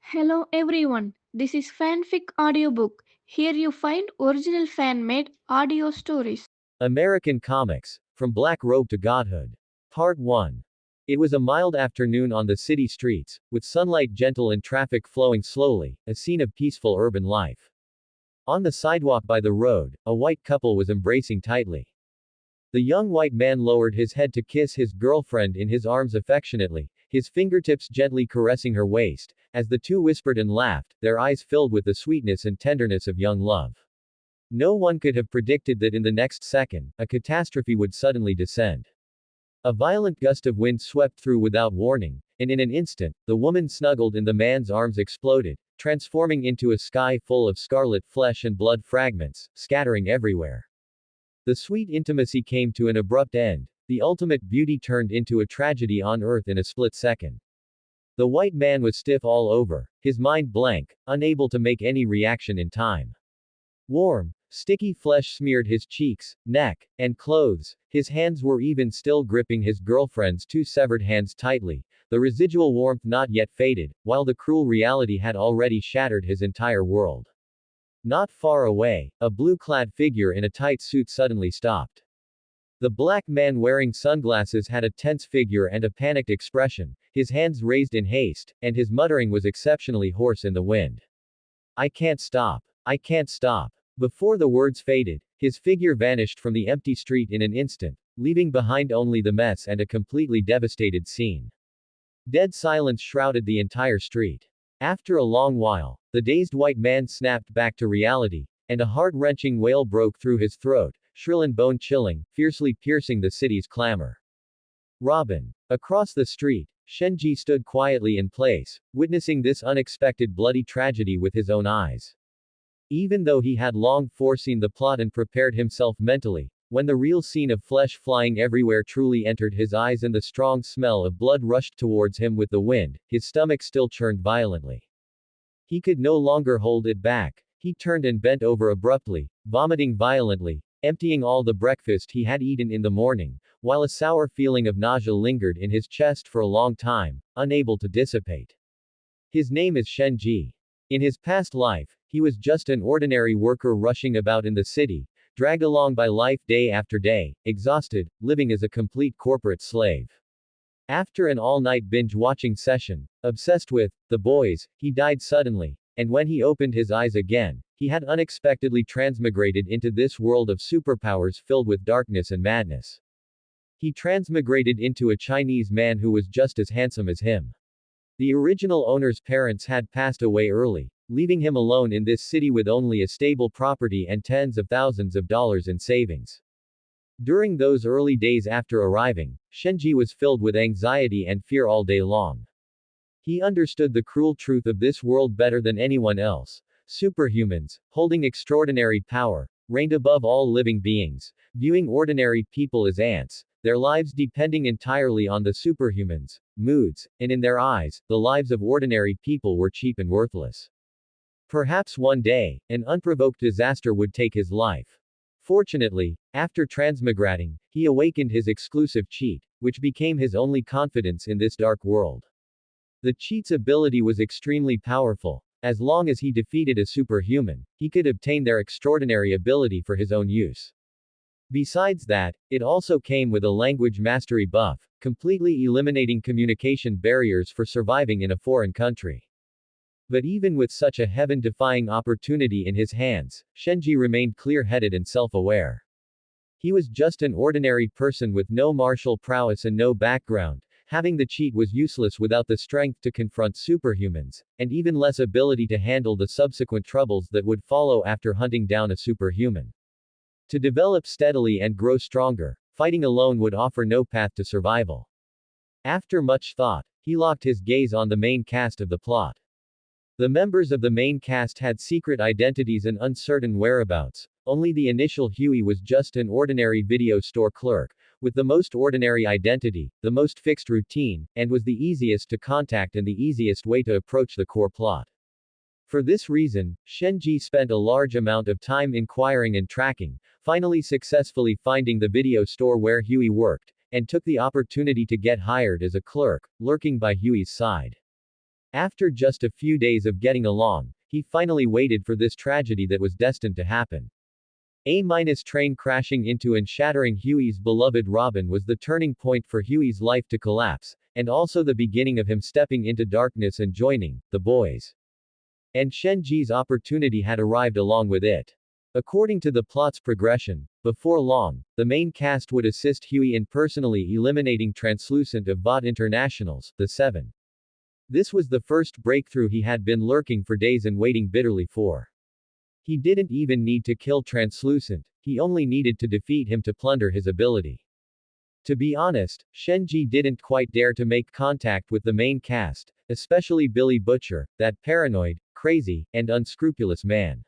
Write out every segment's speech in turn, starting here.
Hello everyone, this is Fanfic Audiobook. Here you find original fan made audio stories. American Comics, From Black Robe to Godhood. Part 1. It was a mild afternoon on the city streets, with sunlight gentle and traffic flowing slowly, a scene of peaceful urban life. On the sidewalk by the road, a white couple was embracing tightly. The young white man lowered his head to kiss his girlfriend in his arms affectionately, his fingertips gently caressing her waist, as the two whispered and laughed, their eyes filled with the sweetness and tenderness of young love. No one could have predicted that in the next second, a catastrophe would suddenly descend. A violent gust of wind swept through without warning, and in an instant, the woman snuggled in the man's arms exploded, transforming into a sky full of scarlet flesh and blood fragments, scattering everywhere. The sweet intimacy came to an abrupt end, the ultimate beauty turned into a tragedy on earth in a split second. The white man was stiff all over, his mind blank, unable to make any reaction in time. Warm, sticky flesh smeared his cheeks, neck, and clothes. His hands were even still gripping his girlfriend's two severed hands tightly, the residual warmth not yet faded, while the cruel reality had already shattered his entire world. Not far away, a blue-clad figure in a tight suit suddenly stopped. The black man wearing sunglasses had a tense figure and a panicked expression, his hands raised in haste, and his muttering was exceptionally hoarse in the wind. "I can't stop. I can't stop." Before the words faded, his figure vanished from the empty street in an instant, leaving behind only the mess and a completely devastated scene. Dead silence shrouded the entire street. After a long while, the dazed white man snapped back to reality, and a heart-wrenching wail broke through his throat, shrill and bone-chilling, fiercely piercing the city's clamor. Robin. Across the street, Shenji stood quietly in place, witnessing this unexpected bloody tragedy with his own eyes. Even though he had long foreseen the plot and prepared himself mentally, when the real scene of flesh flying everywhere truly entered his eyes and the strong smell of blood rushed towards him with the wind, his stomach still churned violently. He could no longer hold it back. He turned and bent over abruptly, vomiting violently, emptying all the breakfast he had eaten in the morning, while a sour feeling of nausea lingered in his chest for a long time, unable to dissipate. His name is Shenji. In his past life, he was just an ordinary worker rushing about in the city, dragged along by life day after day, exhausted, living as a complete corporate slave. After an all-night binge-watching session, obsessed with The Boys, he died suddenly, and when he opened his eyes again, he had unexpectedly transmigrated into this world of superpowers filled with darkness and madness. He transmigrated into a Chinese man who was just as handsome as him. The original owner's parents had passed away early, leaving him alone in this city with only a stable property and tens of thousands of dollars in savings. During those early days after arriving, Shenji was filled with anxiety and fear all day long. He understood the cruel truth of this world better than anyone else. Superhumans, holding extraordinary power, reigned above all living beings, viewing ordinary people as ants, their lives depending entirely on the superhumans' moods, and in their eyes, the lives of ordinary people were cheap and worthless. Perhaps one day, an unprovoked disaster would take his life. Fortunately, after transmigrating, he awakened his exclusive cheat, which became his only confidence in this dark world. The cheat's ability was extremely powerful. As long as he defeated a superhuman, he could obtain their extraordinary ability for his own use. Besides that, it also came with a language mastery buff, completely eliminating communication barriers for surviving in a foreign country. But even with such a heaven-defying opportunity in his hands, Shenji remained clear-headed and self-aware. He was just an ordinary person with no martial prowess and no background. Having the cheat was useless without the strength to confront superhumans, and even less ability to handle the subsequent troubles that would follow after hunting down a superhuman. To develop steadily and grow stronger, fighting alone would offer no path to survival. After much thought, he locked his gaze on the main cast of the plot. The members of the main cast had secret identities and uncertain whereabouts. Only the initial Huey was just an ordinary video store clerk, with the most ordinary identity, the most fixed routine, and was the easiest to contact and the easiest way to approach the core plot. For this reason, Shenji spent a large amount of time inquiring and tracking, finally successfully finding the video store where Huey worked, and took the opportunity to get hired as a clerk, lurking by Huey's side. After just a few days of getting along, he finally waited for this tragedy that was destined to happen. A-train crashing into and shattering Huey's beloved Robin was the turning point for Huey's life to collapse, and also the beginning of him stepping into darkness and joining the boys. And Shenji's opportunity had arrived along with it. According to the plot's progression, before long, the main cast would assist Huey in personally eliminating translucent of Vought Internationals, the Seven. This was the first breakthrough he had been lurking for days and waiting bitterly for. He didn't even need to kill translucent, he only needed to defeat him to plunder his ability. To be honest, Shenji didn't quite dare to make contact with the main cast, especially Billy Butcher, that paranoid, crazy, and unscrupulous man.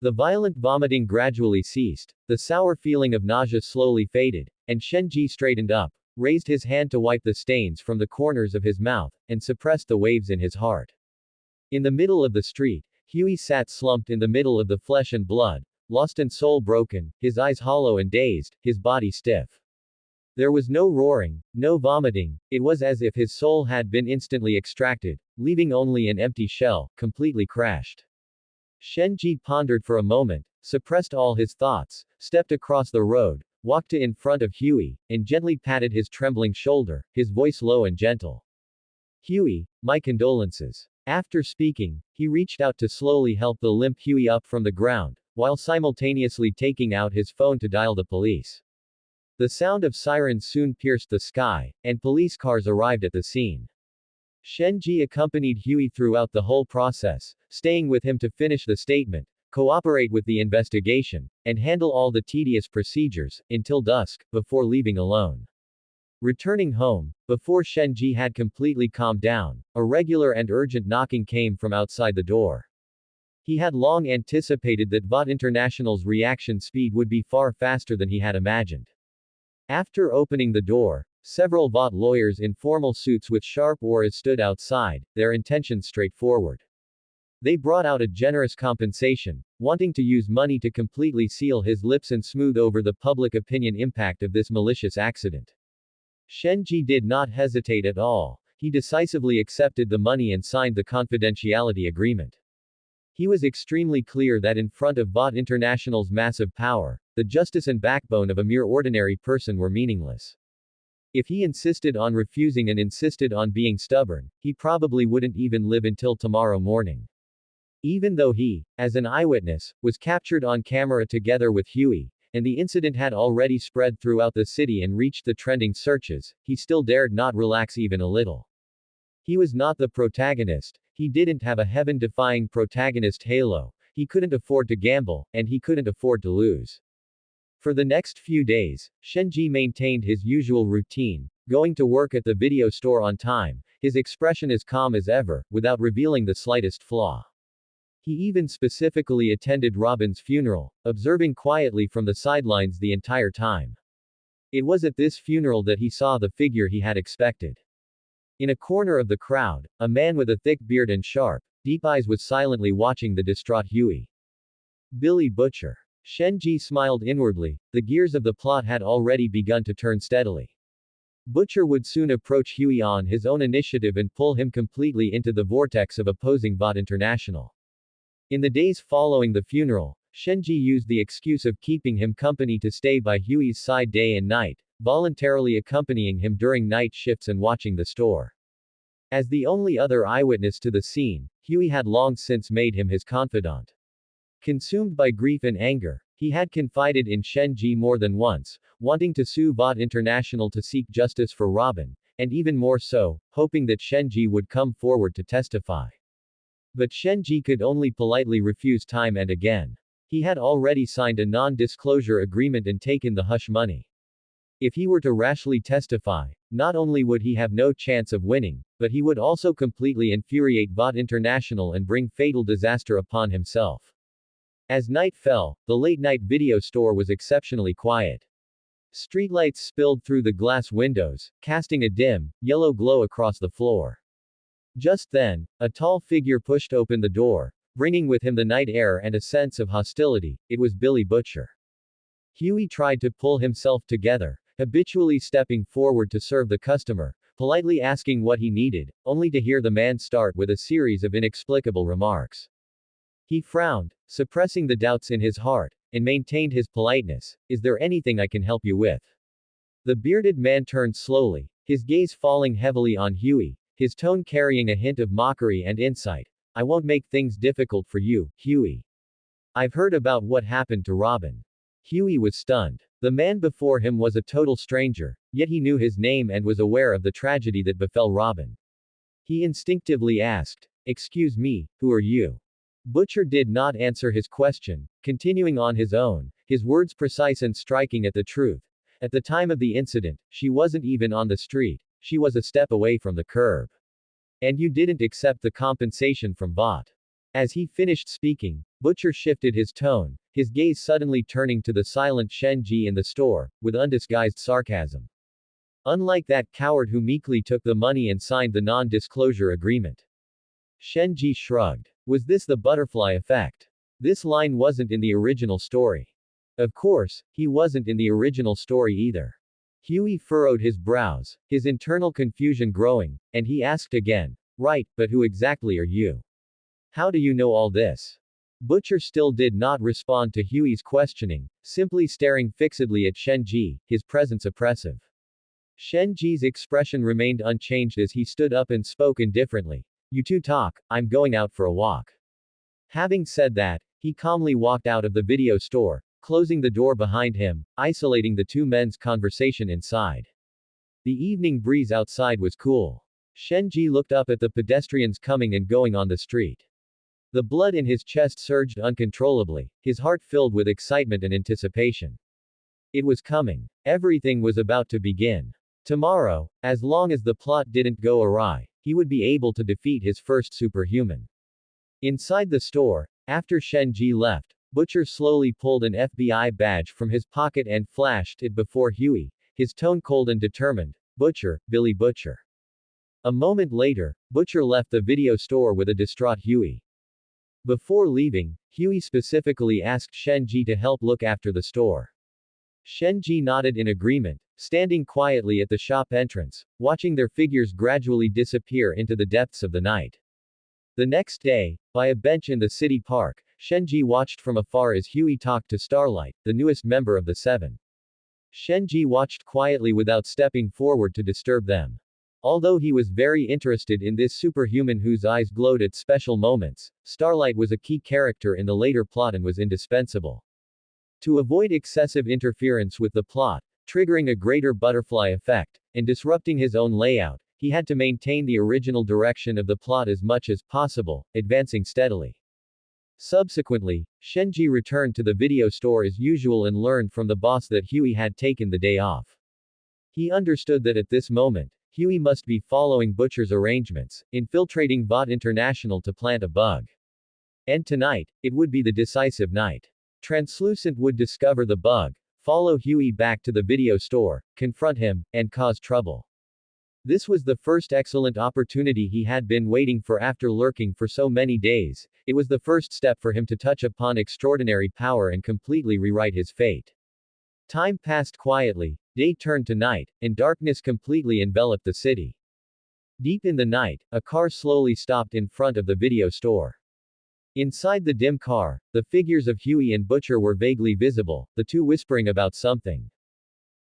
The violent vomiting gradually ceased, the sour feeling of nausea slowly faded, and Shenji straightened up, raised his hand to wipe the stains from the corners of his mouth, and suppressed the waves in his heart. In the middle of the street, Huey sat slumped in the middle of the flesh and blood, lost and soul broken, his eyes hollow and dazed, his body stiff. There was no roaring, no vomiting, it was as if his soul had been instantly extracted, leaving only an empty shell, completely crashed. Shenji pondered for a moment, suppressed all his thoughts, stepped across the road, walked to in front of Huey, and gently patted his trembling shoulder, his voice low and gentle. Huey, my condolences. After speaking, he reached out to slowly help the limp Huey up from the ground, while simultaneously taking out his phone to dial the police. The sound of sirens soon pierced the sky, and police cars arrived at the scene. Shenji accompanied Huey throughout the whole process, staying with him to finish the statement, cooperate with the investigation, and handle all the tedious procedures, until dusk, before leaving alone. Returning home, before Shenji had completely calmed down, a regular and urgent knocking came from outside the door. He had long anticipated that Vought International's reaction speed would be far faster than he had imagined. After opening the door, several Vought lawyers in formal suits with sharp auras stood outside, their intentions straightforward. They brought out a generous compensation, wanting to use money to completely seal his lips and smooth over the public opinion impact of this malicious accident. Shenji did not hesitate at all, he decisively accepted the money and signed the confidentiality agreement. He was extremely clear that in front of Vought International's massive power, the justice and backbone of a mere ordinary person were meaningless. If he insisted on refusing and insisted on being stubborn, he probably wouldn't even live until tomorrow morning. Even though he, as an eyewitness, was captured on camera together with Huey, and the incident had already spread throughout the city and reached the trending searches, he still dared not relax even a little. He was not the protagonist, he didn't have a heaven-defying protagonist halo, he couldn't afford to gamble, and he couldn't afford to lose. For the next few days, Shenji maintained his usual routine, going to work at the video store on time, his expression as calm as ever, without revealing the slightest flaw. He even specifically attended Robin's funeral, observing quietly from the sidelines the entire time. It was at this funeral that he saw the figure he had expected. In a corner of the crowd, a man with a thick beard and sharp, deep eyes was silently watching the distraught Huey. Billy Butcher. Shenji smiled inwardly, the gears of the plot had already begun to turn steadily. Butcher would soon approach Huey on his own initiative and pull him completely into the vortex of opposing Vought International. In the days following the funeral, Shenji used the excuse of keeping him company to stay by Huey's side day and night, voluntarily accompanying him during night shifts and watching the store. As the only other eyewitness to the scene, Huey had long since made him his confidant. Consumed by grief and anger, he had confided in Shenji more than once, wanting to sue Vought International to seek justice for Robin, and even more so, hoping that Shenji would come forward to testify. But Shenji could only politely refuse time and again. He had already signed a non-disclosure agreement and taken the hush money. If he were to rashly testify, not only would he have no chance of winning, but he would also completely infuriate Vought International and bring fatal disaster upon himself. As night fell, the late-night video store was exceptionally quiet. Streetlights spilled through the glass windows, casting a dim, yellow glow across the floor. Just then, a tall figure pushed open the door, bringing with him the night air and a sense of hostility. It was Billy Butcher. Huey tried to pull himself together, habitually stepping forward to serve the customer, politely asking what he needed, only to hear the man start with a series of inexplicable remarks. He frowned, suppressing the doubts in his heart, and maintained his politeness. Is there anything I can help you with? The bearded man turned slowly, his gaze falling heavily on Huey, his tone carrying a hint of mockery and insight. I won't make things difficult for you, Huey. I've heard about what happened to Robin. Huey was stunned. The man before him was a total stranger, yet he knew his name and was aware of the tragedy that befell Robin. He instinctively asked, "Excuse me, who are you?" Butcher did not answer his question, continuing on his own, his words precise and striking at the truth. At the time of the incident, she wasn't even on the street, she was a step away from the curb. And you didn't accept the compensation from Bot. As he finished speaking, Butcher shifted his tone, his gaze suddenly turning to the silent Shenji in the store, with undisguised sarcasm. Unlike that coward who meekly took the money and signed the non-disclosure agreement. Shenji shrugged. Was this the butterfly effect? This line wasn't in the original story. Of course, he wasn't in the original story either. Huey furrowed his brows, his internal confusion growing, and he asked again, "Right, but who exactly are you? How do you know all this?" Butcher still did not respond to Huey's questioning, simply staring fixedly at Shenji, his presence oppressive. Shenji's expression remained unchanged as he stood up and spoke indifferently. You two talk, I'm going out for a walk. Having said that, he calmly walked out of the video store, closing the door behind him, isolating the two men's conversation inside. The evening breeze outside was cool. Shenji looked up at the pedestrians coming and going on the street. The blood in his chest surged uncontrollably, his heart filled with excitement and anticipation. It was coming. Everything was about to begin. Tomorrow, as long as the plot didn't go awry, he would be able to defeat his first superhuman. Inside the store, after Shenji left, Butcher slowly pulled an FBI badge from his pocket and flashed it before Huey, his tone cold and determined. Butcher, Billy Butcher. A moment later, Butcher left the video store with a distraught Huey. Before leaving, Huey specifically asked Shenji to help look after the store. Shenji nodded in agreement, standing quietly at the shop entrance, watching their figures gradually disappear into the depths of the night. The next day, by a bench in the city park, Shenji watched from afar as Huey talked to Starlight, the newest member of the Seven. Shenji watched quietly without stepping forward to disturb them. Although he was very interested in this superhuman whose eyes glowed at special moments, Starlight was a key character in the later plot and was indispensable. To avoid excessive interference with the plot, triggering a greater butterfly effect, and disrupting his own layout, he had to maintain the original direction of the plot as much as possible, advancing steadily. Subsequently, Shenji returned to the video store as usual and learned from the boss that Huey had taken the day off. He understood that at this moment, Huey must be following Butcher's arrangements, infiltrating Bot International to plant a bug. And tonight, it would be the decisive night. Translucent would discover the bug, follow Huey back to the video store, confront him, and cause trouble. This was the first excellent opportunity he had been waiting for after lurking for so many days. It was the first step for him to touch upon extraordinary power and completely rewrite his fate. Time passed quietly, day turned to night, and darkness completely enveloped the city. Deep in the night, a car slowly stopped in front of the video store. Inside the dim car, the figures of Huey and Butcher were vaguely visible, the two whispering about something.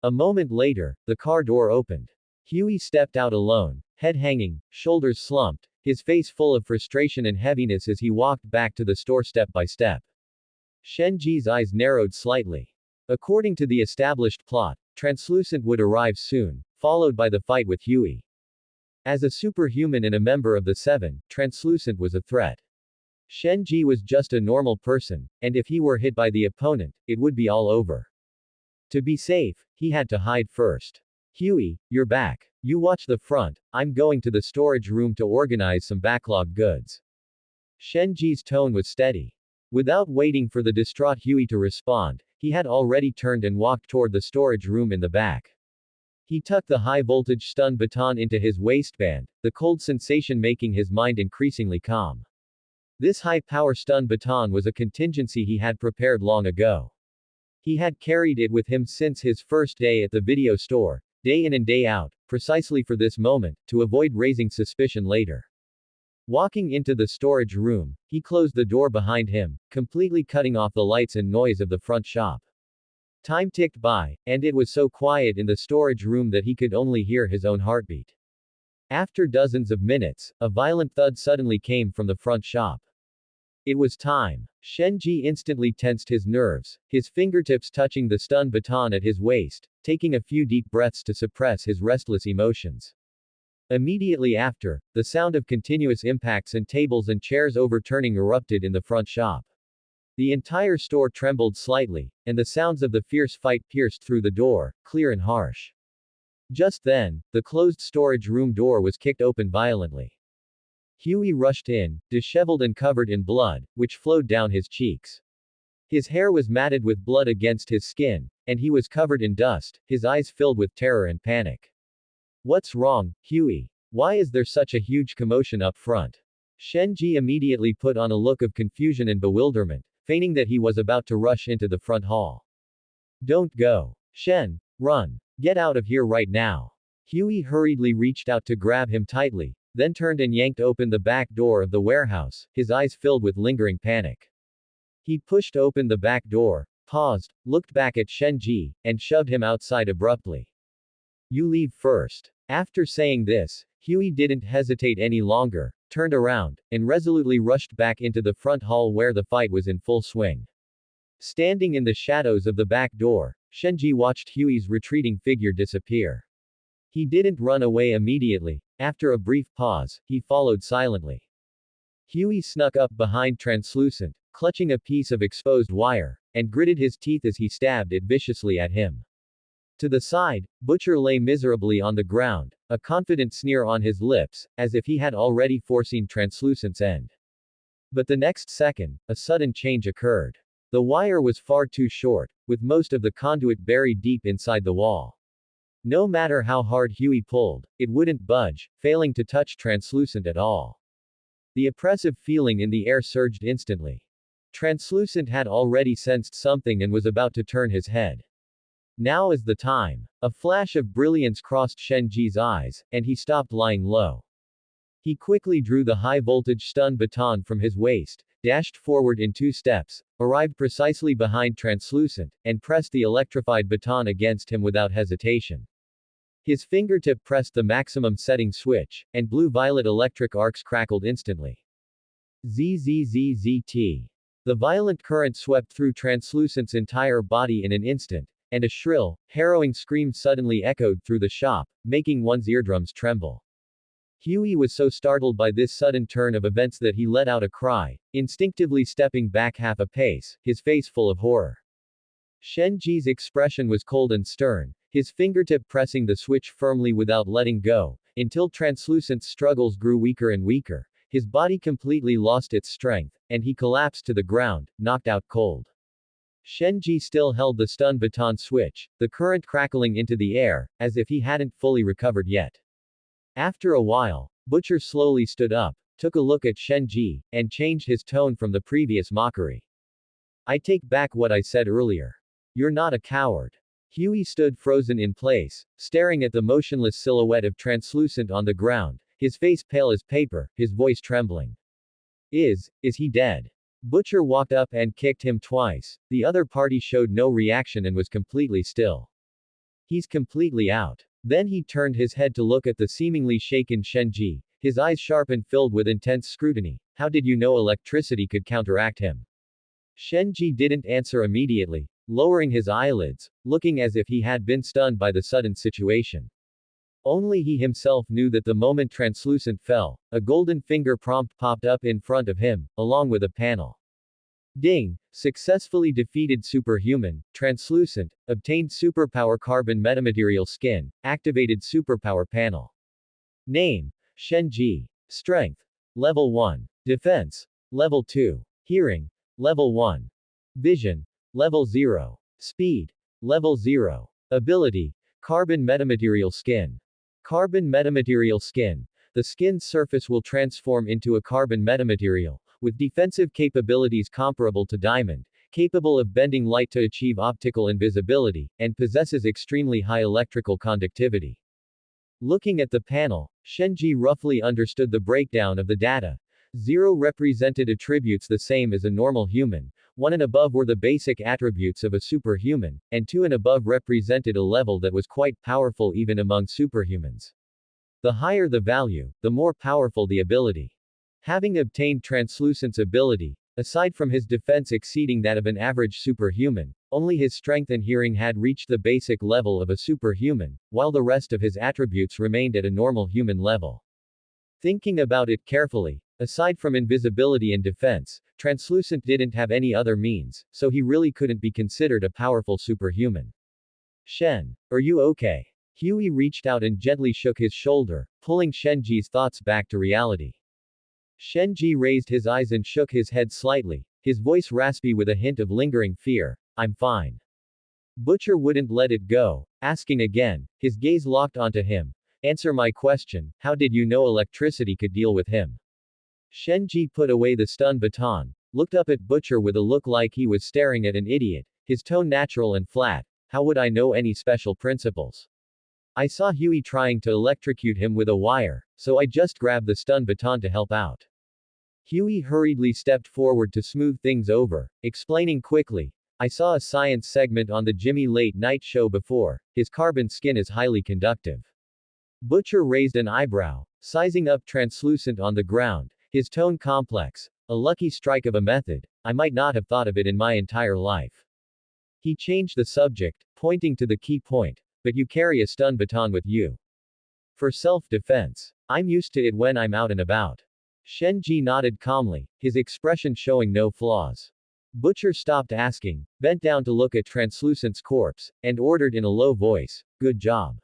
A moment later, the car door opened. Huey stepped out alone, head hanging, shoulders slumped, his face full of frustration and heaviness as he walked back to the store step by step. Shenji's eyes narrowed slightly. According to the established plot, Translucent would arrive soon, followed by the fight with Huey. As a superhuman and a member of the Seven, Translucent was a threat. Shenji was just a normal person, and if he were hit by the opponent, it would be all over. To be safe, he had to hide first. Huey, you're back. You watch the front, I'm going to the storage room to organize some backlog goods. Shenji's tone was steady. Without waiting for the distraught Huey to respond, he had already turned and walked toward the storage room in the back. He tucked the high-voltage stun baton into his waistband, the cold sensation making his mind increasingly calm. This high-power stun baton was a contingency he had prepared long ago. He had carried it with him since his first day at the video store, day in and day out, precisely for this moment, to avoid raising suspicion later. Walking into the storage room, he closed the door behind him, completely cutting off the lights and noise of the front shop. Time ticked by, and it was so quiet in the storage room that he could only hear his own heartbeat. After dozens of minutes, a violent thud suddenly came from the front shop. It was time. Shenji instantly tensed his nerves, his fingertips touching the stun baton at his waist, taking a few deep breaths to suppress his restless emotions. Immediately after, the sound of continuous impacts and tables and chairs overturning erupted in the front shop. The entire store trembled slightly, and the sounds of the fierce fight pierced through the door, clear and harsh. Just then, the closed storage room door was kicked open violently. Huey rushed in, disheveled and covered in blood, which flowed down his cheeks. His hair was matted with blood against his skin, and he was covered in dust, his eyes filled with terror and panic. What's wrong, Huey? Why is there such a huge commotion up front? Shenji immediately put on a look of confusion and bewilderment, feigning that he was about to rush into the front hall. Don't go. Shen, run. Get out of here right now. Huey hurriedly reached out to grab him tightly, then turned and yanked open the back door of the warehouse, his eyes filled with lingering panic. He pushed open the back door, paused, looked back at Shenji, and shoved him outside abruptly. You leave first. After saying this, Huey didn't hesitate any longer, turned around, and resolutely rushed back into the front hall where the fight was in full swing. Standing in the shadows of the back door, Shenji watched Huey's retreating figure disappear. He didn't run away immediately. After a brief pause, he followed silently. Huey snuck up behind Translucent, clutching a piece of exposed wire, and gritted his teeth as he stabbed it viciously at him. To the side, Butcher lay miserably on the ground, a confident sneer on his lips, as if he had already foreseen Translucent's end. But the next second, a sudden change occurred. The wire was far too short, with most of the conduit buried deep inside the wall. No matter how hard Huey pulled, it wouldn't budge, failing to touch Translucent at all. The oppressive feeling in the air surged instantly. Translucent had already sensed something and was about to turn his head. Now is the time. A flash of brilliance crossed Shenji's eyes, and he stopped lying low. He quickly drew the high-voltage stun baton from his waist, dashed forward in 2 steps, arrived precisely behind Translucent, and pressed the electrified baton against him without hesitation. His fingertip pressed the maximum setting switch, and blue-violet electric arcs crackled instantly. ZZZZT. The violent current swept through Translucent's entire body in an instant, and a shrill, harrowing scream suddenly echoed through the shop, making one's eardrums tremble. Huey was so startled by this sudden turn of events that he let out a cry, instinctively stepping back half a pace, his face full of horror. Shenji's expression was cold and stern, his fingertip pressing the switch firmly without letting go, until Translucent's struggles grew weaker and weaker, his body completely lost its strength, and he collapsed to the ground, knocked out cold. Shenji still held the stun baton switch, the current crackling into the air, as if he hadn't fully recovered yet. After a while, Butcher slowly stood up, took a look at Shenji, and changed his tone from the previous mockery. I take back what I said earlier. You're not a coward. Huey stood frozen in place, staring at the motionless silhouette of Translucent on the ground, his face pale as paper, his voice trembling. Is he dead? Butcher walked up and kicked him twice. The other party showed no reaction and was completely still. He's completely out. Then he turned his head to look at the seemingly shaken Shenji, his eyes sharp and filled with intense scrutiny. How did you know electricity could counteract him? Shenji didn't answer immediately, lowering his eyelids, looking as if he had been stunned by the sudden situation. Only he himself knew that the moment Translucent fell, a golden finger prompt popped up in front of him, along with a panel. Ding! Successfully defeated Superhuman, Translucent, obtained Superpower Carbon Metamaterial Skin, activated Superpower Panel. Name: Shenji. Strength: Level 1. Defense: Level 2. Hearing: Level 1. Vision: Level 0. Speed: Level 0. Ability: Carbon Metamaterial Skin. Carbon Metamaterial Skin. The skin's surface will transform into a carbon metamaterial, with defensive capabilities comparable to diamond, capable of bending light to achieve optical invisibility, and possesses extremely high electrical conductivity. Looking at the panel, Shenji roughly understood the breakdown of the data. 0 represented attributes the same as a normal human, 1 and above were the basic attributes of a superhuman, and 2 and above represented a level that was quite powerful even among superhumans. The higher the value, the more powerful the ability. Having obtained translucence ability, aside from his defense exceeding that of an average superhuman, only his strength and hearing had reached the basic level of a superhuman, while the rest of his attributes remained at a normal human level. Thinking about it carefully, aside from invisibility and defense, translucent didn't have any other means, so he really couldn't be considered a powerful superhuman. Shen, are you okay? Huey reached out and gently shook his shoulder, pulling Shenji's thoughts back to reality. Shenji raised his eyes and shook his head slightly, his voice raspy with a hint of lingering fear. I'm fine. Butcher wouldn't let it go, asking again, his gaze locked onto him. Answer my question, how did you know electricity could deal with him? Shenji put away the stun baton, looked up at Butcher with a look like he was staring at an idiot, his tone natural and flat. How would I know any special principles? I saw Huey trying to electrocute him with a wire, so I just grabbed the stun baton to help out. Huey hurriedly stepped forward to smooth things over, explaining quickly, I saw a science segment on the Jimmy Late Night Show before, his carbon skin is highly conductive. Butcher raised an eyebrow, sizing up translucent on the ground, his tone complex, a lucky strike of a method, I might not have thought of it in my entire life. He changed the subject, pointing to the key point, but you carry a stun baton with you. For self-defense. I'm used to it when I'm out and about. Shenji nodded calmly, his expression showing no flaws. Butcher stopped asking, bent down to look at Translucent's corpse, and ordered in a low voice, good job.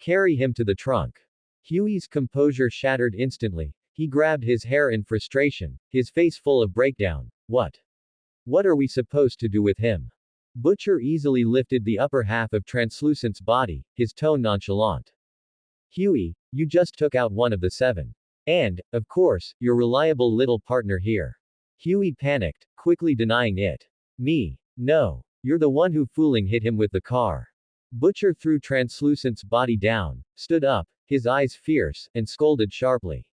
Carry him to the trunk. Huey's composure shattered instantly. He grabbed his hair in frustration, his face full of breakdown. What? What are we supposed to do with him? Butcher easily lifted the upper half of Translucent's body, his tone nonchalant. Huey, you just took out one of the 7. And, of course, your reliable little partner here. Huey panicked, quickly denying it. Me. No. You're the one who fooling hit him with the car. Butcher threw Translucent's body down, stood up, his eyes fierce, and scolded sharply.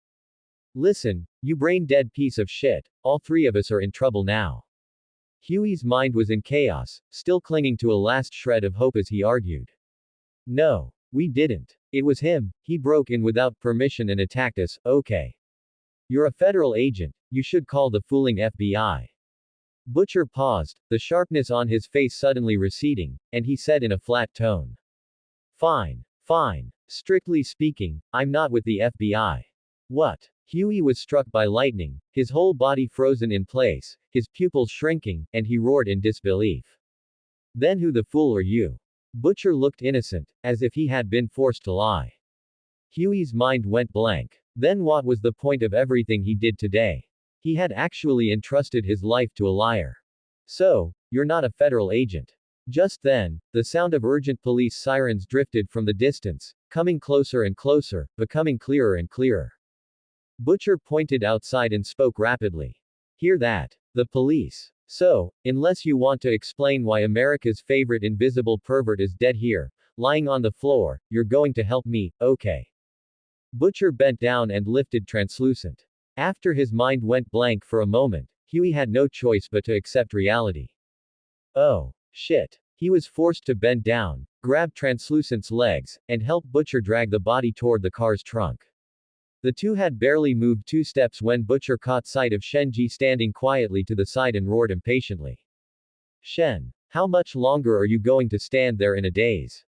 Listen, you brain-dead piece of shit, all 3 of us are in trouble now. Huey's mind was in chaos, still clinging to a last shred of hope as he argued. No. We didn't. It was him, he broke in without permission and attacked us, okay. You're a federal agent, you should call the fooling FBI. Butcher paused, the sharpness on his face suddenly receding, and he said in a flat tone. Fine. Fine. Strictly speaking, I'm not with the FBI. What? Huey was struck by lightning, his whole body frozen in place, his pupils shrinking, and he roared in disbelief. Then who the fool are you? Butcher looked innocent, as if he had been forced to lie. Huey's mind went blank. Then what was the point of everything he did today? He had actually entrusted his life to a liar. So, you're not a federal agent. Just then, the sound of urgent police sirens drifted from the distance, coming closer and closer, becoming clearer and clearer. Butcher pointed outside and spoke rapidly. Hear that? The police. So, unless you want to explain why America's favorite invisible pervert is dead here, lying on the floor, you're going to help me, okay? Butcher bent down and lifted Translucent. After his mind went blank for a moment, Huey had no choice but to accept reality. Oh, shit. He was forced to bend down, grab Translucent's legs, and help Butcher drag the body toward the car's trunk. The 2 had barely moved 2 steps when Butcher caught sight of Shenji standing quietly to the side and roared impatiently. Shen, how much longer are you going to stand there in a daze?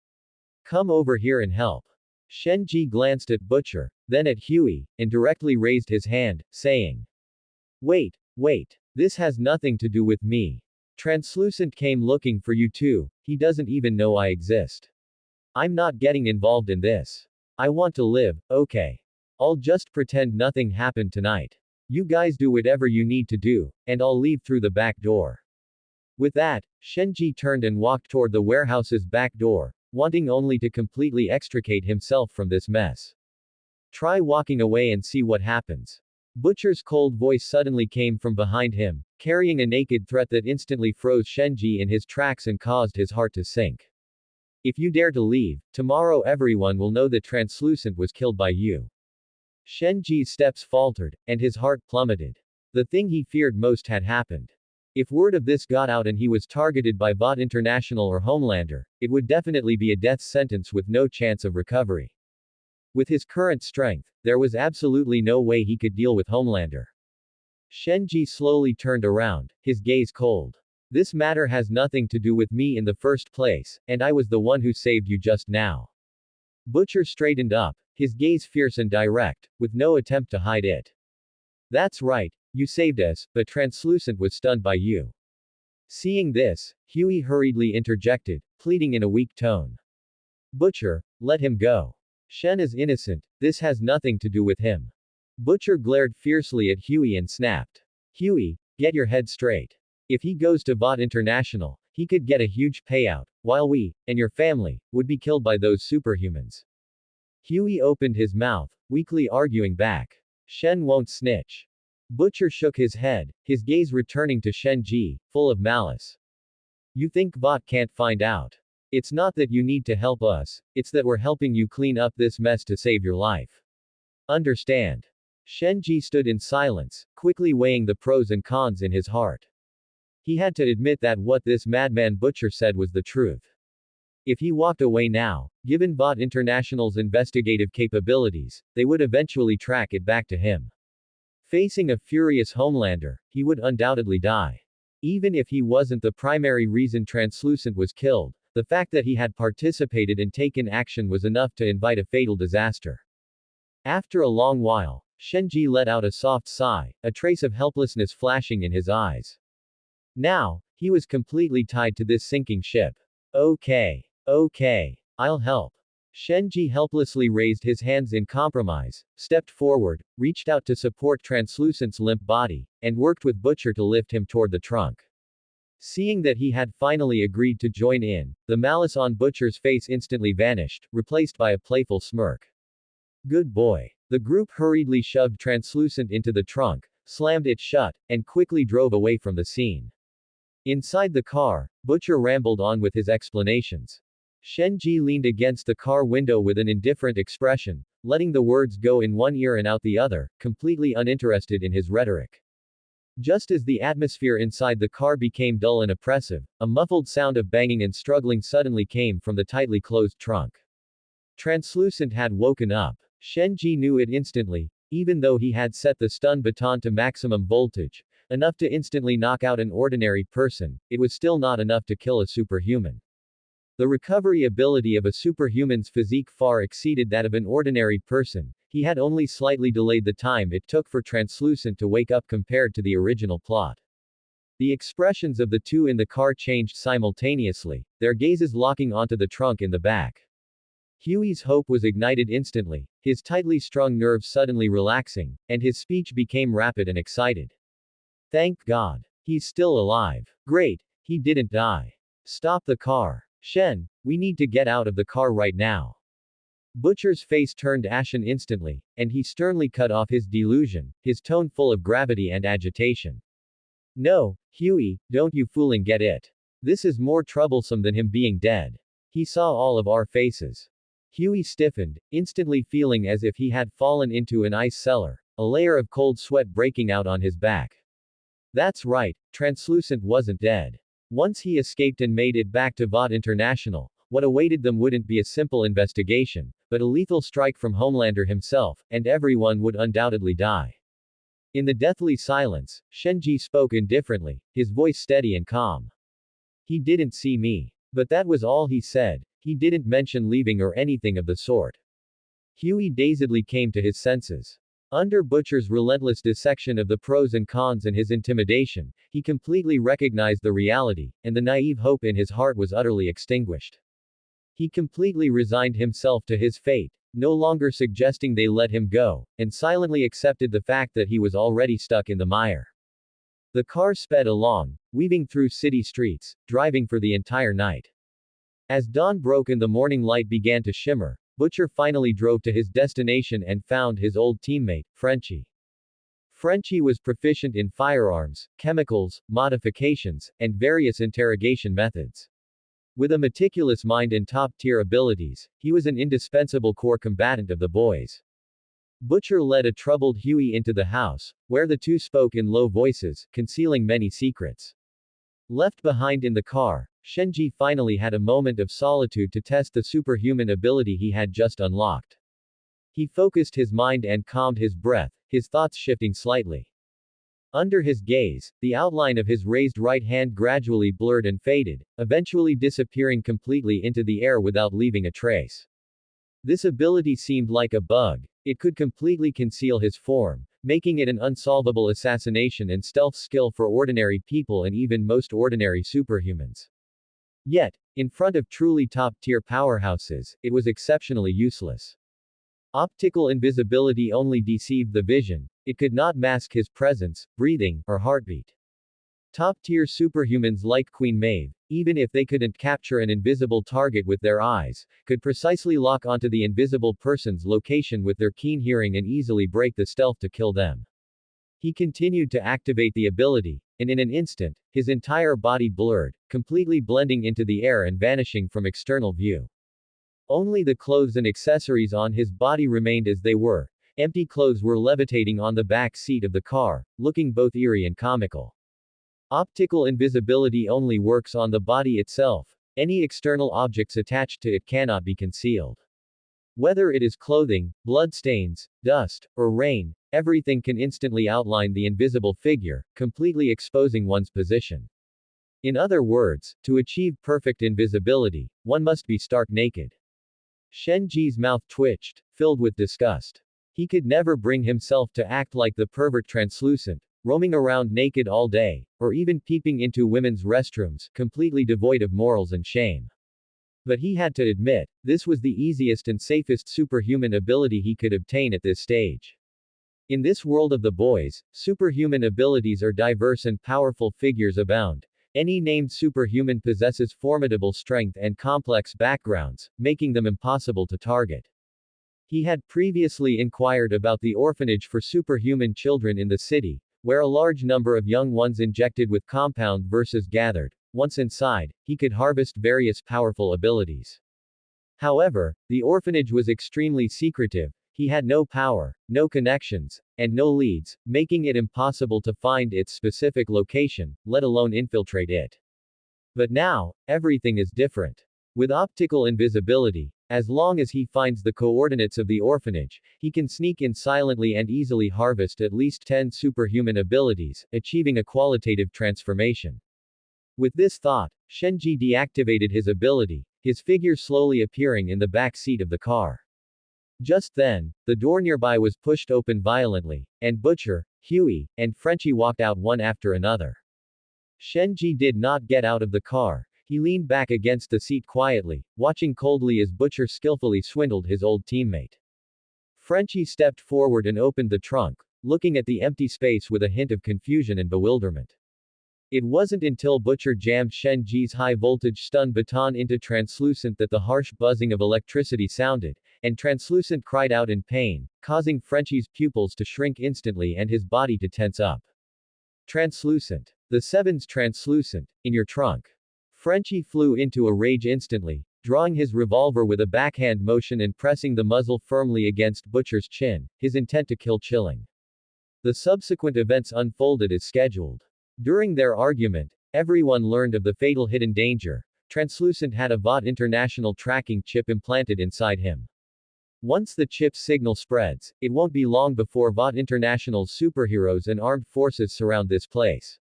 Come over here and help. Shenji glanced at Butcher, then at Huey, and directly raised his hand, saying. Wait, this has nothing to do with me. Translucent came looking for you too, he doesn't even know I exist. I'm not getting involved in this. I want to live, okay? I'll just pretend nothing happened tonight. You guys do whatever you need to do, and I'll leave through the back door. With that, Shenji turned and walked toward the warehouse's back door, wanting only to completely extricate himself from this mess. Try walking away and see what happens. Butcher's cold voice suddenly came from behind him, carrying a naked threat that instantly froze Shenji in his tracks and caused his heart to sink. If you dare to leave, tomorrow everyone will know that Translucent was killed by you. Shenji's steps faltered, and his heart plummeted. The thing he feared most had happened. If word of this got out and he was targeted by Bot International or Homelander, it would definitely be a death sentence with no chance of recovery. With his current strength, there was absolutely no way he could deal with Homelander. Shenji slowly turned around, his gaze cold. This matter has nothing to do with me in the first place, and I was the one who saved you just now. Butcher straightened up, his gaze fierce and direct, with no attempt to hide it. That's right, you saved us, but Translucent was stunned by you. Seeing this, Huey hurriedly interjected, pleading in a weak tone. Butcher, let him go. Shen is innocent, this has nothing to do with him. Butcher glared fiercely at Huey and snapped. Huey, get your head straight. If he goes to Bot International, he could get a huge payout, while we, and your family, would be killed by those superhumans. Huey opened his mouth, weakly arguing back. Shen won't snitch. Butcher shook his head, his gaze returning to Shenji, full of malice. You think Bot can't find out? It's not that you need to help us, it's that we're helping you clean up this mess to save your life. Understand? Shenji stood in silence, quickly weighing the pros and cons in his heart. He had to admit that what this madman Butcher said was the truth. If he walked away now, given Bot International's investigative capabilities, they would eventually track it back to him. Facing a furious Homelander, he would undoubtedly die. Even if he wasn't the primary reason Translucent was killed, the fact that he had participated and taken action was enough to invite a fatal disaster. After a long while, Shenji let out a soft sigh, a trace of helplessness flashing in his eyes. Now, he was completely tied to this sinking ship. Okay. I'll help. Shenji helplessly raised his hands in compromise, stepped forward, reached out to support Translucent's limp body, and worked with Butcher to lift him toward the trunk. Seeing that he had finally agreed to join in, the malice on Butcher's face instantly vanished, replaced by a playful smirk. Good boy. The group hurriedly shoved Translucent into the trunk, slammed it shut, and quickly drove away from the scene. Inside the car, Butcher rambled on with his explanations. Shenji leaned against the car window with an indifferent expression, letting the words go in one ear and out the other, completely uninterested in his rhetoric. Just as the atmosphere inside the car became dull and oppressive, a muffled sound of banging and struggling suddenly came from the tightly closed trunk. Translucent had woken up. Shenji knew it instantly, even though he had set the stun baton to maximum voltage, enough to instantly knock out an ordinary person, it was still not enough to kill a superhuman. The recovery ability of a superhuman's physique far exceeded that of an ordinary person, he had only slightly delayed the time it took for Translucent to wake up compared to the original plot. The expressions of the two in the car changed simultaneously, their gazes locking onto the trunk in the back. Huey's hope was ignited instantly, his tightly strung nerves suddenly relaxing, and his speech became rapid and excited. Thank God. He's still alive. Great. He didn't die. Stop the car. Shen, we need to get out of the car right now. Butcher's face turned ashen instantly, and he sternly cut off his delusion, his tone full of gravity and agitation. No, Huey, don't you fooling get it. This is more troublesome than him being dead. He saw all of our faces. Huey stiffened, instantly feeling as if he had fallen into an ice cellar, a layer of cold sweat breaking out on his back. That's right, Translucent wasn't dead. Once he escaped and made it back to Bot International, what awaited them wouldn't be a simple investigation, but a lethal strike from Homelander himself, and everyone would undoubtedly die. In the deathly silence, Shenji spoke indifferently, his voice steady and calm. He didn't see me. But that was all he said, he didn't mention leaving or anything of the sort. Huey dazedly came to his senses. Under Butcher's relentless dissection of the pros and cons and his intimidation, he completely recognized the reality, and the naive hope in his heart was utterly extinguished. He completely resigned himself to his fate, no longer suggesting they let him go, and silently accepted the fact that he was already stuck in the mire. The car sped along, weaving through city streets, driving for the entire night. As dawn broke and the morning light began to shimmer, Butcher finally drove to his destination and found his old teammate, Frenchie. Frenchie was proficient in firearms, chemicals, modifications, and various interrogation methods. With a meticulous mind and top-tier abilities, he was an indispensable core combatant of the boys. Butcher led a troubled Huey into the house, where the two spoke in low voices, concealing many secrets. Left behind in the car, Shenji finally had a moment of solitude to test the superhuman ability he had just unlocked. He focused his mind and calmed his breath, his thoughts shifting slightly. Under his gaze, the outline of his raised right hand gradually blurred and faded, eventually disappearing completely into the air without leaving a trace. This ability seemed like a bug. It could completely conceal his form, making it an unsolvable assassination and stealth skill for ordinary people and even most ordinary superhumans. Yet, in front of truly top-tier powerhouses, it was exceptionally useless. Optical invisibility only deceived the vision, it could not mask his presence, breathing, or heartbeat. Top-tier superhumans like Queen Maeve, even if they couldn't capture an invisible target with their eyes, could precisely lock onto the invisible person's location with their keen hearing and easily break the stealth to kill them. He continued to activate the ability, and in an instant, his entire body blurred, completely blending into the air and vanishing from external view. Only the clothes and accessories on his body remained as they were. Empty clothes were levitating on the back seat of the car, looking both eerie and comical. Optical invisibility only works on the body itself. Any external objects attached to it cannot be concealed. Whether it is clothing, bloodstains, dust, or rain, everything can instantly outline the invisible figure, completely exposing one's position. In other words, to achieve perfect invisibility, one must be stark naked. Shenji's mouth twitched, filled with disgust. He could never bring himself to act like the pervert translucent, roaming around naked all day, or even peeping into women's restrooms, completely devoid of morals and shame. But he had to admit, this was the easiest and safest superhuman ability he could obtain at this stage. In this world of the boys, superhuman abilities are diverse and powerful figures abound. Any named superhuman possesses formidable strength and complex backgrounds, making them impossible to target. He had previously inquired about the orphanage for superhuman children in the city, where a large number of young ones injected with compound versus gathered. Once inside, he could harvest various powerful abilities. However, the orphanage was extremely secretive, he had no power, no connections, and no leads, making it impossible to find its specific location, let alone infiltrate it. But now, everything is different. With optical invisibility, as long as he finds the coordinates of the orphanage, he can sneak in silently and easily harvest at least 10 superhuman abilities, achieving a qualitative transformation. With this thought, Shenji deactivated his ability, his figure slowly appearing in the back seat of the car. Just then, the door nearby was pushed open violently, and Butcher, Huey, and Frenchie walked out one after another. Shenji did not get out of the car. He leaned back against the seat quietly, watching coldly as Butcher skillfully swindled his old teammate. Frenchie stepped forward and opened the trunk, looking at the empty space with a hint of confusion and bewilderment. It wasn't until Butcher jammed Shenji's high-voltage stun baton into Translucent that the harsh buzzing of electricity sounded, and Translucent cried out in pain, causing Frenchie's pupils to shrink instantly and his body to tense up. Translucent. The Seven's Translucent, in your trunk. Frenchie flew into a rage instantly, drawing his revolver with a backhand motion and pressing the muzzle firmly against Butcher's chin, his intent to kill chilling. The subsequent events unfolded as scheduled. During their argument, everyone learned of the fatal hidden danger. Translucent had a VOD International tracking chip implanted inside him. Once the chip's signal spreads, it won't be long before VOD International's superheroes and armed forces surround this place.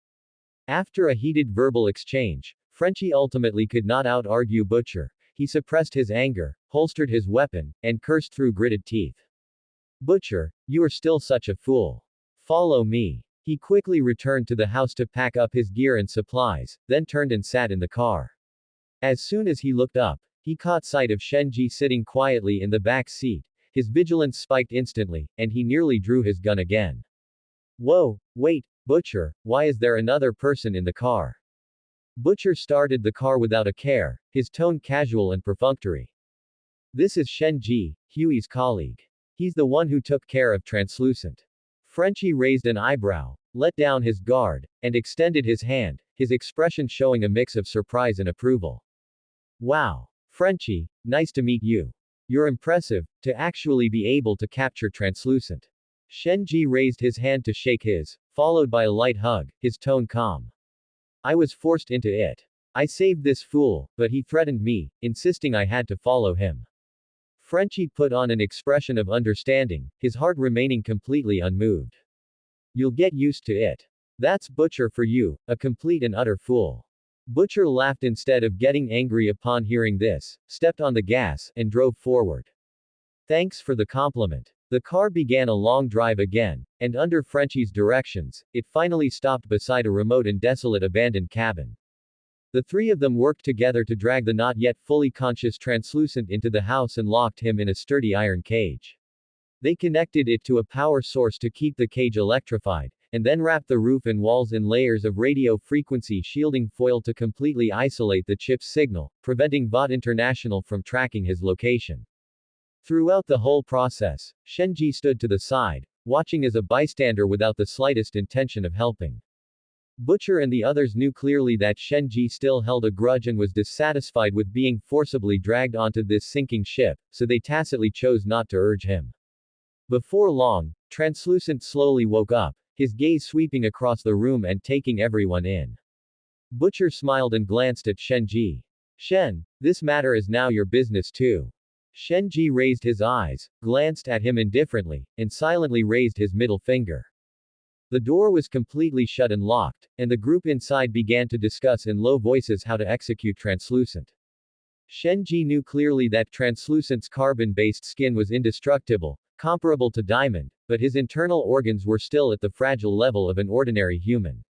After a heated verbal exchange, Frenchie ultimately could not out-argue Butcher. He suppressed his anger, holstered his weapon, and cursed through gritted teeth. Butcher, you are still such a fool. Follow me. He quickly returned to the house to pack up his gear and supplies, then turned and sat in the car. As soon as he looked up, he caught sight of Shenji sitting quietly in the back seat. His vigilance spiked instantly, and he nearly drew his gun again. Whoa, wait, Butcher, why is there another person in the car? Butcher started the car without a care, his tone casual and perfunctory. This is Shenji, Huey's colleague. He's the one who took care of Translucent. Frenchie raised an eyebrow, let down his guard, and extended his hand, his expression showing a mix of surprise and approval. Wow. Frenchie, nice to meet you. You're impressive, to actually be able to capture translucent. Shenji raised his hand to shake his, followed by a light hug, his tone calm. I was forced into it. I saved this fool, but he threatened me, insisting I had to follow him. Frenchie put on an expression of understanding, his heart remaining completely unmoved. You'll get used to it. That's Butcher for you, a complete and utter fool. Butcher laughed instead of getting angry upon hearing this, stepped on the gas, and drove forward. Thanks for the compliment. The car began a long drive again, and under Frenchie's directions, it finally stopped beside a remote and desolate abandoned cabin. The three of them worked together to drag the not yet fully conscious translucent into the house and locked him in a sturdy iron cage. They connected it to a power source to keep the cage electrified, and then wrapped the roof and walls in layers of radio frequency shielding foil to completely isolate the chip's signal, preventing Vought International from tracking his location. Throughout the whole process, Shenji stood to the side, watching as a bystander without the slightest intention of helping. Butcher and the others knew clearly that Shenji still held a grudge and was dissatisfied with being forcibly dragged onto this sinking ship, so they tacitly chose not to urge him. Before long, Translucent slowly woke up, his gaze sweeping across the room and taking everyone in. Butcher smiled and glanced at Shenji. Shen, this matter is now your business too. Shenji raised his eyes, glanced at him indifferently, and silently raised his middle finger. The door was completely shut and locked, and the group inside began to discuss in low voices how to execute Translucent. Shenji knew clearly that Translucent's carbon-based skin was indestructible, comparable to diamond, but his internal organs were still at the fragile level of an ordinary human.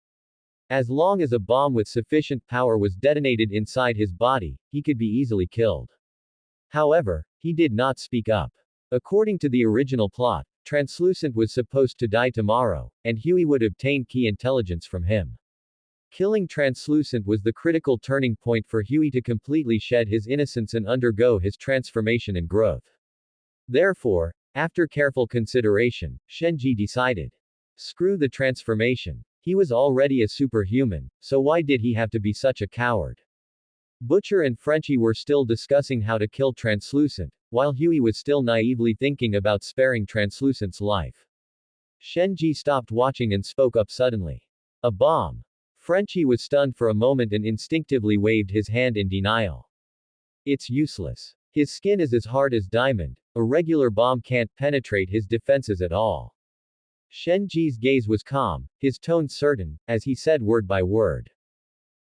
As long as a bomb with sufficient power was detonated inside his body, he could be easily killed. However, he did not speak up. According to the original plot, Translucent was supposed to die tomorrow, and Huey would obtain key intelligence from him. Killing Translucent was the critical turning point for Huey to completely shed his innocence and undergo his transformation and growth. Therefore, after careful consideration, Shenji decided. Screw the transformation. He was already a superhuman, so why did he have to be such a coward? Butcher and Frenchie were still discussing how to kill Translucent, while Huey was still naively thinking about sparing Translucent's life. Shenji stopped watching and spoke up suddenly. A bomb. Frenchie was stunned for a moment and instinctively waved his hand in denial. It's useless. His skin is as hard as diamond, a regular bomb can't penetrate his defenses at all. Shenji's gaze was calm, his tone certain, as he said word by word.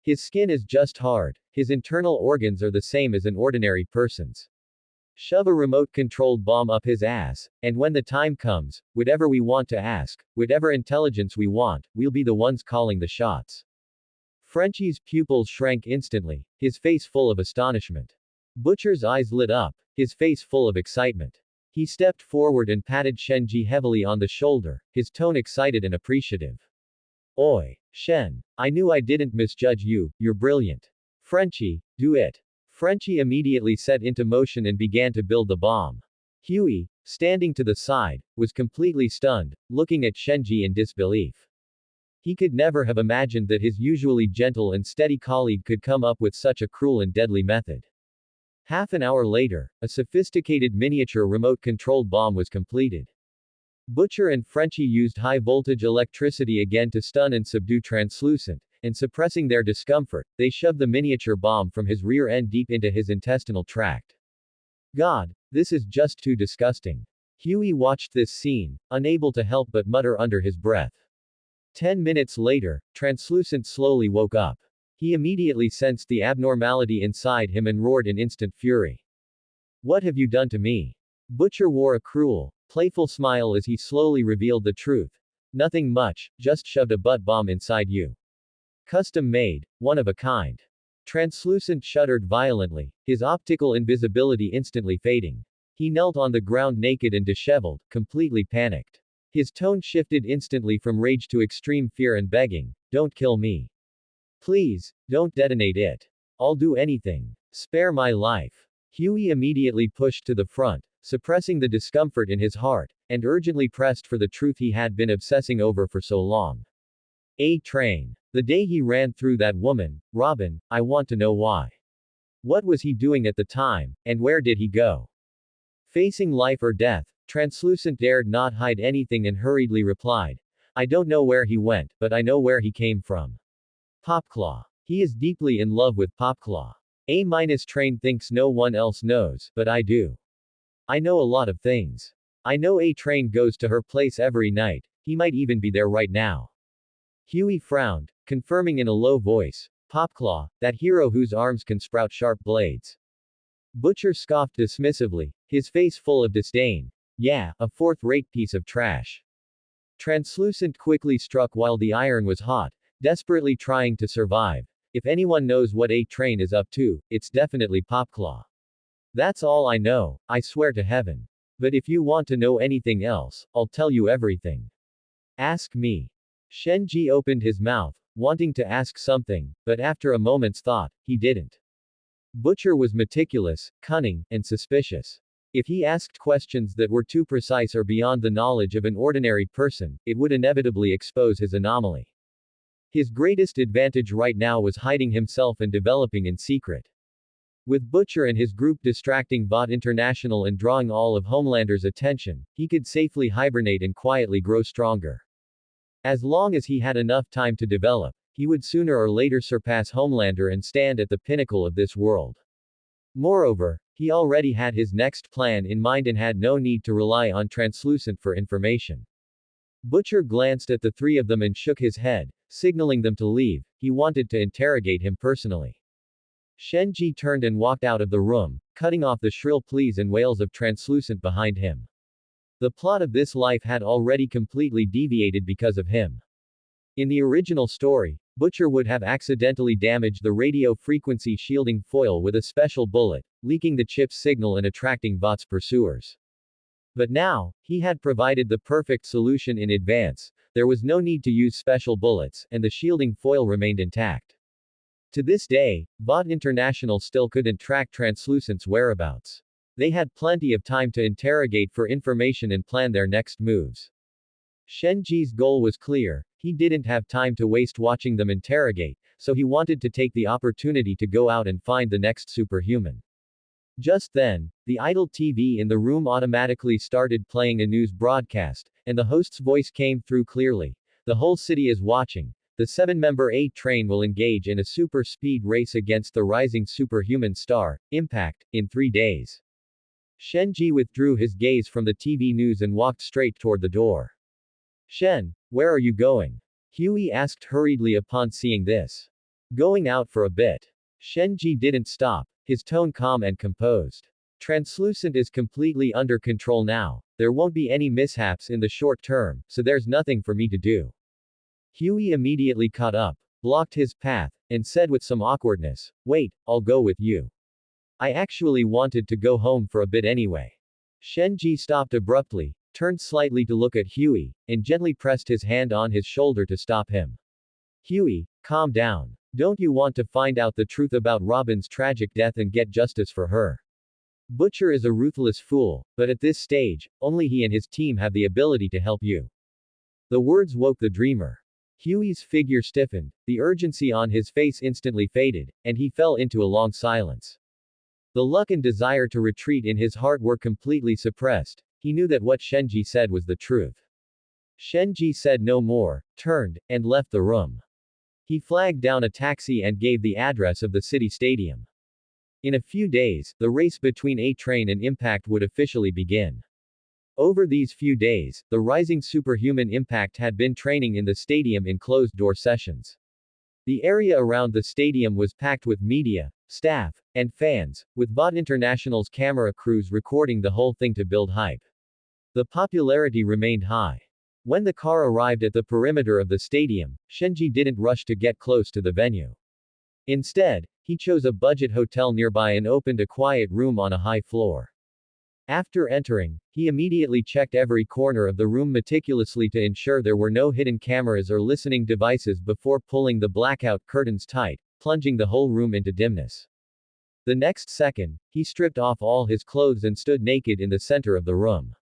His skin is just hard, his internal organs are the same as an ordinary person's. Shove a remote-controlled bomb up his ass, and when the time comes, whatever we want to ask, whatever intelligence we want, we'll be the ones calling the shots. Frenchie's pupils shrank instantly, his face full of astonishment. Butcher's eyes lit up, his face full of excitement. He stepped forward and patted Shenji heavily on the shoulder, his tone excited and appreciative. Oi, Shen, I knew I didn't misjudge you, you're brilliant. Frenchie, do it. Frenchie immediately set into motion and began to build the bomb. Huey, standing to the side, was completely stunned, looking at Shenji in disbelief. He could never have imagined that his usually gentle and steady colleague could come up with such a cruel and deadly method. Half an hour later, a sophisticated miniature remote-controlled bomb was completed. Butcher and Frenchie used high-voltage electricity again to stun and subdue Translucent, and suppressing their discomfort, they shoved the miniature bomb from his rear end deep into his intestinal tract. God, this is just too disgusting. Huey watched this scene, unable to help but mutter under his breath. 10 minutes later, Translucent slowly woke up. He immediately sensed the abnormality inside him and roared in instant fury. What have you done to me? Butcher wore a cruel, playful smile as he slowly revealed the truth. Nothing much, just shoved a butt bomb inside you. Custom made, one of a kind. Translucent shuddered violently, his optical invisibility instantly fading. He knelt on the ground naked and disheveled, completely panicked. His tone shifted instantly from rage to extreme fear and begging, don't kill me. Please, don't detonate it. I'll do anything. Spare my life. Huey immediately pushed to the front, suppressing the discomfort in his heart, and urgently pressed for the truth he had been obsessing over for so long. A train. The day he ran through that woman, Robin, I want to know why. What was he doing at the time, and where did he go? Facing life or death, Translucent dared not hide anything and hurriedly replied, I don't know where he went, but I know where he came from. Popclaw. He is deeply in love with Popclaw. A-train thinks no one else knows, but I do. I know a lot of things. I know A-train goes to her place every night, he might even be there right now. Huey frowned, confirming in a low voice, Popclaw, that hero whose arms can sprout sharp blades. Butcher scoffed dismissively, his face full of disdain. Yeah, a fourth-rate piece of trash. Translucent quickly struck while the iron was hot, desperately trying to survive. If anyone knows what A-train is up to, it's definitely Popclaw. That's all I know, I swear to heaven. But if you want to know anything else, I'll tell you everything. Ask me. Shenji opened his mouth, wanting to ask something, but after a moment's thought, he didn't. Butcher was meticulous, cunning, and suspicious. If he asked questions that were too precise or beyond the knowledge of an ordinary person, it would inevitably expose his anomaly. His greatest advantage right now was hiding himself and developing in secret. With Butcher and his group distracting Vought International and drawing all of Homelander's attention, he could safely hibernate and quietly grow stronger. As long as he had enough time to develop, he would sooner or later surpass Homelander and stand at the pinnacle of this world. Moreover, he already had his next plan in mind and had no need to rely on Translucent for information. Butcher glanced at the three of them and shook his head, signaling them to leave. He wanted to interrogate him personally. Shenji turned and walked out of the room, cutting off the shrill pleas and wails of Translucent behind him. The plot of this life had already completely deviated because of him. In the original story, Butcher would have accidentally damaged the radio frequency shielding foil with a special bullet, leaking the chip's signal and attracting Vought's pursuers. But now, he had provided the perfect solution in advance. There was no need to use special bullets, and the shielding foil remained intact. To this day, Vought International still couldn't track Translucent's whereabouts. They had plenty of time to interrogate for information and plan their next moves. Shenji's goal was clear. He didn't have time to waste watching them interrogate, so he wanted to take the opportunity to go out and find the next superhuman. Just then, the idle TV in the room automatically started playing a news broadcast, and the host's voice came through clearly. The whole city is watching. The 7-member A-train will engage in a super-speed race against the rising superhuman star, Impact, in 3 days. Shenji withdrew his gaze from the TV news and walked straight toward the door. Shen, where are you going? Huey asked hurriedly upon seeing this. Going out for a bit. Shenji didn't stop, his tone calm and composed. Translucent is completely under control now. There won't be any mishaps in the short term, so there's nothing for me to do. Huey immediately caught up, blocked his path, and said with some awkwardness, wait, I'll go with you. I actually wanted to go home for a bit anyway. Shenji stopped abruptly, turned slightly to look at Huey, and gently pressed his hand on his shoulder to stop him. Huey, calm down. Don't you want to find out the truth about Robin's tragic death and get justice for her? Butcher is a ruthless fool, but at this stage, only he and his team have the ability to help you. The words woke the dreamer. Huey's figure stiffened, the urgency on his face instantly faded, and he fell into a long silence. The luck and desire to retreat in his heart were completely suppressed. He knew that what Shenji said was the truth. Shenji said no more, turned, and left the room. He flagged down a taxi and gave the address of the city stadium. In a few days, the race between A-Train and Impact would officially begin. Over these few days, the rising superhuman Impact had been training in the stadium in closed-door sessions. The area around the stadium was packed with media, staff, and fans, with Vought International's camera crews recording the whole thing to build hype. The popularity remained high. When the car arrived at the perimeter of the stadium, Shenji didn't rush to get close to the venue. Instead, he chose a budget hotel nearby and opened a quiet room on a high floor. After entering, he immediately checked every corner of the room meticulously to ensure there were no hidden cameras or listening devices before pulling the blackout curtains tight, plunging the whole room into dimness. The next second, he stripped off all his clothes and stood naked in the center of the room.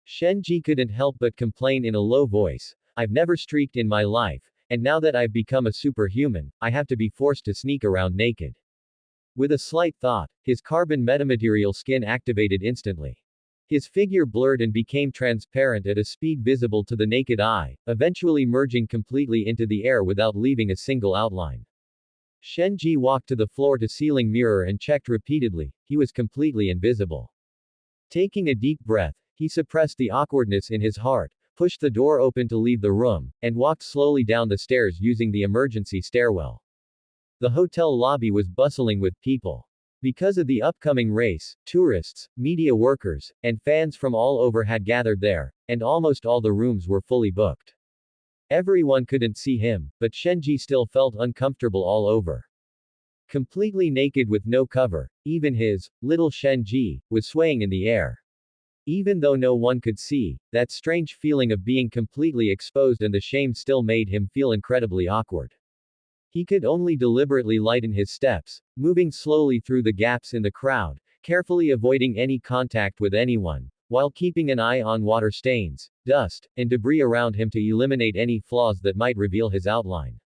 Shenji couldn't help but complain in a low voice, "I've never streaked in my life, and now that I've become a superhuman, I have to be forced to sneak around naked." With a slight thought, his carbon metamaterial skin activated instantly. His figure blurred and became transparent at a speed visible to the naked eye, eventually merging completely into the air without leaving a single outline. Shenji walked to the floor-to-ceiling mirror and checked repeatedly. He was completely invisible. Taking a deep breath, he suppressed the awkwardness in his heart, pushed the door open to leave the room, and walked slowly down the stairs using the emergency stairwell. The hotel lobby was bustling with people. Because of the upcoming race, tourists, media workers, and fans from all over had gathered there, and almost all the rooms were fully booked. Everyone couldn't see him, but Shenji still felt uncomfortable all over. Completely naked with no cover, even his, little Shenji, was swaying in the air. Even though no one could see, that strange feeling of being completely exposed and the shame still made him feel incredibly awkward. He could only deliberately lighten his steps, moving slowly through the gaps in the crowd, carefully avoiding any contact with anyone, while keeping an eye on water stains, dust, and debris around him to eliminate any flaws that might reveal his outline.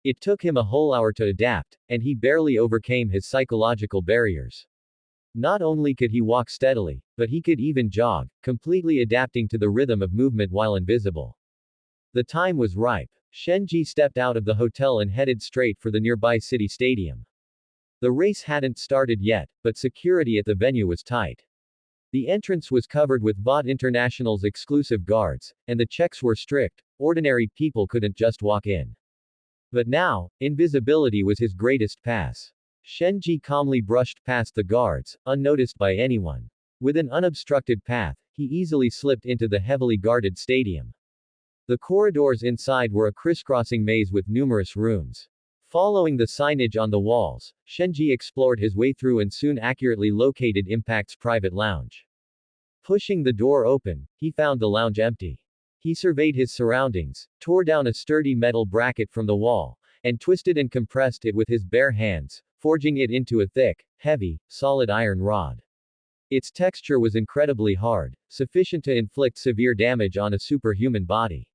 It took him a whole hour to adapt, and he barely overcame his psychological barriers. Not only could he walk steadily, but he could even jog, completely adapting to the rhythm of movement while invisible. The time was ripe. Shenji stepped out of the hotel and headed straight for the nearby city stadium. The race hadn't started yet, but security at the venue was tight. The entrance was covered with VOD International's exclusive guards, and the checks were strict. Ordinary people couldn't just walk in. But now, invisibility was his greatest pass. Shenji calmly brushed past the guards, unnoticed by anyone. With an unobstructed path, he easily slipped into the heavily guarded stadium. The corridors inside were a crisscrossing maze with numerous rooms. Following the signage on the walls, Shenji explored his way through and soon accurately located Impact's private lounge. Pushing the door open, he found the lounge empty. He surveyed his surroundings, tore down a sturdy metal bracket from the wall, and twisted and compressed it with his bare hands, forging it into a thick, heavy, solid iron rod. Its texture was incredibly hard, sufficient to inflict severe damage on a superhuman body.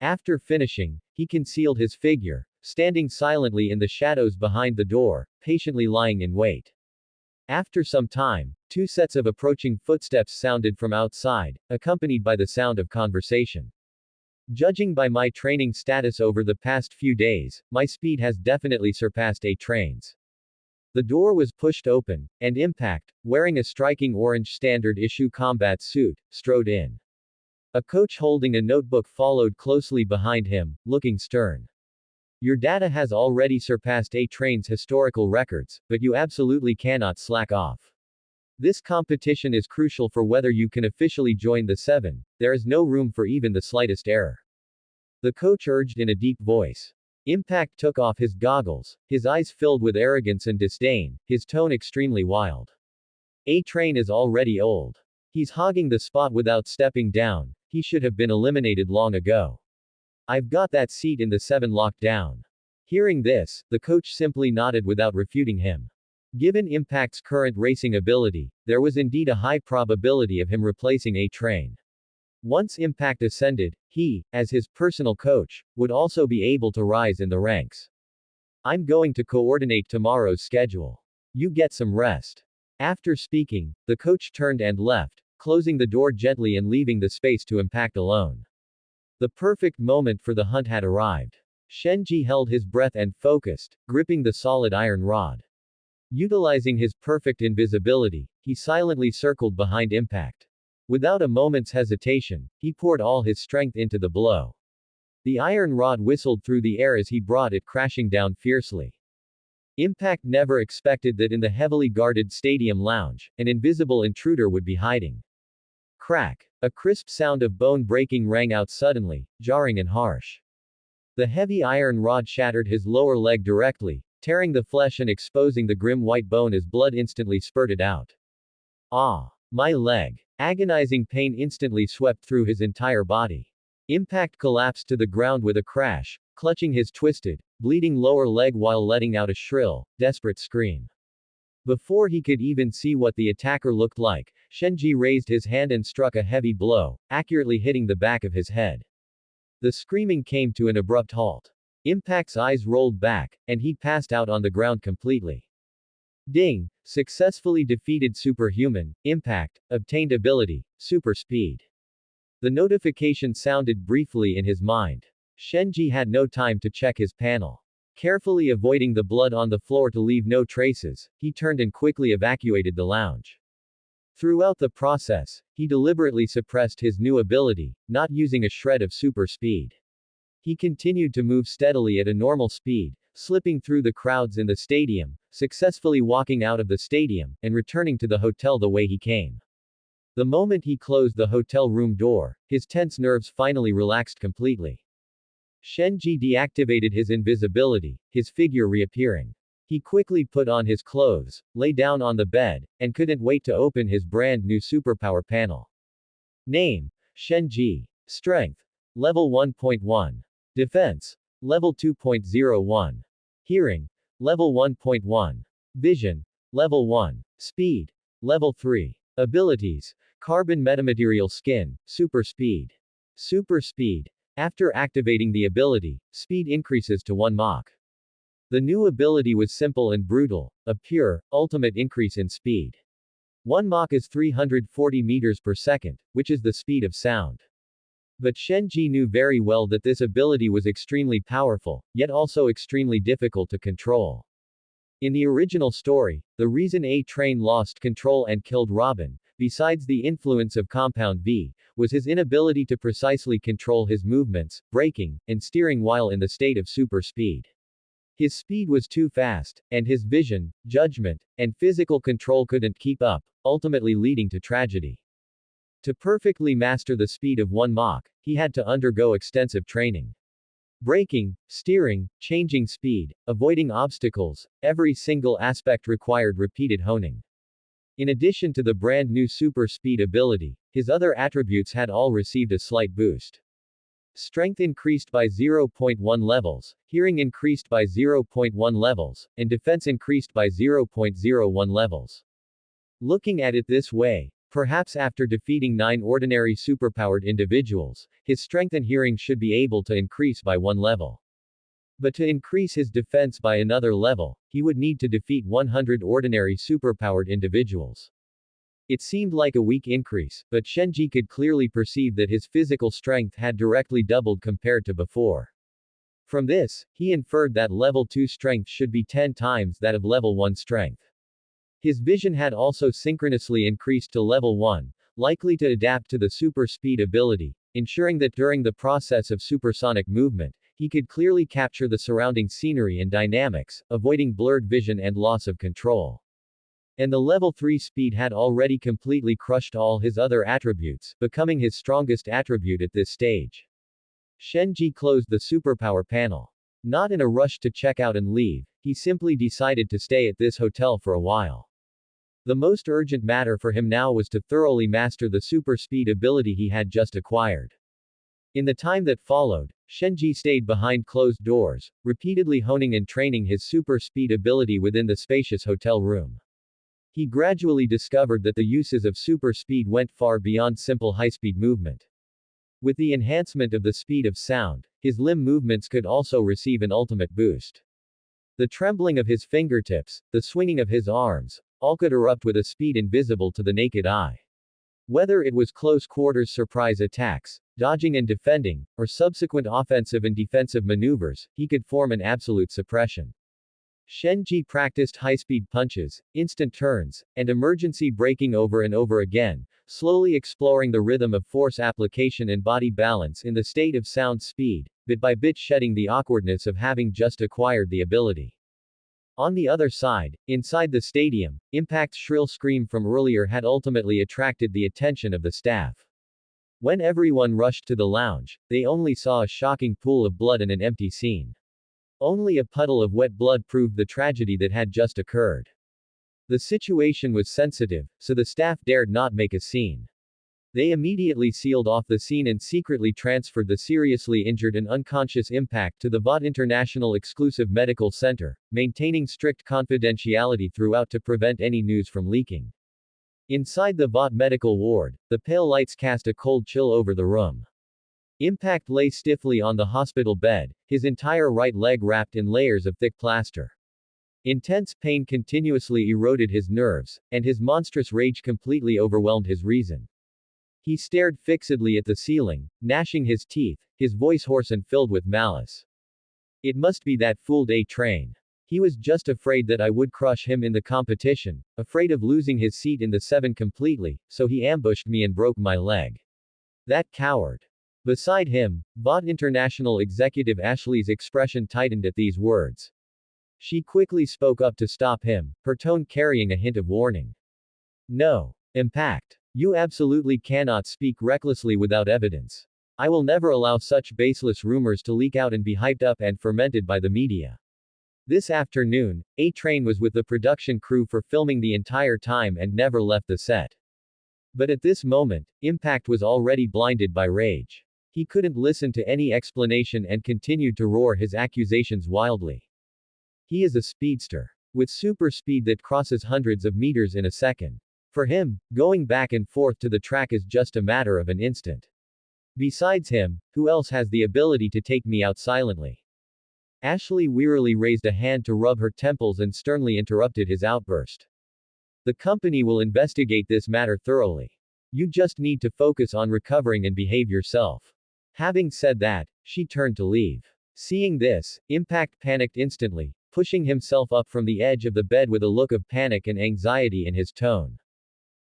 After finishing, he concealed his figure, standing silently in the shadows behind the door, patiently lying in wait. After some time, two sets of approaching footsteps sounded from outside, accompanied by the sound of conversation. "Judging by my training status over the past few days, my speed has definitely surpassed A-Train's." The door was pushed open, and Impact, wearing a striking orange standard-issue combat suit, strode in. A coach holding a notebook followed closely behind him, looking stern. "Your data has already surpassed A-Train's historical records, but you absolutely cannot slack off. This competition is crucial for whether you can officially join the Seven. There is no room for even the slightest error," the coach urged in a deep voice. Impact took off his goggles, his eyes filled with arrogance and disdain, his tone extremely wild. "A-Train is already old. He's hogging the spot without stepping down. He should have been eliminated long ago. I've got that seat in the Seven locked down." Hearing this, the coach simply nodded without refuting him. Given Impact's current racing ability, there was indeed a high probability of him replacing A-Train. Once Impact ascended, he, as his personal coach, would also be able to rise in the ranks. "I'm going to coordinate tomorrow's schedule. You get some rest." After speaking, the coach turned and left, closing the door gently and leaving the space to Impact alone. The perfect moment for the hunt had arrived. Shenji held his breath and focused, gripping the solid iron rod. Utilizing his perfect invisibility, he silently circled behind Impact. Without a moment's hesitation, he poured all his strength into the blow. The iron rod whistled through the air as he brought it crashing down fiercely. Impact never expected that in the heavily guarded stadium lounge, an invisible intruder would be hiding. Crack! A crisp sound of bone breaking rang out suddenly, jarring and harsh. The heavy iron rod shattered his lower leg directly, tearing the flesh and exposing the grim white bone as blood instantly spurted out. "Ah! My leg!" Agonizing pain instantly swept through his entire body. Impact collapsed to the ground with a crash, clutching his twisted, bleeding lower leg while letting out a shrill, desperate scream. Before he could even see what the attacker looked like, Shenji raised his hand and struck a heavy blow, accurately hitting the back of his head. The screaming came to an abrupt halt. Impact's eyes rolled back, and he passed out on the ground completely. Ding! Successfully defeated superhuman. Impact obtained ability, super speed. The notification sounded briefly in his mind. Shenji had no time to check his panel. Carefully avoiding the blood on the floor to leave no traces, he turned and quickly evacuated the lounge. Throughout the process, he deliberately suppressed his new ability, not using a shred of super speed. He continued to move steadily at a normal speed, slipping through the crowds in the stadium, successfully walking out of the stadium, and returning to the hotel the way he came. The moment he closed the hotel room door, his tense nerves finally relaxed completely. Shenji deactivated his invisibility, his figure reappearing. He quickly put on his clothes, lay down on the bed, and couldn't wait to open his brand new superpower panel. Name: Shenji. Strength: Level 1.1. Defense: Level 2.01. Hearing: Level 1.1. Vision: Level 1. Speed: Level 3. Abilities: Carbon metamaterial skin, super speed. Super speed. After activating the ability, speed increases to 1 Mach. The new ability was simple and brutal, a pure, ultimate increase in speed. 1 Mach is 340 meters per second, which is the speed of sound. But Shenji knew very well that this ability was extremely powerful, yet also extremely difficult to control. In the original story, the reason A-Train lost control and killed Robin, besides the influence of Compound V, was his inability to precisely control his movements, braking, and steering while in the state of super speed. His speed was too fast, and his vision, judgment, and physical control couldn't keep up, ultimately leading to tragedy. To perfectly master the speed of 1 Mach, he had to undergo extensive training. Braking, steering, changing speed, avoiding obstacles, every single aspect required repeated honing. In addition to the brand new super speed ability, his other attributes had all received a slight boost. Strength increased by 0.1 levels, hearing increased by 0.1 levels, and defense increased by 0.01 levels. Looking at it this way, perhaps after defeating 9 ordinary superpowered individuals, his strength and hearing should be able to increase by 1 level. But to increase his defense by another level, he would need to defeat 100 ordinary superpowered individuals. It seemed like a weak increase, but Shenji could clearly perceive that his physical strength had directly doubled compared to before. From this, he inferred that level 2 strength should be 10 times that of level 1 strength. His vision had also synchronously increased to level 1, likely to adapt to the super speed ability, ensuring that during the process of supersonic movement, he could clearly capture the surrounding scenery and dynamics, avoiding blurred vision and loss of control. And the level 3 speed had already completely crushed all his other attributes, becoming his strongest attribute at this stage. Shenji closed the superpower panel. Not in a rush to check out and leave, he simply decided to stay at this hotel for a while. The most urgent matter for him now was to thoroughly master the super speed ability he had just acquired. In the time that followed, Shenji stayed behind closed doors, repeatedly honing and training his super speed ability within the spacious hotel room. He gradually discovered that the uses of super speed went far beyond simple high-speed movement. With the enhancement of the speed of sound, his limb movements could also receive an ultimate boost. The trembling of his fingertips, the swinging of his arms, all could erupt with a speed invisible to the naked eye. Whether it was close-quarters surprise attacks, dodging and defending, or subsequent offensive and defensive maneuvers, he could form an absolute suppression. Shenji practiced high-speed punches, instant turns, and emergency braking over and over again, slowly exploring the rhythm of force application and body balance in the state of sound speed, bit by bit shedding the awkwardness of having just acquired the ability. On the other side, inside the stadium, Impact's shrill scream from earlier had ultimately attracted the attention of the staff. When everyone rushed to the lounge, they only saw a shocking pool of blood and an empty scene. Only a puddle of wet blood proved the tragedy that had just occurred. The situation was sensitive, so the staff dared not make a scene. They immediately sealed off the scene and secretly transferred the seriously injured and unconscious Impact to the VOT International Exclusive Medical Center, maintaining strict confidentiality throughout to prevent any news from leaking. Inside the VOT medical ward, the pale lights cast a cold chill over the room. Impact lay stiffly on the hospital bed, his entire right leg wrapped in layers of thick plaster. Intense pain continuously eroded his nerves, and his monstrous rage completely overwhelmed his reason. He stared fixedly at the ceiling, gnashing his teeth, his voice hoarse and filled with malice. It must be that fooled A-Train. He was just afraid that I would crush him in the competition, afraid of losing his seat in the 7 completely, so he ambushed me and broke my leg. That coward. Beside him, VOT International Executive Ashley's expression tightened at these words. She quickly spoke up to stop him, her tone carrying a hint of warning. No. Impact. You absolutely cannot speak recklessly without evidence. I will never allow such baseless rumors to leak out and be hyped up and fermented by the media. This afternoon, A-Train was with the production crew for filming the entire time and never left the set. But at this moment, Impact was already blinded by rage. He couldn't listen to any explanation and continued to roar his accusations wildly. He is a speedster. With super speed that crosses hundreds of meters in a second. For him, going back and forth to the track is just a matter of an instant. Besides him, who else has the ability to take me out silently? Ashley wearily raised a hand to rub her temples and sternly interrupted his outburst. The company will investigate this matter thoroughly. You just need to focus on recovering and behave yourself. Having said that, she turned to leave. Seeing this, Impact panicked instantly, pushing himself up from the edge of the bed with a look of panic and anxiety in his tone.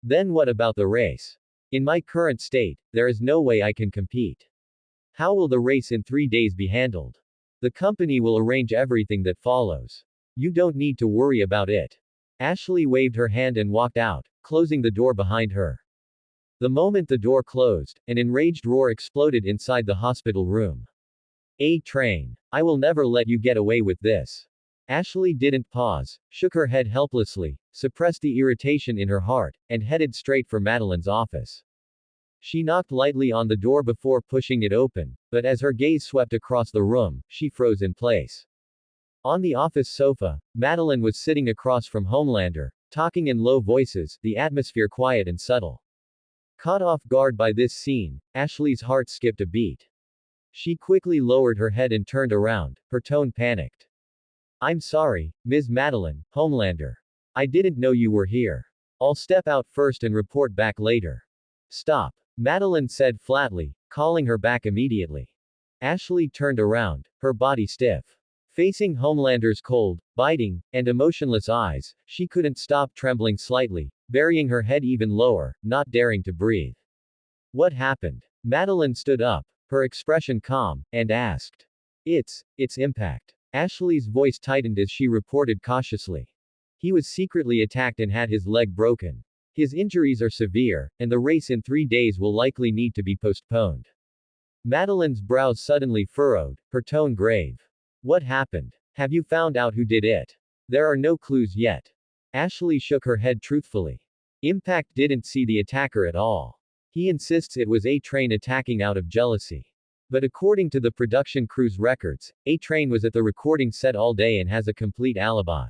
Then what about the race? In my current state, there is no way I can compete. How will the race in 3 days be handled? The company will arrange everything that follows. You don't need to worry about it. Ashley waved her hand and walked out, closing the door behind her. The moment the door closed, an enraged roar exploded inside the hospital room. A-Train. I will never let you get away with this. Ashley didn't pause, shook her head helplessly, suppressed the irritation in her heart, and headed straight for Madeline's office. She knocked lightly on the door before pushing it open, but as her gaze swept across the room, she froze in place. On the office sofa, Madeline was sitting across from Homelander, talking in low voices, the atmosphere quiet and subtle. Caught off guard by this scene, Ashley's heart skipped a beat. She quickly lowered her head and turned around, her tone panicked. I'm sorry, Ms. Madeline, Homelander. I didn't know you were here. I'll step out first and report back later. Stop. Madeline said flatly, calling her back immediately. Ashley turned around, her body stiff. Facing Homelander's cold, biting, and emotionless eyes, she couldn't stop trembling slightly, burying her head even lower, not daring to breathe. What happened? Madeline stood up, her expression calm, and asked. It's Impact. Ashley's voice tightened as she reported cautiously. He was secretly attacked and had his leg broken. His injuries are severe, and the race in 3 days will likely need to be postponed. Madeline's brows suddenly furrowed, her tone grave. What happened? Have you found out who did it? There are no clues yet. Ashley shook her head truthfully. Impact didn't see the attacker at all. He insists it was A-Train attacking out of jealousy. But according to the production crew's records, A-Train was at the recording set all day and has a complete alibi.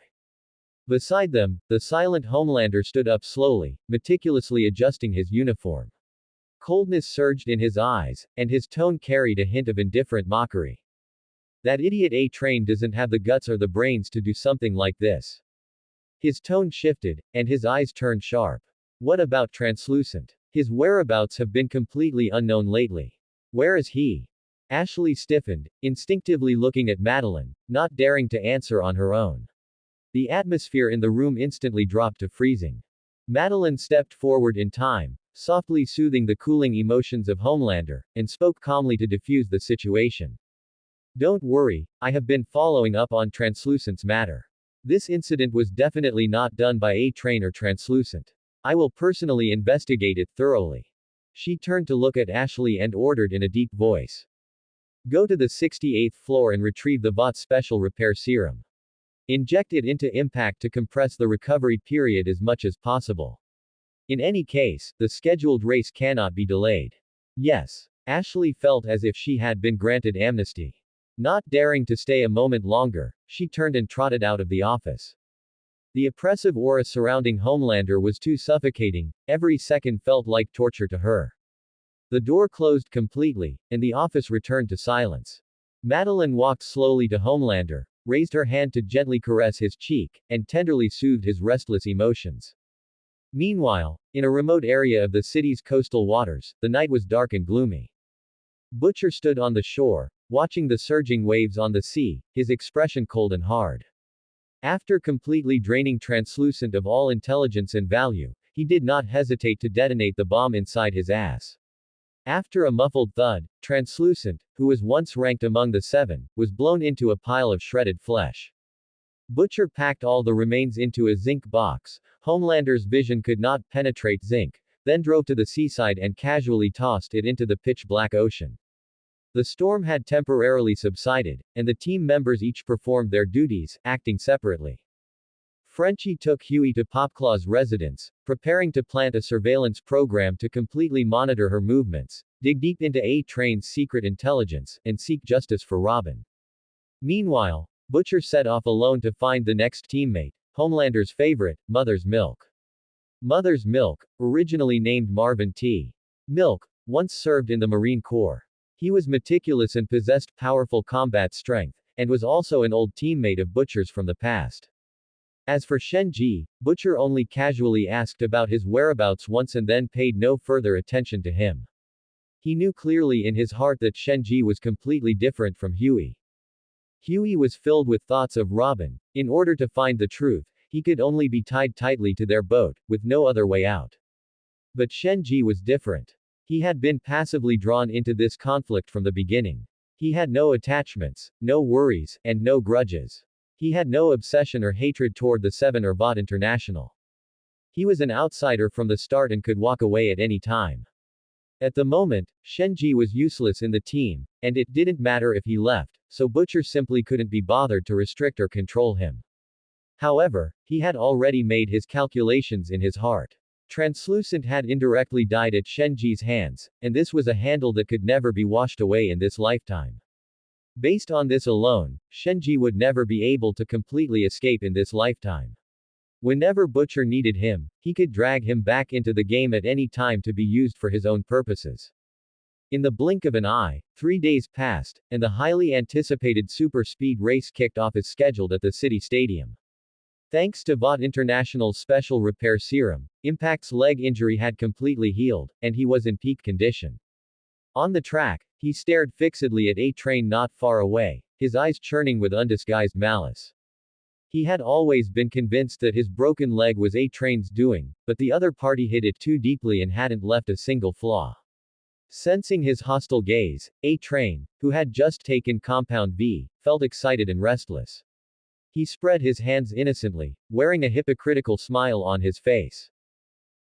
Beside them, the silent Homelander stood up slowly, meticulously adjusting his uniform. Coldness surged in his eyes, and his tone carried a hint of indifferent mockery. That idiot A-Train doesn't have the guts or the brains to do something like this. His tone shifted, and his eyes turned sharp. What about Translucent? His whereabouts have been completely unknown lately. Where is he? Ashley stiffened, instinctively looking at Madeline, not daring to answer on her own. The atmosphere in the room instantly dropped to freezing. Madeline stepped forward in time, softly soothing the cooling emotions of Homelander, and spoke calmly to diffuse the situation. Don't worry, I have been following up on Translucent's matter. This incident was definitely not done by A-Train or Translucent. I will personally investigate it thoroughly. She turned to look at Ashley and ordered in a deep voice. Go to the 68th floor and retrieve the VOT Special Repair Serum. Inject it into Impact to compress the recovery period as much as possible. In any case, the scheduled race cannot be delayed. Yes. Ashley felt as if she had been granted amnesty. Not daring to stay a moment longer, she turned and trotted out of the office. The oppressive aura surrounding Homelander was too suffocating, every second felt like torture to her. The door closed completely, and the office returned to silence. Madeline walked slowly to Homelander, raised her hand to gently caress his cheek, and tenderly soothed his restless emotions. Meanwhile, in a remote area of the city's coastal waters, the night was dark and gloomy. Butcher stood on the shore, watching the surging waves on the sea, his expression cold and hard. After completely draining Translucent of all intelligence and value, he did not hesitate to detonate the bomb inside his ass. After a muffled thud, Translucent, who was once ranked among the seven, was blown into a pile of shredded flesh. Butcher packed all the remains into a zinc box. Homelander's vision could not penetrate zinc, then drove to the seaside and casually tossed it into the pitch-black ocean. The storm had temporarily subsided, and the team members each performed their duties, acting separately. Frenchie took Huey to Popclaw's residence, preparing to plant a surveillance program to completely monitor her movements, dig deep into A-Train's secret intelligence, and seek justice for Robin. Meanwhile, Butcher set off alone to find the next teammate, Homelander's favorite, Mother's Milk. Mother's Milk, originally named Marvin T. Milk, once served in the Marine Corps. He was meticulous and possessed powerful combat strength, and was also an old teammate of Butcher's from the past. As for Shenji, Butcher only casually asked about his whereabouts once and then paid no further attention to him. He knew clearly in his heart that Shenji was completely different from Huey. Huey was filled with thoughts of Robin. In order to find the truth, he could only be tied tightly to their boat, with no other way out. But Shenji was different. He had been passively drawn into this conflict from the beginning. He had no attachments, no worries, and no grudges. He had no obsession or hatred toward the Seven or Vought International. He was an outsider from the start and could walk away at any time. At the moment, Shenji was useless in the team, and it didn't matter if he left, so Butcher simply couldn't be bothered to restrict or control him. However, he had already made his calculations in his heart. Translucent had indirectly died at Shenji's hands, and this was a handle that could never be washed away in this lifetime. Based on this alone, Shenji would never be able to completely escape in this lifetime. Whenever Butcher needed him, he could drag him back into the game at any time to be used for his own purposes. In the blink of an eye, 3 days passed, and the highly anticipated super speed race kicked off as scheduled at the city stadium. Thanks to Vought International's special repair serum, Impact's leg injury had completely healed, and he was in peak condition. On the track, he stared fixedly at A-Train not far away, his eyes churning with undisguised malice. He had always been convinced that his broken leg was A-Train's doing, but the other party hid it too deeply and hadn't left a single flaw. Sensing his hostile gaze, A-Train, who had just taken Compound V, felt excited and restless. He spread his hands innocently, wearing a hypocritical smile on his face.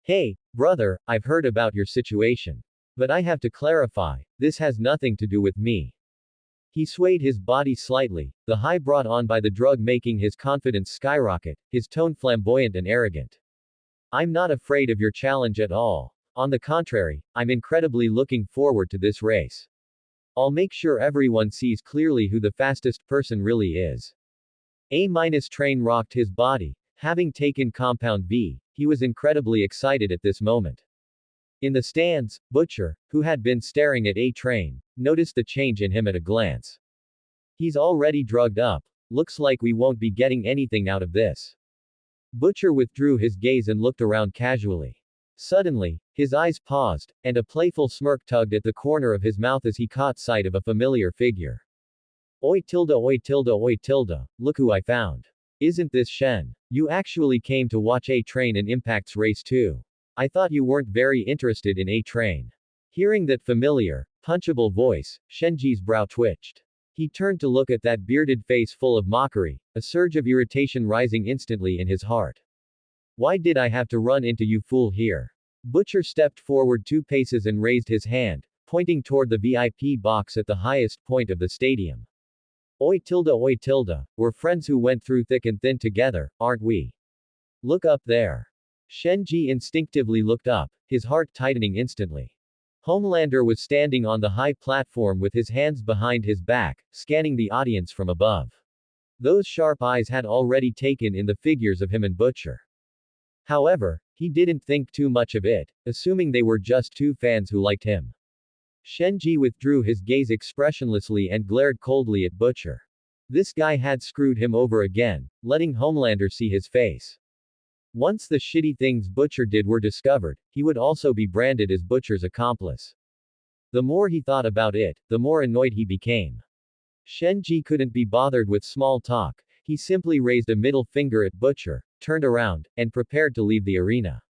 Hey, brother, I've heard about your situation. But I have to clarify, this has nothing to do with me. He swayed his body slightly, the high brought on by the drug making his confidence skyrocket, his tone flamboyant and arrogant. I'm not afraid of your challenge at all. On the contrary, I'm incredibly looking forward to this race. I'll make sure everyone sees clearly who the fastest person really is. A-Train rocked his body. Having taken Compound V, he was incredibly excited at this moment. In the stands, Butcher, who had been staring at A-Train, noticed the change in him at a glance. He's already drugged up. Looks like we won't be getting anything out of this. Butcher withdrew his gaze and looked around casually. Suddenly, his eyes paused, and a playful smirk tugged at the corner of his mouth as he caught sight of a familiar figure. Oi tilde oi tilde oi tilde, look who I found. Isn't this Shen? You actually came to watch A-Train and Impact's race too. I thought you weren't very interested in A-Train. Hearing that familiar, punchable voice, Shenji's brow twitched. He turned to look at that bearded face full of mockery, a surge of irritation rising instantly in his heart. Why did I have to run into you fool here? Butcher stepped forward 2 paces and raised his hand, pointing toward the VIP box at the highest point of the stadium. Oi tilde, we're friends who went through thick and thin together, aren't we? Look up there. Shenji instinctively looked up, his heart tightening instantly. Homelander was standing on the high platform with his hands behind his back, scanning the audience from above. Those sharp eyes had already taken in the figures of him and Butcher. However, he didn't think too much of it, assuming they were just two fans who liked him. Shenji withdrew his gaze expressionlessly and glared coldly at Butcher. This guy had screwed him over again, letting Homelander see his face. Once the shitty things Butcher did were discovered, he would also be branded as Butcher's accomplice. The more he thought about it, the more annoyed he became. Shenji couldn't be bothered with small talk, he simply raised a middle finger at Butcher, turned around, and prepared to leave the arena.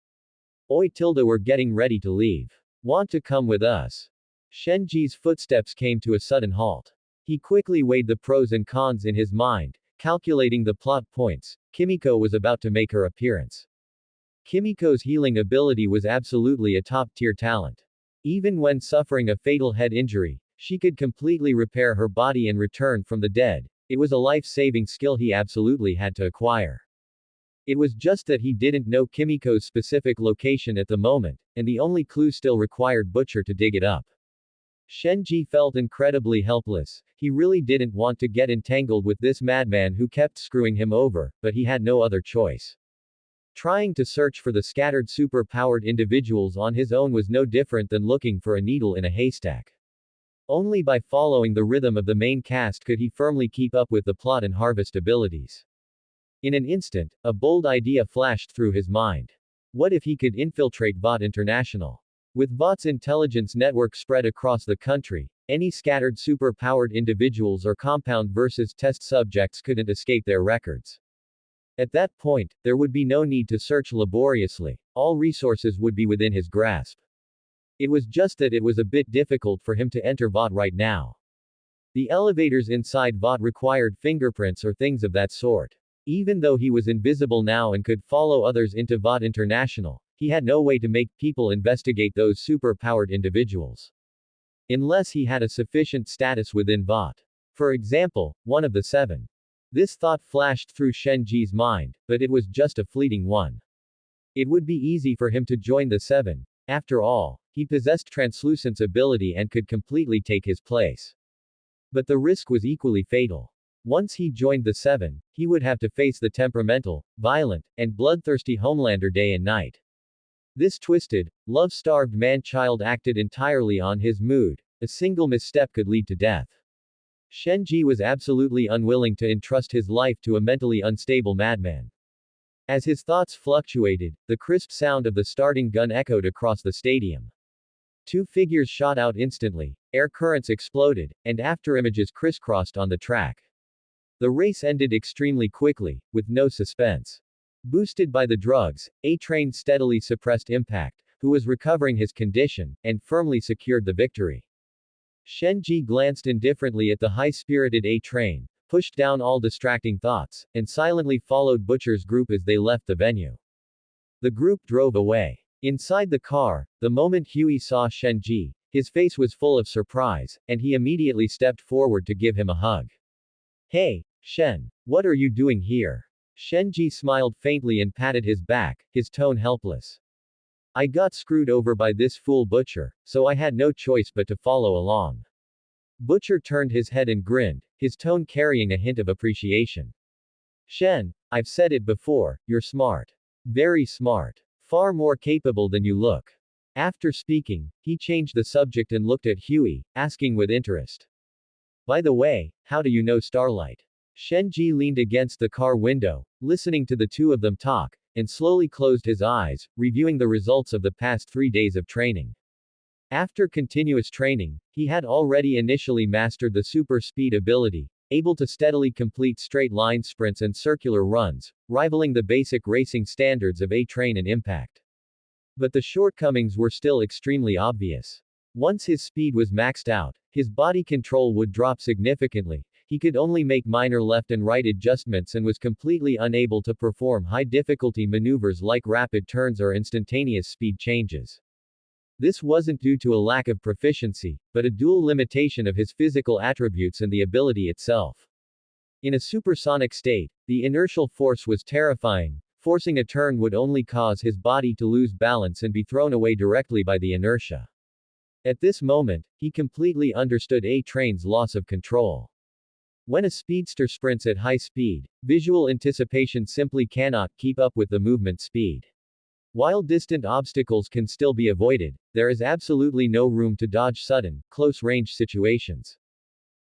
Oi tilde, we're getting ready to leave. Want to come with us? Shenji's footsteps came to a sudden halt. He quickly weighed the pros and cons in his mind, calculating the plot points. Kimiko was about to make her appearance. Kimiko's healing ability was absolutely a top-tier talent. Even when suffering a fatal head injury, she could completely repair her body and return from the dead. It was a life-saving skill he absolutely had to acquire. It was just that he didn't know Kimiko's specific location at the moment, and the only clue still required Butcher to dig it up. Shenji felt incredibly helpless. He really didn't want to get entangled with this madman who kept screwing him over, but he had no other choice. Trying to search for the scattered super-powered individuals on his own was no different than looking for a needle in a haystack. Only by following the rhythm of the main cast could he firmly keep up with the plot and harvest abilities. In an instant, a bold idea flashed through his mind. What if he could infiltrate VOT International? With VOT's intelligence network spread across the country, any scattered super-powered individuals or compound versus test subjects couldn't escape their records. At that point, there would be no need to search laboriously, all resources would be within his grasp. It was just that it was a bit difficult for him to enter VOT right now. The elevators inside VOT required fingerprints or things of that sort. Even though he was invisible now and could follow others into VOT International, he had no way to make people investigate those super-powered individuals. Unless he had a sufficient status within VOT. For example, one of the seven. This thought flashed through Shenji's mind, but it was just a fleeting one. It would be easy for him to join the seven. After all, he possessed translucence ability and could completely take his place. But the risk was equally fatal. Once he joined the seven, he would have to face the temperamental, violent, and bloodthirsty Homelander day and night. This twisted, love-starved man-child acted entirely on his mood. A single misstep could lead to death. Shenji was absolutely unwilling to entrust his life to a mentally unstable madman. As his thoughts fluctuated, the crisp sound of the starting gun echoed across the stadium. Two figures shot out instantly, air currents exploded, and afterimages crisscrossed on the track. The race ended extremely quickly, with no suspense. Boosted by the drugs, A-Train steadily suppressed Impact, who was recovering his condition, and firmly secured the victory. Shenji glanced indifferently at the high-spirited A-Train, pushed down all distracting thoughts, and silently followed Butcher's group as they left the venue. The group drove away. Inside the car, the moment Huey saw Shenji, his face was full of surprise, and he immediately stepped forward to give him a hug. Hey, Shen, what are you doing here? Shenji smiled faintly and patted his back, his tone helpless. I got screwed over by this fool Butcher, so I had no choice but to follow along. Butcher turned his head and grinned, his tone carrying a hint of appreciation. Shen, I've said it before, you're smart. Very smart. Far more capable than you look. After speaking, he changed the subject and looked at Huey, asking with interest. By the way, how do you know Starlight? Shenji leaned against the car window, listening to the two of them talk, and slowly closed his eyes, reviewing the results of the past 3 days of training. After continuous training, he had already initially mastered the super speed ability, able to steadily complete straight-line sprints and circular runs, rivaling the basic racing standards of A-Train and Impact. But the shortcomings were still extremely obvious. Once his speed was maxed out, his body control would drop significantly, he could only make minor left and right adjustments and was completely unable to perform high-difficulty maneuvers like rapid turns or instantaneous speed changes. This wasn't due to a lack of proficiency, but a dual limitation of his physical attributes and the ability itself. In a supersonic state, the inertial force was terrifying, Forcing a turn would only cause his body to lose balance and be thrown away directly by the inertia. At this moment, he completely understood a train's loss of control. When a speedster sprints at high speed, visual anticipation simply cannot keep up with the movement speed. While distant obstacles can still be avoided, there is absolutely no room to dodge sudden, close-range situations.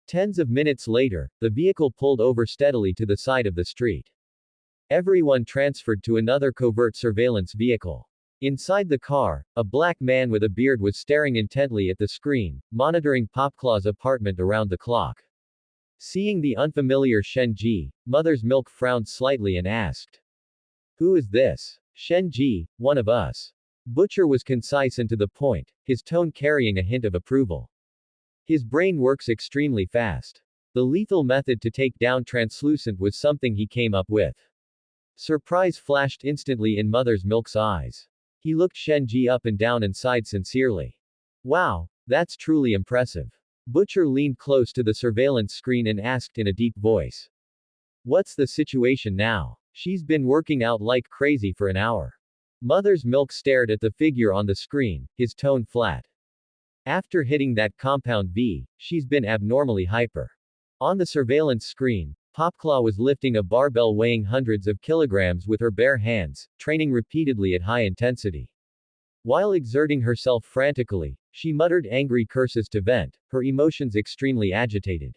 Tens of minutes later, the vehicle pulled over steadily to the side of the street. Everyone transferred to another covert surveillance vehicle. Inside the car, a black man with a beard was staring intently at the screen, monitoring Popclaw's apartment around the clock. Seeing the unfamiliar Shenji, Mother's Milk frowned slightly and asked, "Who is this?" "Shenji, one of us." Butcher was concise and to the point, his tone carrying a hint of approval. His brain works extremely fast. The lethal method to take down Translucent was something he came up with. Surprise flashed instantly in Mother's Milk's eyes. He looked Shenji up and down and sighed sincerely. "Wow, that's truly impressive." Butcher leaned close to the surveillance screen and asked in a deep voice, "What's the situation now?" "She's been working out like crazy for an hour." Mother's Milk stared at the figure on the screen, his tone flat. "After hitting that compound V, she's been abnormally hyper." On the surveillance screen, Popclaw was lifting a barbell weighing hundreds of kilograms with her bare hands, training repeatedly at high intensity. While exerting herself frantically, she muttered angry curses to vent, her emotions extremely agitated.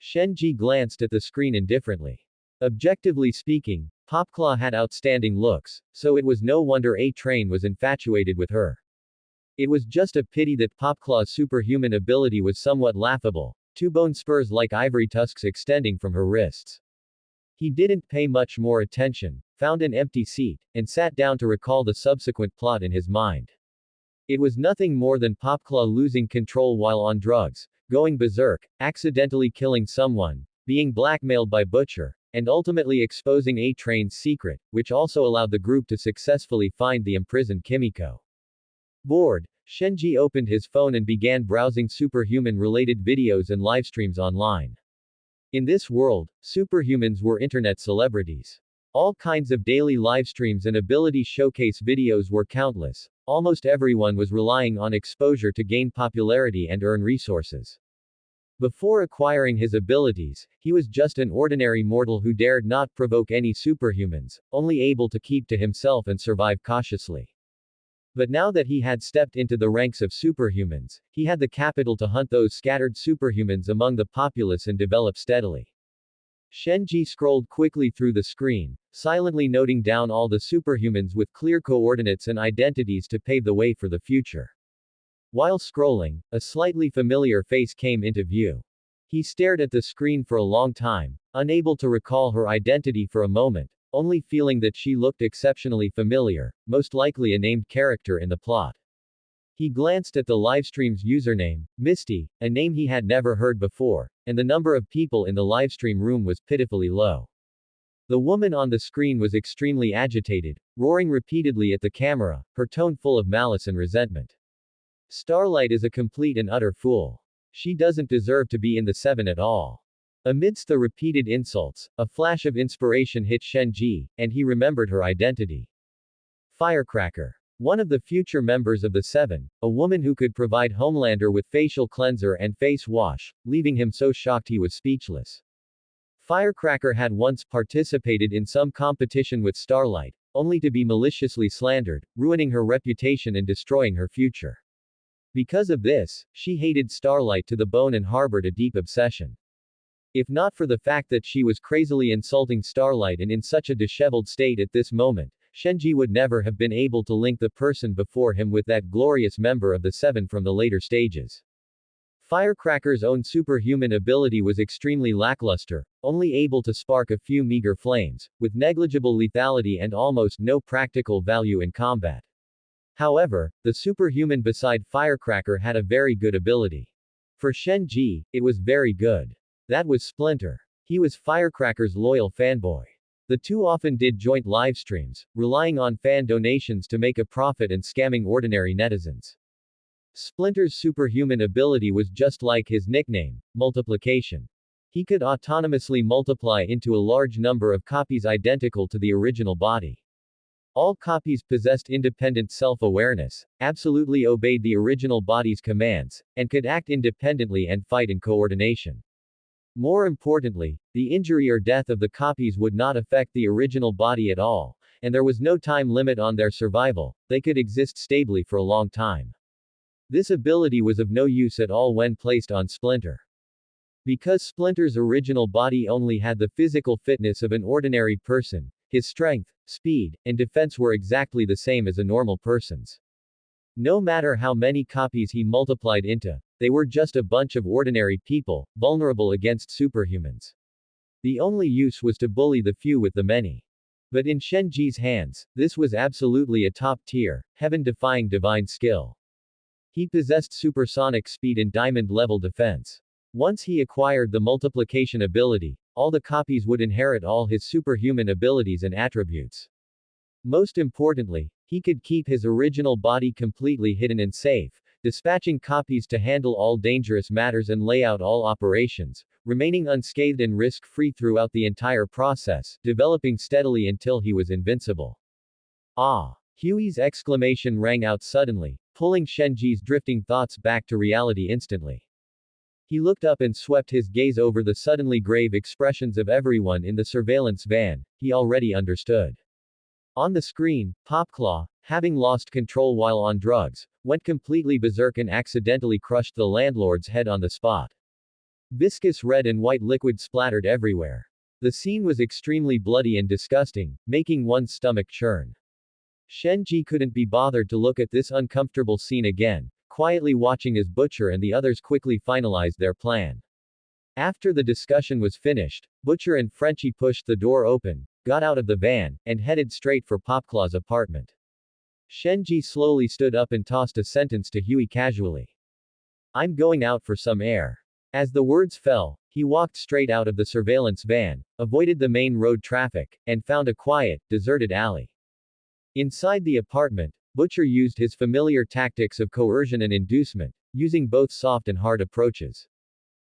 Shenji glanced at the screen indifferently. Objectively speaking, Popclaw had outstanding looks, so it was no wonder A-Train was infatuated with her. It was just a pity that Popclaw's superhuman ability was somewhat laughable, two bone spurs like ivory tusks extending from her wrists. He didn't pay much more attention, found an empty seat, and sat down to recall the subsequent plot in his mind. It was nothing more than Popclaw losing control while on drugs, going berserk, accidentally killing someone, being blackmailed by Butcher, and ultimately exposing A-Train's secret, which also allowed the group to successfully find the imprisoned Kimiko. Bored, Shenji opened his phone and began browsing superhuman-related videos and livestreams online. In this world, superhumans were internet celebrities. All kinds of daily livestreams and ability showcase videos were countless. Almost everyone was relying on exposure to gain popularity and earn resources. Before acquiring his abilities, he was just an ordinary mortal who dared not provoke any superhumans, only able to keep to himself and survive cautiously. But now that he had stepped into the ranks of superhumans, he had the capital to hunt those scattered superhumans among the populace and develop steadily. Shenji scrolled quickly through the screen, silently noting down all the superhumans with clear coordinates and identities to pave the way for the future. While scrolling, a slightly familiar face came into view. He stared at the screen for a long time, unable to recall her identity for a moment, only feeling that she looked exceptionally familiar, most likely a named character in the plot. He glanced at the livestream's username, Misty, a name he had never heard before, and the number of people in the livestream room was pitifully low. The woman on the screen was extremely agitated, roaring repeatedly at the camera, her tone full of malice and resentment. Starlight is a complete and utter fool. She doesn't deserve to be in the 7 at all. Amidst the repeated insults, a flash of inspiration hit Shenji, and he remembered her identity. Firecracker. One of the future members of the 7, a woman who could provide Homelander with facial cleanser and face wash, leaving him so shocked he was speechless. Firecracker had once participated in some competition with Starlight, only to be maliciously slandered, ruining her reputation and destroying her future. Because of this, she hated Starlight to the bone and harbored a deep obsession. If not for the fact that she was crazily insulting Starlight and in such a disheveled state at this moment, Shenji would never have been able to link the person before him with that glorious member of the 7 from the later stages. Firecracker's own superhuman ability was extremely lackluster, only able to spark a few meager flames, with negligible lethality and almost no practical value in combat. However, the superhuman beside Firecracker had a very good ability. For Shenji, it was very good. That was Splinter. He was Firecracker's loyal fanboy. The two often did joint livestreams, relying on fan donations to make a profit and scamming ordinary netizens. Splinter's superhuman ability was just like his nickname, multiplication. He could autonomously multiply into a large number of copies identical to the original body. All copies possessed independent self-awareness, absolutely obeyed the original body's commands, and could act independently and fight in coordination. More importantly, the injury or death of the copies would not affect the original body at all, and there was no time limit on their survival. They could exist stably for a long time. This ability was of no use at all when placed on Splinter. Because Splinter's original body only had the physical fitness of an ordinary person, his strength, speed, and defense were exactly the same as a normal person's. No matter how many copies he multiplied into, they were just a bunch of ordinary people, vulnerable against superhumans. The only use was to bully the few with the many. But in Shenji's hands, this was absolutely a top-tier, heaven-defying divine skill. He possessed supersonic speed and diamond-level defense. Once he acquired the multiplication ability, all the copies would inherit all his superhuman abilities and attributes. Most importantly, he could keep his original body completely hidden and safe, dispatching copies to handle all dangerous matters and lay out all operations, remaining unscathed and risk-free throughout the entire process, developing steadily until he was invincible. Ah! Huey's exclamation rang out suddenly, pulling Shenji's drifting thoughts back to reality instantly. He looked up and swept his gaze over the suddenly grave expressions of everyone in the surveillance van. He already understood. On the screen, Popclaw, having lost control while on drugs, went completely berserk and accidentally crushed the landlord's head on the spot. Viscous red and white liquid splattered everywhere. The scene was extremely bloody and disgusting, making one's stomach churn. Shenji couldn't be bothered to look at this uncomfortable scene again, quietly watching as Butcher and the others quickly finalized their plan. After the discussion was finished, Butcher and Frenchie pushed the door open, got out of the van, and headed straight for Popclaw's apartment. Shenji slowly stood up and tossed a sentence to Huey casually. "I'm going out for some air." As the words fell, he walked straight out of the surveillance van, avoided the main road traffic, and found a quiet, deserted alley. Inside the apartment, Butcher used his familiar tactics of coercion and inducement, using both soft and hard approaches.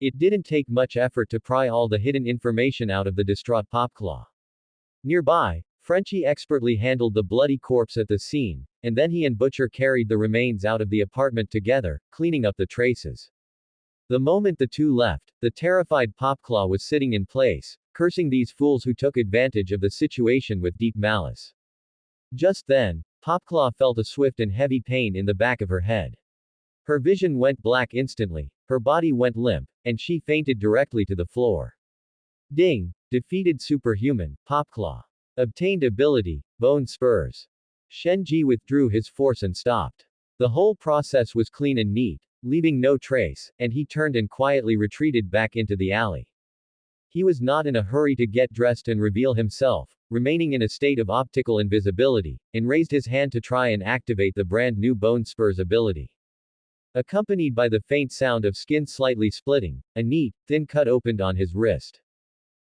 It didn't take much effort to pry all the hidden information out of the distraught Popclaw. Nearby, Frenchie expertly handled the bloody corpse at the scene, and then he and Butcher carried the remains out of the apartment together, cleaning up the traces. The moment the two left, the terrified Popclaw was sitting in place, cursing these fools who took advantage of the situation with deep malice. Just then, Popclaw felt a swift and heavy pain in the back of her head. Her vision went black instantly, her body went limp, and she fainted directly to the floor. Ding! Defeated superhuman, Popclaw. Obtained ability, Bone Spurs. Shenji withdrew his force and stopped. The whole process was clean and neat, leaving no trace, and he turned and quietly retreated back into the alley. He was not in a hurry to get dressed and reveal himself, remaining in a state of optical invisibility, and raised his hand to try and activate the brand new Bone Spurs ability. Accompanied by the faint sound of skin slightly splitting, a neat, thin cut opened on his wrist.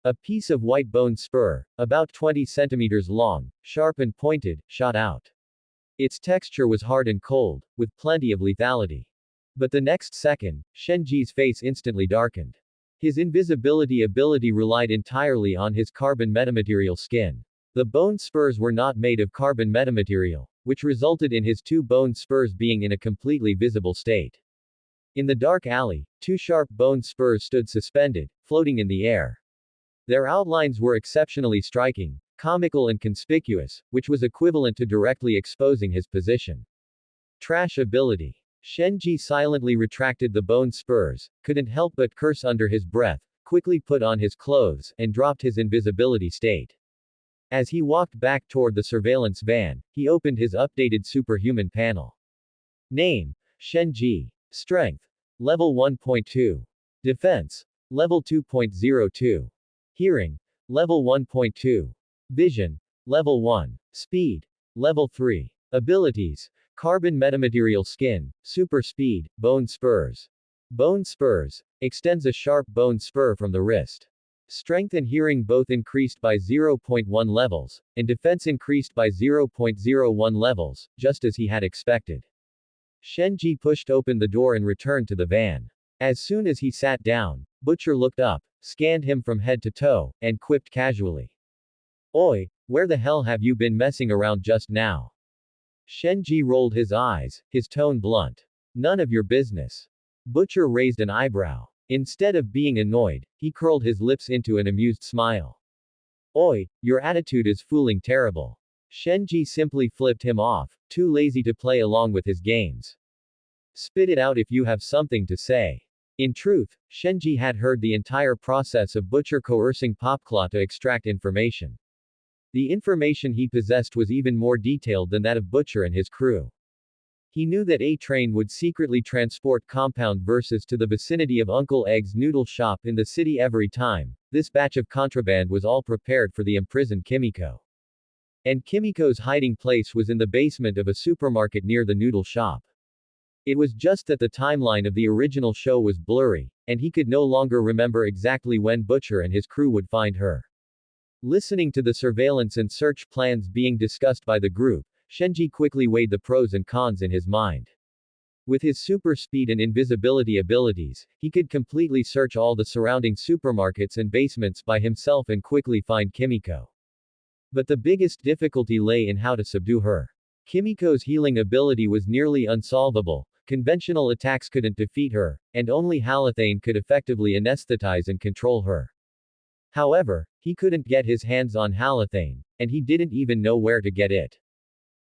A piece of white bone spur, about 20 centimeters long, sharp and pointed, shot out. Its texture was hard and cold, with plenty of lethality. But the next second, Shenji's face instantly darkened. His invisibility ability relied entirely on his carbon metamaterial skin. The bone spurs were not made of carbon metamaterial, which resulted in his two bone spurs being in a completely visible state. In the dark alley, two sharp bone spurs stood suspended, floating in the air. Their outlines were exceptionally striking, comical and conspicuous, which was equivalent to directly exposing his position. Trash ability. Shenji silently retracted the bone spurs, couldn't help but curse under his breath, quickly put on his clothes, and dropped his invisibility state. As he walked back toward the surveillance van, he opened his updated superhuman panel. Name: Shenji. Strength: Level 1.2. Defense: Level 2.02. Hearing: Level 1.2. Vision: Level 1. Speed: Level 3. Abilities: Carbon metamaterial skin, super speed, bone spurs. Bone spurs extends a sharp bone spur from the wrist. Strength and hearing both increased by 0.1 levels, and defense increased by 0.01 levels, just as he had expected. Shenji pushed open the door and returned to the van. As soon as he sat down, Butcher looked up, scanned him from head to toe, and quipped casually. Oi, where the hell have you been messing around just now? Shenji rolled his eyes, his tone blunt. None of your business. Butcher raised an eyebrow. Instead of being annoyed, he curled his lips into an amused smile. Oi, your attitude is fooling terrible. Shenji simply flipped him off, too lazy to play along with his games. Spit it out if you have something to say. In truth, Shenji had heard the entire process of Butcher coercing Popclaw to extract information. The information he possessed was even more detailed than that of Butcher and his crew. He knew that a train would secretly transport compound verses to the vicinity of Uncle Egg's noodle shop in the city every time. This batch of contraband was all prepared for the imprisoned Kimiko. And Kimiko's hiding place was in the basement of a supermarket near the noodle shop. It was just that the timeline of the original show was blurry, and he could no longer remember exactly when Butcher and his crew would find her. Listening to the surveillance and search plans being discussed by the group, Shenji quickly weighed the pros and cons in his mind. With his super speed and invisibility abilities, he could completely search all the surrounding supermarkets and basements by himself and quickly find Kimiko. But the biggest difficulty lay in how to subdue her. Kimiko's healing ability was nearly unsolvable, conventional attacks couldn't defeat her, and only halothane could effectively anesthetize and control her. However, he couldn't get his hands on halothane, and he didn't even know where to get it.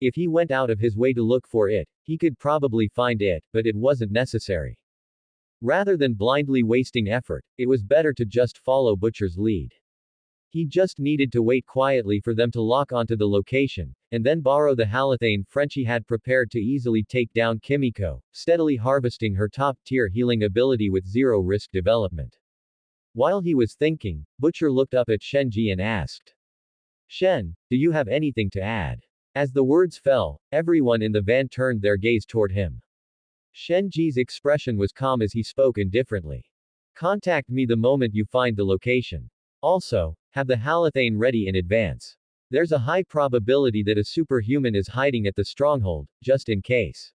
If he went out of his way to look for it, he could probably find it, but it wasn't necessary. Rather than blindly wasting effort, it was better to just follow Butcher's lead. He just needed to wait quietly for them to lock onto the location, and then borrow the halothane Frenchie had prepared to easily take down Kimiko, steadily harvesting her top-tier healing ability with zero-risk development. While he was thinking, Butcher looked up at Shenji and asked, Shen, do you have anything to add? As the words fell, everyone in the van turned their gaze toward him. Shenji's expression was calm as he spoke indifferently. Contact me the moment you find the location. Also, have the halothane ready in advance. There's a high probability that a superhuman is hiding at the stronghold, just in case.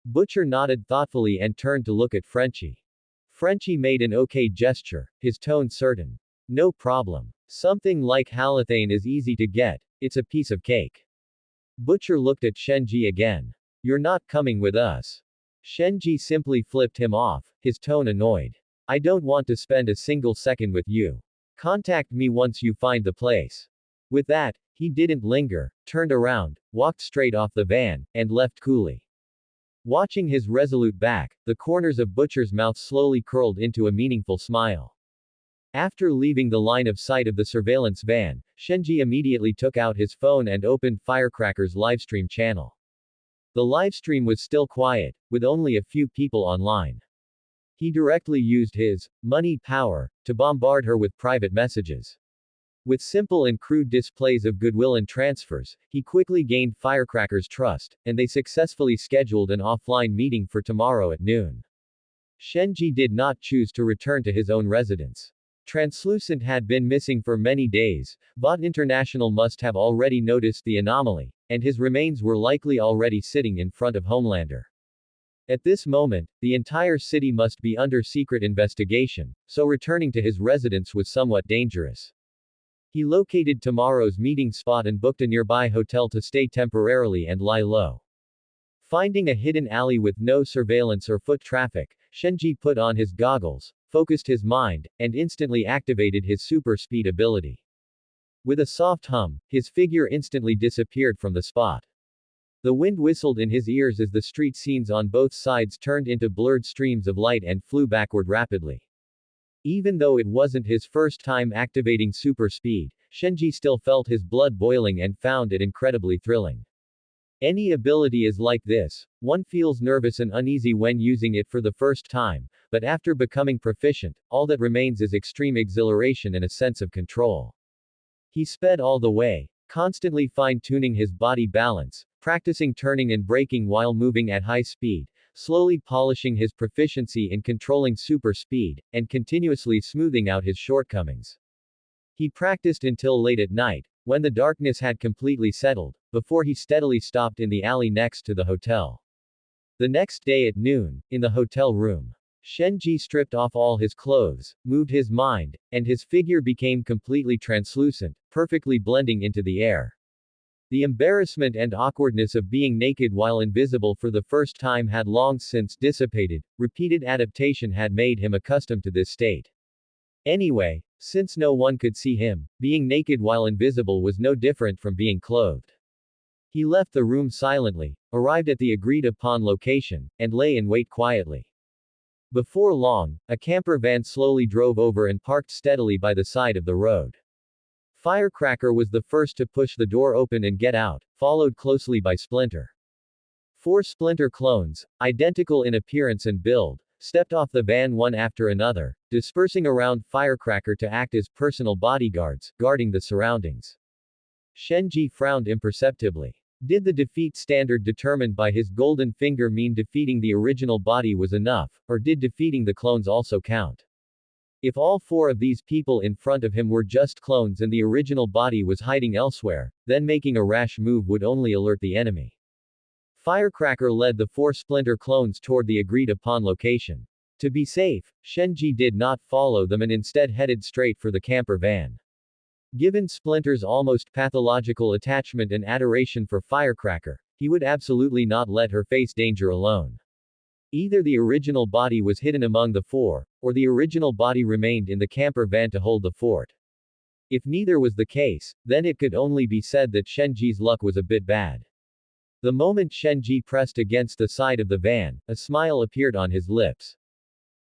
Butcher nodded thoughtfully and turned to look at Frenchie. Frenchie made an okay gesture, his tone certain. No problem. Something like halothane is easy to get, it's a piece of cake. Butcher looked at Shenji again. You're not coming with us. Shenji simply flipped him off, his tone annoyed. I don't want to spend a single second with you. Contact me once you find the place. With that, he didn't linger, turned around, walked straight off the van, and left coolly. Watching his resolute back, the corners of Butcher's mouth slowly curled into a meaningful smile. After leaving the line of sight of the surveillance van, Shenji immediately took out his phone and opened Firecracker's livestream channel. The livestream was still quiet, with only a few people online. He directly used his money power to bombard her with private messages. With simple and crude displays of goodwill and transfers, he quickly gained Firecracker's trust, and they successfully scheduled an offline meeting for tomorrow at noon. Shenji did not choose to return to his own residence. Translucent had been missing for many days, Vought International must have already noticed the anomaly, and his remains were likely already sitting in front of Homelander. At this moment, the entire city must be under secret investigation, so returning to his residence was somewhat dangerous. He located tomorrow's meeting spot and booked a nearby hotel to stay temporarily and lie low. Finding a hidden alley with no surveillance or foot traffic, Shenji put on his goggles, focused his mind, and instantly activated his super speed ability. With a soft hum, his figure instantly disappeared from the spot. The wind whistled in his ears as the street scenes on both sides turned into blurred streams of light and flew backward rapidly. Even though it wasn't his first time activating super speed, Shenji still felt his blood boiling and found it incredibly thrilling. Any ability is like this, one feels nervous and uneasy when using it for the first time, but after becoming proficient, all that remains is extreme exhilaration and a sense of control. He sped all the way, constantly fine-tuning his body balance, practicing turning and braking while moving at high speed, slowly polishing his proficiency in controlling super speed, and continuously smoothing out his shortcomings. He practiced until late at night, when the darkness had completely settled, before he steadily stopped in the alley next to the hotel. The next day at noon, in the hotel room. Shenji stripped off all his clothes, moved his mind, and his figure became completely translucent, perfectly blending into the air. The embarrassment and awkwardness of being naked while invisible for the first time had long since dissipated. Repeated adaptation had made him accustomed to this state. Anyway, since no one could see him, being naked while invisible was no different from being clothed. He left the room silently, arrived at the agreed upon location, and lay in wait quietly. Before long, a camper van slowly drove over and parked steadily by the side of the road. Firecracker was the first to push the door open and get out, followed closely by Splinter. 4 Splinter clones, identical in appearance and build, stepped off the van one after another, dispersing around Firecracker to act as personal bodyguards, guarding the surroundings. Shenji frowned imperceptibly. Did the defeat standard determined by his golden finger mean defeating the original body was enough, or did defeating the clones also count? If all 4 of these people in front of him were just clones and the original body was hiding elsewhere, then making a rash move would only alert the enemy. Firecracker led the 4 Splinter clones toward the agreed-upon location. To be safe, Shenji did not follow them and instead headed straight for the camper van. Given Splinter's almost pathological attachment and adoration for Firecracker, he would absolutely not let her face danger alone. Either the original body was hidden among the 4, or the original body remained in the camper van to hold the fort. If neither was the case, then it could only be said that Shenji's luck was a bit bad. The moment Shenji pressed against the side of the van, a smile appeared on his lips.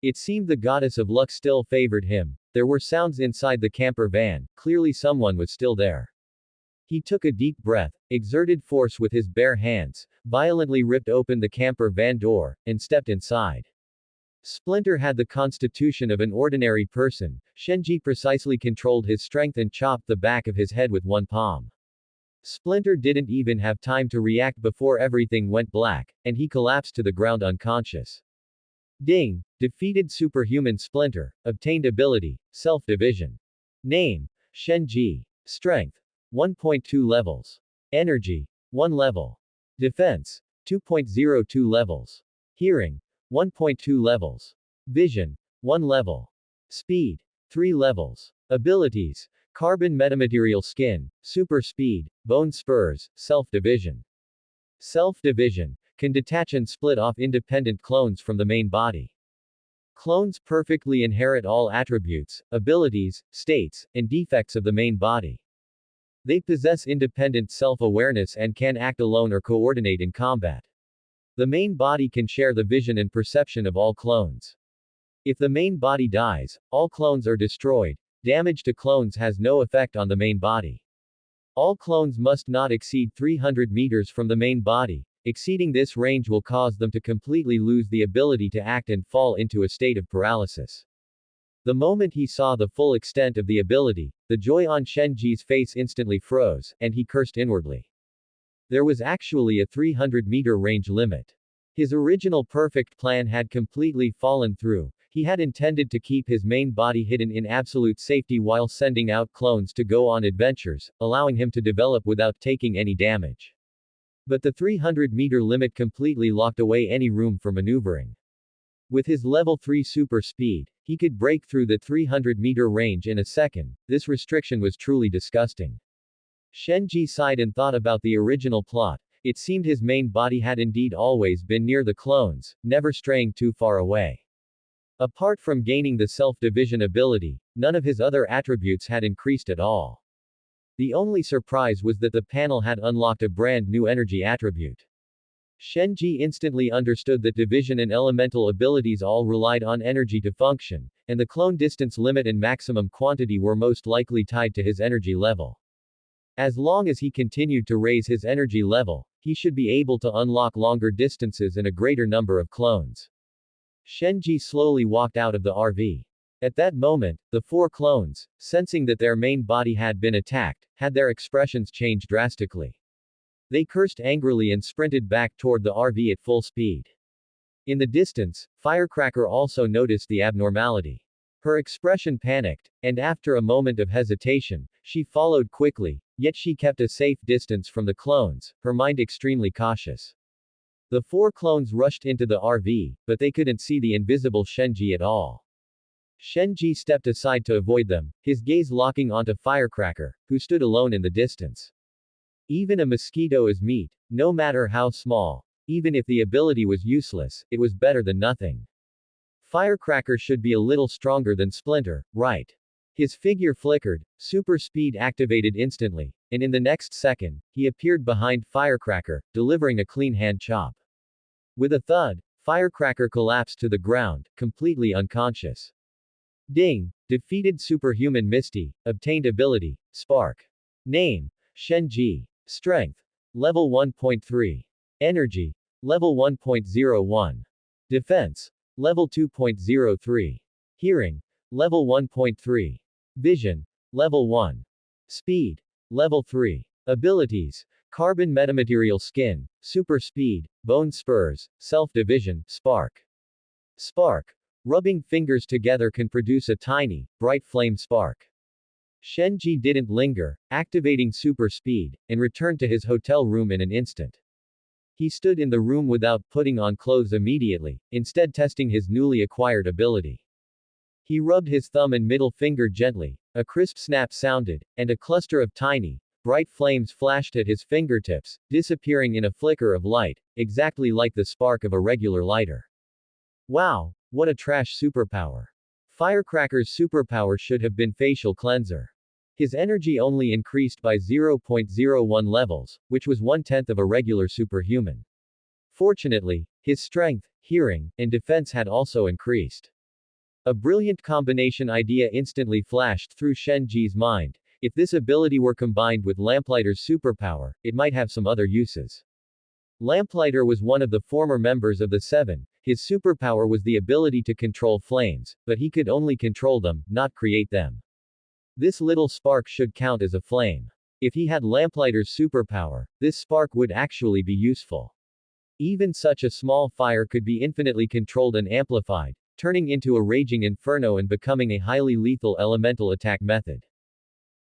It seemed the goddess of luck still favored him. There were sounds inside the camper van, clearly someone was still there. He took a deep breath, exerted force with his bare hands, violently ripped open the camper van door, and stepped inside. Splinter had the constitution of an ordinary person. Shenji precisely controlled his strength and chopped the back of his head with one palm. Splinter didn't even have time to react before everything went black, and he collapsed to the ground unconscious. Ding! Defeated superhuman Splinter. Obtained ability, self-division. Name, Shenji. Strength, 1.2 levels. Energy, 1 level. Defense, 2.02 levels. Hearing, 1.2 levels. Vision, 1 level. Speed, 3 levels. Abilities, carbon metamaterial skin, super speed, bone spurs, self-division. Self-division can detach and split off independent clones from the main body. Clones perfectly inherit all attributes, abilities, states, and defects of the main body. They possess independent self-awareness and can act alone or coordinate in combat. The main body can share the vision and perception of all clones. If the main body dies, all clones are destroyed. Damage to clones has no effect on the main body. All clones must not exceed 300 meters from the main body. Exceeding this range will cause them to completely lose the ability to act and fall into a state of paralysis. The moment he saw the full extent of the ability, the joy on Shenji's face instantly froze, and he cursed inwardly. There was actually a 300-meter range limit. His original perfect plan had completely fallen through. He had intended to keep his main body hidden in absolute safety while sending out clones to go on adventures, allowing him to develop without taking any damage. But the 300-meter limit completely locked away any room for maneuvering. With his level 3 super speed, he could break through the 300-meter range in a second. This restriction was truly disgusting. Shenji sighed and thought about the original plot. It seemed his main body had indeed always been near the clones, never straying too far away. Apart from gaining the self-division ability, none of his other attributes had increased at all. The only surprise was that the panel had unlocked a brand new energy attribute. Shenji instantly understood that division and elemental abilities all relied on energy to function, and the clone distance limit and maximum quantity were most likely tied to his energy level. As long as he continued to raise his energy level, he should be able to unlock longer distances and a greater number of clones. Shenji slowly walked out of the RV. At that moment, the 4 clones, sensing that their main body had been attacked, had their expressions changed drastically. They cursed angrily and sprinted back toward the RV at full speed. In the distance, Firecracker also noticed the abnormality. Her expression panicked, and after a moment of hesitation, she followed quickly, yet she kept a safe distance from the clones, her mind extremely cautious. The four clones rushed into the RV, but they couldn't see the invisible Shenji at all. Shenji stepped aside to avoid them, his gaze locking onto Firecracker, who stood alone in the distance. Even a mosquito is meat, no matter how small. Even if the ability was useless, it was better than nothing. Firecracker should be a little stronger than Splinter, right? His figure flickered, super speed activated instantly, and in the next second, he appeared behind Firecracker, delivering a clean hand chop. With a thud, Firecracker collapsed to the ground, completely unconscious. Ding! Defeated superhuman Misty, obtained ability, Spark. Name, Shenji. Strength, level 1.3. Energy, level 1.01. Defense, level 2.03. Hearing, level 1.3. Vision, level 1. Speed, level 3. Abilities, Carbon Metamaterial Skin, Super Speed, Bone Spurs, Self-Division, Spark. Spark. Rubbing fingers together can produce a tiny, bright flame spark. Shenji didn't linger, activating super speed, and returned to his hotel room in an instant. He stood in the room without putting on clothes immediately, instead testing his newly acquired ability. He rubbed his thumb and middle finger gently, a crisp snap sounded, and a cluster of tiny, bright flames flashed at his fingertips, disappearing in a flicker of light, exactly like the spark of a regular lighter. Wow, what a trash superpower. Firecracker's superpower should have been Facial Cleanser. His energy only increased by 0.01 levels, which was 1/10 of a regular superhuman. Fortunately, his strength, hearing, and defense had also increased. A brilliant combination idea instantly flashed through Shenji's mind. If this ability were combined with Lamplighter's superpower, it might have some other uses. Lamplighter was one of the former members of the Seven. His superpower was the ability to control flames, but he could only control them, not create them. This little spark should count as a flame. If he had Lamplighter's superpower, this spark would actually be useful. Even such a small fire could be infinitely controlled and amplified, turning into a raging inferno and becoming a highly lethal elemental attack method.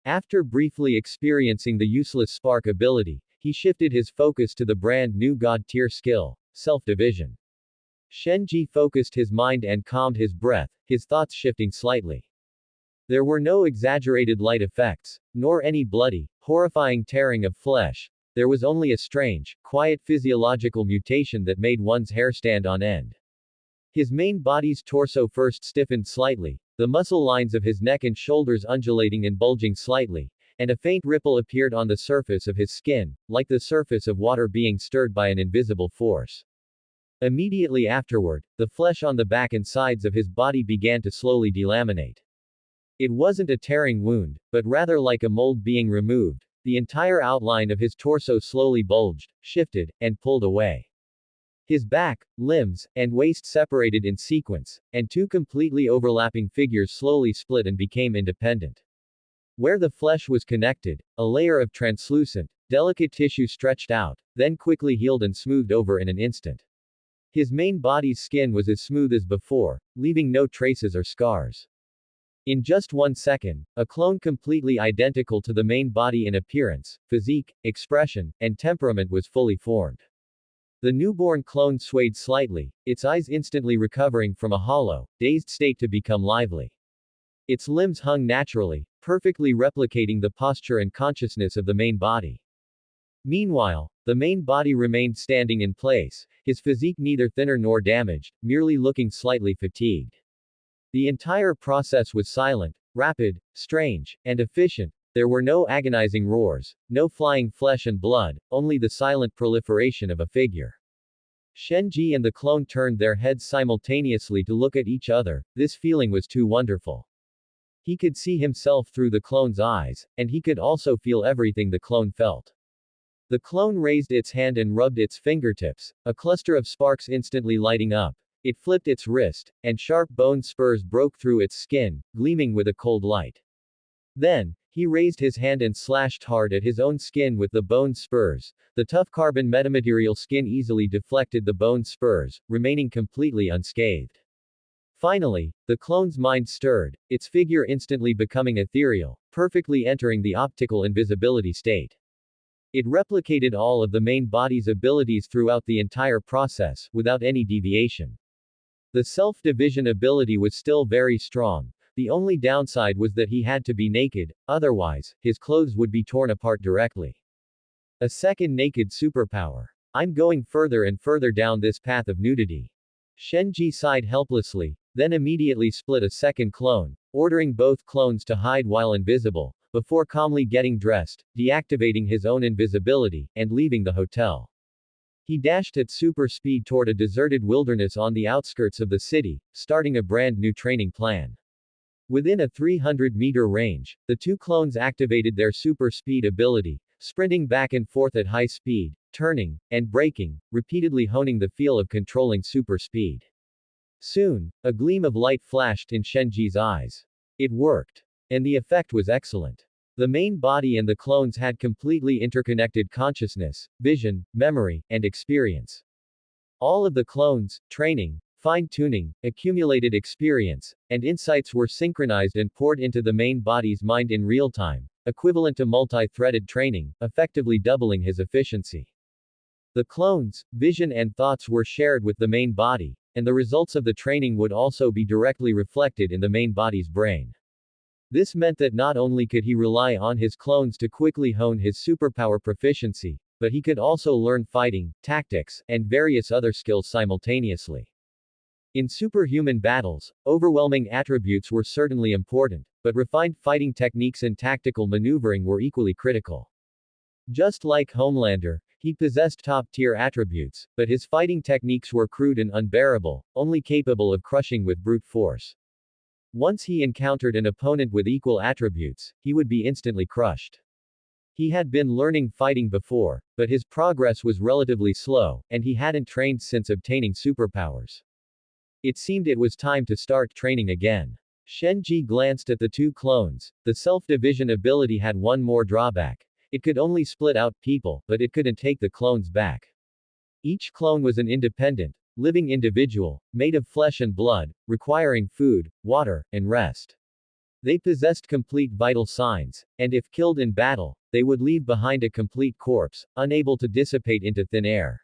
After briefly experiencing the useless spark ability, he shifted his focus to the brand new God-tier skill, Self-Division. Shenji focused his mind and calmed his breath, his thoughts shifting slightly. There were no exaggerated light effects, nor any bloody, horrifying tearing of flesh. There was only a strange, quiet physiological mutation that made one's hair stand on end. His main body's torso first stiffened slightly, the muscle lines of his neck and shoulders undulating and bulging slightly, and a faint ripple appeared on the surface of his skin, like the surface of water being stirred by an invisible force. Immediately afterward, the flesh on the back and sides of his body began to slowly delaminate. It wasn't a tearing wound, but rather like a mold being removed. The entire outline of his torso slowly bulged, shifted, and pulled away. His back, limbs, and waist separated in sequence, and two completely overlapping figures slowly split and became independent. Where the flesh was connected, a layer of translucent, delicate tissue stretched out, then quickly healed and smoothed over in an instant. His main body's skin was as smooth as before, leaving no traces or scars. In just 1 second, a clone completely identical to the main body in appearance, physique, expression, and temperament was fully formed. The newborn clone swayed slightly, its eyes instantly recovering from a hollow, dazed state to become lively. Its limbs hung naturally, perfectly replicating the posture and consciousness of the main body. Meanwhile, the main body remained standing in place, his physique neither thinner nor damaged, merely looking slightly fatigued. The entire process was silent, rapid, strange, and efficient. There were no agonizing roars, no flying flesh and blood, only the silent proliferation of a figure. Shenji and the clone turned their heads simultaneously to look at each other. This feeling was too wonderful. He could see himself through the clone's eyes, and he could also feel everything the clone felt. The clone raised its hand and rubbed its fingertips, a cluster of sparks instantly lighting up. It flipped its wrist, and sharp bone spurs broke through its skin, gleaming with a cold light. Then, he raised his hand and slashed hard at his own skin with the bone spurs. The tough carbon metamaterial skin easily deflected the bone spurs, remaining completely unscathed. Finally, the clone's mind stirred, its figure instantly becoming ethereal, perfectly entering the optical invisibility state. It replicated all of the main body's abilities throughout the entire process, without any deviation. The self-division ability was still very strong. The only downside was that he had to be naked, otherwise, his clothes would be torn apart directly. A second naked superpower. I'm going further and further down this path of nudity. Shenji sighed helplessly, then immediately split a second clone, ordering both clones to hide while invisible, before calmly getting dressed, deactivating his own invisibility, and leaving the hotel. He dashed at super speed toward a deserted wilderness on the outskirts of the city, starting a brand new training plan. Within a 300-meter range, the two clones activated their super speed ability, sprinting back and forth at high speed, turning, and braking, repeatedly honing the feel of controlling super speed. Soon, a gleam of light flashed in Shenji's eyes. It worked. And the effect was excellent. The main body and the clones had completely interconnected consciousness, vision, memory, and experience. All of the clones, training, fine-tuning, accumulated experience, and insights were synchronized and poured into the main body's mind in real time, equivalent to multi-threaded training, effectively doubling his efficiency. The clones, vision and thoughts were shared with the main body, and the results of the training would also be directly reflected in the main body's brain. This meant that not only could he rely on his clones to quickly hone his superpower proficiency, but he could also learn fighting, tactics, and various other skills simultaneously. In superhuman battles, overwhelming attributes were certainly important, but refined fighting techniques and tactical maneuvering were equally critical. Just like Homelander, he possessed top-tier attributes, but his fighting techniques were crude and unbearable, only capable of crushing with brute force. Once he encountered an opponent with equal attributes, he would be instantly crushed. He had been learning fighting before, but his progress was relatively slow, and he hadn't trained since obtaining superpowers. It seemed it was time to start training again. Shenji glanced at the two clones. The self-division ability had one more drawback. It could only split out people, but it couldn't take the clones back. Each clone was an independent, living individual, made of flesh and blood, requiring food, water, and rest. They possessed complete vital signs, and if killed in battle, they would leave behind a complete corpse, unable to dissipate into thin air.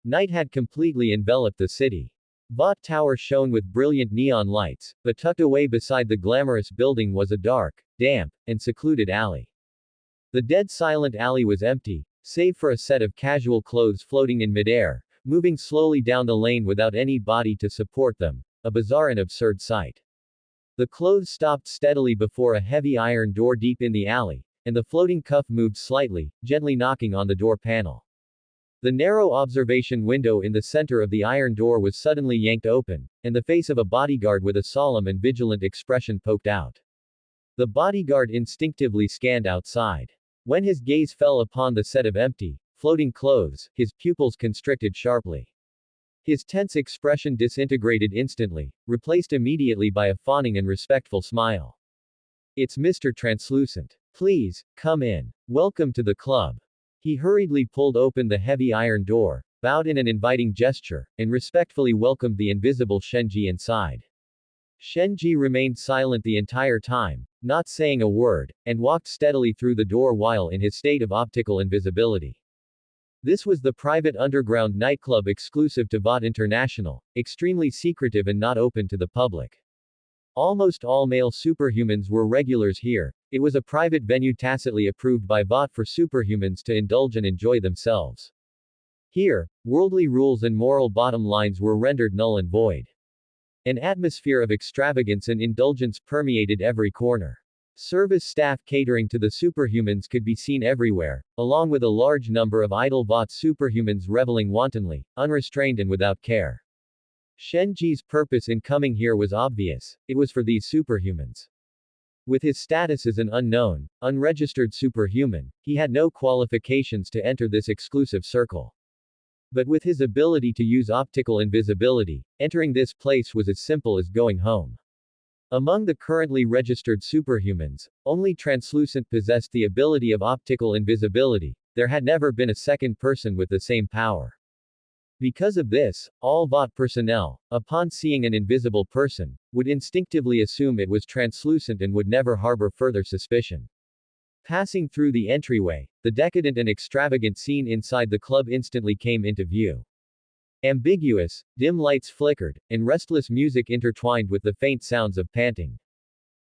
Night had completely enveloped the city. Vought Tower shone with brilliant neon lights, but tucked away beside the glamorous building was a dark, damp, and secluded alley. The dead silent alley was empty, save for a set of casual clothes floating in midair, moving slowly down the lane without any body to support them, a bizarre and absurd sight. The clothes stopped steadily before a heavy iron door deep in the alley, and the floating cuff moved slightly, gently knocking on the door panel. The narrow observation window in the center of the iron door was suddenly yanked open, and the face of a bodyguard with a solemn and vigilant expression poked out. The bodyguard instinctively scanned outside. When his gaze fell upon the set of empty, floating clothes, his pupils constricted sharply. His tense expression disintegrated instantly, replaced immediately by a fawning and respectful smile. "It's Mr. Translucent. Please, come in. Welcome to the club." He hurriedly pulled open the heavy iron door, bowed in an inviting gesture, and respectfully welcomed the invisible Shenji inside. Shenji remained silent the entire time, not saying a word, and walked steadily through the door while in his state of optical invisibility. This was the private underground nightclub exclusive to Vought International, extremely secretive and not open to the public. Almost all male superhumans were regulars here. It was a private venue tacitly approved by Vought for superhumans to indulge and enjoy themselves. Here, worldly rules and moral bottom lines were rendered null and void. An atmosphere of extravagance and indulgence permeated every corner. Service staff catering to the superhumans could be seen everywhere, along with a large number of idle Vought superhumans reveling wantonly, unrestrained and without care. Shenji's purpose in coming here was obvious. It was for these superhumans. With his status as an unknown, unregistered superhuman, he had no qualifications to enter this exclusive circle. But with his ability to use optical invisibility, entering this place was as simple as going home. Among the currently registered superhumans, only Translucent possessed the ability of optical invisibility. There had never been a second person with the same power. Because of this, all Vought personnel, upon seeing an invisible person, would instinctively assume it was Translucent and would never harbor further suspicion. Passing through the entryway, the decadent and extravagant scene inside the club instantly came into view. Ambiguous, dim lights flickered, and restless music intertwined with the faint sounds of panting.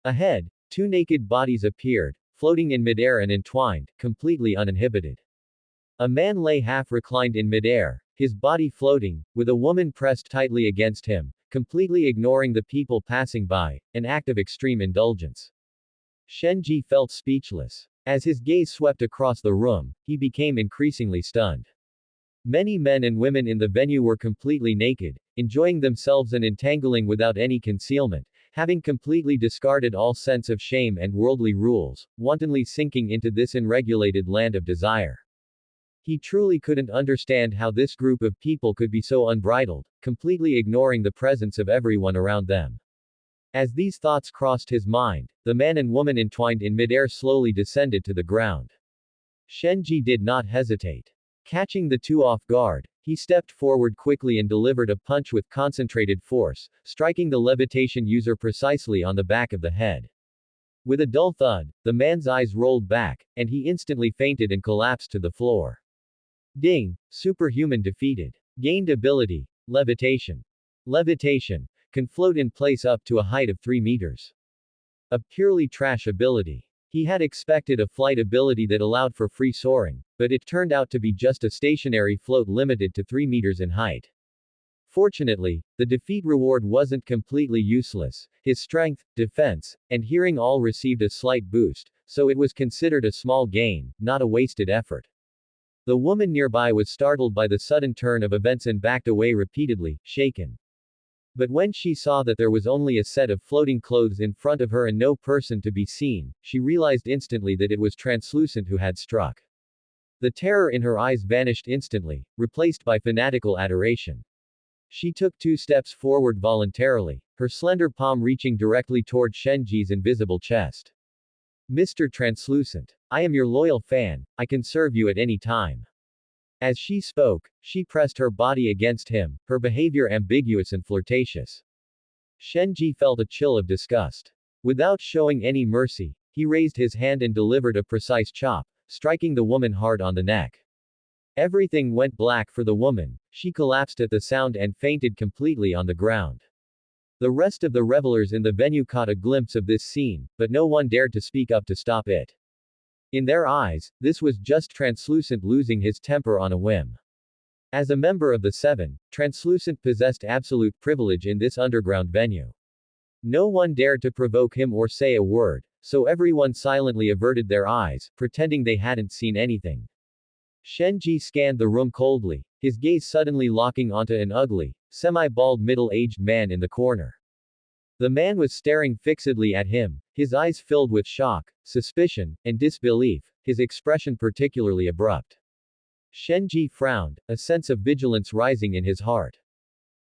Ahead, two naked bodies appeared, floating in midair and entwined, completely uninhibited. A man lay half reclined in midair, his body floating, with a woman pressed tightly against him, completely ignoring the people passing by, an act of extreme indulgence. Shenji felt speechless. As his gaze swept across the room, he became increasingly stunned. Many men and women in the venue were completely naked, enjoying themselves and entangling without any concealment, having completely discarded all sense of shame and worldly rules, wantonly sinking into this unregulated land of desire. He truly couldn't understand how this group of people could be so unbridled, completely ignoring the presence of everyone around them. As these thoughts crossed his mind, the man and woman entwined in midair slowly descended to the ground. Shenji did not hesitate. Catching the two off guard, he stepped forward quickly and delivered a punch with concentrated force, striking the levitation user precisely on the back of the head. With a dull thud, the man's eyes rolled back, and he instantly fainted and collapsed to the floor. Ding! Superhuman defeated. Gained ability. Levitation. Levitation. Can float in place up to a height of 3 meters. A purely trash ability. He had expected a flight ability that allowed for free soaring, but it turned out to be just a stationary float limited to 3 meters in height. Fortunately, the defeat reward wasn't completely useless. His strength, defense, and hearing all received a slight boost, so it was considered a small gain, not a wasted effort. The woman nearby was startled by the sudden turn of events and backed away repeatedly, shaken. But when she saw that there was only a set of floating clothes in front of her and no person to be seen, she realized instantly that it was Translucent who had struck. The terror in her eyes vanished instantly, replaced by fanatical adoration. She took 2 steps forward voluntarily, her slender palm reaching directly toward Shenji's invisible chest. Mr. Translucent. I am your loyal fan, I can serve you at any time. As she spoke, she pressed her body against him, her behavior ambiguous and flirtatious. Shenji felt a chill of disgust. Without showing any mercy, he raised his hand and delivered a precise chop, striking the woman hard on the neck. Everything went black for the woman, she collapsed at the sound and fainted completely on the ground. The rest of the revelers in the venue caught a glimpse of this scene, but no one dared to speak up to stop it. In their eyes, this was just Translucent losing his temper on a whim. As a member of the Seven, Translucent possessed absolute privilege in this underground venue. No one dared to provoke him or say a word, so everyone silently averted their eyes, pretending they hadn't seen anything. Shenji scanned the room coldly, his gaze suddenly locking onto an ugly, semi-bald middle-aged man in the corner. The man was staring fixedly at him, his eyes filled with shock, suspicion, and disbelief, his expression particularly abrupt. Shenji frowned, a sense of vigilance rising in his heart.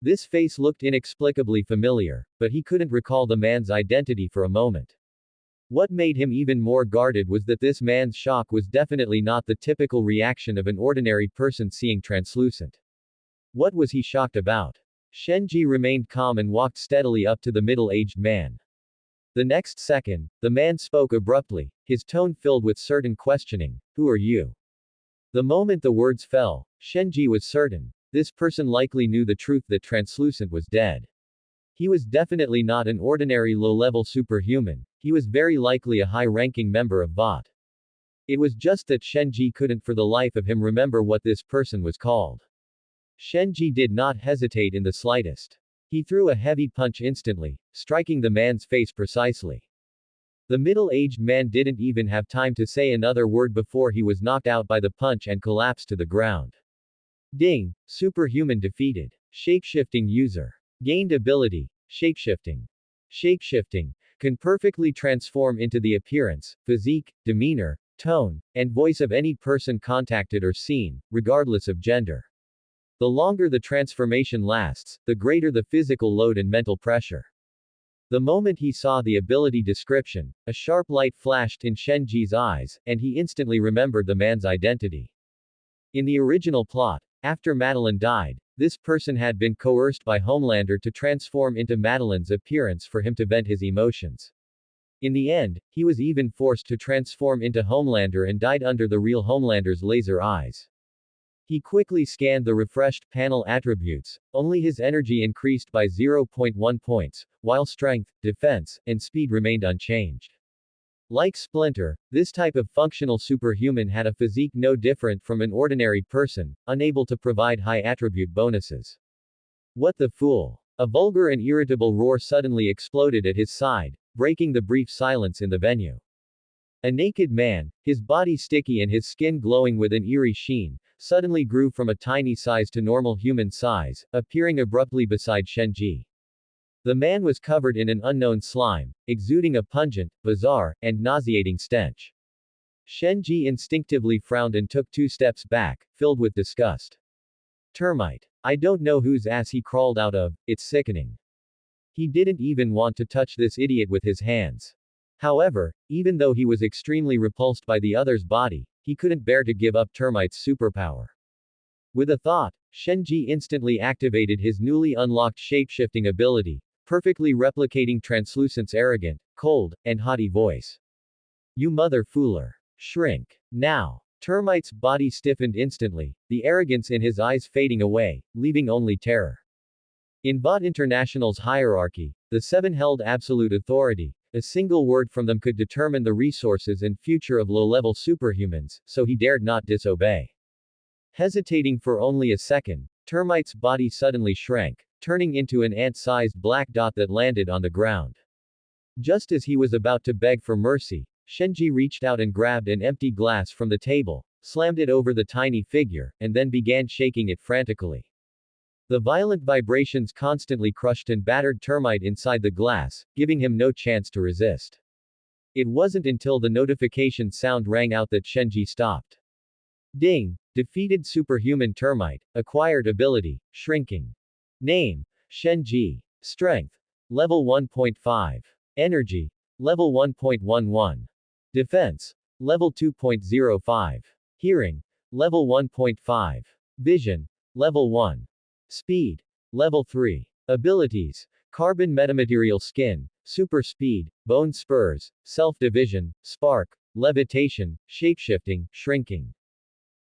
This face looked inexplicably familiar, but he couldn't recall the man's identity for a moment. What made him even more guarded was that this man's shock was definitely not the typical reaction of an ordinary person seeing Translucent. What was he shocked about? Shenji remained calm and walked steadily up to the middle-aged man. The next second, the man spoke abruptly, his tone filled with certain questioning. Who are you? The moment the words fell, Shenji was certain. This person likely knew the truth that Translucent was dead. He was definitely not an ordinary low-level superhuman, he was very likely a high-ranking member of VOT. It was just that Shenji couldn't for the life of him remember what this person was called. Shenji did not hesitate in the slightest. He threw a heavy punch instantly, striking the man's face precisely. The middle-aged man didn't even have time to say another word before he was knocked out by the punch and collapsed to the ground. Ding! Superhuman defeated. Shapeshifting user. Gained ability. Shapeshifting. Shapeshifting can perfectly transform into the appearance, physique, demeanor, tone, and voice of any person contacted or seen, regardless of gender. The longer the transformation lasts, the greater the physical load and mental pressure. The moment he saw the ability description, a sharp light flashed in Shenji's eyes, and he instantly remembered the man's identity. In the original plot, after Madeline died, this person had been coerced by Homelander to transform into Madeline's appearance for him to vent his emotions. In the end, he was even forced to transform into Homelander and died under the real Homelander's laser eyes. He quickly scanned the refreshed panel attributes, only his energy increased by zero point 0.1 points, while strength, defense, and speed remained unchanged. Like Splinter, this type of functional superhuman had a physique no different from an ordinary person, unable to provide high attribute bonuses. What the fool! A vulgar and irritable roar suddenly exploded at his side, breaking the brief silence in the venue. A naked man, his body sticky and his skin glowing with an eerie sheen, suddenly grew from a tiny size to normal human size, appearing abruptly beside Shenji. The man was covered in an unknown slime, exuding a pungent, bizarre, and nauseating stench. Shenji instinctively frowned and took 2 steps back, filled with disgust. Termite. I don't know whose ass he crawled out of, it's sickening. He didn't even want to touch this idiot with his hands. However, even though he was extremely repulsed by the other's body, he couldn't bear to give up Termite's superpower. With a thought, Shenji instantly activated his newly unlocked shapeshifting ability, perfectly replicating Translucent's arrogant, cold, and haughty voice. You mother fooler. Shrink. Now. Termite's body stiffened instantly, the arrogance in his eyes fading away, leaving only terror. In Bot International's hierarchy, the 7 held absolute authority. A single word from them could determine the resources and future of low-level superhumans, so he dared not disobey. Hesitating for only a second, Termite's body suddenly shrank, turning into an ant-sized black dot that landed on the ground. Just as he was about to beg for mercy, Shenji reached out and grabbed an empty glass from the table, slammed it over the tiny figure, and then began shaking it frantically. The violent vibrations constantly crushed and battered Termite inside the glass, giving him no chance to resist. It wasn't until the notification sound rang out that Shenji stopped. Ding! Defeated superhuman Termite. Acquired ability, shrinking. Name, Shenji. Strength, level 1.5. Energy, level 1.11. Defense, level 2.05. Hearing, level 1.5. Vision, level 1. Speed, level 3. Abilities, carbon metamaterial skin, super speed, bone spurs, self-division, spark, levitation, shapeshifting, shrinking.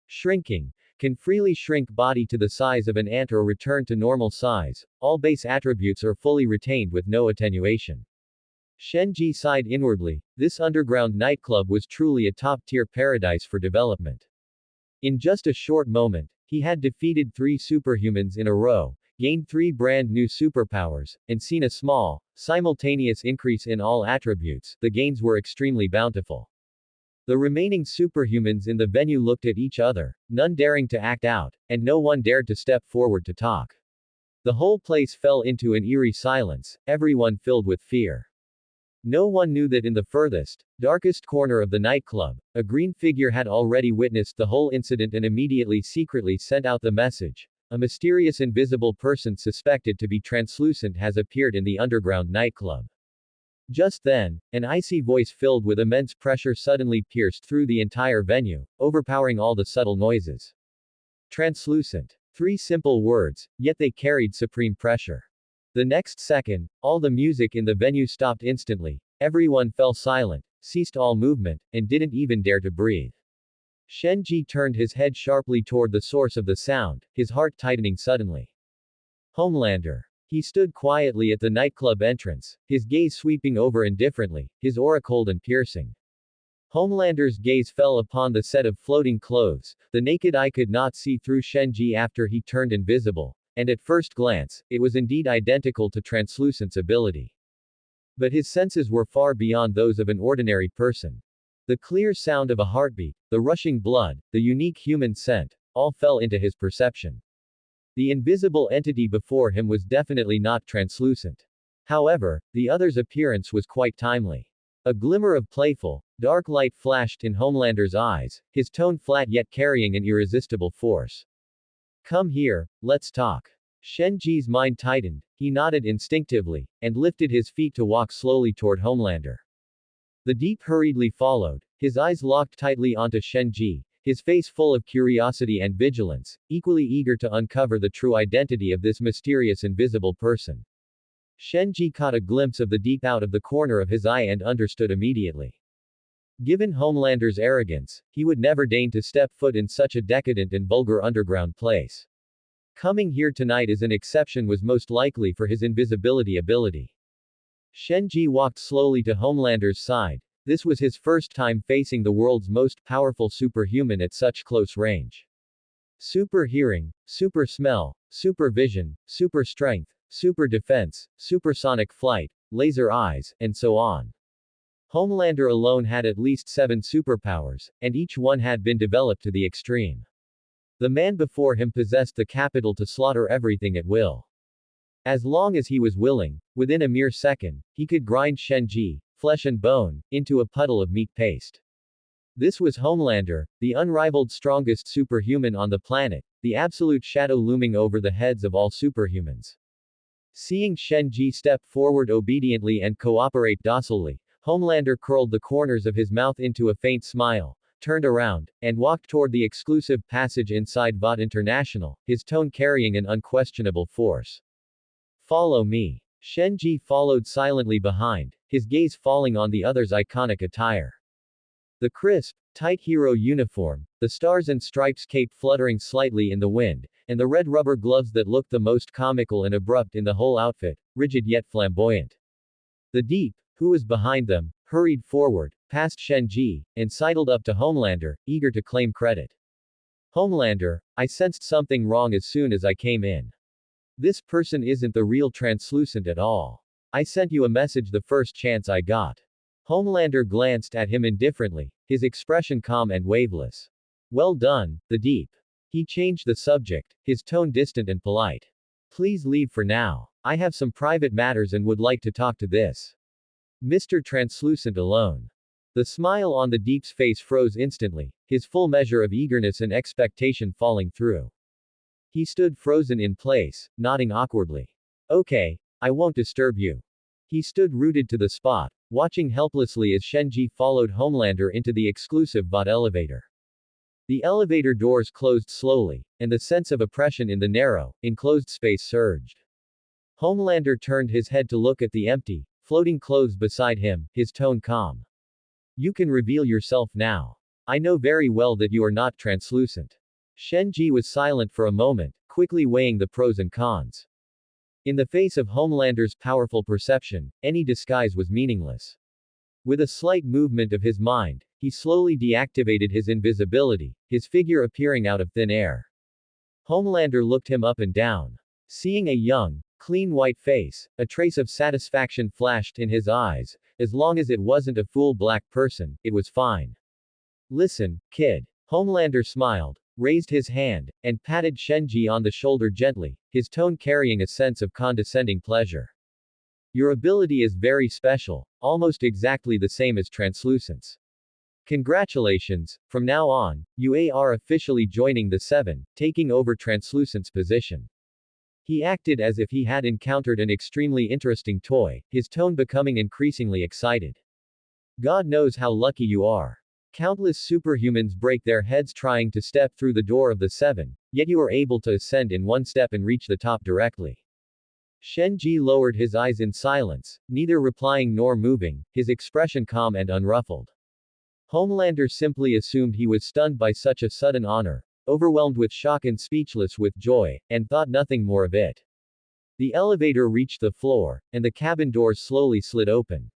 Shrinking. Can freely shrink body to the size of an ant or return to normal size. All base attributes are fully retained with no attenuation. Shenji sighed inwardly. This underground nightclub was truly a top-tier paradise for development. In just a short moment, he had defeated 3 superhumans in a row, gained 3 brand new superpowers, and seen a small, simultaneous increase in all attributes. The gains were extremely bountiful. The remaining superhumans in the venue looked at each other, none daring to act out, and no one dared to step forward to talk. The whole place fell into an eerie silence, everyone filled with fear. No one knew that in the furthest, darkest corner of the nightclub, a green figure had already witnessed the whole incident and immediately secretly sent out the message. A mysterious invisible person suspected to be translucent has appeared in the underground nightclub. Just then, an icy voice filled with immense pressure suddenly pierced through the entire venue, overpowering all the subtle noises. Translucent. 3 simple words, yet they carried supreme pressure. The next second, all the music in the venue stopped instantly, everyone fell silent, ceased all movement, and didn't even dare to breathe. Shenji turned his head sharply toward the source of the sound, his heart tightening suddenly. Homelander. He stood quietly at the nightclub entrance, his gaze sweeping over indifferently, his aura cold and piercing. Homelander's gaze fell upon the set of floating clothes. The naked eye could not see through Shenji after he turned invisible, and at first glance, it was indeed identical to Translucent's ability. But his senses were far beyond those of an ordinary person. The clear sound of a heartbeat, the rushing blood, the unique human scent, all fell into his perception. The invisible entity before him was definitely not translucent. However, the other's appearance was quite timely. A glimmer of playful, dark light flashed in Homelander's eyes, his tone flat yet carrying an irresistible force. Come here, let's talk. Shenji's mind tightened, he nodded instinctively, and lifted his feet to walk slowly toward Homelander. The Deep hurriedly followed, his eyes locked tightly onto Shenji, his face full of curiosity and vigilance, equally eager to uncover the true identity of this mysterious invisible person. Shenji caught a glimpse of the deep out of the corner of his eye and understood immediately. Given Homelander's arrogance, he would never deign to step foot in such a decadent and vulgar underground place. Coming here tonight as an exception was most likely for his invisibility ability. Shenji walked slowly to Homelander's side. This was his first time facing the world's most powerful superhuman at such close range. Super hearing, super smell, super vision, super strength, super defense, supersonic flight, laser eyes, and so on. Homelander alone had at least 7 superpowers, and each one had been developed to the extreme. The man before him possessed the capital to slaughter everything at will. As long as he was willing, within a mere second, he could grind Shenji, flesh and bone, into a puddle of meat paste. This was Homelander, the unrivaled strongest superhuman on the planet, the absolute shadow looming over the heads of all superhumans. Seeing Shenji step forward obediently and cooperate docilely, Homelander curled the corners of his mouth into a faint smile, turned around, and walked toward the exclusive passage inside Vought International, his tone carrying an unquestionable force. Follow me. Shenji followed silently behind, his gaze falling on the other's iconic attire. The crisp, tight hero uniform, the stars and stripes cape fluttering slightly in the wind, and the red rubber gloves that looked the most comical and abrupt in the whole outfit, rigid yet flamboyant. The Deep, who was behind them, hurried forward, past Shenji, and sidled up to Homelander, eager to claim credit. Homelander, I sensed something wrong as soon as I came in. This person isn't the real translucent at all. I sent you a message the first chance I got. Homelander glanced at him indifferently, his expression calm and waveless. Well done, the Deep. He changed the subject, his tone distant and polite. Please leave for now. I have some private matters and would like to talk to this Mr. Translucent alone. The smile on the Deep's face froze instantly, his full measure of eagerness and expectation falling through. He stood frozen in place, nodding awkwardly. Okay, I won't disturb you. He stood rooted to the spot, watching helplessly as Shenji followed Homelander into the exclusive Vought elevator. The elevator doors closed slowly, and the sense of oppression in the narrow, enclosed space surged. Homelander turned his head to look at the empty, floating clothes beside him, his tone calm. You can reveal yourself now. I know very well that you are not translucent. Shenji was silent for a moment, quickly weighing the pros and cons. In the face of Homelander's powerful perception, any disguise was meaningless. With a slight movement of his mind, he slowly deactivated his invisibility, his figure appearing out of thin air. Homelander looked him up and down. Seeing a young, clean white face, a trace of satisfaction flashed in his eyes. As long as it wasn't a full black person, it was fine. Listen, kid. Homelander smiled, raised his hand, and patted Shenji on the shoulder gently, his tone carrying a sense of condescending pleasure. Your ability is very special, almost exactly the same as translucence. Congratulations, from now on, you are officially joining the Seven, taking over translucent's position. He acted as if he had encountered an extremely interesting toy, his tone becoming increasingly excited. God knows how lucky you are. Countless superhumans break their heads trying to step through the door of the Seven, yet you are able to ascend in one step and reach the top directly. Shenji lowered his eyes in silence, neither replying nor moving, his expression calm and unruffled. Homelander simply assumed he was stunned by such a sudden honor, overwhelmed with shock and speechless with joy, and thought nothing more of it. The elevator reached the floor, and the cabin doors slowly slid open.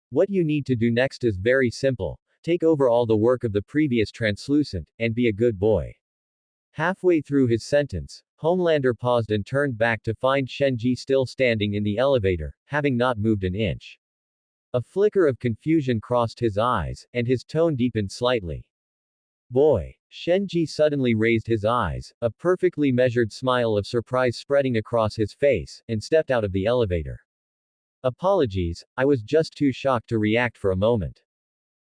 What you need to do next is very simple. Take over all the work of the previous translucent, and be a good boy. Halfway through his sentence, Homelander paused and turned back to find Shenji still standing in the elevator, having not moved an inch. A flicker of confusion crossed his eyes, and his tone deepened slightly. Boy. Shenji suddenly raised his eyes, a perfectly measured smile of surprise spreading across his face, and stepped out of the elevator. Apologies, I was just too shocked to react for a moment.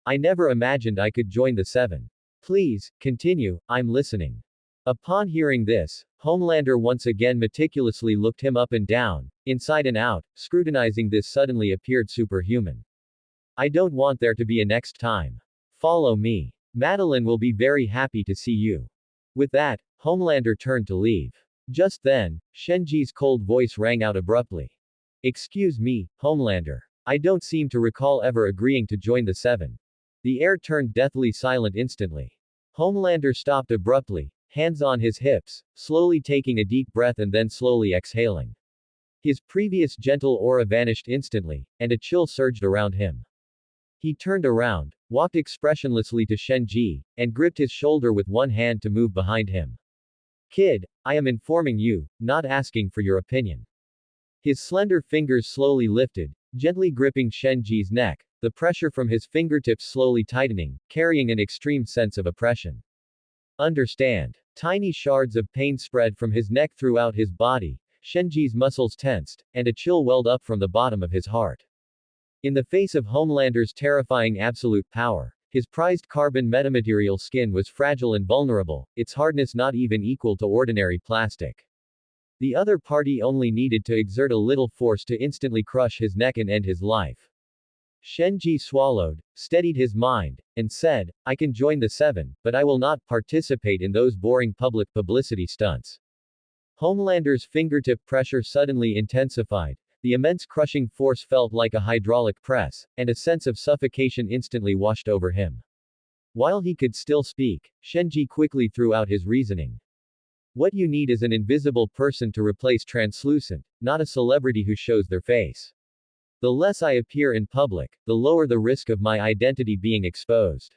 I never imagined I could join the Seven. Please, continue, I'm listening. Upon hearing this, Homelander once again meticulously looked him up and down, inside and out, scrutinizing this suddenly appeared superhuman. I don't want there to be a next time. Follow me. Madeline will be very happy to see you. With that, Homelander turned to leave. Just then, Shenji's cold voice rang out abruptly. Excuse me, Homelander. I don't seem to recall ever agreeing to join the Seven. The air turned deathly silent instantly. Homelander stopped abruptly, hands on his hips, slowly taking a deep breath and then slowly exhaling. His previous gentle aura vanished instantly, and a chill surged around him. He turned around, walked expressionlessly to Shenji, and gripped his shoulder with one hand to move behind him. Kid, I am informing you, not asking for your opinion. His slender fingers slowly lifted, gently gripping Shenji's neck, the pressure from his fingertips slowly tightening, carrying an extreme sense of oppression. Understand. Tiny shards of pain spread from his neck throughout his body, Shenji's muscles tensed, and a chill welled up from the bottom of his heart. In the face of Homelander's terrifying absolute power, his prized carbon metamaterial skin was fragile and vulnerable, its hardness not even equal to ordinary plastic. The other party only needed to exert a little force to instantly crush his neck and end his life. Shenji swallowed, steadied his mind, and said, I can join the Seven, but I will not participate in those boring public publicity stunts. Homelander's fingertip pressure suddenly intensified, the immense crushing force felt like a hydraulic press, and a sense of suffocation instantly washed over him. While he could still speak, Shenji quickly threw out his reasoning. What you need is an invisible person to replace translucent, not a celebrity who shows their face. The less I appear in public, the lower the risk of my identity being exposed.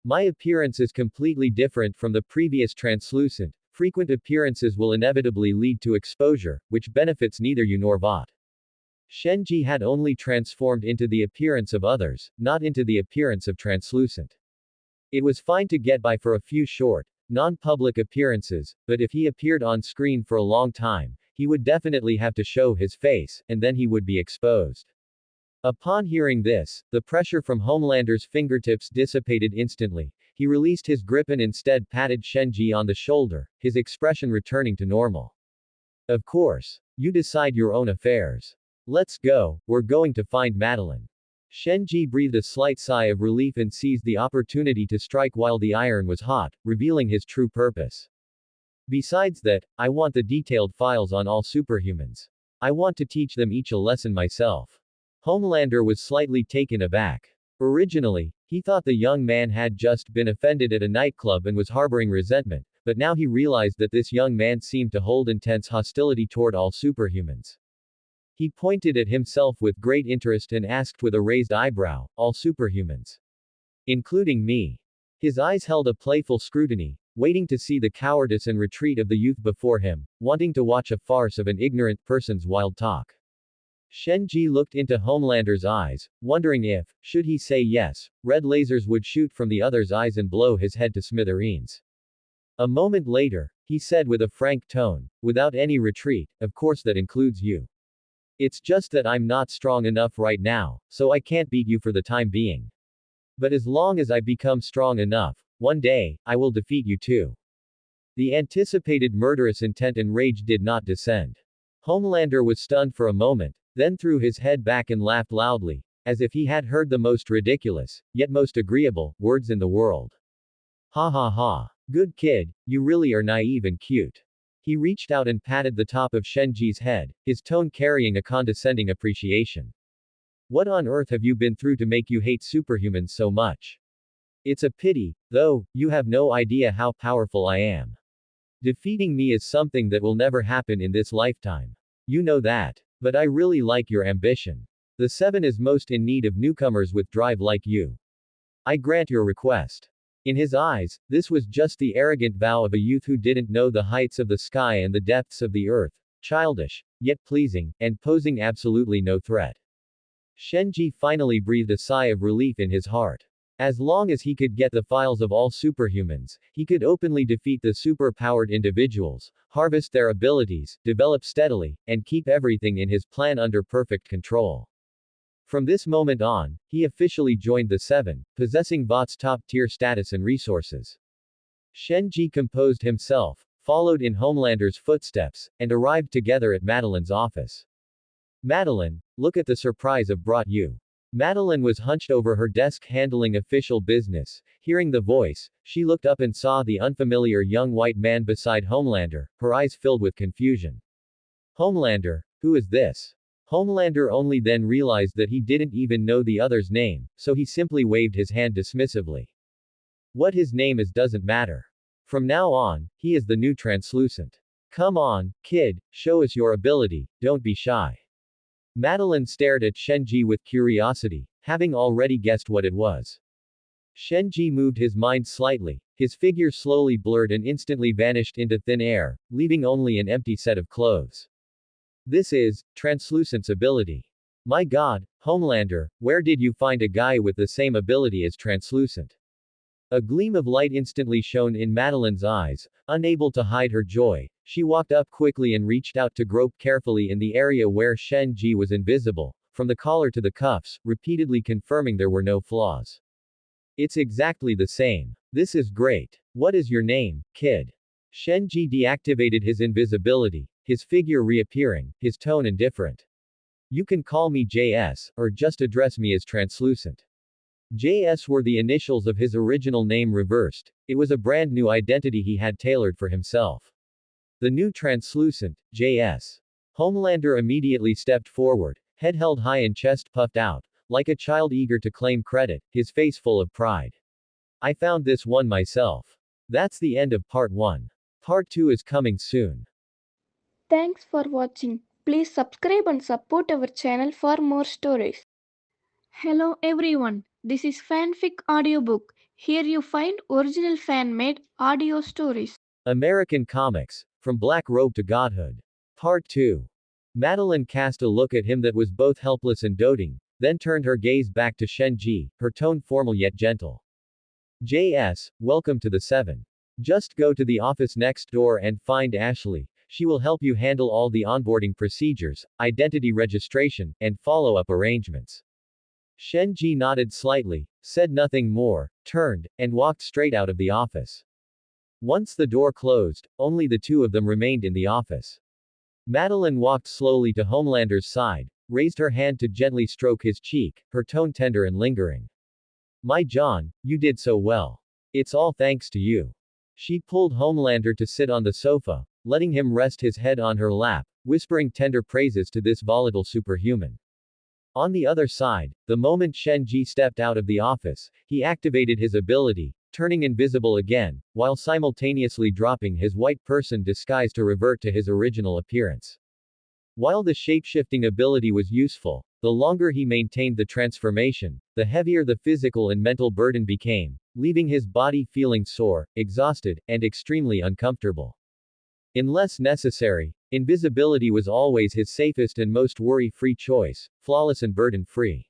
My appearance is completely different from the previous translucent. Frequent appearances will inevitably lead to exposure, which benefits neither you nor Vought. Shenji had only transformed into the appearance of others, not into the appearance of translucent. It was fine to get by for a few short, non-public appearances, but if he appeared on screen for a long time, he would definitely have to show his face, and then he would be exposed. Upon hearing this, the pressure from Homelander's fingertips dissipated instantly. He released his grip and instead patted Shenji on the shoulder, his expression returning to normal. Of course. You decide your own affairs. Let's go, we're going to find Madeline. Shenji breathed a slight sigh of relief and seized the opportunity to strike while the iron was hot, revealing his true purpose. Besides that, I want the detailed files on all superhumans. I want to teach them each a lesson myself. Homelander was slightly taken aback. Originally, he thought the young man had just been offended at a nightclub and was harboring resentment, but now he realized that this young man seemed to hold intense hostility toward all superhumans. He pointed at himself with great interest and asked with a raised eyebrow, all superhumans. Including me. His eyes held a playful scrutiny, waiting to see the cowardice and retreat of the youth before him, wanting to watch a farce of an ignorant person's wild talk. Shenji looked into Homelander's eyes, wondering if, should he say yes, red lasers would shoot from the other's eyes and blow his head to smithereens. A moment later, he said with a frank tone, without any retreat, of course that includes you. It's just that I'm not strong enough right now, so I can't beat you for the time being. But as long as I become strong enough, one day, I will defeat you too. The anticipated murderous intent and rage did not descend. Homelander was stunned for a moment, then threw his head back and laughed loudly, as if he had heard the most ridiculous, yet most agreeable, words in the world. Ha ha ha. Good kid, you really are naive and cute. He reached out and patted the top of Shenji's head, his tone carrying a condescending appreciation. What on earth have you been through to make you hate superhumans so much? It's a pity, though, you have no idea how powerful I am. Defeating me is something that will never happen in this lifetime. You know that. But I really like your ambition. The Seven is most in need of newcomers with drive like you. I grant your request. In his eyes, this was just the arrogant vow of a youth who didn't know the heights of the sky and the depths of the earth, childish, yet pleasing, and posing absolutely no threat. Shenji finally breathed a sigh of relief in his heart. As long as he could get the files of all superhumans, he could openly defeat the super-powered individuals, harvest their abilities, develop steadily, and keep everything in his plan under perfect control. From this moment on, he officially joined the Seven, possessing Vought's top-tier status and resources. Shenji composed himself, followed in Homelander's footsteps, and arrived together at Madeline's office. Madeline, look at the surprise I've brought you. Madeline was hunched over her desk handling official business. Hearing the voice, she looked up and saw the unfamiliar young white man beside Homelander, her eyes filled with confusion. Homelander, who is this? Homelander only then realized that he didn't even know the other's name, so he simply waved his hand dismissively. What his name is doesn't matter. From now on, he is the new translucent. Come on, kid, show us your ability, don't be shy. Madeline stared at Shenji with curiosity, having already guessed what it was. Shenji moved his mind slightly, his figure slowly blurred and instantly vanished into thin air, leaving only an empty set of clothes. This is translucent's ability. My god, Homelander, where did you find a guy with the same ability as translucent? A gleam of light instantly shone in Madeline's eyes. Unable to hide her joy, she walked up quickly and reached out to grope carefully in the area where Shen Ji was invisible, from the collar to the cuffs, repeatedly confirming there were no flaws. It's exactly the same. This is great. What is your name, kid? Shen Ji deactivated his invisibility, his figure reappearing, his tone indifferent. You can call me JS, or just address me as translucent. JS were the initials of his original name reversed. It was a brand new identity he had tailored for himself. The new translucent, JS. Homelander immediately stepped forward, head held high and chest puffed out, like a child eager to claim credit, his face full of pride. I found this one myself. That's the end of part 1. Part 2 is coming soon. Thanks for watching. Please subscribe and support our channel for more stories. Hello everyone, this is Fanfic Audiobook. Here you find original fan-made audio stories. American Comics, From Black Robe to Godhood. Part 2. Madeline cast a look at him that was both helpless and doting, then turned her gaze back to Shenji, her tone formal yet gentle. JS, welcome to the 7. Just go to the office next door and find Ashley. She will help you handle all the onboarding procedures, identity registration, and follow-up arrangements. Shenji nodded slightly, said nothing more, turned, and walked straight out of the office. Once the door closed, only the two of them remained in the office. Madeline walked slowly to Homelander's side, raised her hand to gently stroke his cheek, her tone tender and lingering. My John, you did so well. It's all thanks to you. She pulled Homelander to sit on the sofa, letting him rest his head on her lap, whispering tender praises to this volatile superhuman. On the other side, the moment Shenji stepped out of the office, he activated his ability, turning invisible again, while simultaneously dropping his white person disguise to revert to his original appearance. While the shapeshifting ability was useful, the longer he maintained the transformation, the heavier the physical and mental burden became, leaving his body feeling sore, exhausted, and extremely uncomfortable. Unless necessary, invisibility was always his safest and most worry-free choice, flawless and burden-free.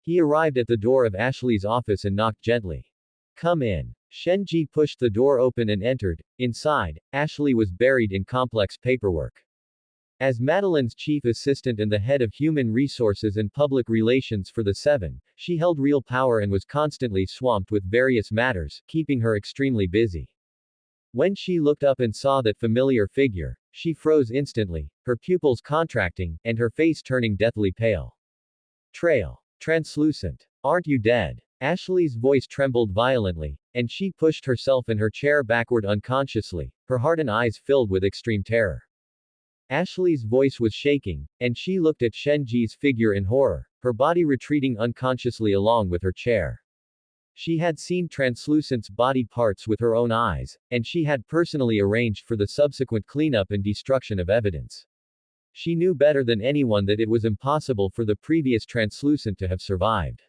He arrived at the door of Ashley's office and knocked gently. Come in. Shenji pushed the door open and entered. Inside, Ashley was buried in complex paperwork. As Madeline's chief assistant and the head of human resources and public relations for the 7, she held real power and was constantly swamped with various matters, keeping her extremely busy. When she looked up and saw that familiar figure, she froze instantly, her pupils contracting, and her face turning deathly pale. Trail. Translucent. Aren't you dead? Ashley's voice trembled violently, and she pushed herself and her chair backward unconsciously, her heart and eyes filled with extreme terror. Ashley's voice was shaking, and she looked at Shenji's figure in horror, her body retreating unconsciously along with her chair. She had seen Translucent's body parts with her own eyes, and she had personally arranged for the subsequent cleanup and destruction of evidence. She knew better than anyone that it was impossible for the previous Translucent to have survived.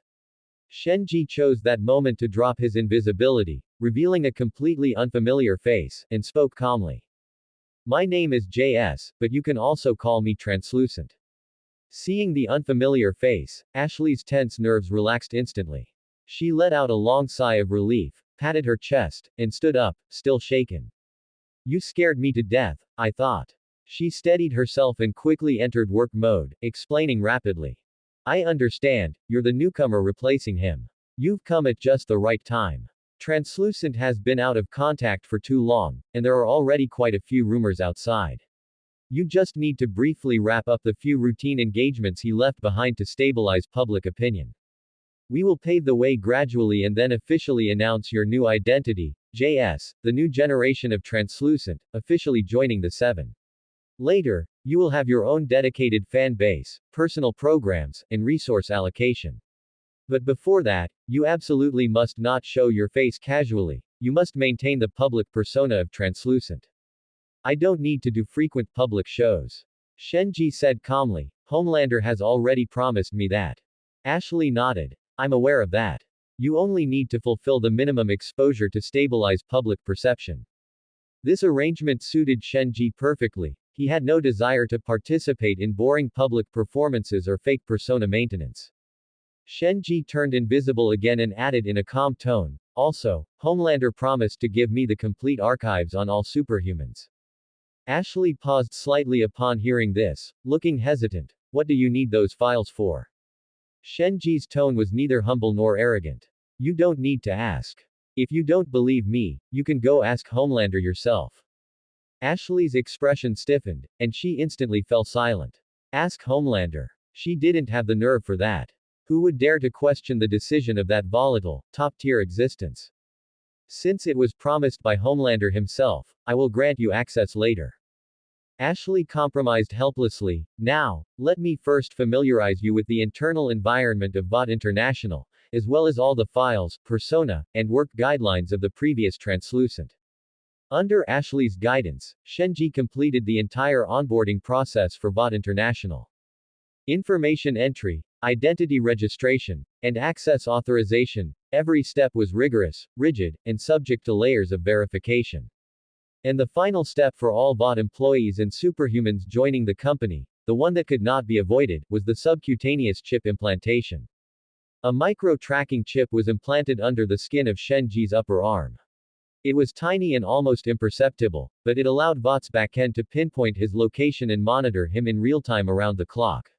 Shenji chose that moment to drop his invisibility, revealing a completely unfamiliar face, and spoke calmly. My name is JS, but you can also call me Translucent. Seeing the unfamiliar face, Ashley's tense nerves relaxed instantly. She let out a long sigh of relief, patted her chest, and stood up, still shaken. You scared me to death, I thought. She steadied herself and quickly entered work mode, explaining rapidly. I understand, you're the newcomer replacing him. You've come at just the right time. Translucent has been out of contact for too long, and there are already quite a few rumors outside. You just need to briefly wrap up the few routine engagements he left behind to stabilize public opinion. We will pave the way gradually and then officially announce your new identity, JS, the new generation of Translucent, officially joining the 7. Later, you will have your own dedicated fan base, personal programs, and resource allocation. But before that, you absolutely must not show your face casually. You must maintain the public persona of translucent. I don't need to do frequent public shows. Shenji said calmly. Homelander has already promised me that. Ashley nodded. I'm aware of that. You only need to fulfill the minimum exposure to stabilize public perception. This arrangement suited Shenji perfectly. He had no desire to participate in boring public performances or fake persona maintenance. Shenji turned invisible again and added in a calm tone, also, Homelander promised to give me the complete archives on all superhumans. Ashley paused slightly upon hearing this, looking hesitant. What do you need those files for? Shenji's tone was neither humble nor arrogant. You don't need to ask. If you don't believe me, you can go ask Homelander yourself. Ashley's expression stiffened, and she instantly fell silent. Ask Homelander. She didn't have the nerve for that. Who would dare to question the decision of that volatile, top-tier existence? Since it was promised by Homelander himself, I will grant you access later. Ashley compromised helplessly. Now, let me first familiarize you with the internal environment of Vought International, as well as all the files, persona, and work guidelines of the previous translucent. Under Ashley's guidance, Shenji completed the entire onboarding process for Vought International. Information entry, identity registration, and access authorization, every step was rigorous, rigid, and subject to layers of verification. And the final step for all Vought employees and superhumans joining the company, the one that could not be avoided, was the subcutaneous chip implantation. A micro-tracking chip was implanted under the skin of Shenji's upper arm. It was tiny and almost imperceptible, but it allowed Vought's backend to pinpoint his location and monitor him in real time around the clock.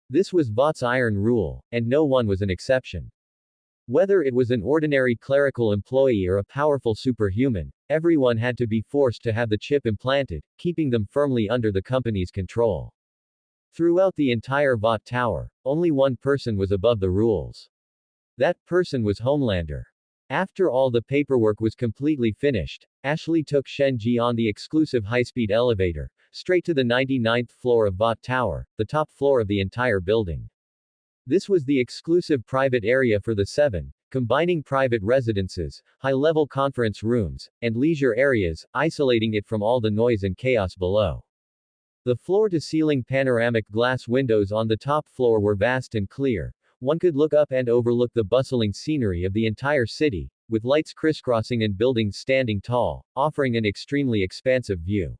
This was Vought's iron rule, and no one was an exception. Whether it was an ordinary clerical employee or a powerful superhuman, everyone had to be forced to have the chip implanted, keeping them firmly under the company's control. Throughout the entire Vought Tower, only one person was above the rules. That person was Homelander. After all the paperwork was completely finished, Ashley took Shenji on the exclusive high-speed elevator, straight to the 99th floor of Vought Tower, the top floor of the entire building. This was the exclusive private area for the Seven, combining private residences, high-level conference rooms, and leisure areas, isolating it from all the noise and chaos below. The floor-to-ceiling panoramic glass windows on the top floor were vast and clear. One could look up and overlook the bustling scenery of the entire city, with lights crisscrossing and buildings standing tall, offering an extremely expansive view.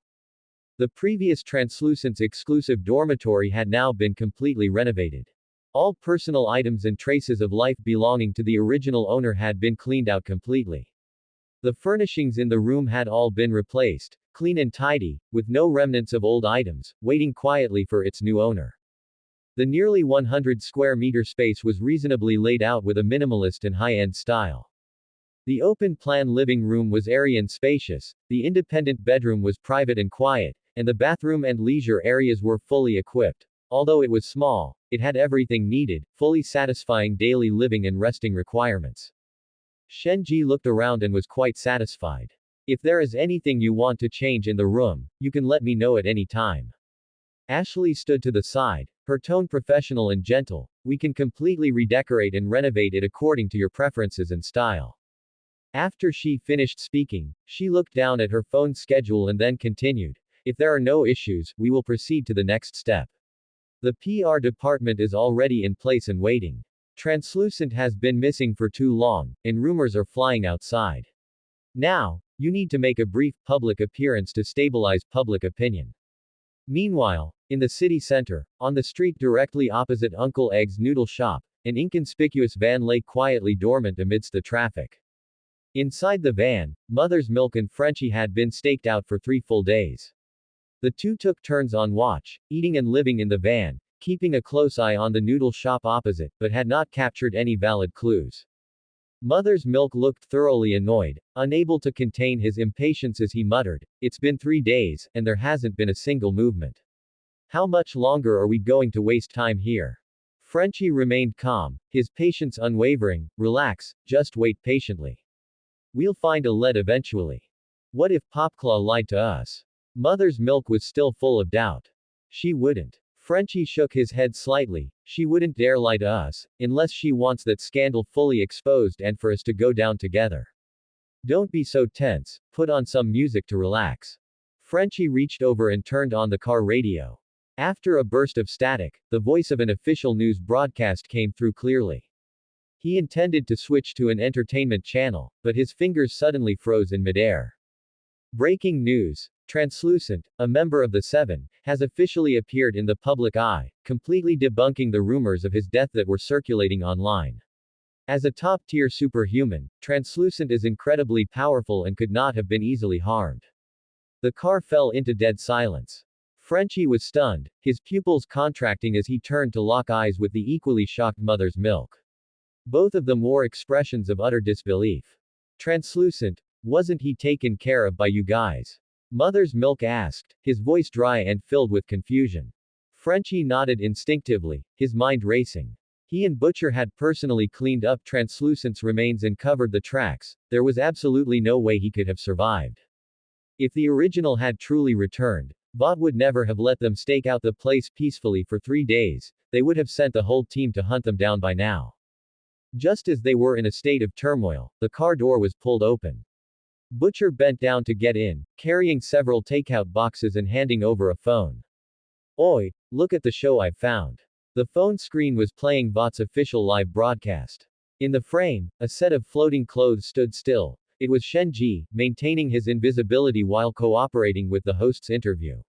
The previous Translucent's exclusive dormitory had now been completely renovated. All personal items and traces of life belonging to the original owner had been cleaned out completely. The furnishings in the room had all been replaced, clean and tidy, with no remnants of old items, waiting quietly for its new owner. The nearly 100 square meter space was reasonably laid out with a minimalist and high-end style. The open-plan living room was airy and spacious, the independent bedroom was private and quiet, and the bathroom and leisure areas were fully equipped. Although it was small, it had everything needed, fully satisfying daily living and resting requirements. Shenji looked around and was quite satisfied. If there is anything you want to change in the room, you can let me know at any time. Ashley stood to the side, her tone professional and gentle. We can completely redecorate and renovate it according to your preferences and style. After she finished speaking, she looked down at her phone schedule and then continued. If there are no issues, we will proceed to the next step. The PR department is already in place and waiting. Translucent has been missing for too long, and rumors are flying outside. Now, you need to make a brief public appearance to stabilize public opinion. Meanwhile, in the city center, on the street directly opposite Uncle Egg's noodle shop, an inconspicuous van lay quietly dormant amidst the traffic. Inside the van, Mother's Milk and Frenchie had been staked out for 3 full days. The two took turns on watch, eating and living in the van, keeping a close eye on the noodle shop opposite, but had not captured any valid clues. Mother's Milk looked thoroughly annoyed, unable to contain his impatience as he muttered, "It's been 3 days, and there hasn't been a single movement. How much longer are we going to waste time here?" Frenchie remained calm, his patience unwavering. "Relax, just wait patiently. We'll find a lead eventually. What if Popclaw lied to us? Mother's milk was still full of doubt. She wouldn't. Frenchie shook his head slightly. She wouldn't dare lie to us, unless she wants that scandal fully exposed and for us to go down together. Don't be so tense, put on some music to relax. Frenchie reached over and turned on the car radio. After a burst of static, the voice of an official news broadcast came through clearly. He intended to switch to an entertainment channel, but his fingers suddenly froze in midair. Breaking news. Translucent, a member of the Seven, has officially appeared in the public eye, completely debunking the rumors of his death that were circulating online. As a top-tier superhuman, Translucent is incredibly powerful and could not have been easily harmed. The car fell into dead silence. Frenchie was stunned, his pupils contracting as he turned to lock eyes with the equally shocked Mother's Milk. Both of them wore expressions of utter disbelief. Translucent, wasn't he taken care of by you guys? Mother's Milk asked, his voice dry and filled with confusion. Frenchie nodded instinctively, his mind racing. He and Butcher had personally cleaned up Translucent's remains and covered the tracks. There was absolutely no way he could have survived. If the original had truly returned, Vought would never have let them stake out the place peacefully for 3 days, they would have sent the whole team to hunt them down by now. Just as they were in a state of turmoil, the car door was pulled open. Butcher bent down to get in, carrying several takeout boxes and handing over a phone. Oi, look at the show I've found. The phone screen was playing Vought's official live broadcast. In the frame, a set of floating clothes stood still. It was Shenji, maintaining his invisibility while cooperating with the host's interview.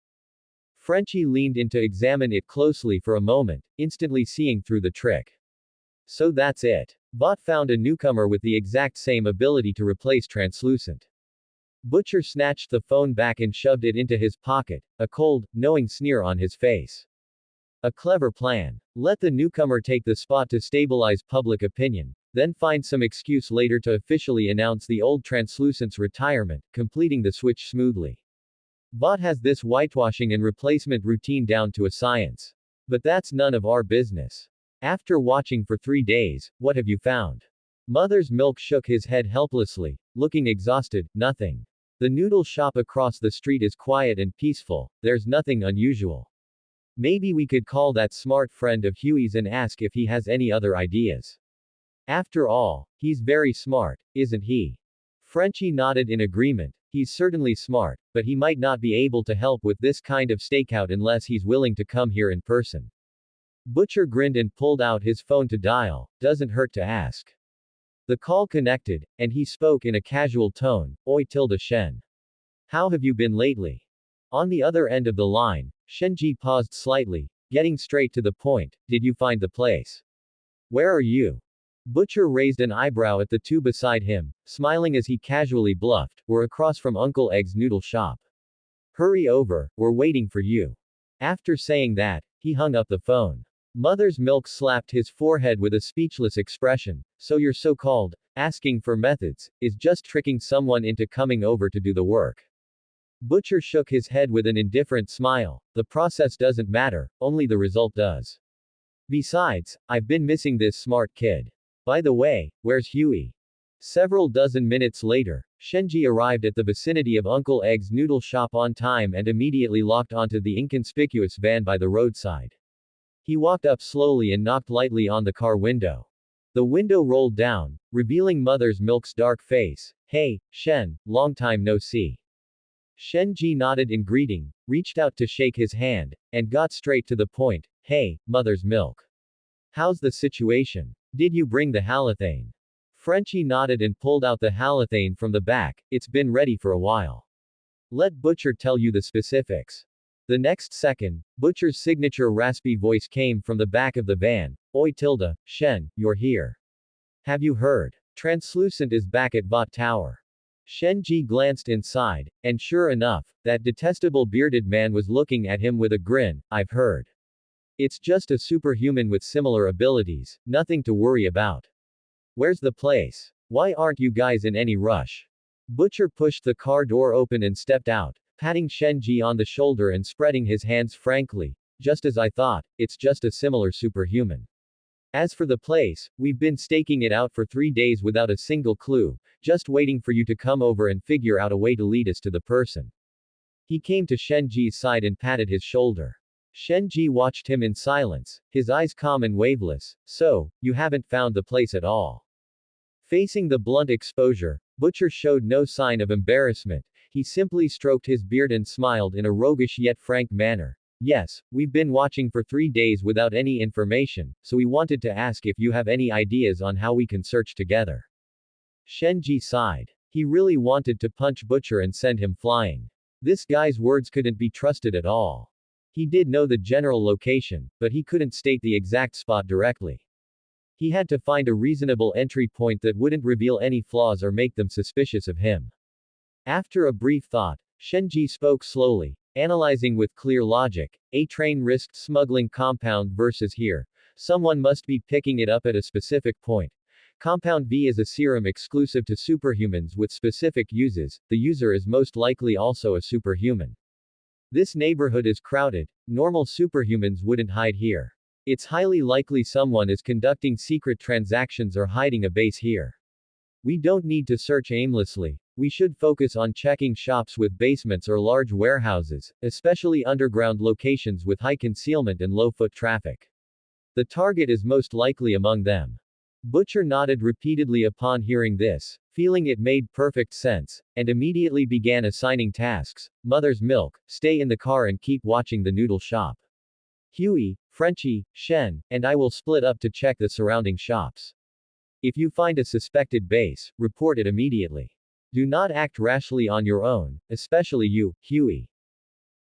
Frenchie leaned in to examine it closely for a moment, instantly seeing through the trick. So that's it. Vought found a newcomer with the exact same ability to replace Translucent. Butcher snatched the phone back and shoved it into his pocket, a cold, knowing sneer on his face. A clever plan. Let the newcomer take the spot to stabilize public opinion, then find some excuse later to officially announce the old Translucent's retirement, completing the switch smoothly. Vought has this whitewashing and replacement routine down to a science. But that's none of our business. After watching for 3 days, what have you found? Mother's Milk shook his head helplessly, looking exhausted. Nothing. The noodle shop across the street is quiet and peaceful, there's nothing unusual. Maybe we could call that smart friend of Huey's and ask if he has any other ideas. After all, he's very smart, isn't he? Frenchie nodded in agreement. He's certainly smart, but he might not be able to help with this kind of stakeout unless he's willing to come here in person. Butcher grinned and pulled out his phone to dial. Doesn't hurt to ask. The call connected, and he spoke in a casual tone. Oi tilde Shen. How have you been lately? On the other end of the line, Shenji paused slightly, getting straight to the point. Did you find the place? Where are you? Butcher raised an eyebrow at the two beside him, smiling as he casually bluffed. We're across from Uncle Egg's noodle shop. Hurry over, we're waiting for you. After saying that, he hung up the phone. Mother's Milk slapped his forehead with a speechless expression. So your so-called asking for methods is just tricking someone into coming over to do the work. Butcher shook his head with an indifferent smile. The process doesn't matter, only the result does. Besides, I've been missing this smart kid. By the way, where's Huey? Several dozen minutes later, Shenji arrived at the vicinity of Uncle Egg's noodle shop on time and immediately locked onto the inconspicuous van by the roadside. He walked up slowly and knocked lightly on the car window. The window rolled down, revealing Mother's Milk's dark face. Hey, Shen, long time no see. Shenji nodded in greeting, reached out to shake his hand, and got straight to the point. Hey, Mother's Milk. How's the situation? Did you bring the halothane? Frenchie nodded and pulled out the halothane from the back. It's been ready for a while. Let Butcher tell you the specifics. The next second, Butcher's signature raspy voice came from the back of the van. Oi tilde, Shen, you're here. Have you heard? Translucent is back at Vought Tower. Shenji glanced inside, and sure enough, that detestable bearded man was looking at him with a grin. I've heard. It's just a superhuman with similar abilities, nothing to worry about. Where's the place? Why aren't you guys in any rush? Butcher pushed the car door open and stepped out, patting Shenji on the shoulder and spreading his hands frankly. Just as I thought, it's just a similar superhuman. As for the place, we've been staking it out for 3 days without a single clue, just waiting for you to come over and figure out a way to lead us to the person. He came to Shenji's side and patted his shoulder. Shenji watched him in silence, his eyes calm and waveless. So, you haven't found the place at all. Facing the blunt exposure, Butcher showed no sign of embarrassment. He simply stroked his beard and smiled in a roguish yet frank manner. Yes, we've been watching for 3 days without any information, so we wanted to ask if you have any ideas on how we can search together. Shenji sighed. He really wanted to punch Butcher and send him flying. This guy's words couldn't be trusted at all. He did know the general location, but he couldn't state the exact spot directly. He had to find a reasonable entry point that wouldn't reveal any flaws or make them suspicious of him. After a brief thought, Shenji spoke slowly, analyzing with clear logic. A train risked smuggling compound versus here. Someone must be picking it up at a specific point. Compound V is a serum exclusive to superhumans with specific uses. The user is most likely also a superhuman. This neighborhood is crowded. Normal superhumans wouldn't hide here. It's highly likely someone is conducting secret transactions or hiding a base here. We don't need to search aimlessly. We should focus on checking shops with basements or large warehouses, especially underground locations with high concealment and low foot traffic. The target is most likely among them. Butcher nodded repeatedly upon hearing this, feeling it made perfect sense, and immediately began assigning tasks. Mother's milk, stay in the car and keep watching the noodle shop. Huey, Frenchie, Shen, and I will split up to check the surrounding shops. If you find a suspected base, report it immediately. Do not act rashly on your own, especially you, Huey.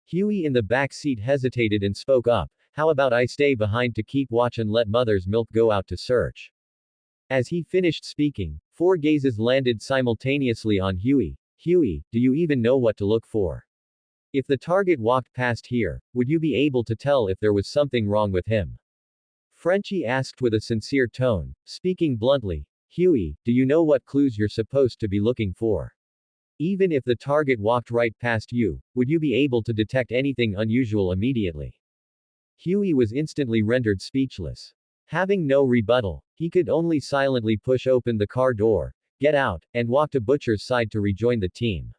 Huey in the back seat hesitated and spoke up. How about I stay behind to keep watch and let Mother's milk go out to search? As he finished speaking, 4 gazes landed simultaneously on Huey. Huey, do you even know what to look for? If the target walked past here, would you be able to tell if there was something wrong with him? Frenchie asked with a sincere tone, speaking bluntly. Huey, do you know what clues you're supposed to be looking for? Even if the target walked right past you, would you be able to detect anything unusual immediately? Huey was instantly rendered speechless. Having no rebuttal, he could only silently push open the car door, get out, and walk to Butcher's side to rejoin the team.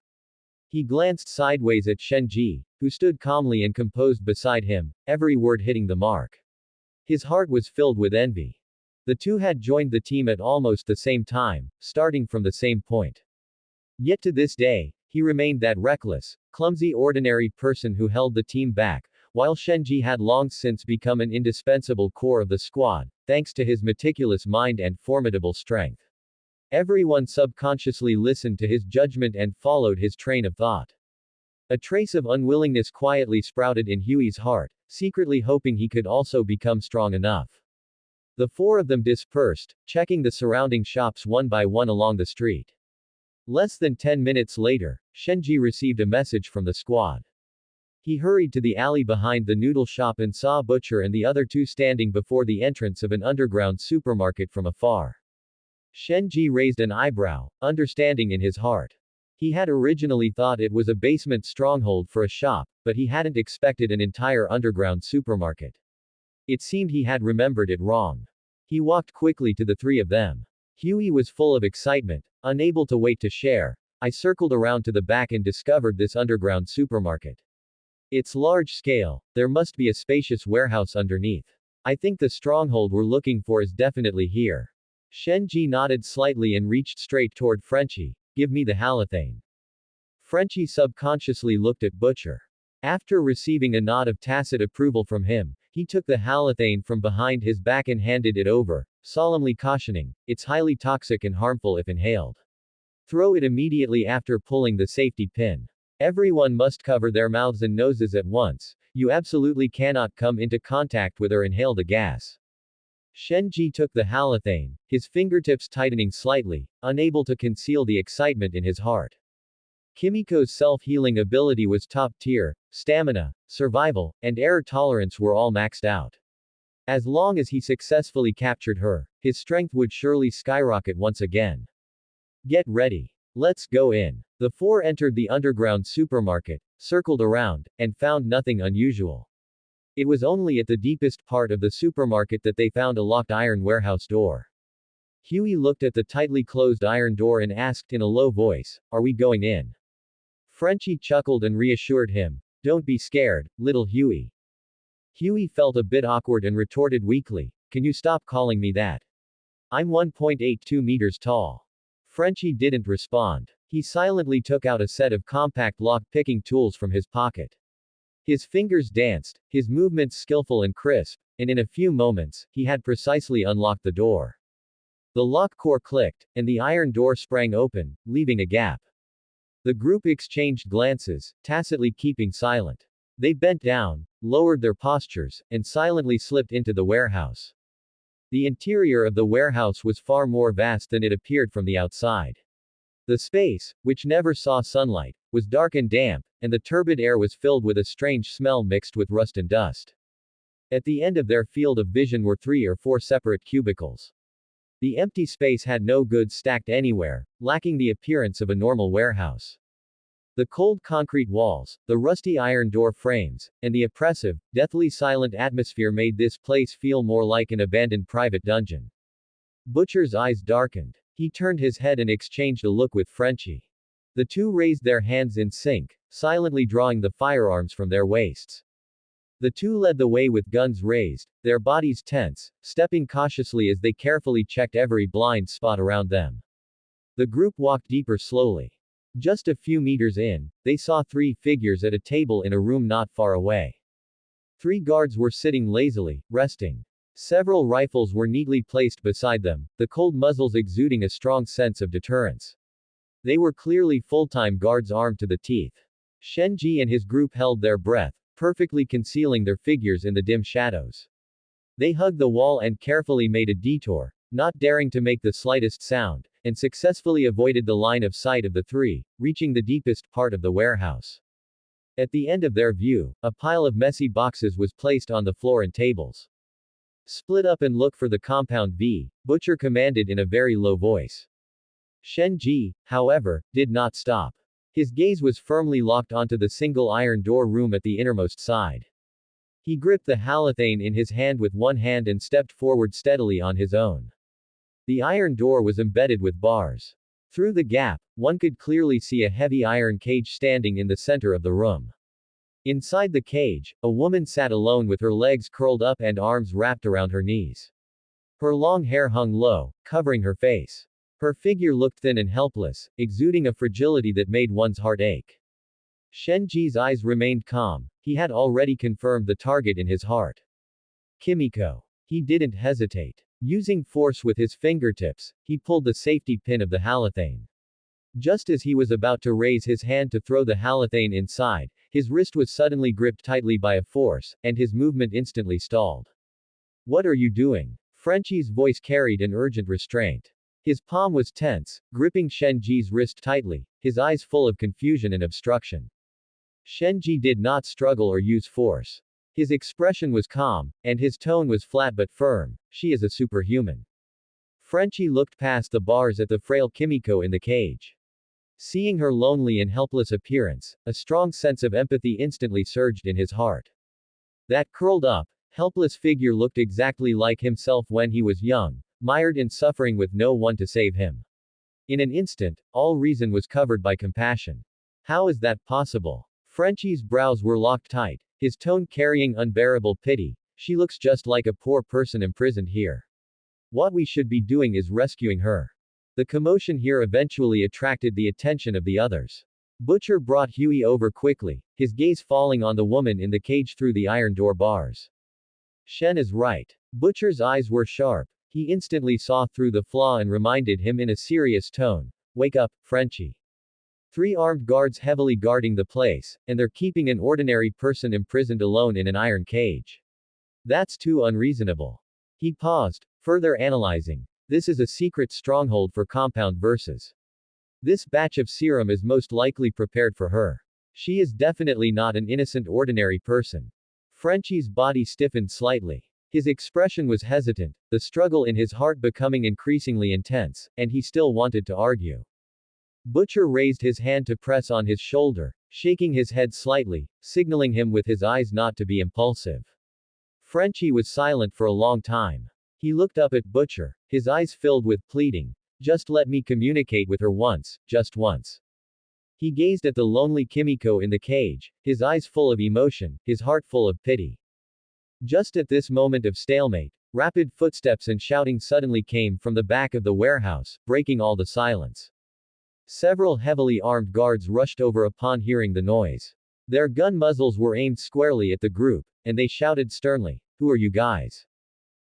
He glanced sideways at Shenji, who stood calmly and composed beside him, every word hitting the mark. His heart was filled with envy. The two had joined the team at almost the same time, starting from the same point. Yet to this day, he remained that reckless, clumsy ordinary person who held the team back, while Shenji had long since become an indispensable core of the squad, thanks to his meticulous mind and formidable strength. Everyone subconsciously listened to his judgment and followed his train of thought. A trace of unwillingness quietly sprouted in Huey's heart, secretly hoping he could also become strong enough. The 4 of them dispersed, checking the surrounding shops one by one along the street. Less than 10 minutes later, Shenji received a message from the squad. He hurried to the alley behind the noodle shop and saw Butcher and the other 2 standing before the entrance of an underground supermarket from afar. Shenji raised an eyebrow, understanding in his heart. He had originally thought it was a basement stronghold for a shop, but he hadn't expected an entire underground supermarket. It seemed he had remembered it wrong. He walked quickly to the 3 of them. Huey was full of excitement, unable to wait to share. I circled around to the back and discovered this underground supermarket. It's large scale, there must be a spacious warehouse underneath. I think the stronghold we're looking for is definitely here. Shenji nodded slightly and reached straight toward Frenchie. Give me the halothane. Frenchie subconsciously looked at Butcher. After receiving a nod of tacit approval from him, he took the halothane from behind his back and handed it over, solemnly cautioning, it's highly toxic and harmful if inhaled. Throw it immediately after pulling the safety pin. Everyone must cover their mouths and noses at once. You absolutely cannot come into contact with or inhale the gas. Shenji took the halothane, his fingertips tightening slightly, unable to conceal the excitement in his heart. Kimiko's self-healing ability was top tier, stamina, survival, and error tolerance were all maxed out. As long as he successfully captured her, his strength would surely skyrocket once again. Get ready. Let's go in. The 4 entered the underground supermarket, circled around, and found nothing unusual. It was only at the deepest part of the supermarket that they found a locked iron warehouse door. Huey looked at the tightly closed iron door and asked in a low voice, Are we going in? Frenchie chuckled and reassured him. Don't be scared, little Huey. Huey felt a bit awkward and retorted weakly, can you stop calling me that? I'm 1.82 meters tall. Frenchie didn't respond. He silently took out a set of compact lock-picking tools from his pocket. His fingers danced, his movements skillful and crisp, and in a few moments, he had precisely unlocked the door. The lock core clicked, and the iron door sprang open, leaving a gap. The group exchanged glances, tacitly keeping silent. They bent down, lowered their postures, and silently slipped into the warehouse. The interior of the warehouse was far more vast than it appeared from the outside. The space, which never saw sunlight, was dark and damp, and the turbid air was filled with a strange smell mixed with rust and dust. At the end of their field of vision were 3 or 4 separate cubicles. The empty space had no goods stacked anywhere, lacking the appearance of a normal warehouse. The cold concrete walls, the rusty iron door frames, and the oppressive, deathly silent atmosphere made this place feel more like an abandoned private dungeon. Butcher's eyes darkened. He turned his head and exchanged a look with Frenchie. The two raised their hands in sync, silently drawing the firearms from their waists. The two led the way with guns raised, their bodies tense, stepping cautiously as they carefully checked every blind spot around them. The group walked deeper slowly. Just a few meters in, they saw 3 figures at a table in a room not far away. 3 guards were sitting lazily, resting. Several rifles were neatly placed beside them, the cold muzzles exuding a strong sense of deterrence. They were clearly full-time guards armed to the teeth. Shenji and his group held their breath, perfectly concealing their figures in the dim shadows. They hugged the wall and carefully made a detour, not daring to make the slightest sound, and successfully avoided the line of sight of the 3, reaching the deepest part of the warehouse. At the end of their view, a pile of messy boxes was placed on the floor and tables. Split up and look for the compound V, Butcher commanded in a very low voice. Shenji, however, did not stop. His gaze was firmly locked onto the single iron door room at the innermost side. He gripped the halothane in his hand with one hand and stepped forward steadily on his own. The iron door was embedded with bars. Through the gap, one could clearly see a heavy iron cage standing in the center of the room. Inside the cage, a woman sat alone with her legs curled up and arms wrapped around her knees. Her long hair hung low, covering her face. Her figure looked thin and helpless, exuding a fragility that made one's heart ache. Shenji's eyes remained calm, he had already confirmed the target in his heart. Kimiko. He didn't hesitate. Using force with his fingertips, he pulled the safety pin of the halothane. Just as he was about to raise his hand to throw the halothane inside, his wrist was suddenly gripped tightly by a force, and his movement instantly stalled. What are you doing? Frenchie's voice carried an urgent restraint. His palm was tense, gripping Shenji's wrist tightly, his eyes full of confusion and obstruction. Shenji did not struggle or use force. His expression was calm, and his tone was flat but firm. She is a superhuman. Frenchie looked past the bars at the frail Kimiko in the cage. Seeing her lonely and helpless appearance, a strong sense of empathy instantly surged in his heart. That curled up, helpless figure looked exactly like himself when he was young, mired in suffering with no one to save him. In an instant, all reason was covered by compassion. How is that possible? Frenchie's brows were locked tight, his tone carrying unbearable pity. She looks just like a poor person imprisoned here. What we should be doing is rescuing her. The commotion here eventually attracted the attention of the others. Butcher brought Huey over quickly, his gaze falling on the woman in the cage through the iron door bars. Shen is right. Butcher's eyes were sharp. He instantly saw through the flaw and reminded him in a serious tone, "Wake up, Frenchie." 3 armed guards heavily guarding the place, and they're keeping an ordinary person imprisoned alone in an iron cage. That's too unreasonable. He paused, further analyzing. This is a secret stronghold for compound verses. This batch of serum is most likely prepared for her. She is definitely not an innocent ordinary person. Frenchie's body stiffened slightly. His expression was hesitant, the struggle in his heart becoming increasingly intense, and he still wanted to argue. Butcher raised his hand to press on his shoulder, shaking his head slightly, signaling him with his eyes not to be impulsive. Frenchie was silent for a long time. He looked up at Butcher, his eyes filled with pleading. Just let me communicate with her once, just once. He gazed at the lonely Kimiko in the cage, his eyes full of emotion, his heart full of pity. Just at this moment of stalemate, rapid footsteps and shouting suddenly came from the back of the warehouse, breaking all the silence. Several heavily armed guards rushed over upon hearing the noise. Their gun muzzles were aimed squarely at the group, and they shouted sternly, "Who are you guys?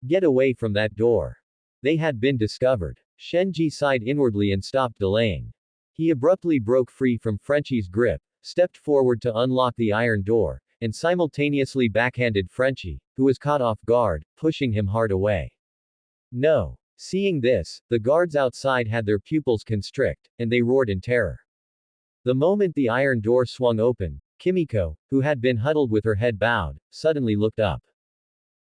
Get away from that door." They had been discovered. Shenji sighed inwardly and stopped delaying. He abruptly broke free from Frenchie's grip, stepped forward to unlock the iron door, and simultaneously backhanded Frenchie, who was caught off guard, pushing him hard away. No. Seeing this, the guards outside had their pupils constrict, and they roared in terror. The moment the iron door swung open, Kimiko, who had been huddled with her head bowed, suddenly looked up.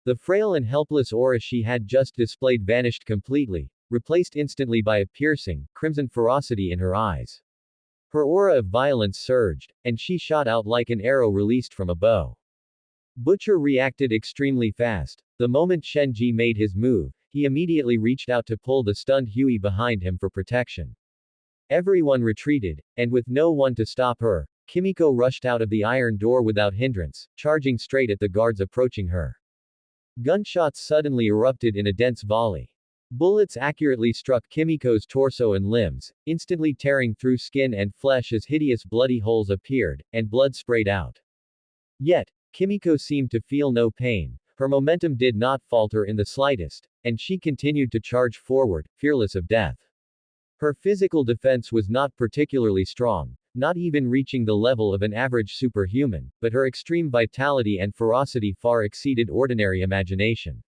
The frail and helpless aura she had just displayed vanished completely, replaced instantly by a piercing, crimson ferocity in her eyes. Her aura of violence surged, and she shot out like an arrow released from a bow. Butcher reacted extremely fast. The moment Shenji made his move, he immediately reached out to pull the stunned Huey behind him for protection. Everyone retreated, and with no one to stop her, Kimiko rushed out of the iron door without hindrance, charging straight at the guards approaching her. Gunshots suddenly erupted in a dense volley. Bullets accurately struck Kimiko's torso and limbs, instantly tearing through skin and flesh as hideous bloody holes appeared, and blood sprayed out. Yet, Kimiko seemed to feel no pain. Her momentum did not falter in the slightest, and she continued to charge forward, fearless of death. Her physical defense was not particularly strong, not even reaching the level of an average superhuman, but her extreme vitality and ferocity far exceeded ordinary imagination.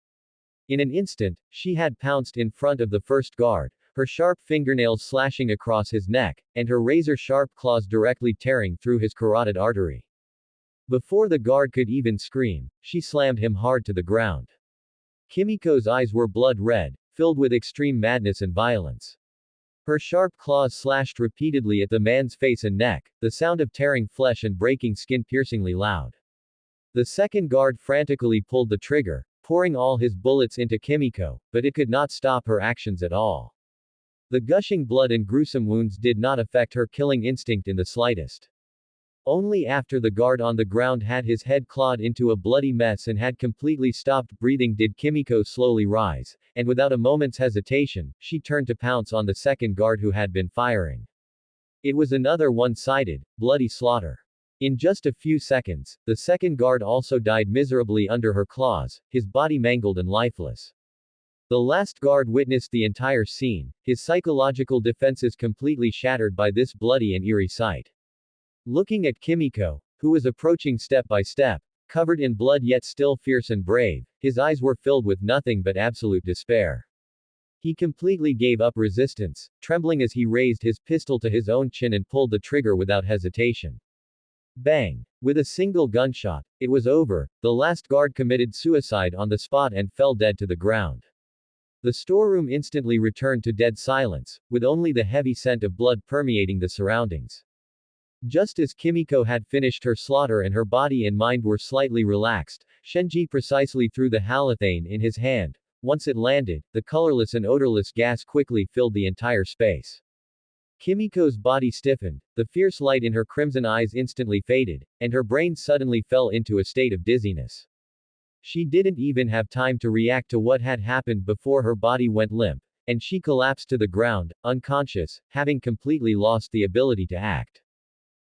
In an instant, she had pounced in front of the first guard, her sharp fingernails slashing across his neck, and her razor-sharp claws directly tearing through his carotid artery. Before the guard could even scream, she slammed him hard to the ground. Kimiko's eyes were blood red, filled with extreme madness and violence. Her sharp claws slashed repeatedly at the man's face and neck, the sound of tearing flesh and breaking skin piercingly loud. The second guard frantically pulled the trigger, pouring all his bullets into Kimiko, but it could not stop her actions at all. The gushing blood and gruesome wounds did not affect her killing instinct in the slightest. Only after the guard on the ground had his head clawed into a bloody mess and had completely stopped breathing did Kimiko slowly rise, and without a moment's hesitation, she turned to pounce on the second guard who had been firing. It was another one-sided, bloody slaughter. In just a few seconds, the second guard also died miserably under her claws, his body mangled and lifeless. The last guard witnessed the entire scene, his psychological defenses completely shattered by this bloody and eerie sight. Looking at Kimiko, who was approaching step by step, covered in blood yet still fierce and brave, his eyes were filled with nothing but absolute despair. He completely gave up resistance, trembling as he raised his pistol to his own chin and pulled the trigger without hesitation. Bang! With a single gunshot, it was over. The last guard committed suicide on the spot and fell dead to the ground. The storeroom instantly returned to dead silence, with only the heavy scent of blood permeating the surroundings. Just as Kimiko had finished her slaughter and her body and mind were slightly relaxed, Shenji precisely threw the halothane in his hand. Once it landed, the colorless and odorless gas quickly filled the entire space. Kimiko's body stiffened, the fierce light in her crimson eyes instantly faded, and her brain suddenly fell into a state of dizziness. She didn't even have time to react to what had happened before her body went limp, and she collapsed to the ground, unconscious, having completely lost the ability to act.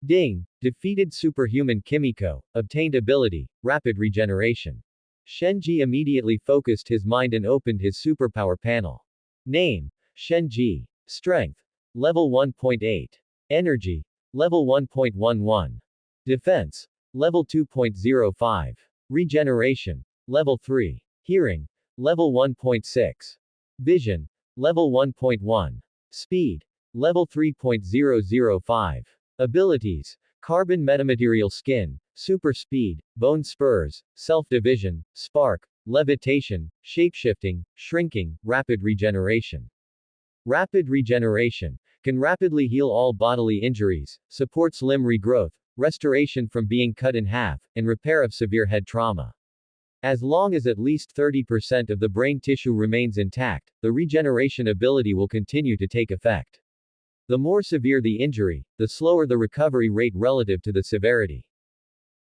Ding! Defeated superhuman Kimiko, obtained ability, rapid regeneration. Shenji immediately focused his mind and opened his superpower panel. Name: Shenji. Strength: Level 1.8. Energy: Level 1.11. Defense: Level 2.05. Regeneration: Level 3. Hearing: Level 1.6. Vision: Level 1.1. Speed: Level 3.005. Abilities: Carbon Metamaterial Skin, Super Speed, Bone Spurs, Self-Division, Spark, Levitation, Shapeshifting, Shrinking, Rapid Regeneration. Rapid Regeneration can rapidly heal all bodily injuries, supports limb regrowth, restoration from being cut in half, and repair of severe head trauma. As long as at least 30% of the brain tissue remains intact, the regeneration ability will continue to take effect. The more severe the injury, the slower the recovery rate relative to the severity.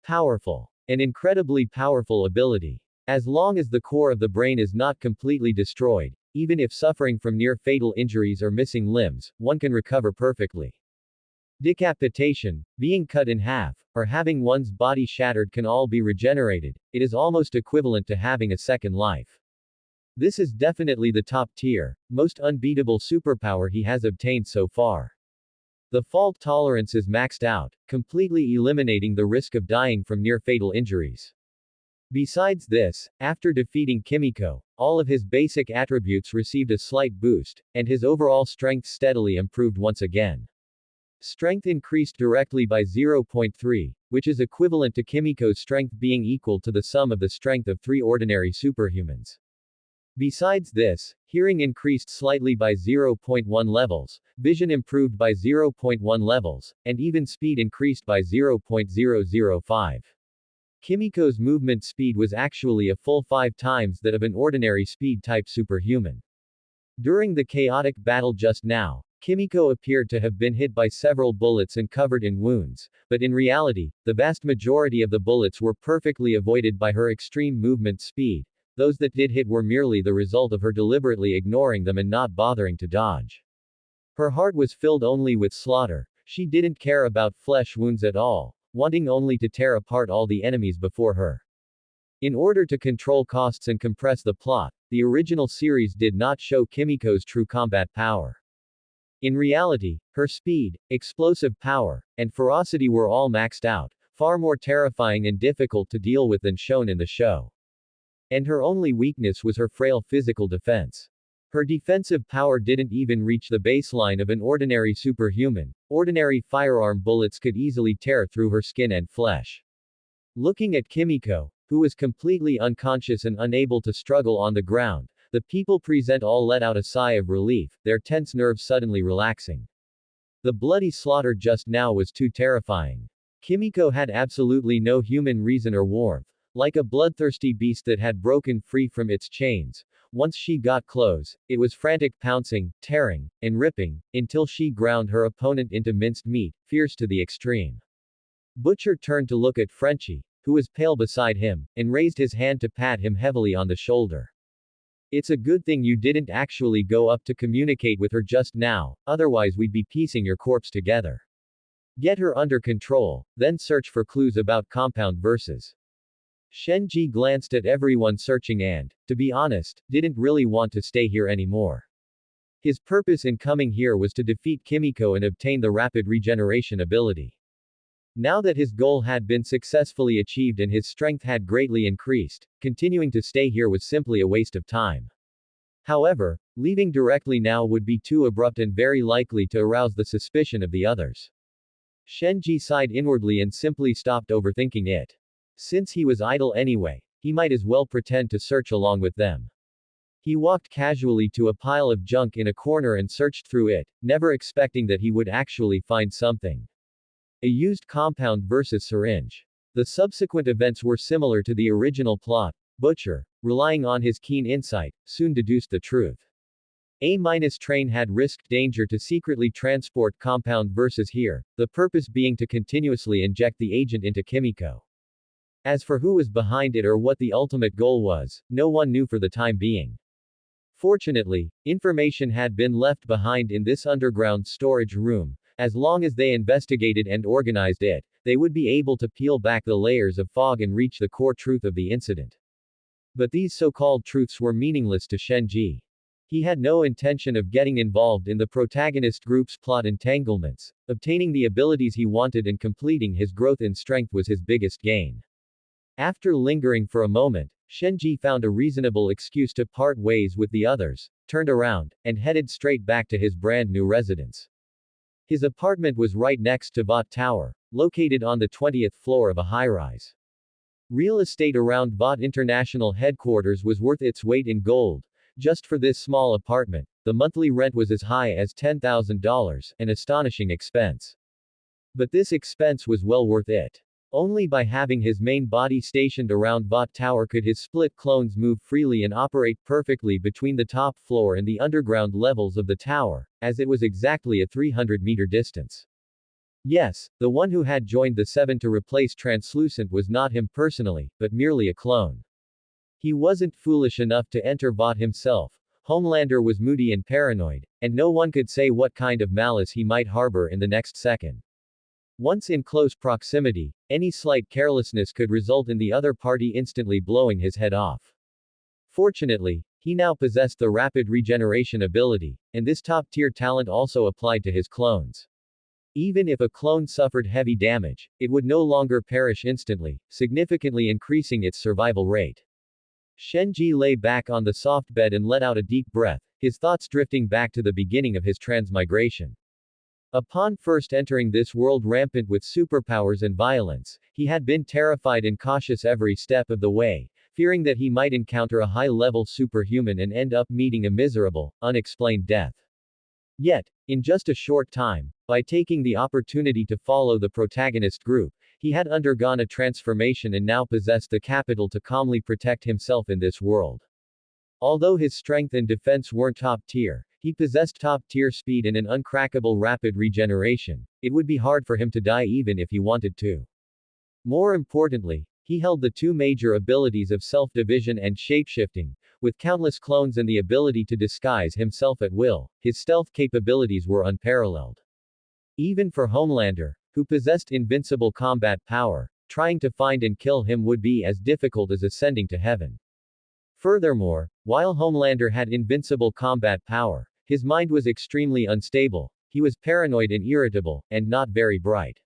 Powerful. An incredibly powerful ability. As long as the core of the brain is not completely destroyed, even if suffering from near-fatal injuries or missing limbs, one can recover perfectly. Decapitation, being cut in half, or having one's body shattered can all be regenerated. It is almost equivalent to having a second life. This is definitely the top tier, most unbeatable superpower he has obtained so far. The fault tolerance is maxed out, completely eliminating the risk of dying from near-fatal injuries. Besides this, after defeating Kimiko, all of his basic attributes received a slight boost, and his overall strength steadily improved once again. Strength increased directly by 0.3, which is equivalent to Kimiko's strength being equal to the sum of the strength of 3 ordinary superhumans. Besides this, hearing increased slightly by 0.1 levels, vision improved by 0.1 levels, and even speed increased by 0.005. Kimiko's movement speed was actually a full 5 times that of an ordinary speed-type superhuman. During the chaotic battle just now, Kimiko appeared to have been hit by several bullets and covered in wounds, but in reality, the vast majority of the bullets were perfectly avoided by her extreme movement speed. Those that did hit were merely the result of her deliberately ignoring them and not bothering to dodge. Her heart was filled only with slaughter. She didn't care about flesh wounds at all, wanting only to tear apart all the enemies before her. In order to control costs and compress the plot, the original series did not show Kimiko's true combat power. In reality, her speed, explosive power, and ferocity were all maxed out, far more terrifying and difficult to deal with than shown in the show. And her only weakness was her frail physical defense. Her defensive power didn't even reach the baseline of an ordinary superhuman. Ordinary firearm bullets could easily tear through her skin and flesh. Looking at Kimiko, who was completely unconscious and unable to struggle on the ground, the people present all let out a sigh of relief, their tense nerves suddenly relaxing. The bloody slaughter just now was too terrifying. Kimiko had absolutely no human reason or warmth. Like a bloodthirsty beast that had broken free from its chains, once she got close, it was frantic pouncing, tearing, and ripping, until she ground her opponent into minced meat, fierce to the extreme. Butcher turned to look at Frenchie, who was pale beside him, and raised his hand to pat him heavily on the shoulder. It's a good thing you didn't actually go up to communicate with her just now, otherwise we'd be piecing your corpse together. Get her under control, then search for clues about compound verses. Shenji glanced at everyone searching and, to be honest, didn't really want to stay here anymore. His purpose in coming here was to defeat Kimiko and obtain the rapid regeneration ability. Now that his goal had been successfully achieved and his strength had greatly increased, continuing to stay here was simply a waste of time. However, leaving directly now would be too abrupt and very likely to arouse the suspicion of the others. Shenji sighed inwardly and simply stopped overthinking it. Since he was idle anyway, he might as well pretend to search along with them. He walked casually to a pile of junk in a corner and searched through it, never expecting that he would actually find something. A used compound versus syringe. The subsequent events were similar to the original plot. Butcher, relying on his keen insight, soon deduced the truth. A-train had risked danger to secretly transport compound versus here, the purpose being to continuously inject the agent into Kimiko. As for who was behind it or what the ultimate goal was, no one knew for the time being. Fortunately, information had been left behind in this underground storage room. As long as they investigated and organized it, they would be able to peel back the layers of fog and reach the core truth of the incident. But these so-called truths were meaningless to Shenji. He had no intention of getting involved in the protagonist group's plot entanglements. Obtaining the abilities he wanted and completing his growth in strength was his biggest gain. After lingering for a moment, Shenji found a reasonable excuse to part ways with the others, turned around, and headed straight back to his brand new residence. His apartment was right next to Vought Tower, located on the 20th floor of a high-rise. Real estate around Vought International headquarters was worth its weight in gold. Just for this small apartment, the monthly rent was as high as $10,000, an astonishing expense. But this expense was well worth it. Only by having his main body stationed around Vought Tower could his split clones move freely and operate perfectly between the top floor and the underground levels of the tower, as it was exactly a 300-meter distance. Yes, the one who had joined the Seven to replace Translucent was not him personally, but merely a clone. He wasn't foolish enough to enter Vought himself. Homelander was moody and paranoid, and no one could say what kind of malice he might harbor in the next second. Once in close proximity, any slight carelessness could result in the other party instantly blowing his head off. Fortunately, he now possessed the rapid regeneration ability, and this top-tier talent also applied to his clones. Even if a clone suffered heavy damage, it would no longer perish instantly, significantly increasing its survival rate. Shenji lay back on the soft bed and let out a deep breath, his thoughts drifting back to the beginning of his transmigration. Upon first entering this world rampant with superpowers and violence, he had been terrified and cautious every step of the way, fearing that he might encounter a high-level superhuman and end up meeting a miserable, unexplained death. Yet, in just a short time, by taking the opportunity to follow the protagonist group, he had undergone a transformation and now possessed the capital to calmly protect himself in this world. Although his strength and defense weren't top tier, he possessed top tier speed and an uncrackable rapid regeneration. It would be hard for him to die even if he wanted to. More importantly, he held the two major abilities of self-division and shapeshifting. With countless clones and the ability to disguise himself at will, his stealth capabilities were unparalleled. Even for Homelander, who possessed invincible combat power, trying to find and kill him would be as difficult as ascending to heaven. Furthermore, while Homelander had invincible combat power, his mind was extremely unstable, he was paranoid and irritable, and not very bright.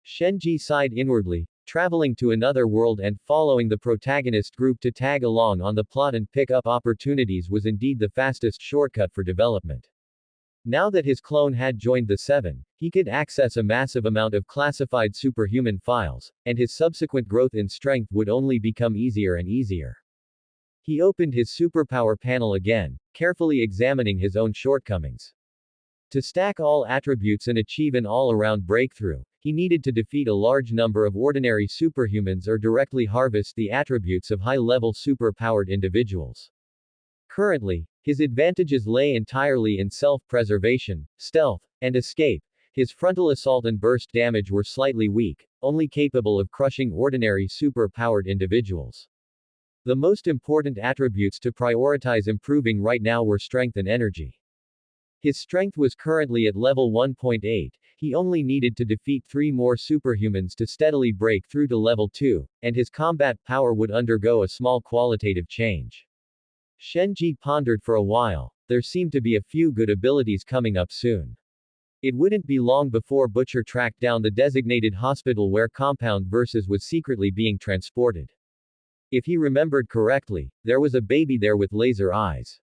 Shenji sighed inwardly, traveling to another world and following the protagonist group to tag along on the plot and pick up opportunities was indeed the fastest shortcut for development. Now that his clone had joined the Seven, he could access a massive amount of classified superhuman files, and his subsequent growth in strength would only become easier and easier. He opened his superpower panel again, carefully examining his own shortcomings. To stack all attributes and achieve an all-around breakthrough, he needed to defeat a large number of ordinary superhumans or directly harvest the attributes of high-level super-powered individuals. Currently, his advantages lay entirely in self-preservation, stealth, and escape. His frontal assault and burst damage were slightly weak, only capable of crushing ordinary super-powered individuals. The most important attributes to prioritize improving right now were strength and energy. His strength was currently at level 1.8, he only needed to defeat 3 more superhumans to steadily break through to level 2, and his combat power would undergo a small qualitative change. Shenji pondered for a while, there seemed to be a few good abilities coming up soon. It wouldn't be long before Butcher tracked down the designated hospital where Compound Versus was secretly being transported. If he remembered correctly, there was a baby there with laser eyes.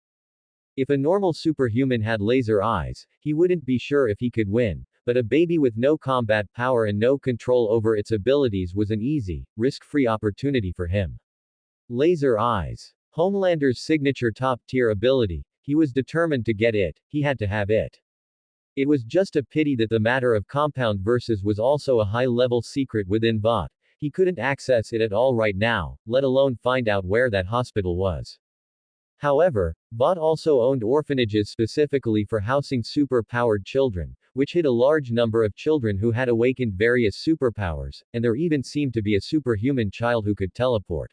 If a normal superhuman had laser eyes, he wouldn't be sure if he could win, but a baby with no combat power and no control over its abilities was an easy, risk-free opportunity for him. Laser eyes. Homelander's signature top-tier ability. He was determined to get it, he had to have it. It was just a pity that the matter of Compound Versus was also a high-level secret within Vought. He couldn't access it at all right now, let alone find out where that hospital was. However, Vought also owned orphanages specifically for housing super-powered children, which hid a large number of children who had awakened various superpowers, and there even seemed to be a superhuman child who could teleport.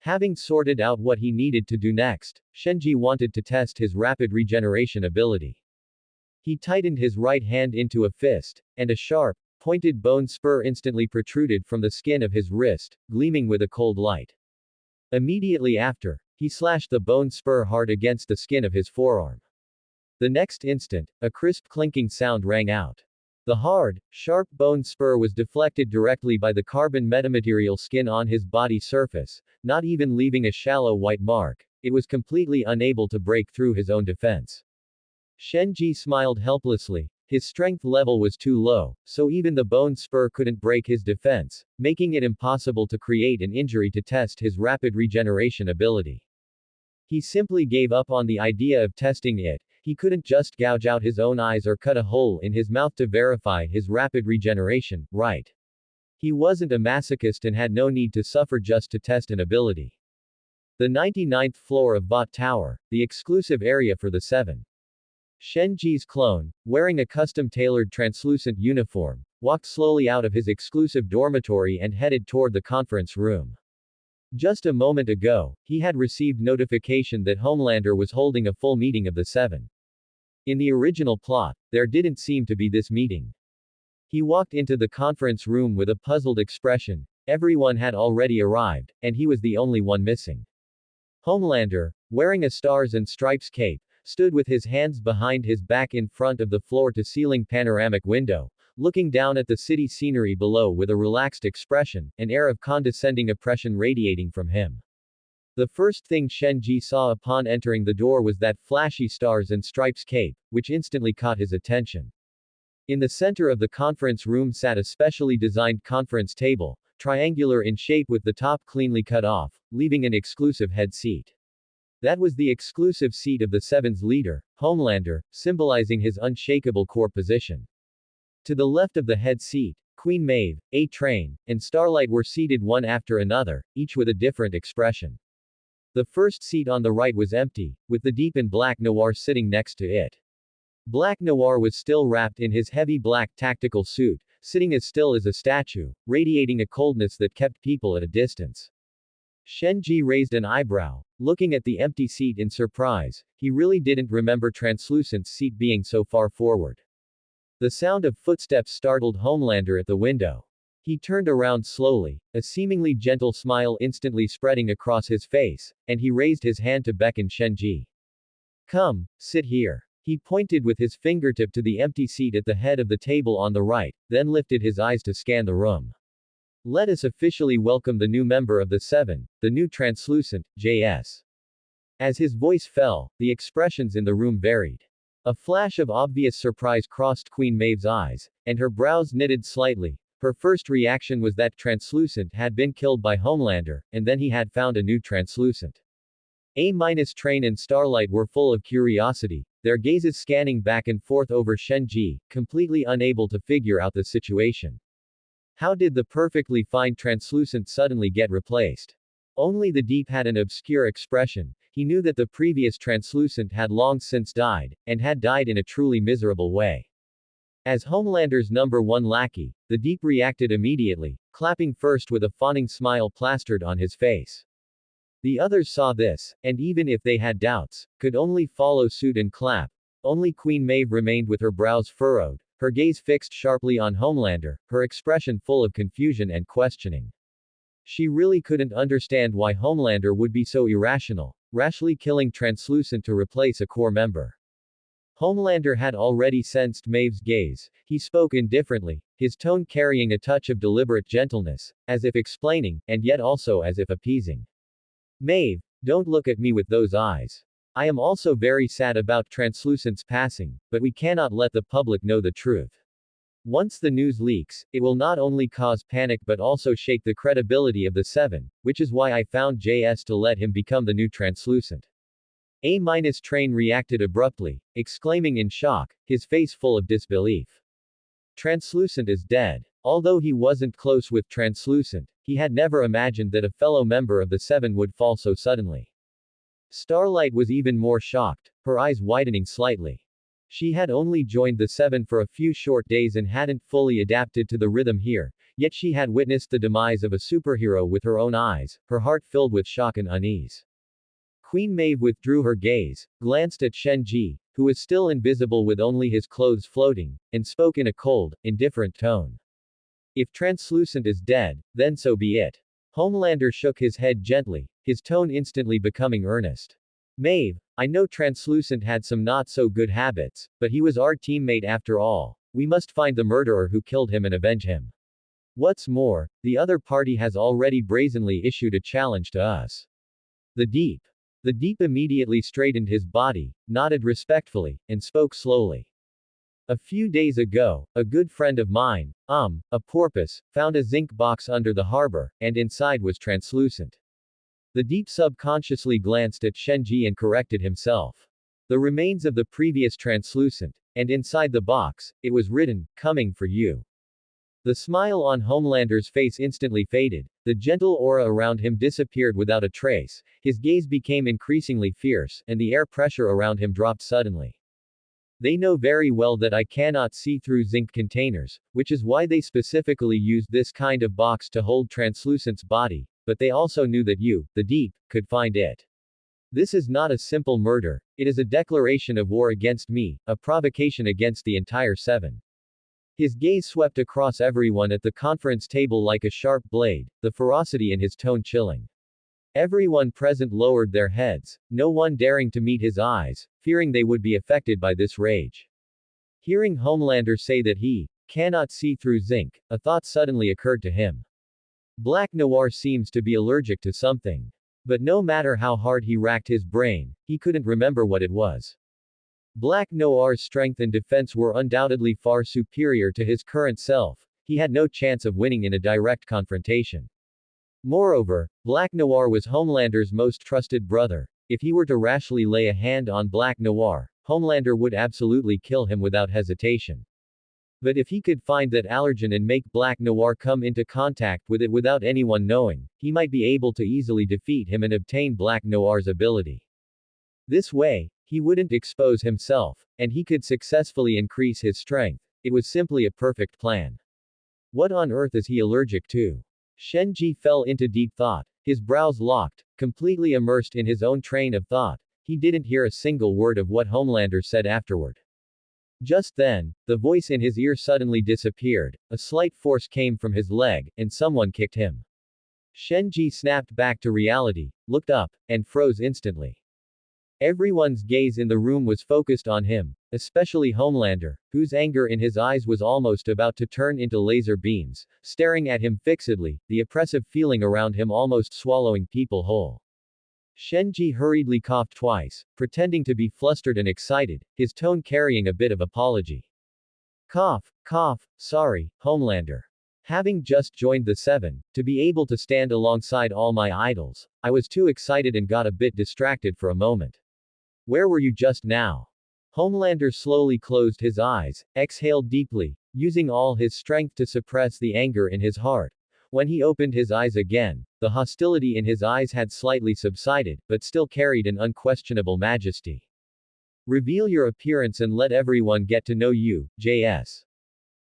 Having sorted out what he needed to do next, Shenji wanted to test his rapid regeneration ability. He tightened his right hand into a fist, and a sharp, pointed bone spur instantly protruded from the skin of his wrist, gleaming with a cold light. Immediately after, he slashed the bone spur hard against the skin of his forearm. The next instant, a crisp clinking sound rang out. The hard, sharp bone spur was deflected directly by the carbon metamaterial skin on his body surface, not even leaving a shallow white mark. It was completely unable to break through his own defense. Shenji smiled helplessly. His strength level was too low, so even the bone spur couldn't break his defense, making it impossible to create an injury to test his rapid regeneration ability. He simply gave up on the idea of testing it. He couldn't just gouge out his own eyes or cut a hole in his mouth to verify his rapid regeneration, right? He wasn't a masochist and had no need to suffer just to test an ability. The 99th floor of Bot Tower, the exclusive area for the Seven. Shenji's clone, wearing a custom-tailored translucent uniform, walked slowly out of his exclusive dormitory and headed toward the conference room. Just a moment ago, he had received notification that Homelander was holding a full meeting of the Seven. In the original plot, there didn't seem to be this meeting. He walked into the conference room with a puzzled expression. Everyone had already arrived, and he was the only one missing. Homelander, wearing a stars and stripes cape, stood with his hands behind his back in front of the floor-to-ceiling panoramic window, looking down at the city scenery below with a relaxed expression, an air of condescending oppression radiating from him. The first thing Shenji saw upon entering the door was that flashy stars and stripes cape, which instantly caught his attention. In the center of the conference room sat a specially designed conference table, triangular in shape with the top cleanly cut off, leaving an exclusive head seat. That was the exclusive seat of the Seven's leader, Homelander, symbolizing his unshakable core position. To the left of the head seat, Queen Maeve, A-Train, and Starlight were seated one after another, each with a different expression. The first seat on the right was empty, with the Deep in Black Noir sitting next to it. Black Noir was still wrapped in his heavy black tactical suit, sitting as still as a statue, radiating a coldness that kept people at a distance. Shenji raised an eyebrow, looking at the empty seat in surprise. He really didn't remember Translucent's seat being so far forward. The sound of footsteps startled Homelander at the window. He turned around slowly, a seemingly gentle smile instantly spreading across his face, and he raised his hand to beckon Shenji. Come, sit here. He pointed with his fingertip to the empty seat at the head of the table on the right, then lifted his eyes to scan the room. Let us officially welcome the new member of the Seven, the new Translucent, JS. As his voice fell, the expressions in the room varied. A flash of obvious surprise crossed Queen Maeve's eyes, and her brows knitted slightly. Her first reaction was that Translucent had been killed by Homelander, and then he had found a new Translucent. A-Train and Starlight were full of curiosity, their gazes scanning back and forth over Shenji, completely unable to figure out the situation. How did the perfectly fine Translucent suddenly get replaced? Only the Deep had an obscure expression. He knew that the previous Translucent had long since died, and had died in a truly miserable way. As Homelander's number one lackey, the Deep reacted immediately, clapping first with a fawning smile plastered on his face. The others saw this, and even if they had doubts, could only follow suit and clap. Only Queen Maeve remained with her brows furrowed, her gaze fixed sharply on Homelander, her expression full of confusion and questioning. She really couldn't understand why Homelander would be so irrational, rashly killing Translucent to replace a core member. Homelander had already sensed Maeve's gaze. He spoke indifferently, his tone carrying a touch of deliberate gentleness, as if explaining, and yet also as if appeasing. Maeve, don't look at me with those eyes. I am also very sad about Translucent's passing, but we cannot let the public know the truth. Once the news leaks, it will not only cause panic but also shake the credibility of the Seven, which is why I found JS to let him become the new Translucent. A-Train reacted abruptly, exclaiming in shock, his face full of disbelief. Translucent is dead. Although he wasn't close with Translucent, he had never imagined that a fellow member of the Seven would fall so suddenly. Starlight was even more shocked, her eyes widening slightly. She had only joined the Seven for a few short days and hadn't fully adapted to the rhythm here, yet she had witnessed the demise of a superhero with her own eyes, her heart filled with shock and unease. Queen Maeve withdrew her gaze, glanced at Shenji, who was still invisible with only his clothes floating, and spoke in a cold, indifferent tone. If Translucent is dead, then so be it. Homelander shook his head gently, his tone instantly becoming earnest. Maeve, I know Translucent had some not so good habits, but he was our teammate after all. We must find the murderer who killed him and avenge him. What's more, the other party has already brazenly issued a challenge to us. The Deep immediately straightened his body, nodded respectfully, and spoke slowly. A few days ago, a good friend of mine, a porpoise, found a zinc box under the harbor, and inside was Translucent. The Deep subconsciously glanced at Shenji and corrected himself. The remains of the previous Translucent, and inside the box, it was written, coming for you. The smile on Homelander's face instantly faded, the gentle aura around him disappeared without a trace, his gaze became increasingly fierce, and the air pressure around him dropped suddenly. They know very well that I cannot see through zinc containers, which is why they specifically used this kind of box to hold Translucent's body, but they also knew that you, the Deep, could find it. This is not a simple murder, it is a declaration of war against me, a provocation against the entire Seven. His gaze swept across everyone at the conference table like a sharp blade, the ferocity in his tone chilling. Everyone present lowered their heads, no one daring to meet his eyes, fearing they would be affected by this rage. Hearing Homelander say that he cannot see through zinc, a thought suddenly occurred to him. Black Noir seems to be allergic to something. But no matter how hard he racked his brain, he couldn't remember what it was. Black Noir's strength and defense were undoubtedly far superior to his current self, he had no chance of winning in a direct confrontation. Moreover, Black Noir was Homelander's most trusted brother. If he were to rashly lay a hand on Black Noir, Homelander would absolutely kill him without hesitation. But if he could find that allergen and make Black Noir come into contact with it without anyone knowing, he might be able to easily defeat him and obtain Black Noir's ability. This way, he wouldn't expose himself, and he could successfully increase his strength. It was simply a perfect plan. What on earth is he allergic to? Shenji fell into deep thought, his brows locked, completely immersed in his own train of thought. He didn't hear a single word of what Homelander said afterward. Just then, the voice in his ear suddenly disappeared, a slight force came from his leg, and someone kicked him. Shenji snapped back to reality, looked up, and froze instantly. Everyone's gaze in the room was focused on him, especially Homelander, whose anger in his eyes was almost about to turn into laser beams, staring at him fixedly, the oppressive feeling around him almost swallowing people whole. Shenji hurriedly coughed twice, pretending to be flustered and excited, his tone carrying a bit of apology. Cough, cough, sorry, Homelander. Having just joined the Seven, to be able to stand alongside all my idols, I was too excited and got a bit distracted for a moment. Where were you just now? Homelander slowly closed his eyes, exhaled deeply, using all his strength to suppress the anger in his heart. When he opened his eyes again, the hostility in his eyes had slightly subsided, but still carried an unquestionable majesty. Reveal your appearance and let everyone get to know you, JS.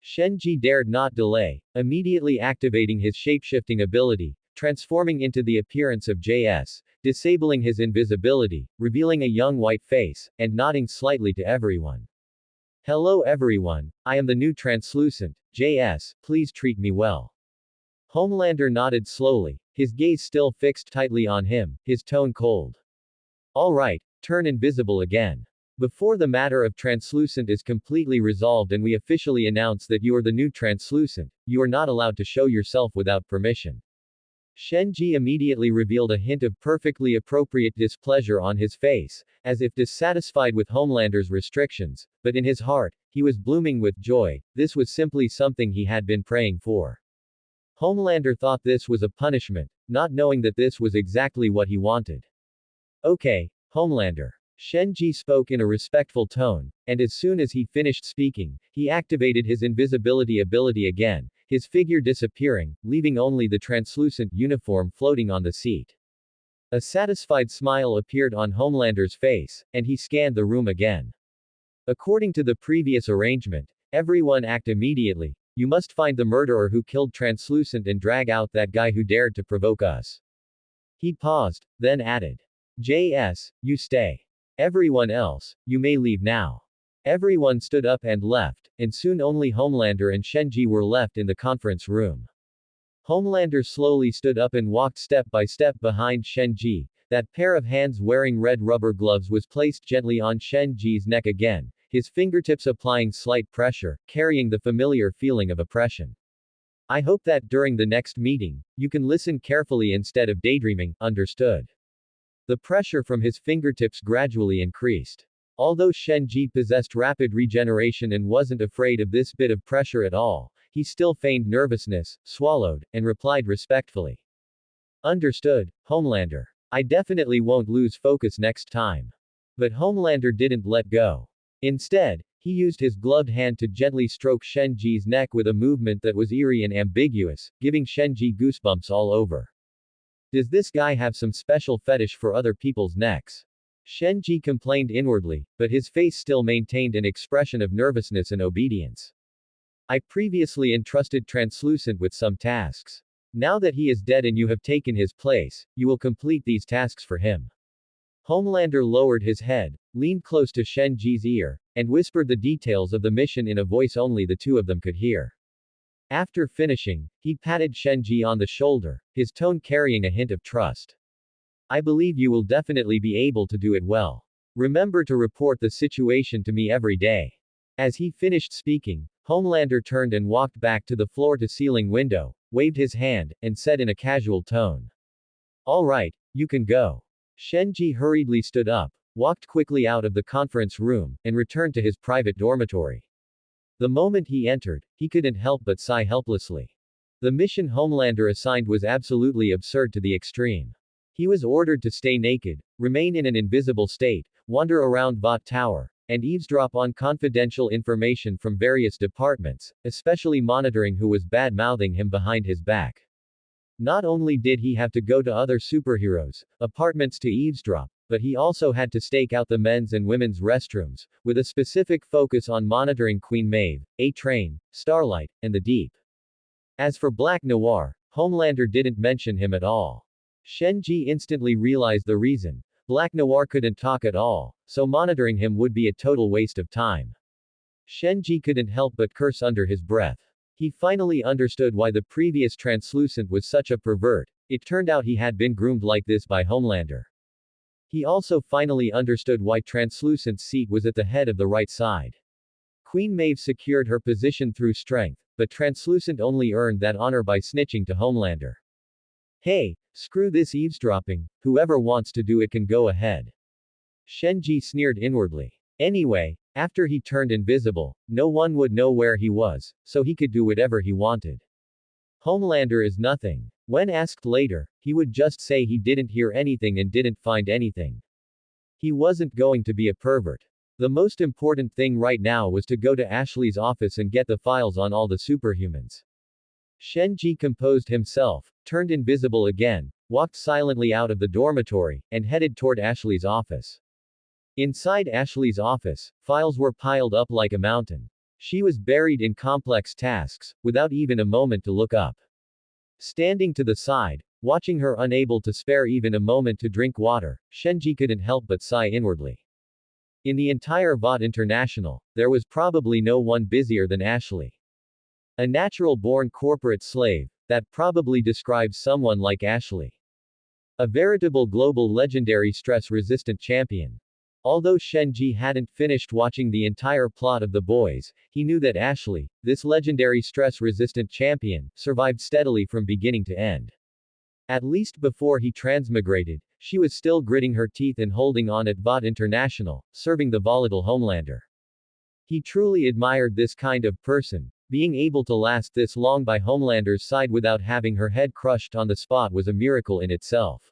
Shenji dared not delay, immediately activating his shapeshifting ability, transforming into the appearance of JS, disabling his invisibility, revealing a young white face, and nodding slightly to everyone. Hello everyone, I am the new Translucent, JS, please treat me well. Homelander nodded slowly, his gaze still fixed tightly on him, his tone cold. Alright, turn invisible again. Before the matter of Translucent is completely resolved and we officially announce that you are the new Translucent, you are not allowed to show yourself without permission. Shenji immediately revealed a hint of perfectly appropriate displeasure on his face, as if dissatisfied with Homelander's restrictions, but in his heart, he was blooming with joy. This was simply something he had been praying for. Homelander thought this was a punishment, not knowing that this was exactly what he wanted. Okay, Homelander. Shenji spoke in a respectful tone, and as soon as he finished speaking, he activated his invisibility ability again, his figure disappearing, leaving only the translucent uniform floating on the seat. A satisfied smile appeared on Homelander's face, and he scanned the room again. According to the previous arrangement, everyone act immediately. You must find the murderer who killed Translucent and drag out that guy who dared to provoke us. He paused, then added. JS, you stay. Everyone else, you may leave now. Everyone stood up and left, and soon only Homelander and Shenji were left in the conference room. Homelander slowly stood up and walked step by step behind Shenji. That pair of hands wearing red rubber gloves was placed gently on Shenji's neck again, his fingertips applying slight pressure, carrying the familiar feeling of oppression. I hope that during the next meeting, you can listen carefully instead of daydreaming, understood? The pressure from his fingertips gradually increased. Although Shenji possessed rapid regeneration and wasn't afraid of this bit of pressure at all, he still feigned nervousness, swallowed, and replied respectfully. Understood, Homelander. I definitely won't lose focus next time. But Homelander didn't let go. Instead, He used his gloved hand to gently stroke Shenji's neck with a movement that was eerie and ambiguous, giving Shenji goosebumps all over. Does this guy have some special fetish for other people's necks? Shenji complained inwardly, but his face still maintained an expression of nervousness and obedience. I previously entrusted Translucent with some tasks. Now that he is dead and you have taken his place, you will complete these tasks for him. Homelander lowered his head, leaned close to Shenji's ear, and whispered the details of the mission in a voice only the two of them could hear. After finishing, he patted Shenji on the shoulder, his tone carrying a hint of trust. I believe you will definitely be able to do it well. Remember to report the situation to me every day. As he finished speaking, Homelander turned and walked back to the floor-to-ceiling window, waved his hand, and said in a casual tone. All right, you can go. Shenji hurriedly stood up, walked quickly out of the conference room, and returned to his private dormitory. The moment he entered, he couldn't help but sigh helplessly. The mission Homelander assigned was absolutely absurd to the extreme. He was ordered to stay naked, remain in an invisible state, wander around Vought Tower, and eavesdrop on confidential information from various departments, especially monitoring who was bad-mouthing him behind his back. Not only did he have to go to other superheroes' apartments to eavesdrop, but he also had to stake out the men's and women's restrooms, with a specific focus on monitoring Queen Maeve, A-Train, Starlight, and the Deep. As for Black Noir, Homelander didn't mention him at all. Shenji instantly realized the reason. Black Noir couldn't talk at all, so monitoring him would be a total waste of time. Shenji couldn't help but curse under his breath. He finally understood why the previous Translucent was such a pervert. It turned out he had been groomed like this by Homelander. He also finally understood why Translucent's seat was at the head of the right side. Queen Maeve secured her position through strength, but Translucent only earned that honor by snitching to Homelander. Hey, screw this eavesdropping, whoever wants to do it can go ahead. Shenji sneered inwardly. Anyway, after he turned invisible, no one would know where he was, so he could do whatever he wanted. Homelander is nothing. When asked later, he would just say he didn't hear anything and didn't find anything. He wasn't going to be a pervert. The most important thing right now was to go to Ashley's office and get the files on all the superhumans. Shenji composed himself, turned invisible again, walked silently out of the dormitory, and headed toward Ashley's office. Inside Ashley's office, files were piled up like a mountain. She was buried in complex tasks, without even a moment to look up. Standing to the side, watching her unable to spare even a moment to drink water, Shenji couldn't help but sigh inwardly. In the entire Vought International, there was probably no one busier than Ashley. A natural-born corporate slave, that probably describes someone like Ashley. A veritable global legendary stress-resistant champion. Although Shenji hadn't finished watching the entire plot of The Boys, he knew that Ashley, this legendary stress-resistant champion, survived steadily from beginning to end. At least before he transmigrated, she was still gritting her teeth and holding on at Vought International, serving the volatile Homelander. He truly admired this kind of person. Being able to last this long by Homelander's side without having her head crushed on the spot was a miracle in itself.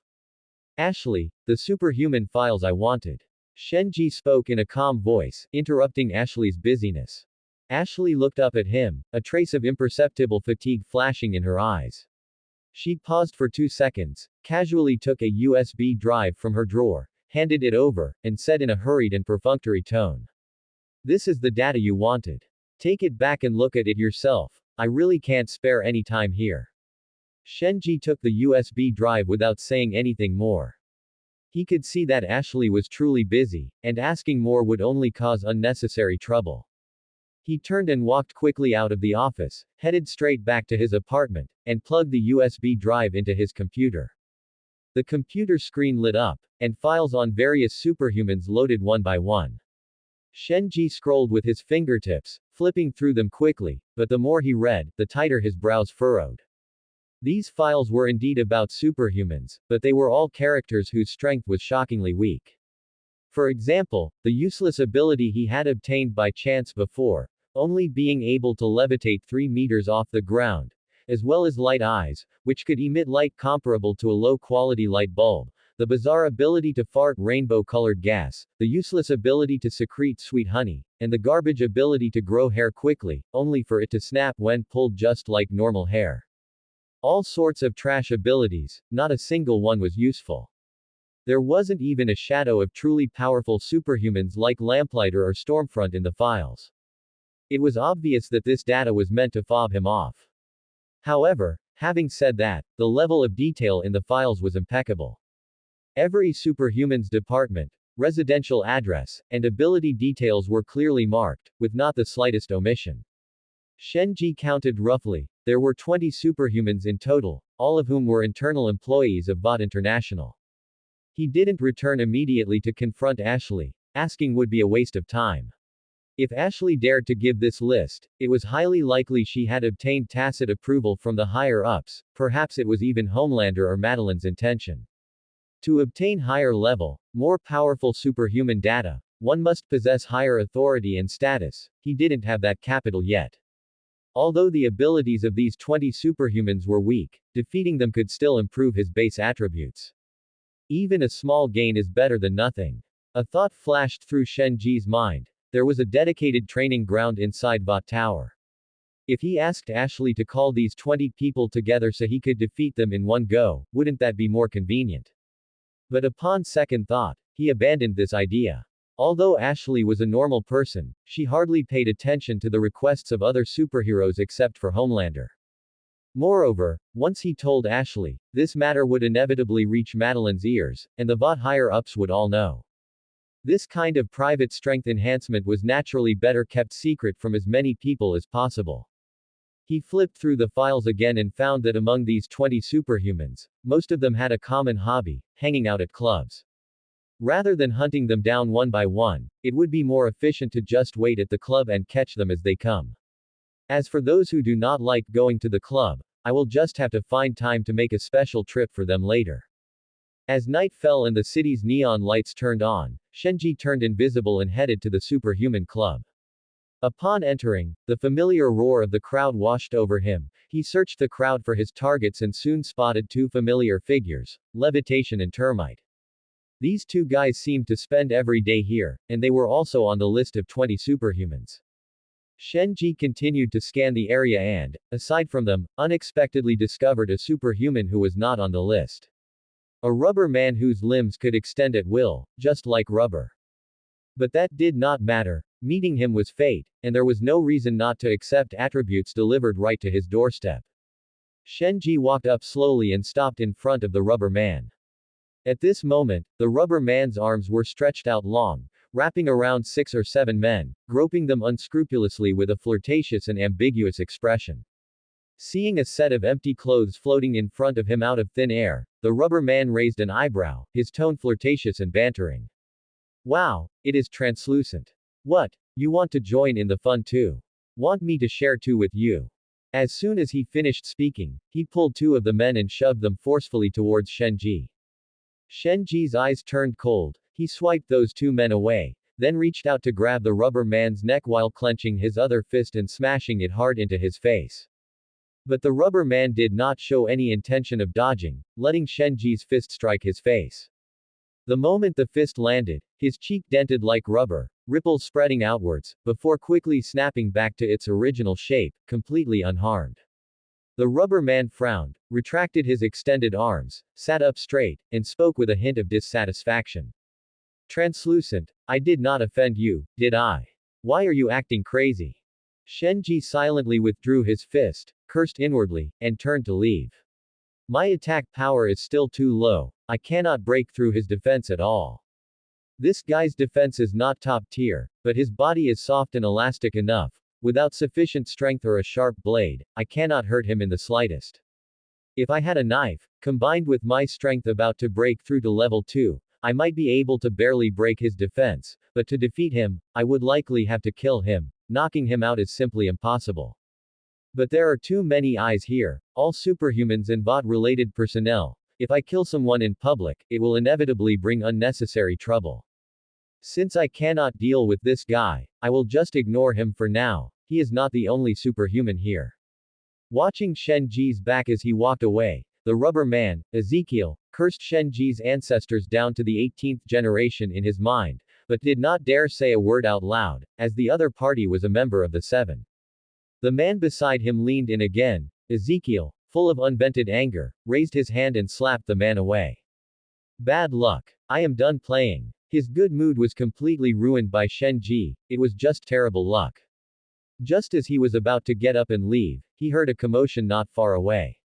Ashley, the superhuman files I wanted. Shenji spoke in a calm voice, interrupting Ashley's busyness. Ashley looked up at him, a trace of imperceptible fatigue flashing in her eyes. She paused for 2 seconds, casually took a USB drive from her drawer, handed it over, and said in a hurried and perfunctory tone. This is the data you wanted. Take it back and look at it yourself. I really can't spare any time here. Shenji took the USB drive without saying anything more. He could see that Ashley was truly busy, and asking more would only cause unnecessary trouble. He turned and walked quickly out of the office, headed straight back to his apartment, and plugged the USB drive into his computer. The computer screen lit up, and files on various superhumans loaded one by one. Shenji scrolled with his fingertips, flipping through them quickly, but the more he read, the tighter his brows furrowed. These files were indeed about superhumans, but they were all characters whose strength was shockingly weak. For example, the useless ability he had obtained by chance before, only being able to levitate 3 meters off the ground, as well as light eyes, which could emit light comparable to a low-quality light bulb, the bizarre ability to fart rainbow-colored gas, the useless ability to secrete sweet honey, and the garbage ability to grow hair quickly, only for it to snap when pulled just like normal hair. All sorts of trash abilities, not a single one was useful. There wasn't even a shadow of truly powerful superhumans like Lamplighter or Stormfront in the files. It was obvious that this data was meant to fob him off. However, having said that, the level of detail in the files was impeccable. Every superhuman's department, residential address, and ability details were clearly marked, with not the slightest omission. Shenji counted roughly. There were 20 superhumans in total, all of whom were internal employees of Bot International. He didn't return immediately to confront Ashley. Asking would be a waste of time. If Ashley dared to give this list, it was highly likely she had obtained tacit approval from the higher-ups, perhaps it was even Homelander or Madeline's intention. To obtain higher level, more powerful superhuman data, one must possess higher authority and status. He didn't have that capital yet. Although the abilities of these 20 superhumans were weak, defeating them could still improve his base attributes. Even a small gain is better than nothing. A thought flashed through Shenji's mind. There was a dedicated training ground inside Bot Tower. If he asked Ashley to call these 20 people together so he could defeat them in one go, wouldn't that be more convenient? But upon second thought, he abandoned this idea. Although Ashley was a normal person, she hardly paid attention to the requests of other superheroes except for Homelander. Moreover, once he told Ashley, this matter would inevitably reach Madeline's ears, and the Bot higher-ups would all know. This kind of private strength enhancement was naturally better kept secret from as many people as possible. He flipped through the files again and found that among these 20 superhumans, most of them had a common hobby, hanging out at clubs. Rather than hunting them down one by one, it would be more efficient to just wait at the club and catch them as they come. As for those who do not like going to the club, I will just have to find time to make a special trip for them later. As night fell and the city's neon lights turned on, Shenji turned invisible and headed to the superhuman club. Upon entering, the familiar roar of the crowd washed over him. He searched the crowd for his targets and soon spotted two familiar figures, Levitation and Termite. These two guys seemed to spend every day here, and they were also on the list of 20 superhumans. Shenji continued to scan the area and, aside from them, unexpectedly discovered a superhuman who was not on the list. A rubber man whose limbs could extend at will, just like rubber. But that did not matter. Meeting him was fate, and there was no reason not to accept attributes delivered right to his doorstep. Shenji walked up slowly and stopped in front of the rubber man. At this moment, the rubber man's arms were stretched out long, wrapping around 6 or 7 men, groping them unscrupulously with a flirtatious and ambiguous expression. Seeing a set of empty clothes floating in front of him out of thin air, the rubber man raised an eyebrow, his tone flirtatious and bantering. Wow, it is translucent. What? You want to join in the fun too? Want me to share too with you? As soon as he finished speaking, he pulled 2 of the men and shoved them forcefully towards Shenji. Shenji's eyes turned cold. He swiped those 2 men away, then reached out to grab the rubber man's neck while clenching his other fist and smashing it hard into his face. But the rubber man did not show any intention of dodging, letting Shenji's fist strike his face. The moment the fist landed, his cheek dented like rubber, ripples spreading outwards, before quickly snapping back to its original shape, completely unharmed. The rubber man frowned, retracted his extended arms, sat up straight, and spoke with a hint of dissatisfaction. Translucent, I did not offend you, did I? Why are you acting crazy? Shenji silently withdrew his fist, cursed inwardly, and turned to leave. My attack power is still too low, I cannot break through his defense at all. This guy's defense is not top tier, but his body is soft and elastic enough. Without sufficient strength or a sharp blade, I cannot hurt him in the slightest. If I had a knife, combined with my strength about to break through to level 2, I might be able to barely break his defense, but to defeat him, I would likely have to kill him. Knocking him out is simply impossible. But there are too many eyes here, all superhumans and bot-related personnel. If I kill someone in public, it will inevitably bring unnecessary trouble. Since I cannot deal with this guy, I will just ignore him for now. He is not the only superhuman here. Watching Shenji's back as he walked away, the rubber man, Ezekiel, cursed Shenji's ancestors down to the 18th generation in his mind, but did not dare say a word out loud, as the other party was a member of the seven. The man beside him leaned in again. Ezekiel, full of unvented anger, raised his hand and slapped the man away. Bad luck. I am done playing. His good mood was completely ruined by Shenji, it was just terrible luck. Just as he was about to get up and leave, he heard a commotion not far away.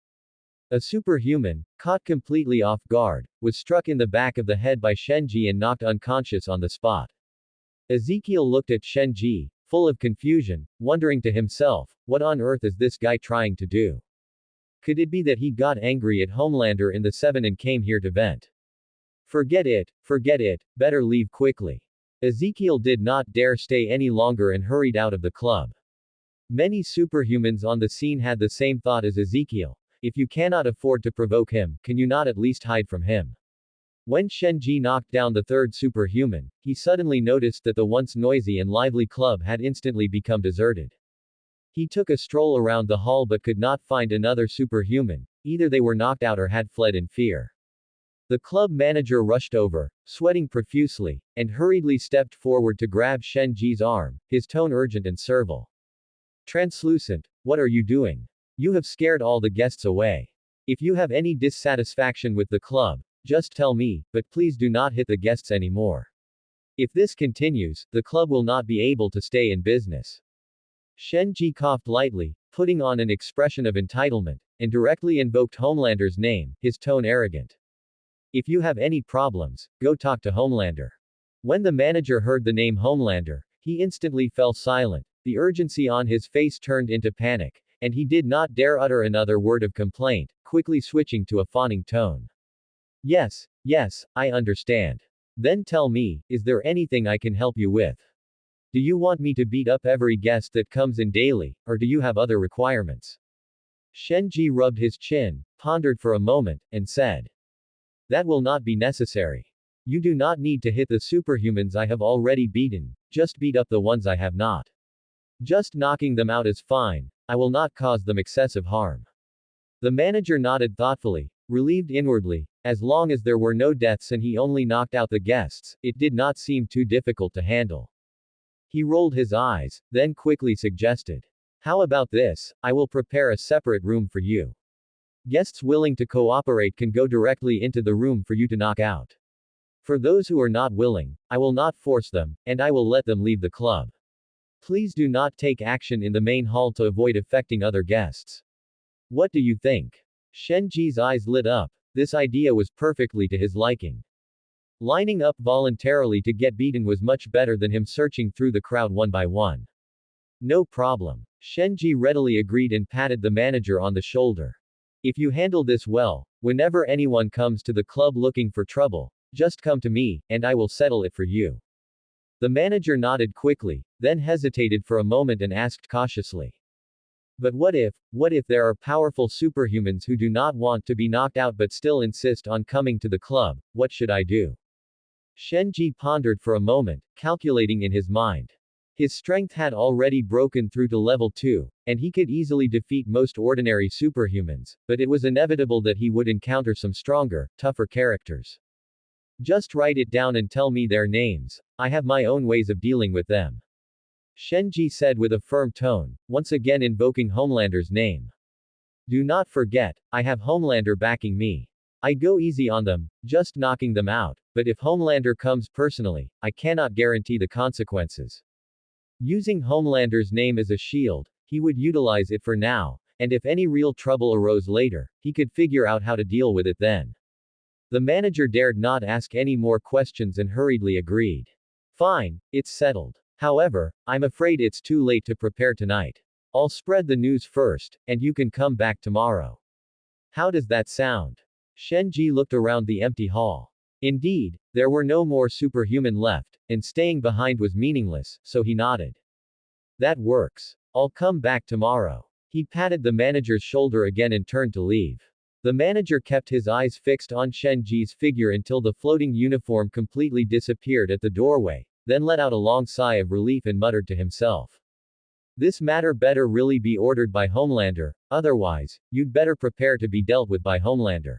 A superhuman, caught completely off guard, was struck in the back of the head by Shenji and knocked unconscious on the spot. Ezekiel looked at Shenji, full of confusion, wondering to himself, what on earth is this guy trying to do? Could it be that he got angry at Homelander in the Seven and came here to vent? Forget it, better leave quickly. Ezekiel did not dare stay any longer and hurried out of the club. Many superhumans on the scene had the same thought as Ezekiel. If you cannot afford to provoke him, can you not at least hide from him? When Shenji knocked down the third superhuman, he suddenly noticed that the once noisy and lively club had instantly become deserted. He took a stroll around the hall but could not find another superhuman, either they were knocked out or had fled in fear. The club manager rushed over, sweating profusely, and hurriedly stepped forward to grab Shenji's arm, his tone urgent and servile. Translucent, what are you doing? You have scared all the guests away. If you have any dissatisfaction with the club, just tell me, but please do not hit the guests anymore. If this continues, the club will not be able to stay in business. Shenji coughed lightly, putting on an expression of entitlement, and directly invoked Homelander's name, his tone arrogant. If you have any problems, go talk to Homelander. When the manager heard the name Homelander, he instantly fell silent, the urgency on his face turned into panic, and he did not dare utter another word of complaint, quickly switching to a fawning tone. Yes, I understand. Then tell me, is there anything I can help you with? Do you want me to beat up every guest that comes in daily, or do you have other requirements? Shenji rubbed his chin, pondered for a moment, and said. That will not be necessary. You do not need to hit the superhumans I have already beaten, just beat up the ones I have not. Just knocking them out is fine, I will not cause them excessive harm. The manager nodded thoughtfully, relieved inwardly, as long as there were no deaths and he only knocked out the guests, it did not seem too difficult to handle. He rolled his eyes, then quickly suggested. How about this, I will prepare a separate room for you. Guests willing to cooperate can go directly into the room for you to knock out. For those who are not willing, I will not force them, and I will let them leave the club. Please do not take action in the main hall to avoid affecting other guests. What do you think? Shenji's eyes lit up. This idea was perfectly to his liking. Lining up voluntarily to get beaten was much better than him searching through the crowd one by one. No problem. Shenji readily agreed and patted the manager on the shoulder. If you handle this well, whenever anyone comes to the club looking for trouble, just come to me, and I will settle it for you. The manager nodded quickly, then hesitated for a moment and asked cautiously. But what if there are powerful superhumans who do not want to be knocked out but still insist on coming to the club, what should I do? Shenji pondered for a moment, calculating in his mind. His strength had already broken through to level 2, and he could easily defeat most ordinary superhumans, but it was inevitable that he would encounter some stronger, tougher characters. Just write it down and tell me their names, I have my own ways of dealing with them. Shenji said with a firm tone, once again invoking Homelander's name. Do not forget, I have Homelander backing me. I go easy on them, just knocking them out, but if Homelander comes personally, I cannot guarantee the consequences. Using Homelander's name as a shield, he would utilize it for now, and if any real trouble arose later, he could figure out how to deal with it then. The manager dared not ask any more questions and hurriedly agreed. Fine, it's settled. However, I'm afraid it's too late to prepare tonight. I'll spread the news first, and you can come back tomorrow. How does that sound? Shenji looked around the empty hall. Indeed, there were no more superhuman left, and staying behind was meaningless, so he nodded. That works. I'll come back tomorrow. He patted the manager's shoulder again and turned to leave. The manager kept his eyes fixed on Shenji's figure until the floating uniform completely disappeared at the doorway, then let out a long sigh of relief and muttered to himself. This matter better really be ordered by Homelander, otherwise, you'd better prepare to be dealt with by Homelander.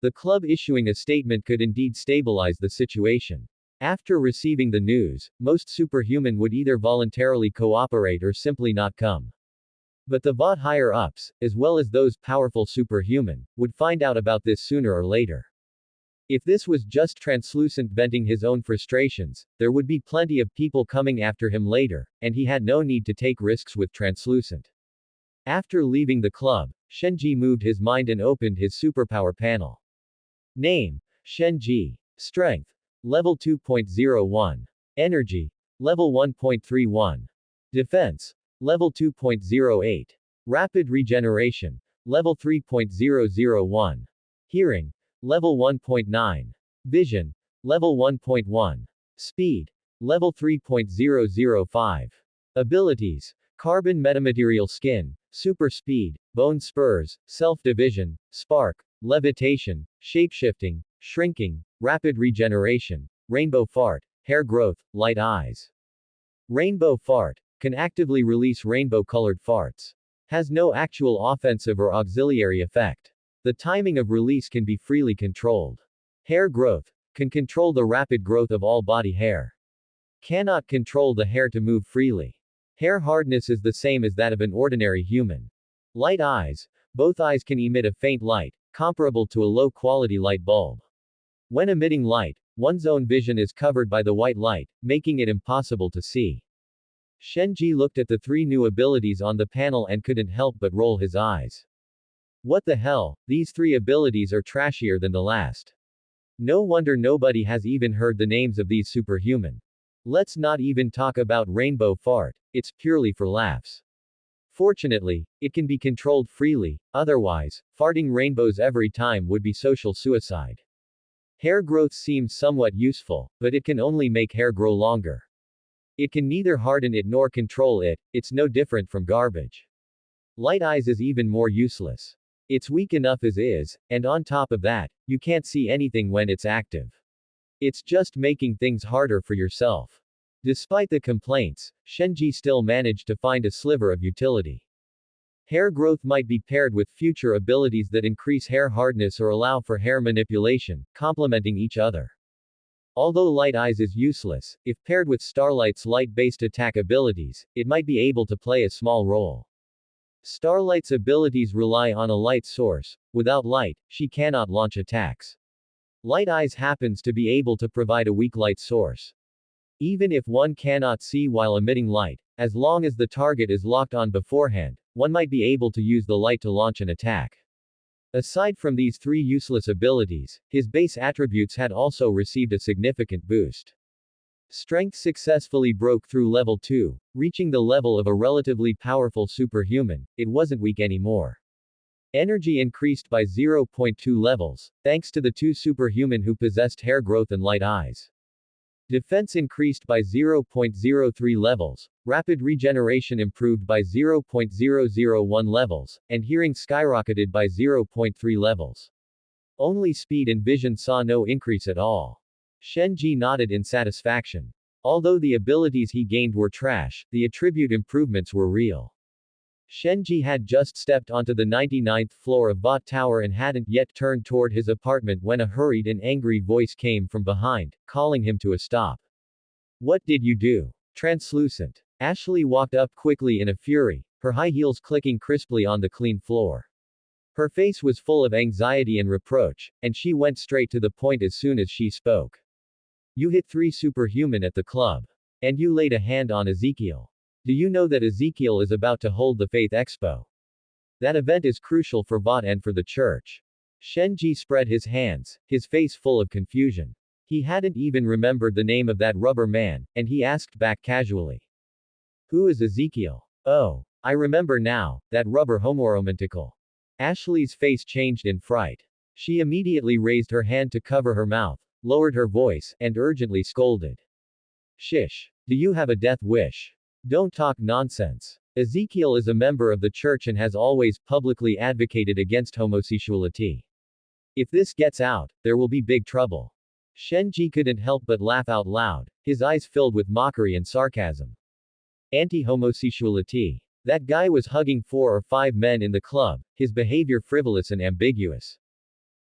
The club issuing a statement could indeed stabilize the situation. After receiving the news, most superhuman would either voluntarily cooperate or simply not come. But the Vought higher-ups, as well as those powerful superhuman, would find out about this sooner or later. If this was just translucent venting his own frustrations, there would be plenty of people coming after him later, and he had no need to take risks with translucent. After leaving the club, Shenji moved his mind and opened his superpower panel. Name: Shenji. Strength: Level 2.01. Energy: Level 1.31. Defense: Level 2.08. Rapid regeneration: Level 3.001. Hearing: Level 1.9. Vision: Level 1.1. Speed: Level 3.005. Abilities: Carbon metamaterial skin, super speed, bone spurs, self-division, spark, levitation, shapeshifting, shrinking, rapid regeneration, rainbow fart, hair growth, light eyes. Rainbow fart can actively release rainbow-colored farts. Has no actual offensive or auxiliary effect. The timing of release can be freely controlled. Hair growth can control the rapid growth of all body hair. Cannot control the hair to move freely. Hair hardness is the same as that of an ordinary human. Light eyes. Both eyes can emit a faint light, comparable to a low-quality light bulb. When emitting light, one's own vision is covered by the white light, making it impossible to see. Shenji looked at the three new abilities on the panel and couldn't help but roll his eyes. What the hell, these three abilities are trashier than the last. No wonder nobody has even heard the names of these superhuman. Let's not even talk about rainbow fart, it's purely for laughs. Fortunately, it can be controlled freely, otherwise, farting rainbows every time would be social suicide. Hair growth seems somewhat useful, but it can only make hair grow longer. It can neither harden it nor control it, it's no different from garbage. Light eyes is even more useless. It's weak enough as is, and on top of that, you can't see anything when it's active. It's just making things harder for yourself. Despite the complaints, Shenji still managed to find a sliver of utility. Hair growth might be paired with future abilities that increase hair hardness or allow for hair manipulation, complementing each other. Although Light Eyes is useless, if paired with Starlight's light-based attack abilities, it might be able to play a small role. Starlight's abilities rely on a light source. Without light, she cannot launch attacks. Light Eyes happens to be able to provide a weak light source. Even if one cannot see while emitting light, as long as the target is locked on beforehand, one might be able to use the light to launch an attack. Aside from these three useless abilities, his base attributes had also received a significant boost. Strength successfully broke through level 2, reaching the level of a relatively powerful superhuman. It wasn't weak anymore. Energy increased by 0.2 levels, thanks to the two superhuman who possessed hair growth and light eyes. Defense increased by 0.03 levels, rapid regeneration improved by 0.001 levels, and hearing skyrocketed by 0.3 levels. Only speed and vision saw no increase at all. Shenji nodded in satisfaction. Although the abilities he gained were trash, the attribute improvements were real. Shenji had just stepped onto the 99th floor of Vought Tower and hadn't yet turned toward his apartment when a hurried and angry voice came from behind, calling him to a stop. What did you do? Translucent. Ashley walked up quickly in a fury, her high heels clicking crisply on the clean floor. Her face was full of anxiety and reproach, and she went straight to the point as soon as she spoke. You hit 3 superhuman at the club. And you laid a hand on Ezekiel. Do you know that Ezekiel is about to hold the Faith Expo? That event is crucial for Vought and for the church. Shenji spread his hands, his face full of confusion. He hadn't even remembered the name of that rubber man, and he asked back casually. Who is Ezekiel? Oh, I remember now, that rubber homoromantical. Ashley's face changed in fright. She immediately raised her hand to cover her mouth, lowered her voice, and urgently scolded. Shish. Do you have a death wish? Don't talk nonsense. Ezekiel is a member of the church and has always publicly advocated against homosexuality. If this gets out, there will be big trouble. Shenji couldn't help but laugh out loud, his eyes filled with mockery and sarcasm. Anti-homosexuality. That guy was hugging 4 or 5 men in the club, his behavior frivolous and ambiguous.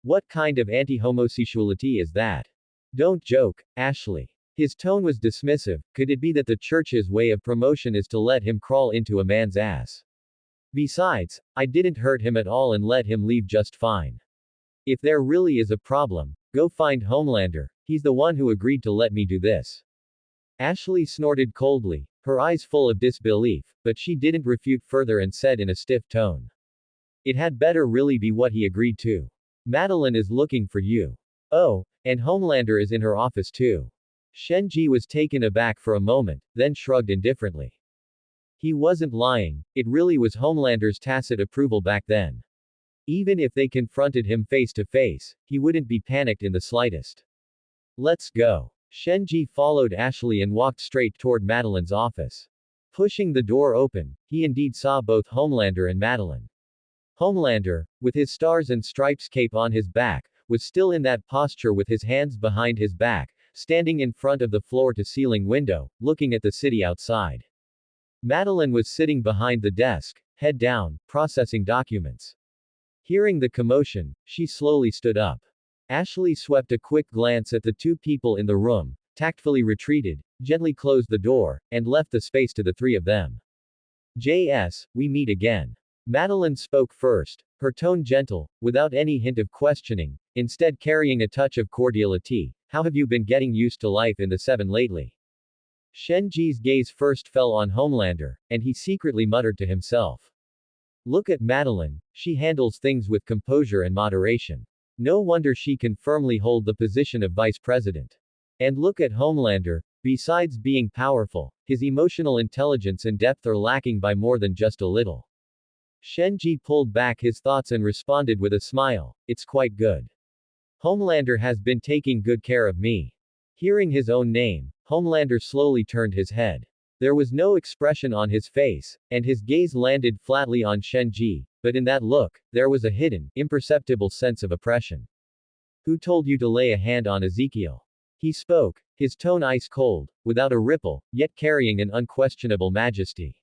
What kind of anti-homosexuality is that? Don't joke, Ashley. His tone was dismissive. Could it be that the church's way of promotion is to let him crawl into a man's ass? Besides, I didn't hurt him at all and let him leave just fine. If there really is a problem, go find Homelander. He's the one who agreed to let me do this. Ashley snorted coldly, her eyes full of disbelief, but she didn't refute further and said in a stiff tone. It had better really be what he agreed to. Madeline is looking for you. Oh, and Homelander is in her office too. Shenji was taken aback for a moment, then shrugged indifferently. He wasn't lying, it really was Homelander's tacit approval back then. Even if they confronted him face to face, he wouldn't be panicked in the slightest. Let's go. Shenji followed Ashley and walked straight toward Madeline's office. Pushing the door open, he indeed saw both Homelander and Madeline. Homelander, with his stars and stripes cape on his back, was still in that posture with his hands behind his back, standing in front of the floor-to-ceiling window, looking at the city outside. Madeline was sitting behind the desk, head down, processing documents. Hearing the commotion, she slowly stood up. Ashley swept a quick glance at the two people in the room, tactfully retreated, gently closed the door, and left the space to the three of them. JS, we meet again. Madeline spoke first, her tone gentle, without any hint of questioning, instead carrying a touch of cordiality. How have you been getting used to life in the Seven lately? Shenji's gaze first fell on Homelander, and he secretly muttered to himself. Look at Madeline, she handles things with composure and moderation. No wonder she can firmly hold the position of vice president. And look at Homelander, besides being powerful, his emotional intelligence and depth are lacking by more than just a little. Shenji pulled back his thoughts and responded with a smile, it's quite good. Homelander has been taking good care of me. Hearing his own name, Homelander slowly turned his head. There was no expression on his face, and his gaze landed flatly on Shenji, but in that look, there was a hidden, imperceptible sense of oppression. Who told you to lay a hand on Ezekiel? He spoke, his tone ice cold, without a ripple, yet carrying an unquestionable majesty.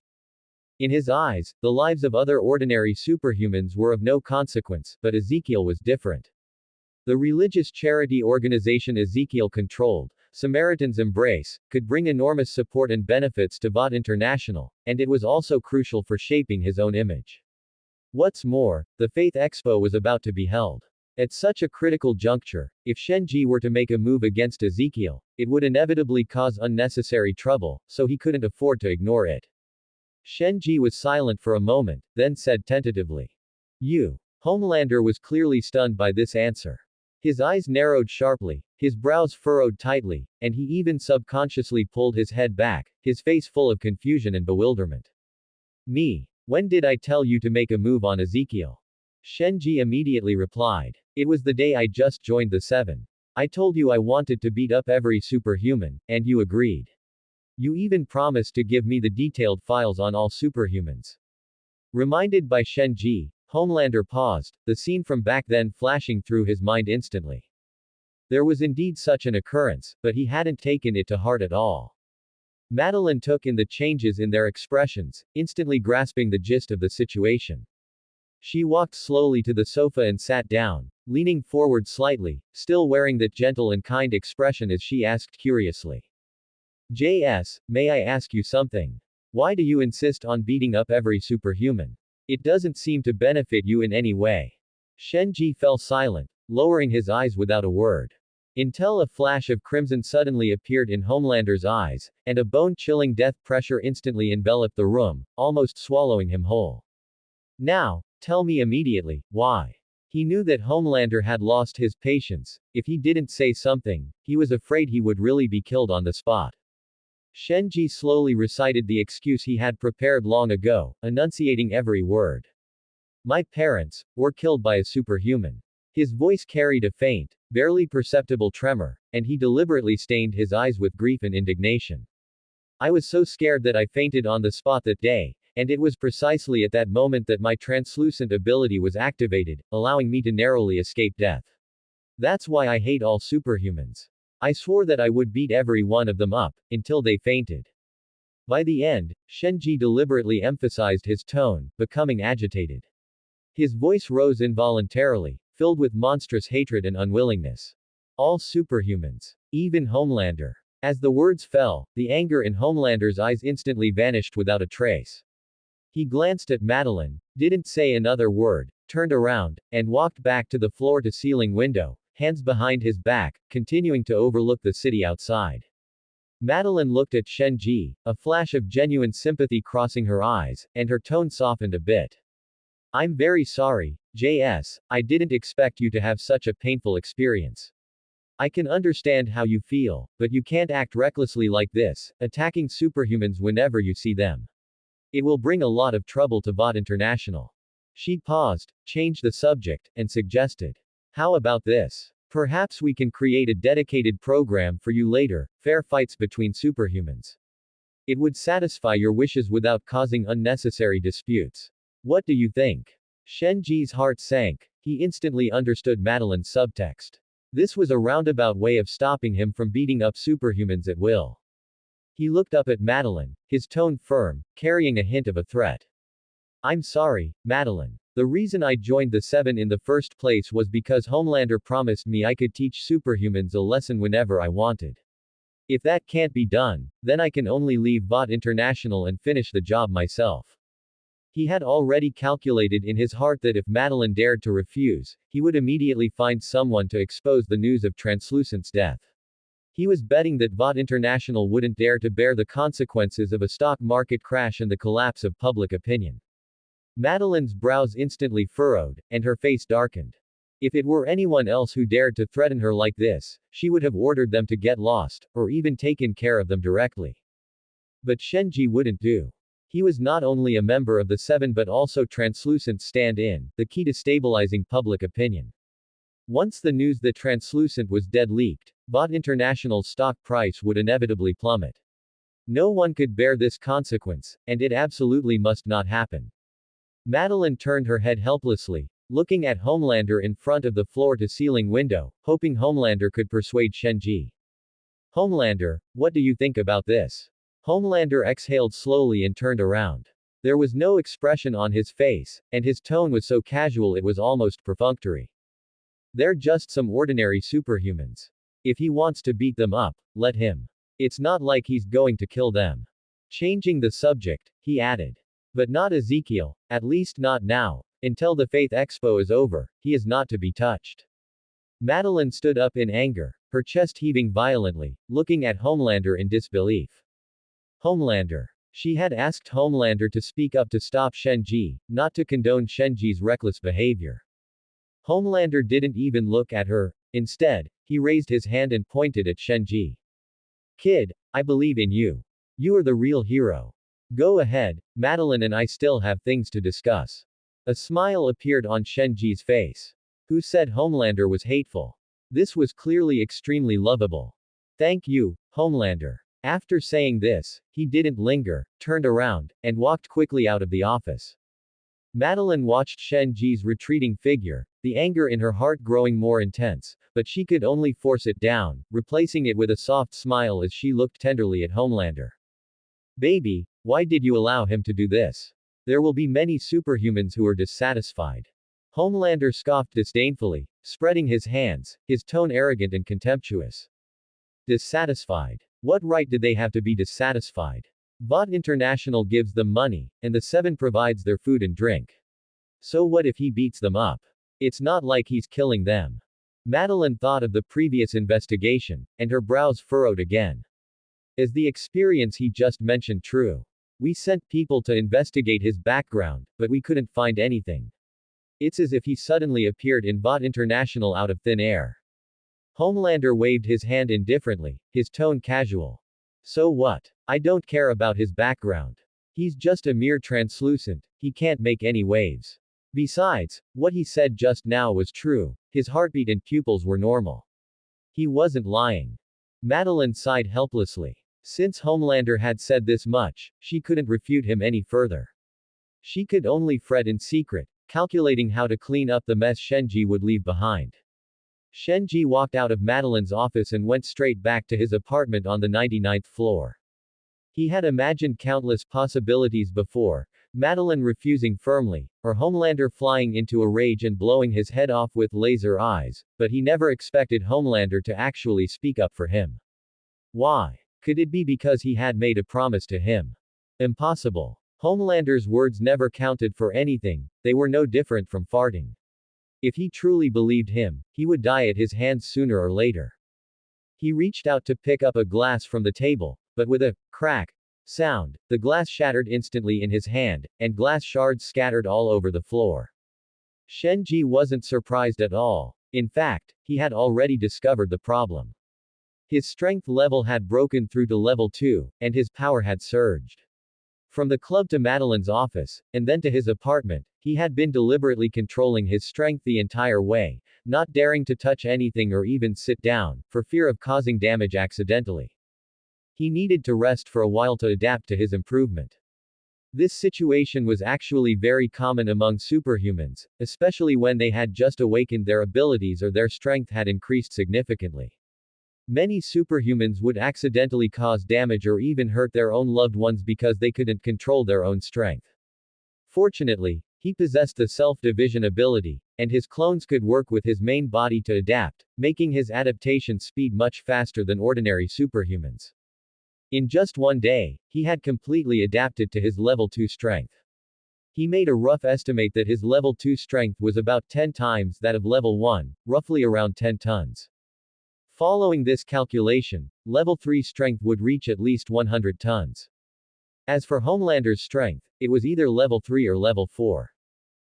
In his eyes, the lives of other ordinary superhumans were of no consequence, but Ezekiel was different. The religious charity organization Ezekiel controlled, Samaritan's Embrace, could bring enormous support and benefits to Vought International, and it was also crucial for shaping his own image. What's more, the Faith Expo was about to be held. At such a critical juncture, if Shenji were to make a move against Ezekiel, it would inevitably cause unnecessary trouble, so he couldn't afford to ignore it. Shenji was silent for a moment, then said tentatively. You. Homelander was clearly stunned by this answer. His eyes narrowed sharply, his brows furrowed tightly, and he even subconsciously pulled his head back, his face full of confusion and bewilderment. Me. When did I tell you to make a move on Ezekiel? Shenji immediately replied. It was the day I just joined the Seven. I told you I wanted to beat up every superhuman, and you agreed. You even promised to give me the detailed files on all superhumans. Reminded by Shenji, Homelander paused, the scene from back then flashing through his mind instantly. There was indeed such an occurrence, but he hadn't taken it to heart at all. Madeline took in the changes in their expressions, instantly grasping the gist of the situation. She walked slowly to the sofa and sat down, leaning forward slightly, still wearing that gentle and kind expression as she asked curiously. JS, may I ask you something? Why do you insist on beating up every superhuman? It doesn't seem to benefit you in any way. Shenji fell silent, lowering his eyes without a word. Until a flash of crimson suddenly appeared in Homelander's eyes, and a bone-chilling death pressure instantly enveloped the room, almost swallowing him whole. Now, tell me immediately, why? He knew that Homelander had lost his patience. If he didn't say something, he was afraid he would really be killed on the spot. Shenji slowly recited the excuse he had prepared long ago, enunciating every word. My parents were killed by a superhuman. His voice carried a faint, barely perceptible tremor, and he deliberately stained his eyes with grief and indignation. I was so scared that I fainted on the spot that day, and it was precisely at that moment that my translucent ability was activated, allowing me to narrowly escape death. That's why I hate all superhumans. I swore that I would beat every one of them up, until they fainted. By the end, Shenji deliberately emphasized his tone, becoming agitated. His voice rose involuntarily, filled with monstrous hatred and unwillingness. All superhumans. Even Homelander. As the words fell, the anger in Homelander's eyes instantly vanished without a trace. He glanced at Madeline, didn't say another word, turned around, and walked back to the floor-to-ceiling window, hands behind his back, continuing to overlook the city outside. Madeline looked at Shenji, a flash of genuine sympathy crossing her eyes, and her tone softened a bit. I'm very sorry, JS, I didn't expect you to have such a painful experience. I can understand how you feel, but you can't act recklessly like this, attacking superhumans whenever you see them. It will bring a lot of trouble to VOD International. She paused, changed the subject, and suggested. How about this? Perhaps we can create a dedicated program for you later, fair fights between superhumans. It would satisfy your wishes without causing unnecessary disputes. What do you think? Shenji's heart sank. He instantly understood Madeline's subtext. This was a roundabout way of stopping him from beating up superhumans at will. He looked up at Madeline, his tone firm, carrying a hint of a threat. I'm sorry, Madeline. The reason I joined the Seven in the first place was because Homelander promised me I could teach superhumans a lesson whenever I wanted. If that can't be done, then I can only leave VOD International and finish the job myself. He had already calculated in his heart that if Madeline dared to refuse, he would immediately find someone to expose the news of Translucent's death. He was betting that VOD International wouldn't dare to bear the consequences of a stock market crash and the collapse of public opinion. Madeline's brows instantly furrowed, and her face darkened. If it were anyone else who dared to threaten her like this, she would have ordered them to get lost, or even taken care of them directly. But Shenji wouldn't do. He was not only a member of the Seven but also Translucent's stand-in, the key to stabilizing public opinion. Once the news that Translucent was dead leaked, VOD International's stock price would inevitably plummet. No one could bear this consequence, and it absolutely must not happen. Madeline turned her head helplessly, looking at Homelander in front of the floor-to-ceiling window, hoping Homelander could persuade Shenji. Homelander, what do you think about this? Homelander exhaled slowly and turned around. There was no expression on his face, and his tone was so casual it was almost perfunctory. They're just some ordinary superhumans. If he wants to beat them up, let him. It's not like he's going to kill them. Changing the subject, he added. But not Ezekiel, at least not now. Until the Faith Expo is over, he is not to be touched. Madeline stood up in anger, her chest heaving violently, looking at Homelander in disbelief. Homelander. She had asked Homelander to speak up to stop Shenji, not to condone Shenji's reckless behavior. Homelander didn't even look at her. Instead, he raised his hand and pointed at Shenji. Kid, I believe in you. You are the real hero. Go ahead, Madeline and I still have things to discuss. A smile appeared on Shenji's face. Who said Homelander was hateful? This was clearly extremely lovable. Thank you, Homelander. After saying this, he didn't linger, turned around, and walked quickly out of the office. Madeline watched Shenji's retreating figure, the anger in her heart growing more intense, but she could only force it down, replacing it with a soft smile as she looked tenderly at Homelander. Baby, why did you allow him to do this? There will be many superhumans who are dissatisfied. Homelander scoffed disdainfully, spreading his hands, his tone arrogant and contemptuous. Dissatisfied. What right did they have to be dissatisfied? VOD International gives them money, and the Seven provides their food and drink. So what if he beats them up? It's not like he's killing them. Madeline thought of the previous investigation, and her brows furrowed again. Is the experience he just mentioned true? We sent people to investigate his background, but we couldn't find anything. It's as if he suddenly appeared in VOD International out of thin air. Homelander waved his hand indifferently, his tone casual. So what? I don't care about his background. He's just a mere translucent, he can't make any waves. Besides, what he said just now was true, his heartbeat and pupils were normal. He wasn't lying. Madeline sighed helplessly. Since Homelander had said this much, she couldn't refute him any further. She could only fret in secret, calculating how to clean up the mess Shenji would leave behind. Shenji walked out of Madeline's office and went straight back to his apartment on the 99th floor. He had imagined countless possibilities before, Madeline refusing firmly, or Homelander flying into a rage and blowing his head off with laser eyes, but he never expected Homelander to actually speak up for him. Why? Could it be because he had made a promise to him? Impossible. Homelander's words never counted for anything, they were no different from farting. If he truly believed him, he would die at his hands sooner or later. He reached out to pick up a glass from the table, but with a crack sound, the glass shattered instantly in his hand, and glass shards scattered all over the floor. Shenji wasn't surprised at all. In fact, he had already discovered the problem. His strength level had broken through to level 2, and his power had surged. From the club to Madeline's office, and then to his apartment, he had been deliberately controlling his strength the entire way, not daring to touch anything or even sit down, for fear of causing damage accidentally. He needed to rest for a while to adapt to his improvement. This situation was actually very common among superhumans, especially when they had just awakened their abilities or their strength had increased significantly. Many superhumans would accidentally cause damage or even hurt their own loved ones because they couldn't control their own strength. Fortunately, he possessed the self-division ability, and his clones could work with his main body to adapt, making his adaptation speed much faster than ordinary superhumans. In just one day, he had completely adapted to his level 2 strength. He made a rough estimate that his level 2 strength was about 10 times that of level 1, roughly around 10 tons. Following this calculation, level 3 strength would reach at least 100 tons. As for Homelander's strength, it was either level 3 or level 4.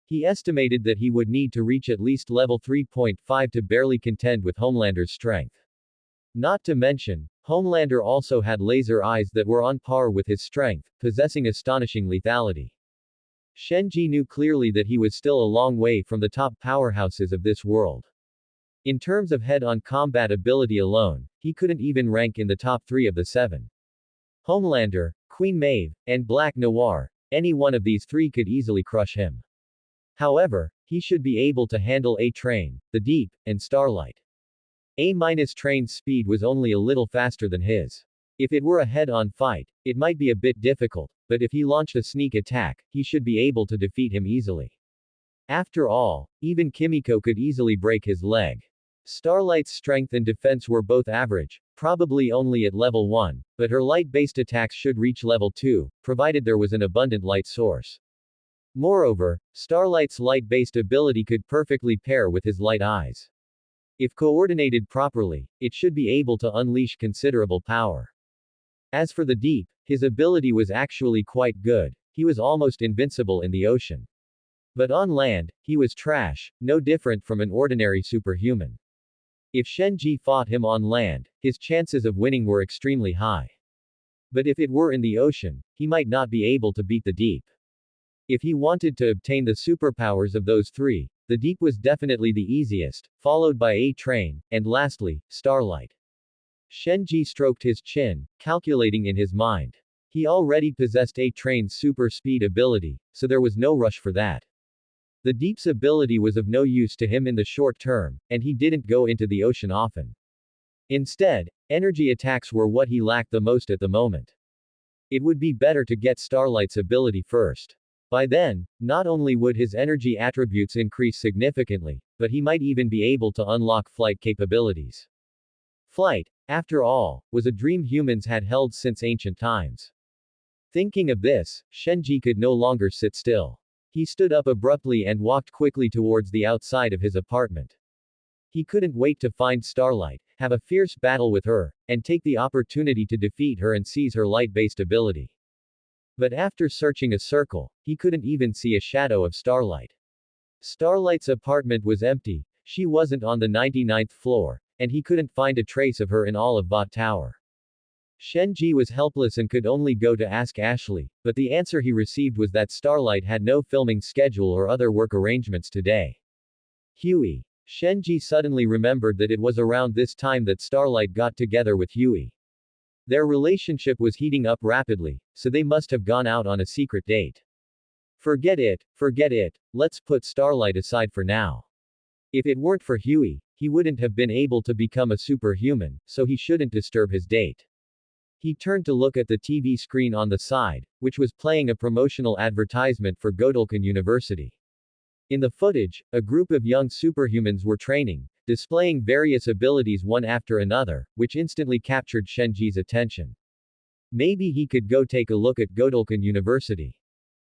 He estimated that he would need to reach at least level 3.5 to barely contend with Homelander's strength. Not to mention, Homelander also had laser eyes that were on par with his strength, possessing astonishing lethality. Shenji knew clearly that he was still a long way from the top powerhouses of this world. In terms of head-on combat ability alone, he couldn't even rank in the top 3 of the 7. Homelander, Queen Maeve, and Black Noir, any one of these 3 could easily crush him. However, he should be able to handle A-Train, the Deep, and Starlight. A-Train's speed was only a little faster than his. If it were a head-on fight, it might be a bit difficult, but if he launched a sneak attack, he should be able to defeat him easily. After all, even Kimiko could easily break his leg. Starlight's strength and defense were both average, probably only at level 1, but her light-based attacks should reach level 2, provided there was an abundant light source. Moreover, Starlight's light-based ability could perfectly pair with his light eyes. If coordinated properly, it should be able to unleash considerable power. As for the Deep, his ability was actually quite good, he was almost invincible in the ocean. But on land, he was trash, no different from an ordinary superhuman. If Shenji fought him on land, his chances of winning were extremely high. But if it were in the ocean, he might not be able to beat the Deep. If he wanted to obtain the superpowers of those 3, the Deep was definitely the easiest, followed by A-Train, and lastly, Starlight. Shenji stroked his chin, calculating in his mind. He already possessed A-Train's super speed ability, so there was no rush for that. The Deep's ability was of no use to him in the short term, and he didn't go into the ocean often. Instead, energy attacks were what he lacked the most at the moment. It would be better to get Starlight's ability first. By then, not only would his energy attributes increase significantly, but he might even be able to unlock flight capabilities. Flight, after all, was a dream humans had held since ancient times. Thinking of this, Shenji could no longer sit still. He stood up abruptly and walked quickly towards the outside of his apartment. He couldn't wait to find Starlight, have a fierce battle with her, and take the opportunity to defeat her and seize her light-based ability. But after searching a circle, he couldn't even see a shadow of Starlight. Starlight's apartment was empty, she wasn't on the 99th floor, and he couldn't find a trace of her in all of Bot Tower. Shenji was helpless and could only go to ask Ashley, but the answer he received was that Starlight had no filming schedule or other work arrangements today. Huey. Shenji suddenly remembered that it was around this time that Starlight got together with Huey. Their relationship was heating up rapidly, so they must have gone out on a secret date. Forget it, let's put Starlight aside for now. If it weren't for Huey, he wouldn't have been able to become a superhuman, so he shouldn't disturb his date. He turned to look at the TV screen on the side, which was playing a promotional advertisement for Godhood University. In the footage, a group of young superhumans were training, displaying various abilities one after another, which instantly captured Shenji's attention. Maybe he could go take a look at Godhood University.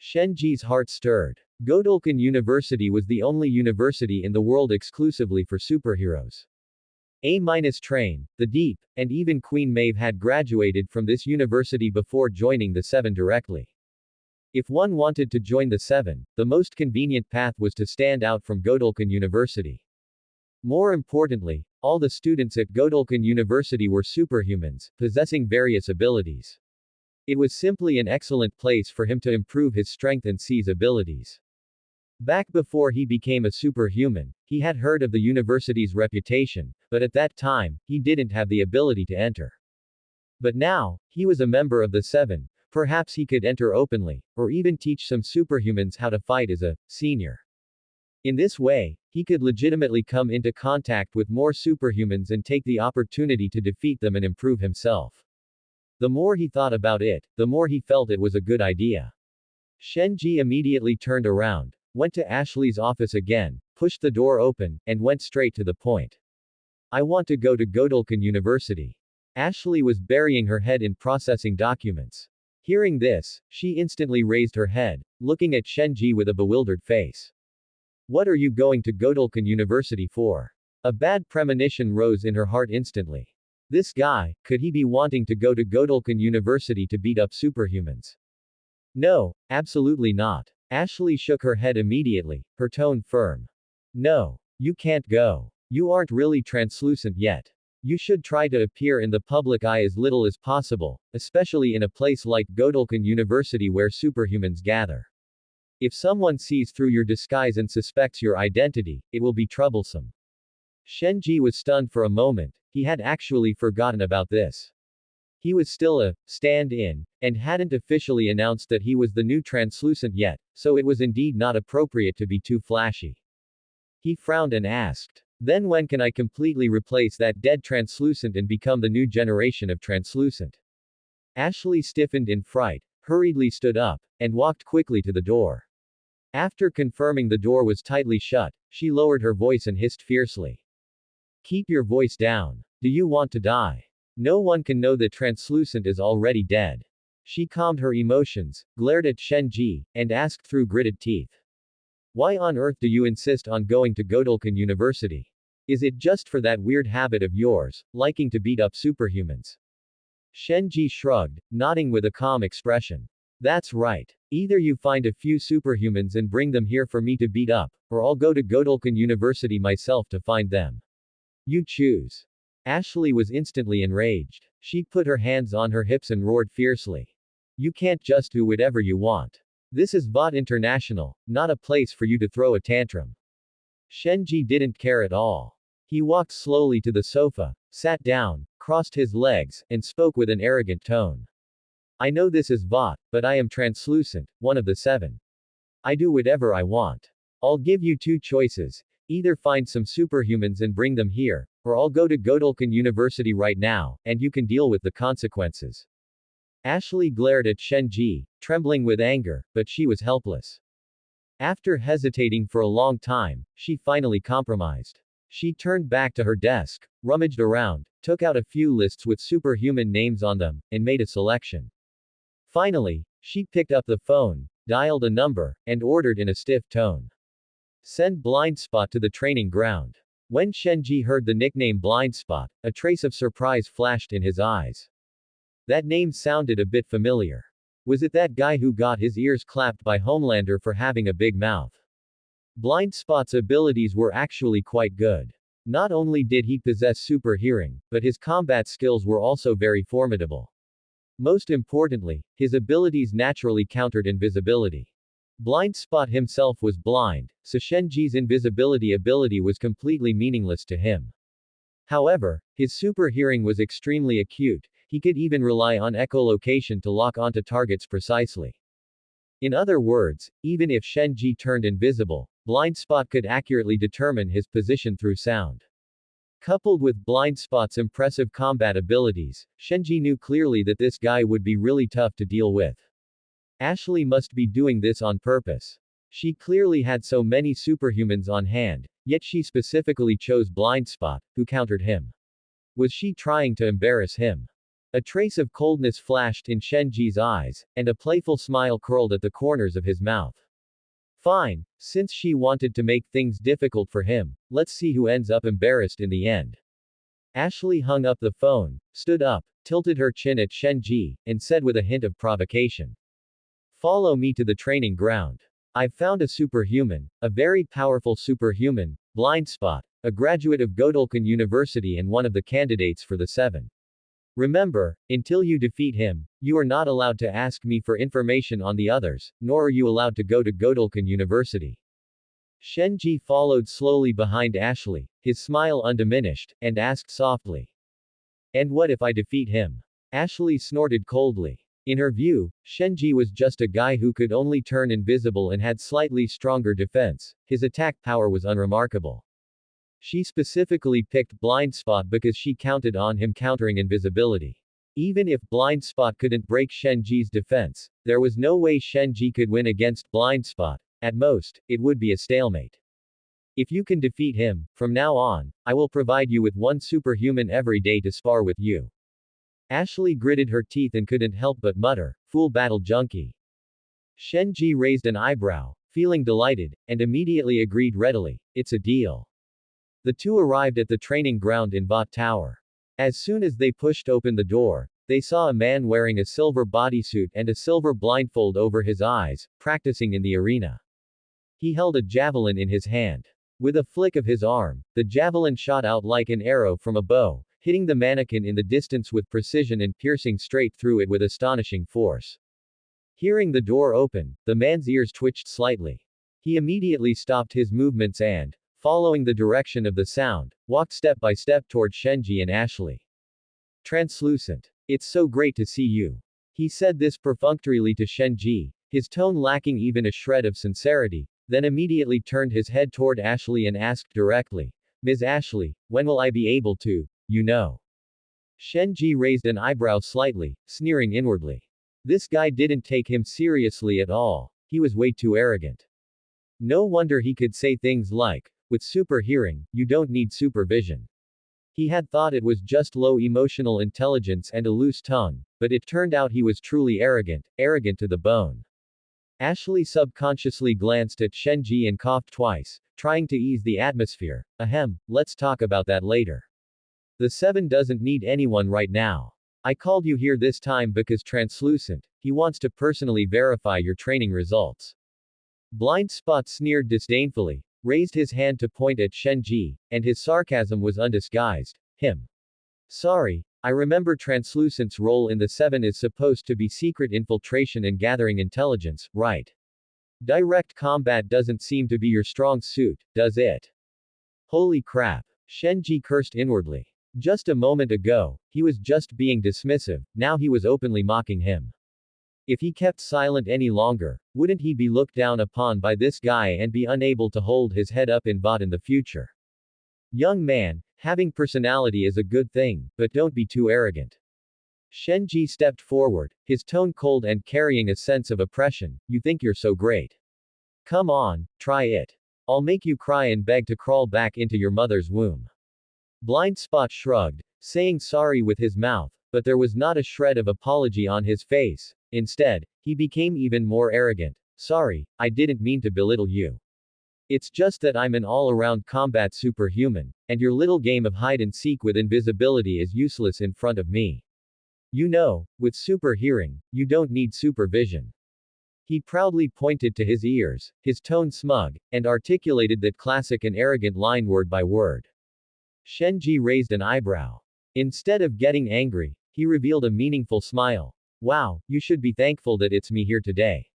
Shenji's heart stirred. Godhood University was the only university in the world exclusively for superheroes. A-Train, the Deep, and even Queen Maeve had graduated from this university before joining the Seven directly. If one wanted to join the Seven, the most convenient path was to stand out from Godhood University. More importantly, all the students at Godhood University were superhumans, possessing various abilities. It was simply an excellent place for him to improve his strength and seize abilities. Back before he became a superhuman, he had heard of the university's reputation, but at that time, he didn't have the ability to enter. But now, he was a member of the Seven, perhaps he could enter openly, or even teach some superhumans how to fight as a senior. In this way, he could legitimately come into contact with more superhumans and take the opportunity to defeat them and improve himself. The more he thought about it, the more he felt it was a good idea. Shenji immediately turned around, went to Ashley's office again, pushed the door open, and went straight to the point. I want to go to Godhood University. Ashley was burying her head in processing documents. Hearing this, she instantly raised her head, looking at Shenji with a bewildered face. What are you going to Godhood University for? A bad premonition rose in her heart instantly. This guy, could he be wanting to go to Godhood University to beat up superhumans? No, absolutely not. Ashley shook her head immediately, her tone firm. No, you can't go. You aren't really translucent yet. You should try to appear in the public eye as little as possible, especially in a place like Godhood University where superhumans gather. If someone sees through your disguise and suspects your identity, it will be troublesome. Shenji was stunned for a moment, he had actually forgotten about this. He was still a stand-in, and hadn't officially announced that he was the new translucent yet, so it was indeed not appropriate to be too flashy. He frowned and asked, then when can I completely replace that dead translucent and become the new generation of translucent? Ashley stiffened in fright, hurriedly stood up, and walked quickly to the door. After confirming the door was tightly shut, she lowered her voice and hissed fiercely. Keep your voice down. Do you want to die? No one can know that translucent is already dead. She calmed her emotions, glared at Shenji, and asked through gritted teeth. Why on earth do you insist on going to Godhood University? Is it just for that weird habit of yours, liking to beat up superhumans? Shenji shrugged, nodding with a calm expression. That's right. Either you find a few superhumans and bring them here for me to beat up, or I'll go to Godhood University myself to find them. You choose. Ashley was instantly enraged. She put her hands on her hips and roared fiercely. You can't just do whatever you want. This is VOD International, not a place for you to throw a tantrum. Shenji didn't care at all. He walked slowly to the sofa, sat down, crossed his legs, and spoke with an arrogant tone. I know this is VOD, but I am translucent, one of the seven. I do whatever I want. I'll give you two choices. Either find some superhumans and bring them here, or I'll go to Godhood University right now, and you can deal with the consequences. Ashley glared at Shenji, trembling with anger, but she was helpless. After hesitating for a long time, she finally compromised. She turned back to her desk, rummaged around, took out a few lists with superhuman names on them, and made a selection. Finally, she picked up the phone, dialed a number, and ordered in a stiff tone. Send Blindspot to the training ground. When Shenji heard the nickname Blindspot, a trace of surprise flashed in his eyes. That name sounded a bit familiar. Was it that guy who got his ears clapped by Homelander for having a big mouth? Blindspot's abilities were actually quite good. Not only did he possess super hearing, but his combat skills were also very formidable. Most importantly, his abilities naturally countered invisibility. Blindspot himself was blind, so Shenji's invisibility ability was completely meaningless to him. However, his super hearing was extremely acute, he could even rely on echolocation to lock onto targets precisely. In other words, even if Shenji turned invisible, Blindspot could accurately determine his position through sound. Coupled with Blind Spot's impressive combat abilities, Shenji knew clearly that this guy would be really tough to deal with. Ashley must be doing this on purpose. She clearly had so many superhumans on hand, yet she specifically chose Blind Spot, who countered him. Was she trying to embarrass him? A trace of coldness flashed in Shenji's eyes, and a playful smile curled at the corners of his mouth. Fine, since she wanted to make things difficult for him, let's see who ends up embarrassed in the end. Ashley hung up the phone, stood up, tilted her chin at Shenji, and said with a hint of provocation. Follow me to the training ground. I've found a superhuman, a very powerful superhuman, Blind Spot, a graduate of Godhood University and one of the candidates for the Seven. Remember, until you defeat him, you are not allowed to ask me for information on the others, nor are you allowed to go to Godhood University. Shenji followed slowly behind Ashley, his smile undiminished, and asked softly. And what if I defeat him? Ashley snorted coldly. In her view, Shenji was just a guy who could only turn invisible and had slightly stronger defense. His attack power was unremarkable. She specifically picked Blind Spot because she counted on him countering invisibility. Even if Blind Spot couldn't break Shenji's defense, there was no way Shenji could win against Blind Spot. At most, it would be a stalemate. If you can defeat him, from now on, I will provide you with one superhuman every day to spar with you. Ashley gritted her teeth and couldn't help but mutter, "Fool battle junkie." Shenji raised an eyebrow, feeling delighted, and immediately agreed readily, "It's a deal." The two arrived at the training ground in Bot Tower. As soon as they pushed open the door, they saw a man wearing a silver bodysuit and a silver blindfold over his eyes, practicing in the arena. He held a javelin in his hand. With a flick of his arm, the javelin shot out like an arrow from a bow, hitting the mannequin in the distance with precision and piercing straight through it with astonishing force. Hearing the door open, the man's ears twitched slightly. He immediately stopped his movements and, following the direction of the sound, walked step by step toward Shenji and Ashley. Translucent. It's so great to see you. He said this perfunctorily to Shenji, his tone lacking even a shred of sincerity, then immediately turned his head toward Ashley and asked directly, Ms. Ashley, when will I be able to, you know? Shenji raised an eyebrow slightly, sneering inwardly. This guy didn't take him seriously at all. He was way too arrogant. No wonder he could say things like, with super hearing, you don't need supervision. He had thought it was just low emotional intelligence and a loose tongue, but it turned out he was truly arrogant, arrogant to the bone. Ashley subconsciously glanced at Shenji and coughed twice, trying to ease the atmosphere. Ahem, let's talk about that later. The Seven doesn't need anyone right now. I called you here this time because Translucent, he wants to personally verify your training results. Blind Spot sneered disdainfully, raised his hand to point at Shenji, and his sarcasm was undisguised. Him. Sorry, I remember Translucent's role in the Seven is supposed to be secret infiltration and gathering intelligence, right? Direct combat doesn't seem to be your strong suit, does it? Holy crap. Shenji cursed inwardly. Just a moment ago, he was just being dismissive, now he was openly mocking him. If he kept silent any longer, wouldn't he be looked down upon by this guy and be unable to hold his head up in Bot in the future? Young man, having personality is a good thing, but don't be too arrogant. Shenji stepped forward, his tone cold and carrying a sense of oppression. You think you're so great. Come on, try it. I'll make you cry and beg to crawl back into your mother's womb. Blind Spot shrugged, saying sorry with his mouth, but there was not a shred of apology on his face. Instead, he became even more arrogant. Sorry, I didn't mean to belittle you. It's just that I'm an all-around combat superhuman, and your little game of hide and seek with invisibility is useless in front of me. You know, with super hearing, you don't need supervision. He proudly pointed to his ears, his tone smug, and articulated that classic and arrogant line word by word. Shenji raised an eyebrow. Instead of getting angry, he revealed a meaningful smile. Wow, you should be thankful that it's me here today.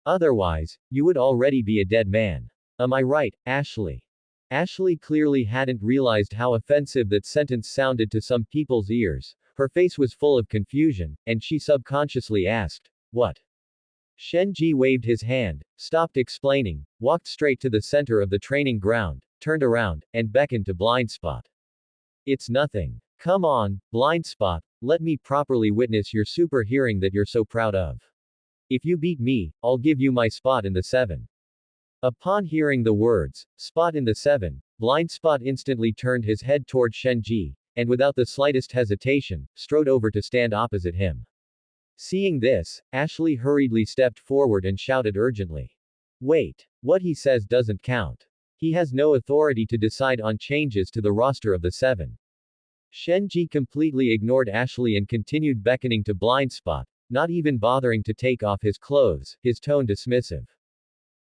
Otherwise, you would already be a dead man. Am I right, Ashley? Ashley clearly hadn't realized how offensive that sentence sounded to some people's ears. Her face was full of confusion, and she subconsciously asked, what? Shenji waved his hand, stopped explaining, walked straight to the center of the training ground, turned around, and beckoned to Blind Spot. It's nothing. Come on, blind spot, let me properly witness your super hearing that you're so proud of. If you beat me, I'll give you my spot in the 7. Upon hearing the words, spot in the 7, blind spot instantly turned his head toward Shenji, and without the slightest hesitation, strode over to stand opposite him. Seeing this, Ashley hurriedly stepped forward and shouted urgently. Wait. What he says doesn't count. He has no authority to decide on changes to the roster of the 7. Shenji completely ignored Ashley and continued beckoning to blind spot, not even bothering to take off his clothes, his tone dismissive.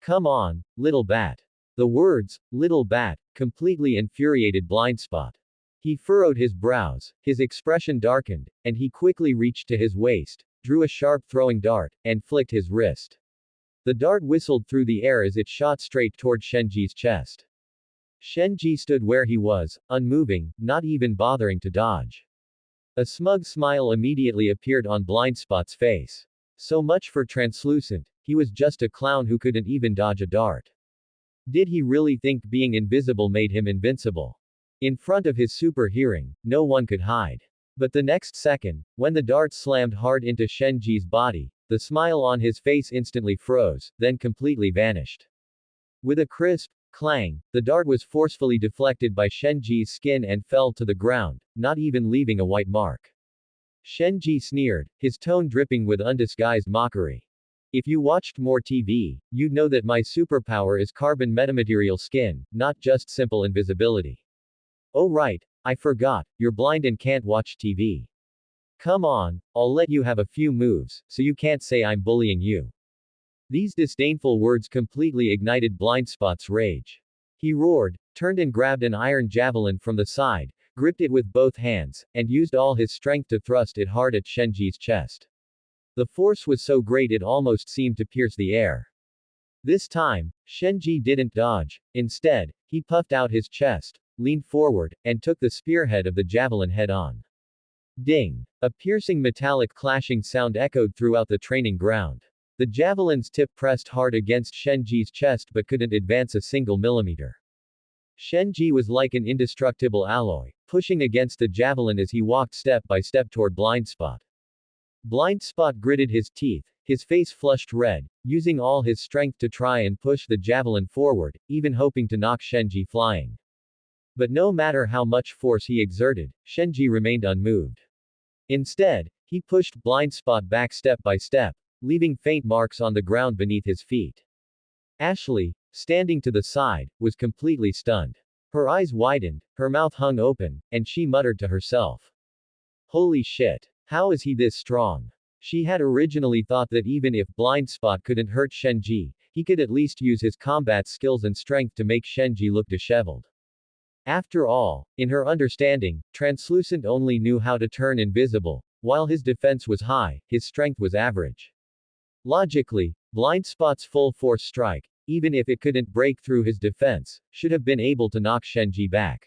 Come on, little bat. The words, little bat, completely infuriated blind spot. He furrowed his brows, his expression darkened, and he quickly reached to his waist, drew a sharp throwing dart, and flicked his wrist. The dart whistled through the air as it shot straight toward Shenji's chest. Shenji stood where he was, unmoving, not even bothering to dodge. A smug smile immediately appeared on blind spot's face. So much for translucent, he was just a clown who couldn't even dodge a dart. Did he really think being invisible made him invincible? In front of his super hearing, no one could hide. But the next second, when the dart slammed hard into Shenji's body, the smile on his face instantly froze, then completely vanished. With a crisp clang, the dart was forcefully deflected by Shenji's skin and fell to the ground, not even leaving a white mark. Shenji sneered, his tone dripping with undisguised mockery. If you watched more TV, you'd know that my superpower is carbon metamaterial skin, not just simple invisibility. Oh right, I forgot, you're blind and can't watch TV. Come on, I'll let you have a few moves, so you can't say I'm bullying you. These disdainful words completely ignited blind spot's rage. He roared, turned and grabbed an iron javelin from the side, gripped it with both hands, and used all his strength to thrust it hard at Shenji's chest. The force was so great it almost seemed to pierce the air. This time, Shenji didn't dodge. Instead, he puffed out his chest, leaned forward, and took the spearhead of the javelin head-on. Ding! A piercing metallic clashing sound echoed throughout the training ground. The javelin's tip pressed hard against Shenji's chest but couldn't advance a single millimeter. Shenji was like an indestructible alloy, pushing against the javelin as he walked step by step toward blind spot. Blind spot gritted his teeth, his face flushed red, using all his strength to try and push the javelin forward, even hoping to knock Shenji flying. But no matter how much force he exerted, Shenji remained unmoved. Instead, he pushed blind spot back step by step, leaving faint marks on the ground beneath his feet. Ashley, standing to the side, was completely stunned. Her eyes widened, her mouth hung open, and she muttered to herself. Holy shit! How is he this strong? She had originally thought that even if blind spot couldn't hurt Shenji, he could at least use his combat skills and strength to make Shenji look disheveled. After all, in her understanding, translucent only knew how to turn invisible. While his defense was high, his strength was average. Logically, blind spot's full force strike, even if it couldn't break through his defense, should have been able to knock Shenji back.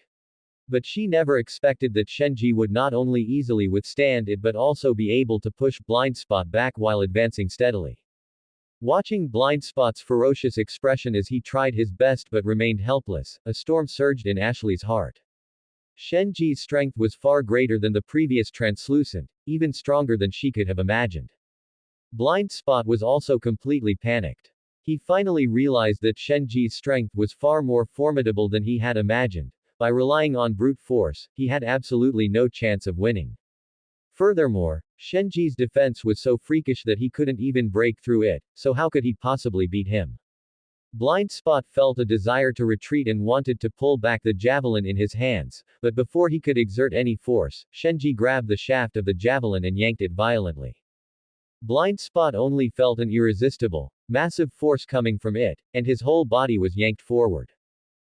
But she never expected that Shenji would not only easily withstand it but also be able to push blind spot back while advancing steadily. Watching blind spot's ferocious expression as he tried his best but remained helpless, a storm surged in Ashley's heart. Shenji's strength was far greater than the previous translucent, even stronger than she could have imagined. Blind spot was also completely panicked. He finally realized that Shenji's strength was far more formidable than he had imagined. By relying on brute force, he had absolutely no chance of winning. Furthermore, Shenji's defense was so freakish that he couldn't even break through it, so how could he possibly beat him? Blind spot felt a desire to retreat and wanted to pull back the javelin in his hands, but before he could exert any force, Shenji grabbed the shaft of the javelin and yanked it violently. Blind spot only felt an irresistible, massive force coming from it, and his whole body was yanked forward.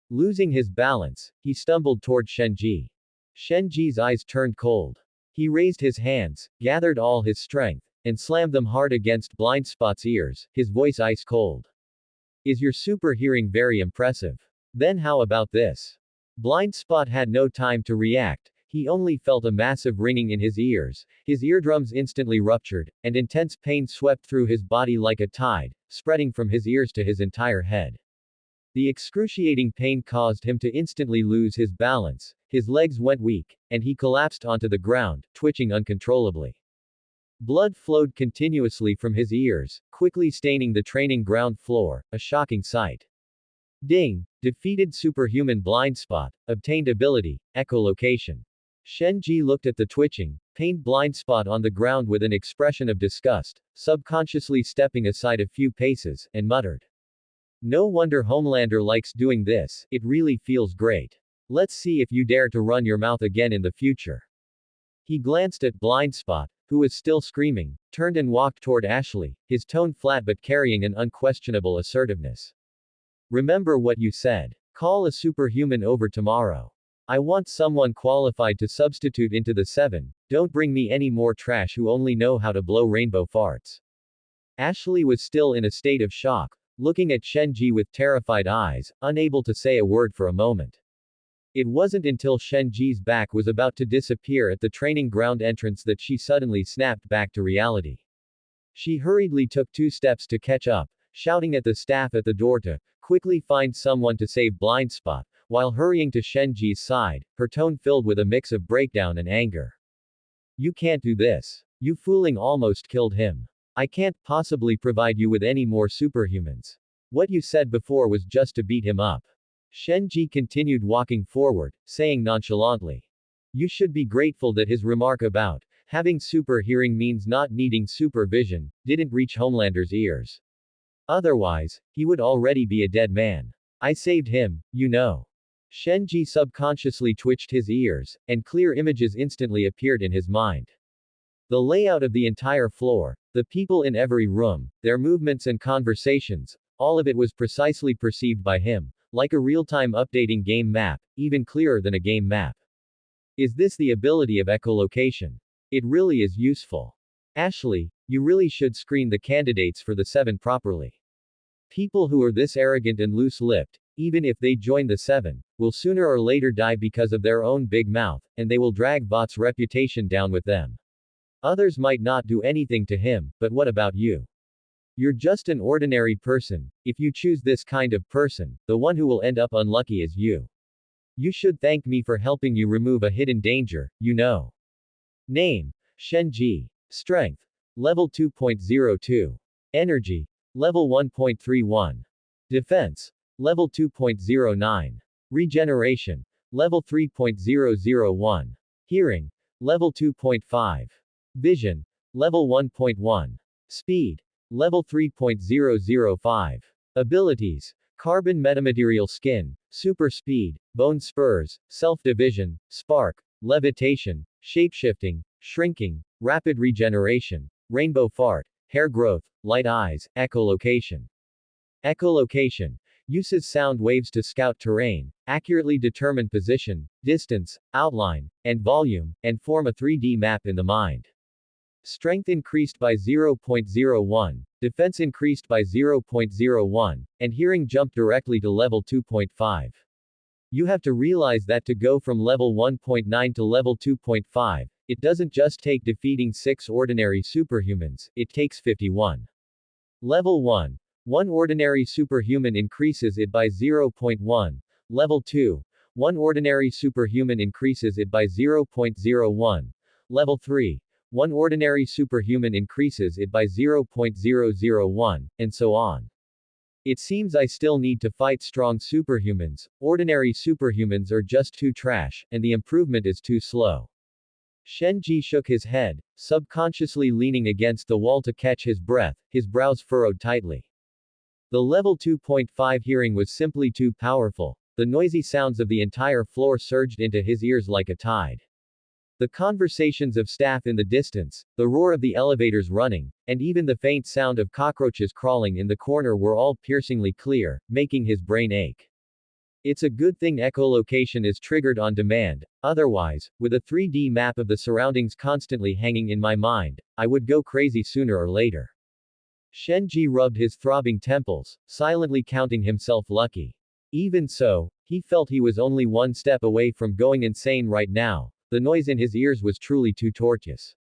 Losing his balance, he stumbled toward Shenji. Shenji's eyes turned cold. He raised his hands, gathered all his strength, and slammed them hard against blind spot's ears, his voice ice cold. Is your super hearing very impressive? Then how about this? Blind spot had no time to react, he only felt a massive ringing in his ears, his eardrums instantly ruptured, and intense pain swept through his body like a tide, spreading from his ears to his entire head. The excruciating pain caused him to instantly lose his balance, his legs went weak, and he collapsed onto the ground, twitching uncontrollably. Blood flowed continuously from his ears, quickly staining the training ground floor, a shocking sight. Ding! Defeated superhuman blind spot, obtained ability, echolocation. Shen Ji looked at the twitching, pained blind spot on the ground with an expression of disgust, subconsciously stepping aside a few paces, and muttered. No wonder Homelander likes doing this, it really feels great. Let's see if you dare to run your mouth again in the future. He glanced at blind spot, who was still screaming, turned and walked toward Ashley, his tone flat but carrying an unquestionable assertiveness. Remember what you said. Call a superhuman over tomorrow. I want someone qualified to substitute into the 7, don't bring me any more trash who only know how to blow rainbow farts. Ashley was still in a state of shock, looking at Shen Ji with terrified eyes, unable to say a word for a moment. It wasn't until Shen Ji's back was about to disappear at the training ground entrance that she suddenly snapped back to reality. She hurriedly took 2 steps to catch up, shouting at the staff at the door to quickly find someone to save blind spot, while hurrying to Shen Ji's side, her tone filled with a mix of breakdown and anger. You can't do this. You fooling almost killed him. I can't possibly provide you with any more superhumans. What you said before was just to beat him up. Shen Ji continued walking forward, saying nonchalantly. You should be grateful that his remark about having super hearing means not needing supervision didn't reach Homelander's ears. Otherwise, he would already be a dead man. I saved him, you know. Shen Ji subconsciously twitched his ears, and clear images instantly appeared in his mind. The layout of the entire floor, the people in every room, their movements and conversations, all of it was precisely perceived by him, like a real-time updating game map, even clearer than a game map. Is this the ability of echolocation? It really is useful. Ashley, you really should screen the candidates for the 7 properly. People who are this arrogant and loose-lipped, even if they join the 7, will sooner or later die because of their own big mouth, and they will drag Bot's reputation down with them. Others might not do anything to him, but what about you? You're just an ordinary person. If you choose this kind of person, the one who will end up unlucky is you. You should thank me for helping you remove a hidden danger, you know. Name: Shen Ji. Strength: Level 2.02. Energy: Level 1.31. Defense: Level 2.09. Regeneration: Level 3.001. Hearing: Level 2.5. Vision: Level 1.1. Speed: Level 3.005. Abilities: Carbon metamaterial skin, super speed, bone spurs, self-division, spark, levitation, shapeshifting, shrinking, rapid regeneration, rainbow fart, hair growth, light eyes, echolocation. Echolocation uses sound waves to scout terrain, accurately determine position, distance, outline, and volume, and form a 3D map in the mind. Strength increased by 0.01, defense increased by 0.01, and hearing jumped directly to level 2.5. You have to realize that to go from level 1.9 to level 2.5, it doesn't just take defeating 6 ordinary superhumans, it takes 51. Level 1. One ordinary superhuman increases it by 0.1. Level 2. One ordinary superhuman increases it by 0.01. Level 3. One ordinary superhuman increases it by 0.001, and so on. It seems I still need to fight strong superhumans, ordinary superhumans are just too trash, and the improvement is too slow. Shen Ji shook his head, subconsciously leaning against the wall to catch his breath, his brows furrowed tightly. The level 2.5 hearing was simply too powerful, the noisy sounds of the entire floor surged into his ears like a tide. The conversations of staff in the distance, the roar of the elevators running, and even the faint sound of cockroaches crawling in the corner were all piercingly clear, making his brain ache. It's a good thing echolocation is triggered on demand, otherwise, with a 3D map of the surroundings constantly hanging in my mind, I would go crazy sooner or later. Shen Ji rubbed his throbbing temples, silently counting himself lucky. Even so, he felt he was only one step away from going insane right now. The noise in his ears was truly too torturous.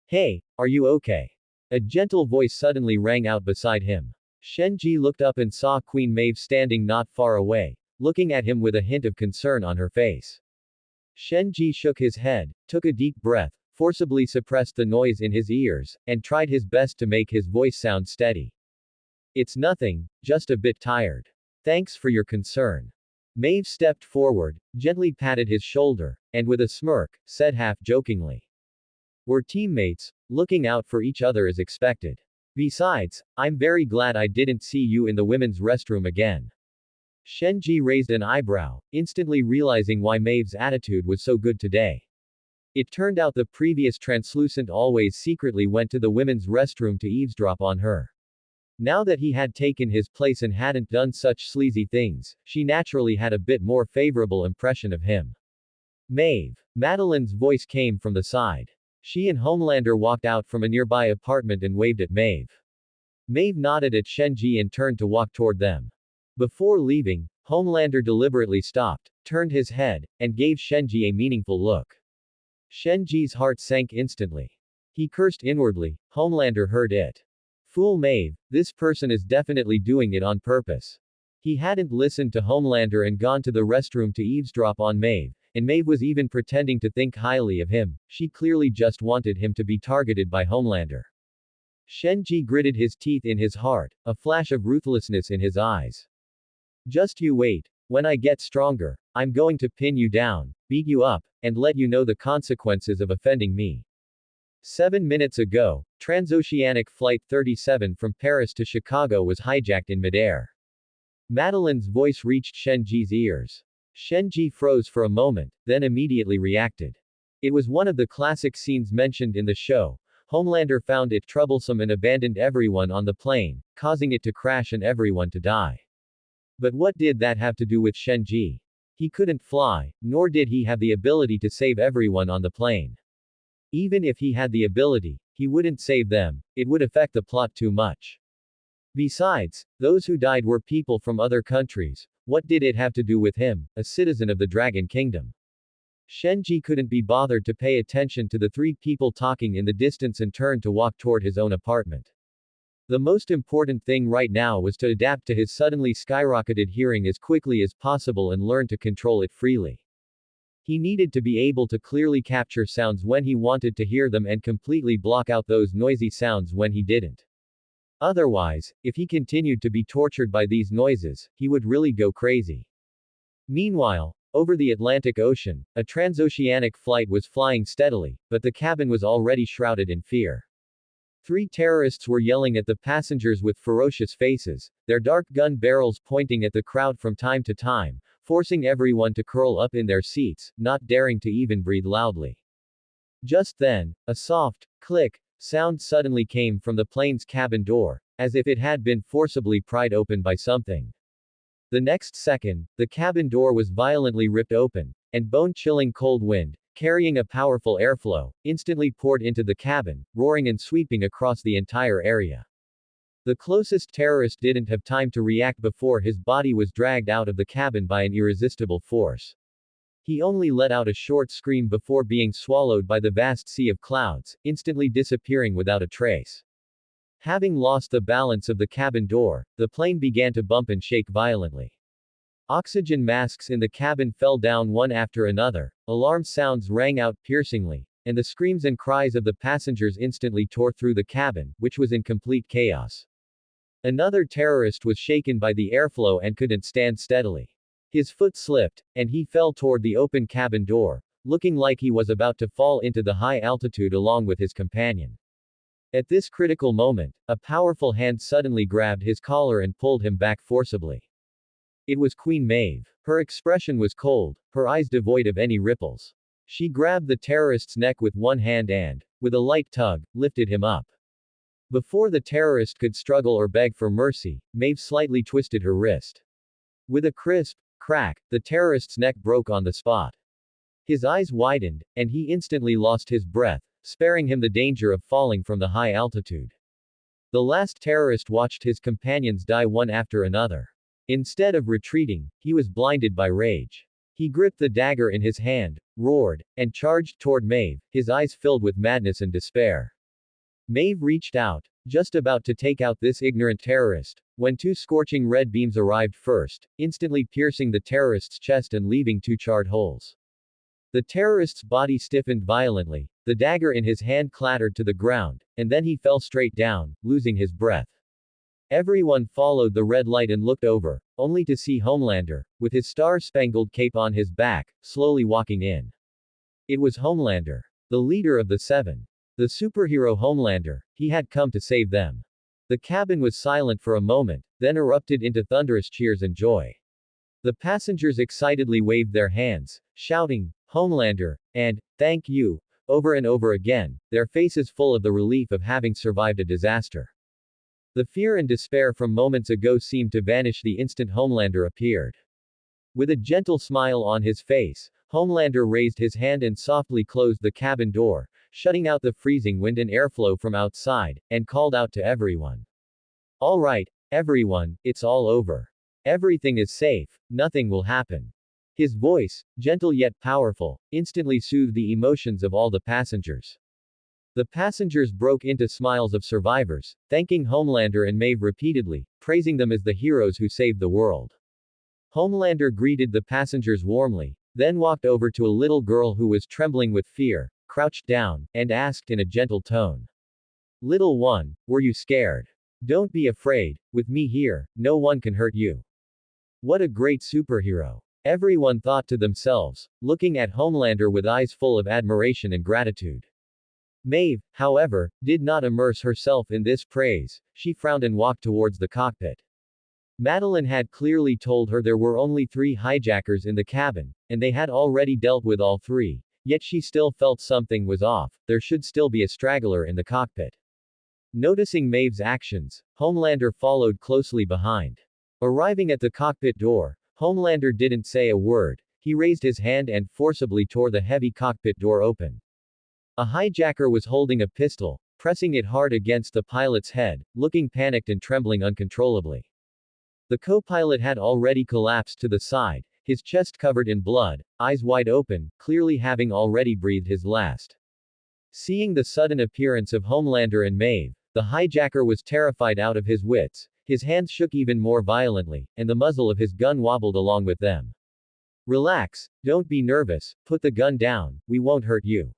Hey, are you okay? A gentle voice suddenly rang out beside him. Shenji looked up and saw Queen Maeve standing not far away, looking at him with a hint of concern on her face. Shenji shook his head, took a deep breath, forcibly suppressed the noise in his ears, and tried his best to make his voice sound steady. It's nothing, just a bit tired. Thanks for your concern. Maeve stepped forward, gently patted his shoulder, and with a smirk, said half-jokingly. We're teammates, looking out for each other as expected. Besides, I'm very glad I didn't see you in the women's restroom again. Shenji raised an eyebrow, instantly realizing why Maeve's attitude was so good today. It turned out the previous translucent always secretly went to the women's restroom to eavesdrop on her. Now that he had taken his place and hadn't done such sleazy things, she naturally had a bit more favorable impression of him. Maeve. Madeline's voice came from the side. She and Homelander walked out from a nearby apartment and waved at Maeve. Maeve nodded at Shenji and turned to walk toward them. Before leaving, Homelander deliberately stopped, turned his head, and gave Shenji a meaningful look. Shenji's heart sank instantly. He cursed inwardly. Homelander heard it. Fool Maeve, this person is definitely doing it on purpose. He hadn't listened to Homelander and gone to the restroom to eavesdrop on Maeve, and Maeve was even pretending to think highly of him. She clearly just wanted him to be targeted by Homelander. Shenji gritted his teeth in his heart, a flash of ruthlessness in his eyes. Just you wait. When I get stronger, I'm going to pin you down, beat you up, and let you know the consequences of offending me. 7 minutes ago, Transoceanic Flight 37 from Paris to Chicago was hijacked in midair. Madeline's voice reached Shenji's ears. Shenji froze for a moment, then immediately reacted. It was one of the classic scenes mentioned in the show. Homelander found it troublesome and abandoned everyone on the plane, causing it to crash and everyone to die. But what did that have to do with Shenji? He couldn't fly, nor did he have the ability to save everyone on the plane. Even if he had the ability, he wouldn't save them, it would affect the plot too much. Besides, those who died were people from other countries. What did it have to do with him, a citizen of the Dragon Kingdom? Shenji couldn't be bothered to pay attention to the three people talking in the distance and turned to walk toward his own apartment. The most important thing right now was to adapt to his suddenly skyrocketed hearing as quickly as possible and learn to control it freely. He needed to be able to clearly capture sounds when he wanted to hear them and completely block out those noisy sounds when he didn't. Otherwise, if he continued to be tortured by these noises, he would really go crazy. Meanwhile, over the Atlantic Ocean, a transoceanic flight was flying steadily, but the cabin was already shrouded in fear. 3 terrorists were yelling at the passengers with ferocious faces, their dark gun barrels pointing at the crowd from time to time, forcing everyone to curl up in their seats, not daring to even breathe loudly. Just then, a soft, click, sound suddenly came from the plane's cabin door, as if it had been forcibly pried open by something. The next second, the cabin door was violently ripped open, and bone-chilling cold wind, carrying a powerful airflow, instantly poured into the cabin, roaring and sweeping across the entire area. The closest terrorist didn't have time to react before his body was dragged out of the cabin by an irresistible force. He only let out a short scream before being swallowed by the vast sea of clouds, instantly disappearing without a trace. Having lost the balance of the cabin door, the plane began to bump and shake violently. Oxygen masks in the cabin fell down one after another, alarm sounds rang out piercingly, and the screams and cries of the passengers instantly tore through the cabin, which was in complete chaos. Another terrorist was shaken by the airflow and couldn't stand steadily. His foot slipped, and he fell toward the open cabin door, looking like he was about to fall into the high altitude along with his companion. At this critical moment, a powerful hand suddenly grabbed his collar and pulled him back forcibly. It was Queen Maeve. Her expression was cold, her eyes devoid of any ripples. She grabbed the terrorist's neck with one hand and, with a light tug, lifted him up. Before the terrorist could struggle or beg for mercy, Maeve slightly twisted her wrist. With a crisp crack, the terrorist's neck broke on the spot. His eyes widened, and he instantly lost his breath, sparing him the danger of falling from the high altitude. The last terrorist watched his companions die one after another. Instead of retreating, he was blinded by rage. He gripped the dagger in his hand, roared, and charged toward Maeve, his eyes filled with madness and despair. Maeve reached out, just about to take out this ignorant terrorist, when two scorching red beams arrived first, instantly piercing the terrorist's chest and leaving two charred holes. The terrorist's body stiffened violently, the dagger in his hand clattered to the ground, and then he fell straight down, losing his breath. Everyone followed the red light and looked over, only to see Homelander, with his star-spangled cape on his back, slowly walking in. It was Homelander, the leader of the Seven. The superhero Homelander. He had come to save them. The cabin was silent for a moment, then erupted into thunderous cheers and joy. The passengers excitedly waved their hands, shouting, "Homelander," and, "Thank you," over and over again, their faces full of the relief of having survived a disaster. The fear and despair from moments ago seemed to vanish the instant Homelander appeared. With a gentle smile on his face, Homelander raised his hand and softly closed the cabin door, shutting out the freezing wind and airflow from outside, and called out to everyone. "All right, everyone, it's all over. Everything is safe, nothing will happen." His voice, gentle yet powerful, instantly soothed the emotions of all the passengers. The passengers broke into smiles of survivors, thanking Homelander and Maeve repeatedly, praising them as the heroes who saved the world. Homelander greeted the passengers warmly, then walked over to a little girl who was trembling with fear, crouched down, and asked in a gentle tone. "Little one, were you scared? Don't be afraid, with me here, no one can hurt you." What a great superhero. Everyone thought to themselves, looking at Homelander with eyes full of admiration and gratitude. Maeve, however, did not immerse herself in this praise. She frowned and walked towards the cockpit. Madeline had clearly told her there were only 3 hijackers in the cabin, and they had already dealt with all 3, yet she still felt something was off. There should still be a straggler in the cockpit. Noticing Maeve's actions, Homelander followed closely behind. Arriving at the cockpit door, Homelander didn't say a word. He raised his hand and forcibly tore the heavy cockpit door open. A hijacker was holding a pistol, pressing it hard against the pilot's head, looking panicked and trembling uncontrollably. The co-pilot had already collapsed to the side, his chest covered in blood, eyes wide open, clearly having already breathed his last. Seeing the sudden appearance of Homelander and Maeve, the hijacker was terrified out of his wits. His hands shook even more violently, and the muzzle of his gun wobbled along with them. "Relax, don't be nervous, put the gun down, we won't hurt you."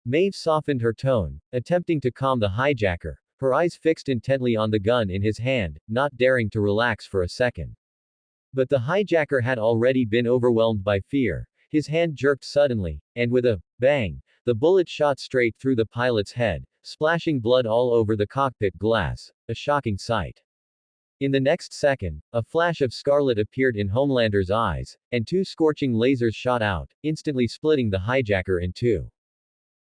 Maeve softened her tone, attempting to calm the hijacker, her eyes fixed intently on the gun in his hand, not daring to relax for a second. But the hijacker had already been overwhelmed by fear. His hand jerked suddenly, and with a bang, the bullet shot straight through the pilot's head, splashing blood all over the cockpit glass, a shocking sight. In the next second, a flash of scarlet appeared in Homelander's eyes, and 2 scorching lasers shot out, instantly splitting the hijacker in 2.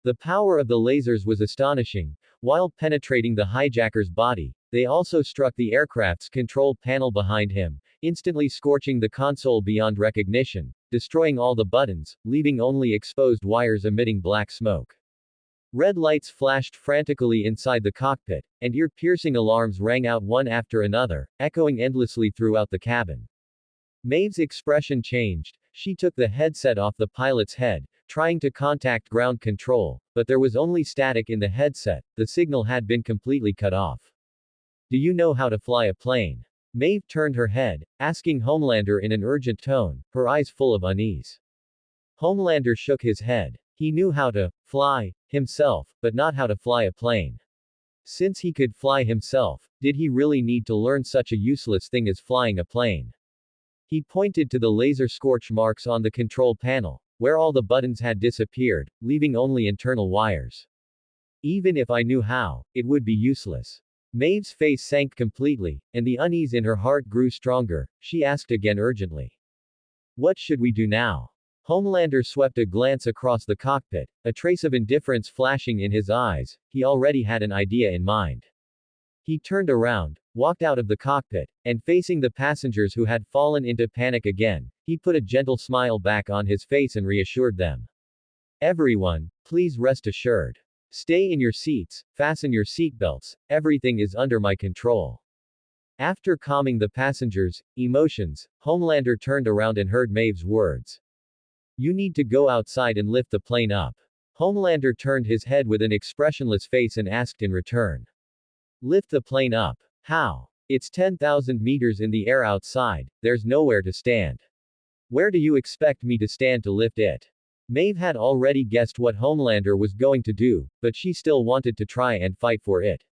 The power of the lasers was astonishing. While penetrating the hijacker's body, they also struck the aircraft's control panel behind him, instantly scorching the console beyond recognition, destroying all the buttons, leaving only exposed wires emitting black smoke. Red lights flashed frantically inside the cockpit, and ear-piercing alarms rang out one after another, echoing endlessly throughout the cabin. Maeve's expression changed. She took the headset off the pilot's head, trying to contact ground control, but there was only static in the headset. The signal had been completely cut off. "Do you know how to fly a plane?" Maeve turned her head, asking Homelander in an urgent tone, her eyes full of unease. Homelander shook his head. He knew how to fly himself, but not how to fly a plane. Since he could fly himself, did he really need to learn such a useless thing as flying a plane? He pointed to the laser scorch marks on the control panel, where all the buttons had disappeared, leaving only internal wires. "Even if I knew how, it would be useless." Maeve's face sank completely, and the unease in her heart grew stronger. She asked again urgently. "What should we do now?" Homelander swept a glance across the cockpit, a trace of indifference flashing in his eyes. He already had an idea in mind. He turned around, walked out of the cockpit, and facing the passengers who had fallen into panic again, he put a gentle smile back on his face and reassured them. "Everyone, please rest assured. Stay in your seats, fasten your seatbelts, everything is under my control." After calming the passengers' emotions, Homelander turned around and heard Maeve's words. "You need to go outside and lift the plane up." Homelander turned his head with an expressionless face and asked in return. "Lift the plane up? How? It's 10,000 meters in the air outside, there's nowhere to stand. Where do you expect me to stand to lift it? Maeve had already guessed what Homelander was going to do, but she still wanted to try and fight for it.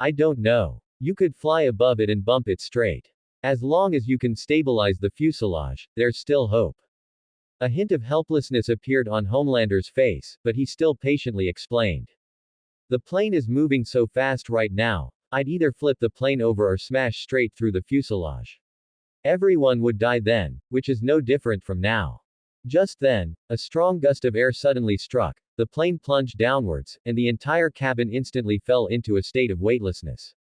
I don't know. You could fly above it and bump it straight. As long as you can stabilize the fuselage, there's still hope. A hint of helplessness appeared on Homelander's face, but he still patiently explained. The plane is moving so fast right now, I'd either flip the plane over or smash straight through the fuselage. Everyone would die then, which is no different from now. Just then, a strong gust of air suddenly struck, the plane plunged downwards, and the entire cabin instantly fell into a state of weightlessness.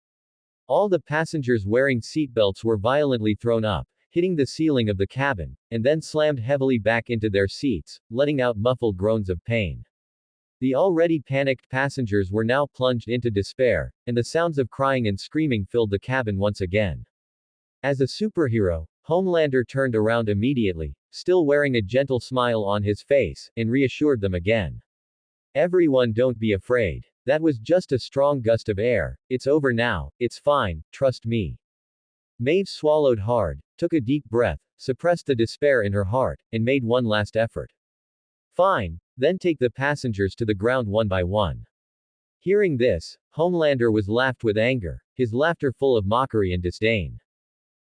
All the passengers wearing seatbelts were violently thrown up, hitting the ceiling of the cabin, and then slammed heavily back into their seats, letting out muffled groans of pain. The already panicked passengers were now plunged into despair, and the sounds of crying and screaming filled the cabin once again. As a superhero, Homelander turned around immediately, still wearing a gentle smile on his face, and reassured them again. Everyone, don't be afraid. That was just a strong gust of air. It's over now, it's fine, trust me. Maeve swallowed hard, took a deep breath, suppressed the despair in her heart, and made one last effort. Fine, then take the passengers to the ground one by one. Hearing this, Homelander was laughed with anger, his laughter full of mockery and disdain.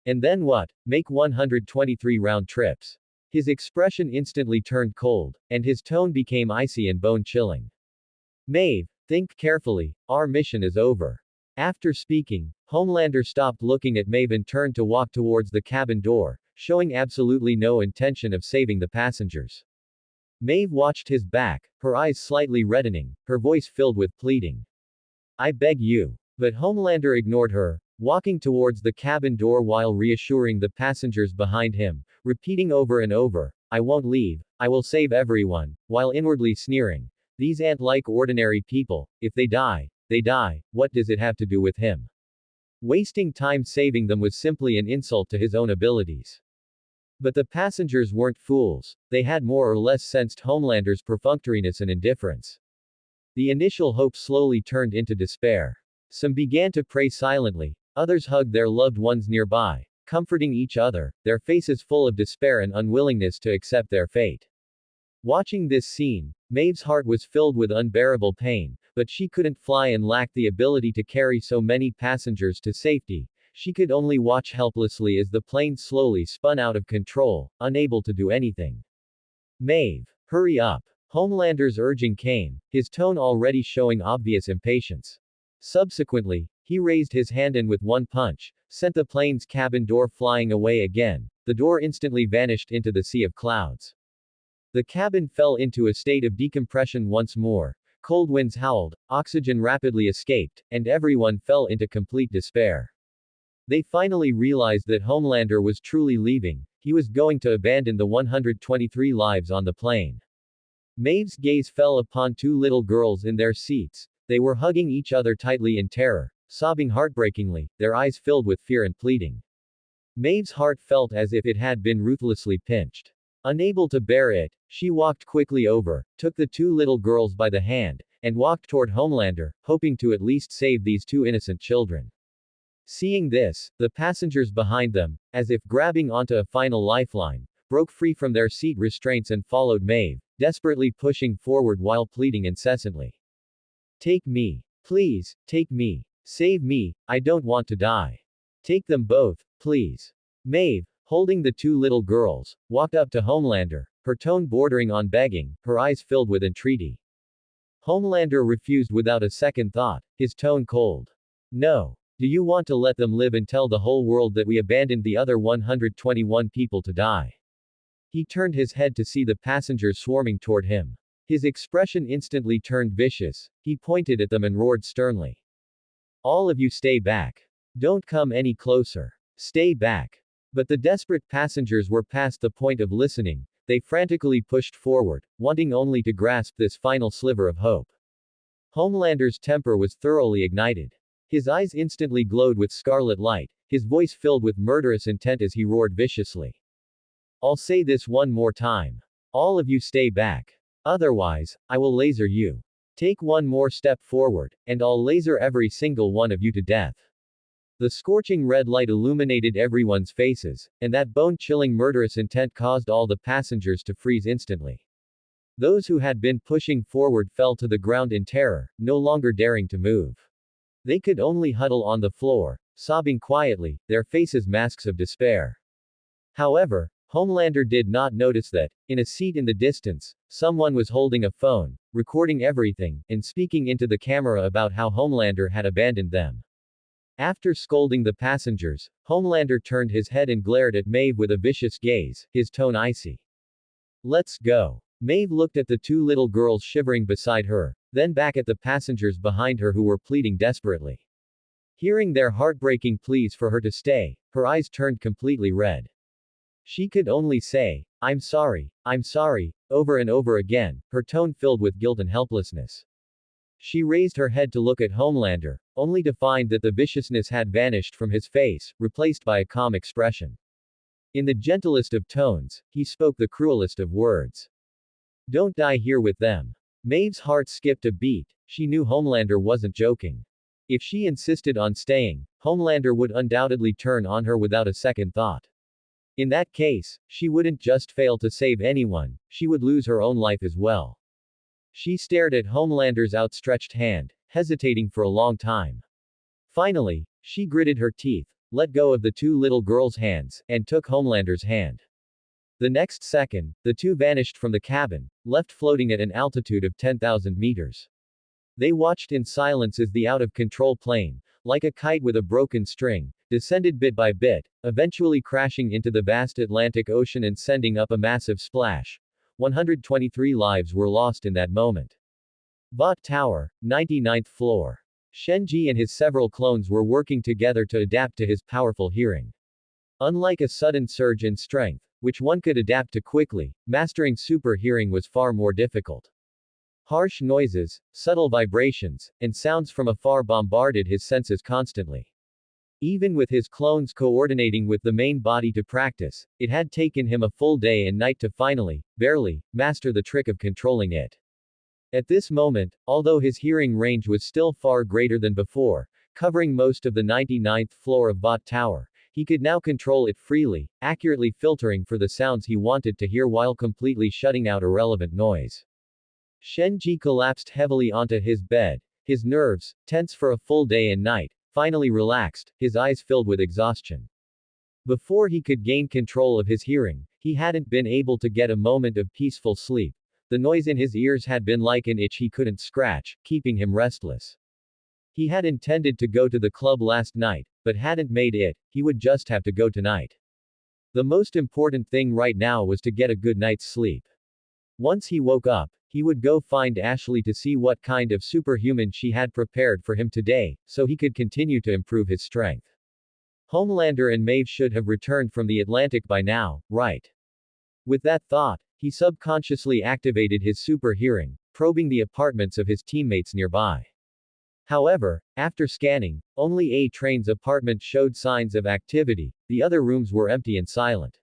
And then what? Make 123 round trips. His expression instantly turned cold, and his tone became icy and bone-chilling. Maeve, think carefully, our mission is over. After speaking, Homelander stopped looking at Maeve and turned to walk towards the cabin door, showing absolutely no intention of saving the passengers. Maeve watched his back, her eyes slightly reddening, her voice filled with pleading. I beg you. But Homelander ignored her, walking towards the cabin door while reassuring the passengers behind him, repeating over and over, I won't leave, I will save everyone, while inwardly sneering, these aren't like ordinary people, if they die, what does it have to do with him? Wasting time saving them was simply an insult to his own abilities. But the passengers weren't fools, they had more or less sensed Homelander's perfunctoriness and indifference. The initial hope slowly turned into despair. Some began to pray silently, others hugged their loved ones nearby, comforting each other, their faces full of despair and unwillingness to accept their fate. Watching this scene, Maeve's heart was filled with unbearable pain, but she couldn't fly and lacked the ability to carry so many passengers to safety. She could only watch helplessly as the plane slowly spun out of control, unable to do anything. Maeve, hurry up. Homelander's urging came, his tone already showing obvious impatience. Subsequently, he raised his hand and with one punch, sent the plane's cabin door flying away again. The door instantly vanished into the sea of clouds. The cabin fell into a state of decompression once more, cold winds howled, oxygen rapidly escaped, and everyone fell into complete despair. They finally realized that Homelander was truly leaving, he was going to abandon the 123 lives on the plane. Maeve's gaze fell upon two little girls in their seats. They were hugging each other tightly in terror, sobbing heartbreakingly, their eyes filled with fear and pleading. Maeve's heart felt as if it had been ruthlessly pinched. Unable to bear it, she walked quickly over, took the two little girls by the hand, and walked toward Homelander, hoping to at least save these two innocent children. Seeing this, the passengers behind them, as if grabbing onto a final lifeline, broke free from their seat restraints and followed Maeve, desperately pushing forward while pleading incessantly. Take me. Please, take me. Save me, I don't want to die. Take them both, please. Maeve, holding the two little girls, walked up to Homelander, her tone bordering on begging, her eyes filled with entreaty. Homelander refused without a second thought, his tone cold. No. Do you want to let them live and tell the whole world that we abandoned the other 121 people to die? He turned his head to see the passengers swarming toward him. His expression instantly turned vicious, he pointed at them and roared sternly. All of you stay back. Don't come any closer. Stay back. But the desperate passengers were past the point of listening, they frantically pushed forward, wanting only to grasp this final sliver of hope. Homelander's temper was thoroughly ignited. His eyes instantly glowed with scarlet light, his voice filled with murderous intent as he roared viciously. I'll say this one more time. All of you stay back. Otherwise, I will laser you. Take one more step forward, and I'll laser every single one of you to death. The scorching red light illuminated everyone's faces, and that bone-chilling murderous intent caused all the passengers to freeze instantly. Those who had been pushing forward fell to the ground in terror, no longer daring to move. They could only huddle on the floor, sobbing quietly, their faces masks of despair. However, Homelander did not notice that, in a seat in the distance, someone was holding a phone, recording everything, and speaking into the camera about how Homelander had abandoned them. After scolding the passengers, Homelander turned his head and glared at Maeve with a vicious gaze, his tone icy. Let's go. Maeve looked at the two little girls shivering beside her, then back at the passengers behind her who were pleading desperately. Hearing their heartbreaking pleas for her to stay, her eyes turned completely red. She could only say, I'm sorry, over and over again, her tone filled with guilt and helplessness. She raised her head to look at Homelander, only to find that the viciousness had vanished from his face, replaced by a calm expression. In the gentlest of tones, he spoke the cruelest of words. Don't die here with them. Maeve's heart skipped a beat, she knew Homelander wasn't joking. If she insisted on staying, Homelander would undoubtedly turn on her without a second thought. In that case, she wouldn't just fail to save anyone, she would lose her own life as well. She stared at Homelander's outstretched hand, hesitating for a long time. Finally, she gritted her teeth, let go of the two little girls' hands, and took Homelander's hand. The next second, the two vanished from the cabin, left floating at an altitude of 10,000 meters. They watched in silence as the out-of-control plane, like a kite with a broken string, descended bit by bit, eventually crashing into the vast Atlantic Ocean and sending up a massive splash. 123 lives were lost in that moment. Vought Tower, 99th floor. Shenji and his several clones were working together to adapt to his powerful hearing. Unlike a sudden surge in strength, which one could adapt to quickly, mastering super hearing was far more difficult. Harsh noises, subtle vibrations, and sounds from afar bombarded his senses constantly. Even with his clones coordinating with the main body to practice, it had taken him a full day and night to finally, barely, master the trick of controlling it. At this moment, although his hearing range was still far greater than before, covering most of the 99th floor of Vought Tower, he could now control it freely, accurately filtering for the sounds he wanted to hear while completely shutting out irrelevant noise. Shenji collapsed heavily onto his bed, his nerves, tense for a full day and night, finally relaxed, his eyes filled with exhaustion. Before he could gain control of his hearing, he hadn't been able to get a moment of peaceful sleep. The noise in his ears had been like an itch he couldn't scratch, keeping him restless. He had intended to go to the club last night, but hadn't made it, he would just have to go tonight. The most important thing right now was to get a good night's sleep. Once he woke up, he would go find Ashley to see what kind of superhuman she had prepared for him today, so he could continue to improve his strength. Homelander and Maeve should have returned from the Atlantic by now, right? With that thought, he subconsciously activated his super hearing, probing the apartments of his teammates nearby. However, after scanning, only A-Train's apartment showed signs of activity, the other rooms were empty and silent.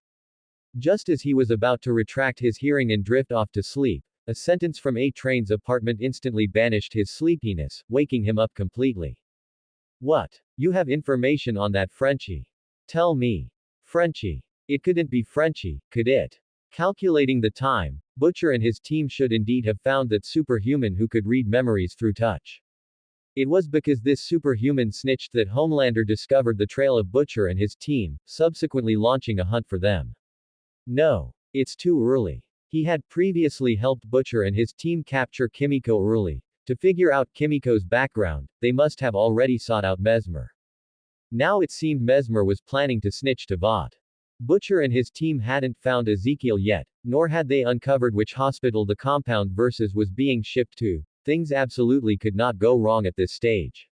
Just as he was about to retract his hearing and drift off to sleep, a sentence from A-Train's apartment instantly banished his sleepiness, waking him up completely. What? You have information on that Frenchie? Tell me. Frenchie. It couldn't be Frenchie, could it? Calculating the time, Butcher and his team should indeed have found that superhuman who could read memories through touch. It was because this superhuman snitched that Homelander discovered the trail of Butcher and his team, subsequently launching a hunt for them. No. It's too early. He had previously helped Butcher and his team capture Kimiko early. To figure out Kimiko's background, they must have already sought out Mesmer. Now it seemed Mesmer was planning to snitch to Vought. Butcher and his team hadn't found Ezekiel yet, nor had they uncovered which hospital the compound versus was being shipped to. Things absolutely could not go wrong at this stage.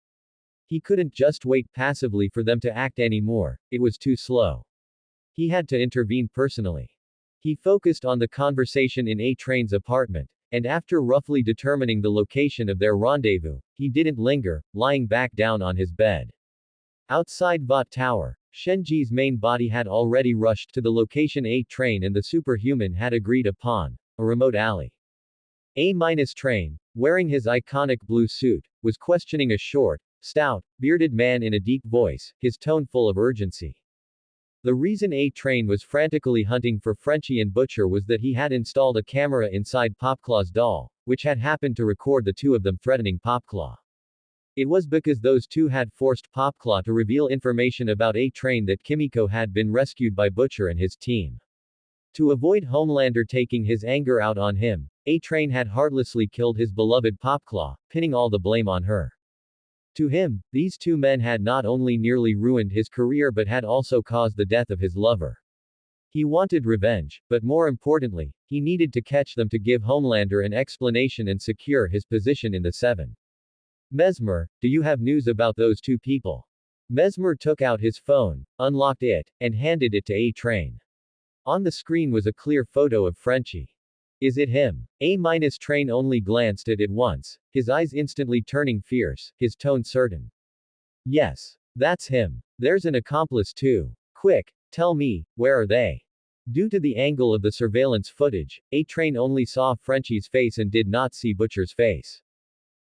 He couldn't just wait passively for them to act anymore, it was too slow. He had to intervene personally. He focused on the conversation in A-Train's apartment, and after roughly determining the location of their rendezvous, he didn't linger, lying back down on his bed. Outside Vought Tower, Shenji's main body had already rushed to the location A-Train and the superhuman had agreed upon, a remote alley. A-Train, wearing his iconic blue suit, was questioning a short, Stout, bearded man in a deep voice, his tone full of urgency. The reason A-Train was frantically hunting for Frenchie and Butcher was that he had installed a camera inside Popclaw's doll, which had happened to record the two of them threatening Popclaw. It was because those two had forced Popclaw to reveal information about A-Train that Kimiko had been rescued by Butcher and his team. To avoid Homelander taking his anger out on him, A-Train had heartlessly killed his beloved Popclaw, pinning all the blame on her. To him, these two men had not only nearly ruined his career but had also caused the death of his lover. He wanted revenge, but more importantly, he needed to catch them to give Homelander an explanation and secure his position in the Seven. Mesmer, do you have news about those two people? Mesmer took out his phone, unlocked it, and handed it to A-Train. On the screen was a clear photo of Frenchie. Is it him? A-Train only glanced at it once, his eyes instantly turning fierce, his tone certain. Yes. That's him. There's an accomplice too. Quick, tell me, where are they? Due to the angle of the surveillance footage, A-Train only saw Frenchie's face and did not see Butcher's face.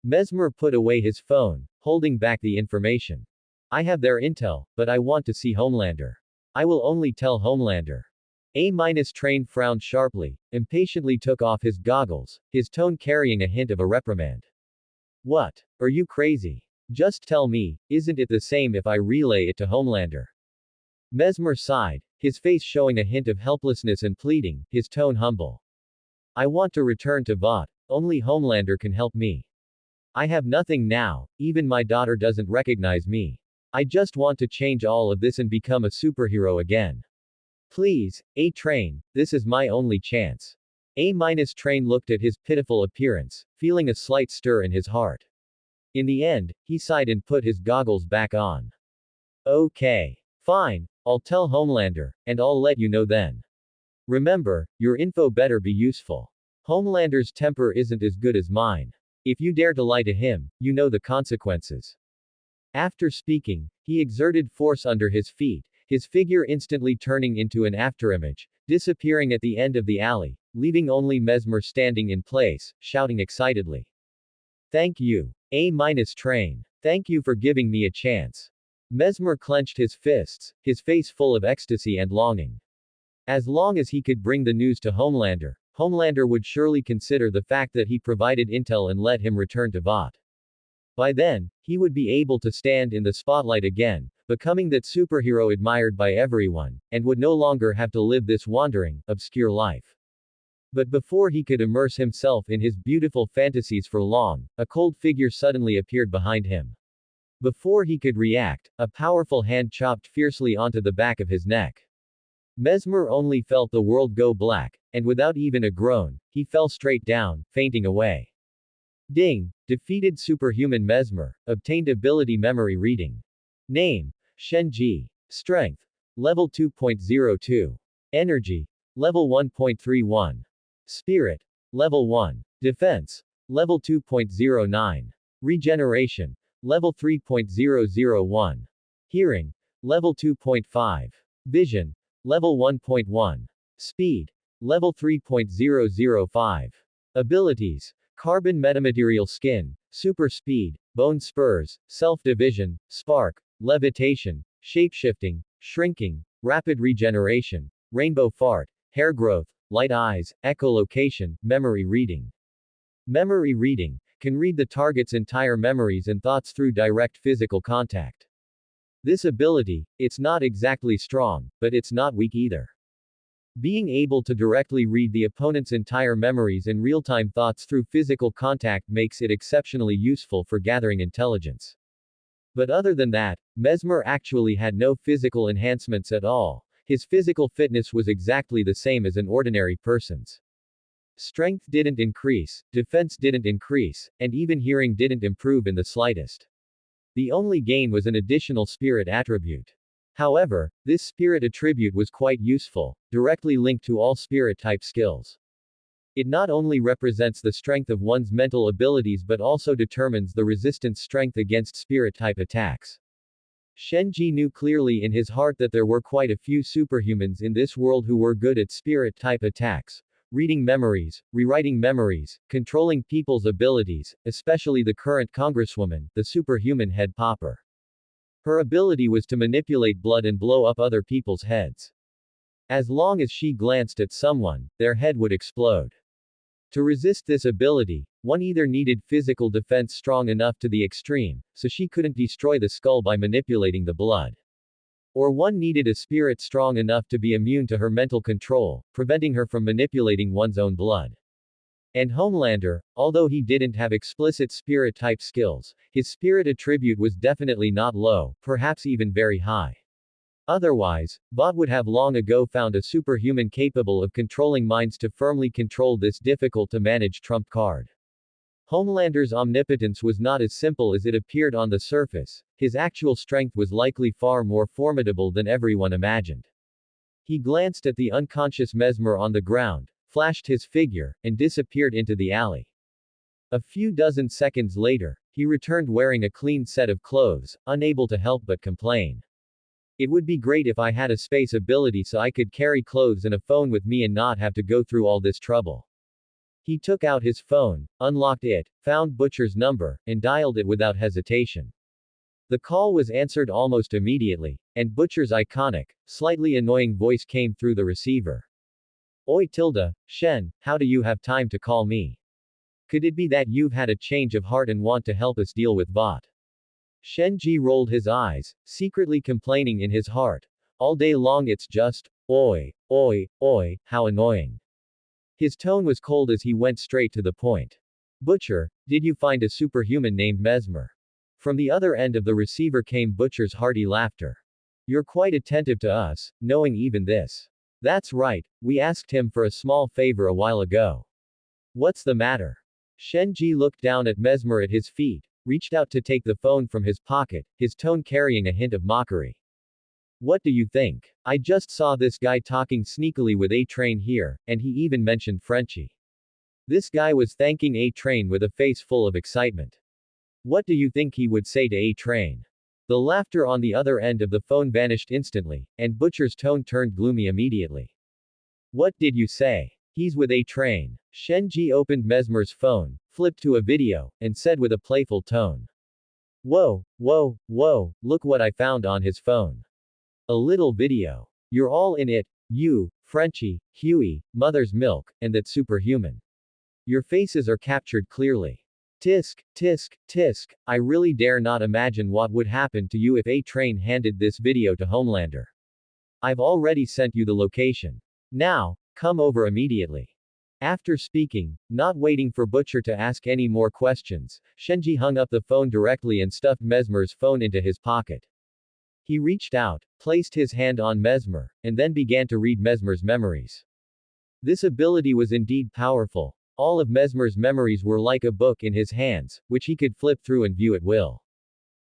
Mesmer put away his phone, holding back the information. I have their intel, but I want to see Homelander. I will only tell Homelander. A-Train frowned sharply, impatiently took off his goggles, his tone carrying a hint of a reprimand. What? Are you crazy? Just tell me, isn't it the same if I relay it to Homelander? Mesmer sighed, his face showing a hint of helplessness and pleading, his tone humble. I want to return to Vought, only Homelander can help me. I have nothing now, even my daughter doesn't recognize me. I just want to change all of this and become a superhero again. Please, A-Train, this is my only chance. A-Train looked at his pitiful appearance, feeling a slight stir in his heart. In the end, he sighed and put his goggles back on. Okay. Fine, I'll tell Homelander, and I'll let you know then. Remember, your info better be useful. Homelander's temper isn't as good as mine. If you dare to lie to him, you know the consequences. After speaking, he exerted force under his feet, his figure instantly turning into an afterimage, disappearing at the end of the alley, leaving only Mesmer standing in place, shouting excitedly. Thank you. A-Train. Thank you for giving me a chance. Mesmer clenched his fists, his face full of ecstasy and longing. As long as he could bring the news to Homelander, Homelander would surely consider the fact that he provided intel and let him return to Vought. By then, he would be able to stand in the spotlight again, becoming that superhero admired by everyone, and would no longer have to live this wandering, obscure life. But before he could immerse himself in his beautiful fantasies for long, a cold figure suddenly appeared behind him. Before he could react, a powerful hand chopped fiercely onto the back of his neck. Mesmer only felt the world go black, and without even a groan, he fell straight down, fainting away. Ding! Defeated superhuman Mesmer, obtained ability memory reading. Name, Shenji. Strength, level 2.02. Energy, level 1.31. Spirit, level 1. Defense, level 2.09. Regeneration, level 3.001. Hearing, level 2.5. Vision, level 1.1. Speed, level 3.005. Abilities, Carbon metamaterial skin, super speed, bone spurs, self-division, spark, levitation, shapeshifting, shrinking, rapid regeneration, rainbow fart, hair growth, light eyes, echolocation, memory reading. Memory reading can read the target's entire memories and thoughts through direct physical contact. This ability, it's not exactly strong, but it's not weak either. Being able to directly read the opponent's entire memories and real-time thoughts through physical contact makes it exceptionally useful for gathering intelligence. But other than that, Mesmer actually had no physical enhancements at all. His physical fitness was exactly the same as an ordinary person's. Strength didn't increase, defense didn't increase, and even hearing didn't improve in the slightest. The only gain was an additional spirit attribute. However, this spirit attribute was quite useful, directly linked to all spirit-type skills. It not only represents the strength of one's mental abilities but also determines the resistance strength against spirit-type attacks. Shenji knew clearly in his heart that there were quite a few superhumans in this world who were good at spirit-type attacks, reading memories, rewriting memories, controlling people's abilities, especially the current congresswoman, the superhuman head popper. Her ability was to manipulate blood and blow up other people's heads. As long as she glanced at someone, their head would explode. To resist this ability, one either needed physical defense strong enough to the extreme, so she couldn't destroy the skull by manipulating the blood. Or one needed a spirit strong enough to be immune to her mental control, preventing her from manipulating one's own blood. And Homelander, although he didn't have explicit spirit-type skills, his spirit attribute was definitely not low, perhaps even very high. Otherwise, Vought would have long ago found a superhuman capable of controlling minds to firmly control this difficult-to-manage trump card. Homelander's omnipotence was not as simple as it appeared on the surface, his actual strength was likely far more formidable than everyone imagined. He glanced at the unconscious Mesmer on the ground, flashed his figure, and disappeared into the alley. A few dozen seconds later, he returned wearing a clean set of clothes, unable to help but complain. It would be great if I had a space ability so I could carry clothes and a phone with me and not have to go through all this trouble. He took out his phone, unlocked it, found Butcher's number, and dialed it without hesitation. The call was answered almost immediately, and Butcher's iconic, slightly annoying voice came through the receiver. Oi tilde, Shen, how do you have time to call me? Could it be that you've had a change of heart and want to help us deal with Vought? Shenji rolled his eyes, secretly complaining in his heart. All day long it's just, oi, how annoying. His tone was cold as he went straight to the point. Butcher, did you find a superhuman named Mesmer? From the other end of the receiver came Butcher's hearty laughter. You're quite attentive to us, knowing even this. That's right, we asked him for a small favor a while ago. What's the matter? Shenji looked down at Mesmer at his feet, reached out to take the phone from his pocket, his tone carrying a hint of mockery. What do you think? I just saw this guy talking sneakily with A-Train here, and he even mentioned Frenchie. This guy was thanking A-Train with a face full of excitement. What do you think he would say to A-Train? The laughter on the other end of the phone vanished instantly, and Butcher's tone turned gloomy immediately. What did you say? He's with A-Train. Shenji opened Mesmer's phone, flipped to a video, and said with a playful tone. Whoa, look what I found on his phone. A little video. You're all in it, you, Frenchie, Huey, Mother's Milk, and that superhuman. Your faces are captured clearly. Tisk, tisk, tisk, I really dare not imagine what would happen to you if A-Train handed this video to Homelander. I've already sent you the location. Now, come over immediately. After speaking, not waiting for Butcher to ask any more questions, Shenji hung up the phone directly and stuffed Mesmer's phone into his pocket. He reached out, placed his hand on Mesmer, and then began to read Mesmer's memories. This ability was indeed powerful. All of Mesmer's memories were like a book in his hands, which he could flip through and view at will.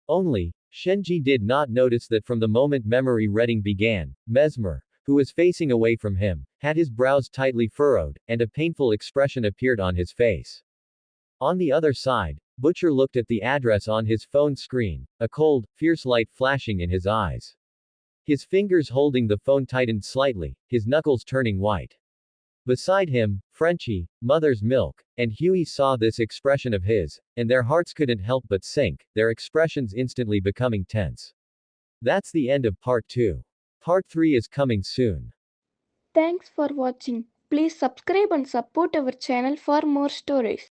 Only, Shenji did not notice that from the moment memory reading began, Mesmer, who was facing away from him, had his brows tightly furrowed, and a painful expression appeared on his face. On the other side, Butcher looked at the address on his phone screen, a cold, fierce light flashing in his eyes. His fingers holding the phone tightened slightly, his knuckles turning white. Beside him, Frenchie, Mother's Milk, and Huey saw this expression of his, and their hearts couldn't help but sink, their expressions instantly becoming tense. That's the end of part 2. Part 3 is coming soon. Thanks for watching. Please subscribe and support our channel for more stories.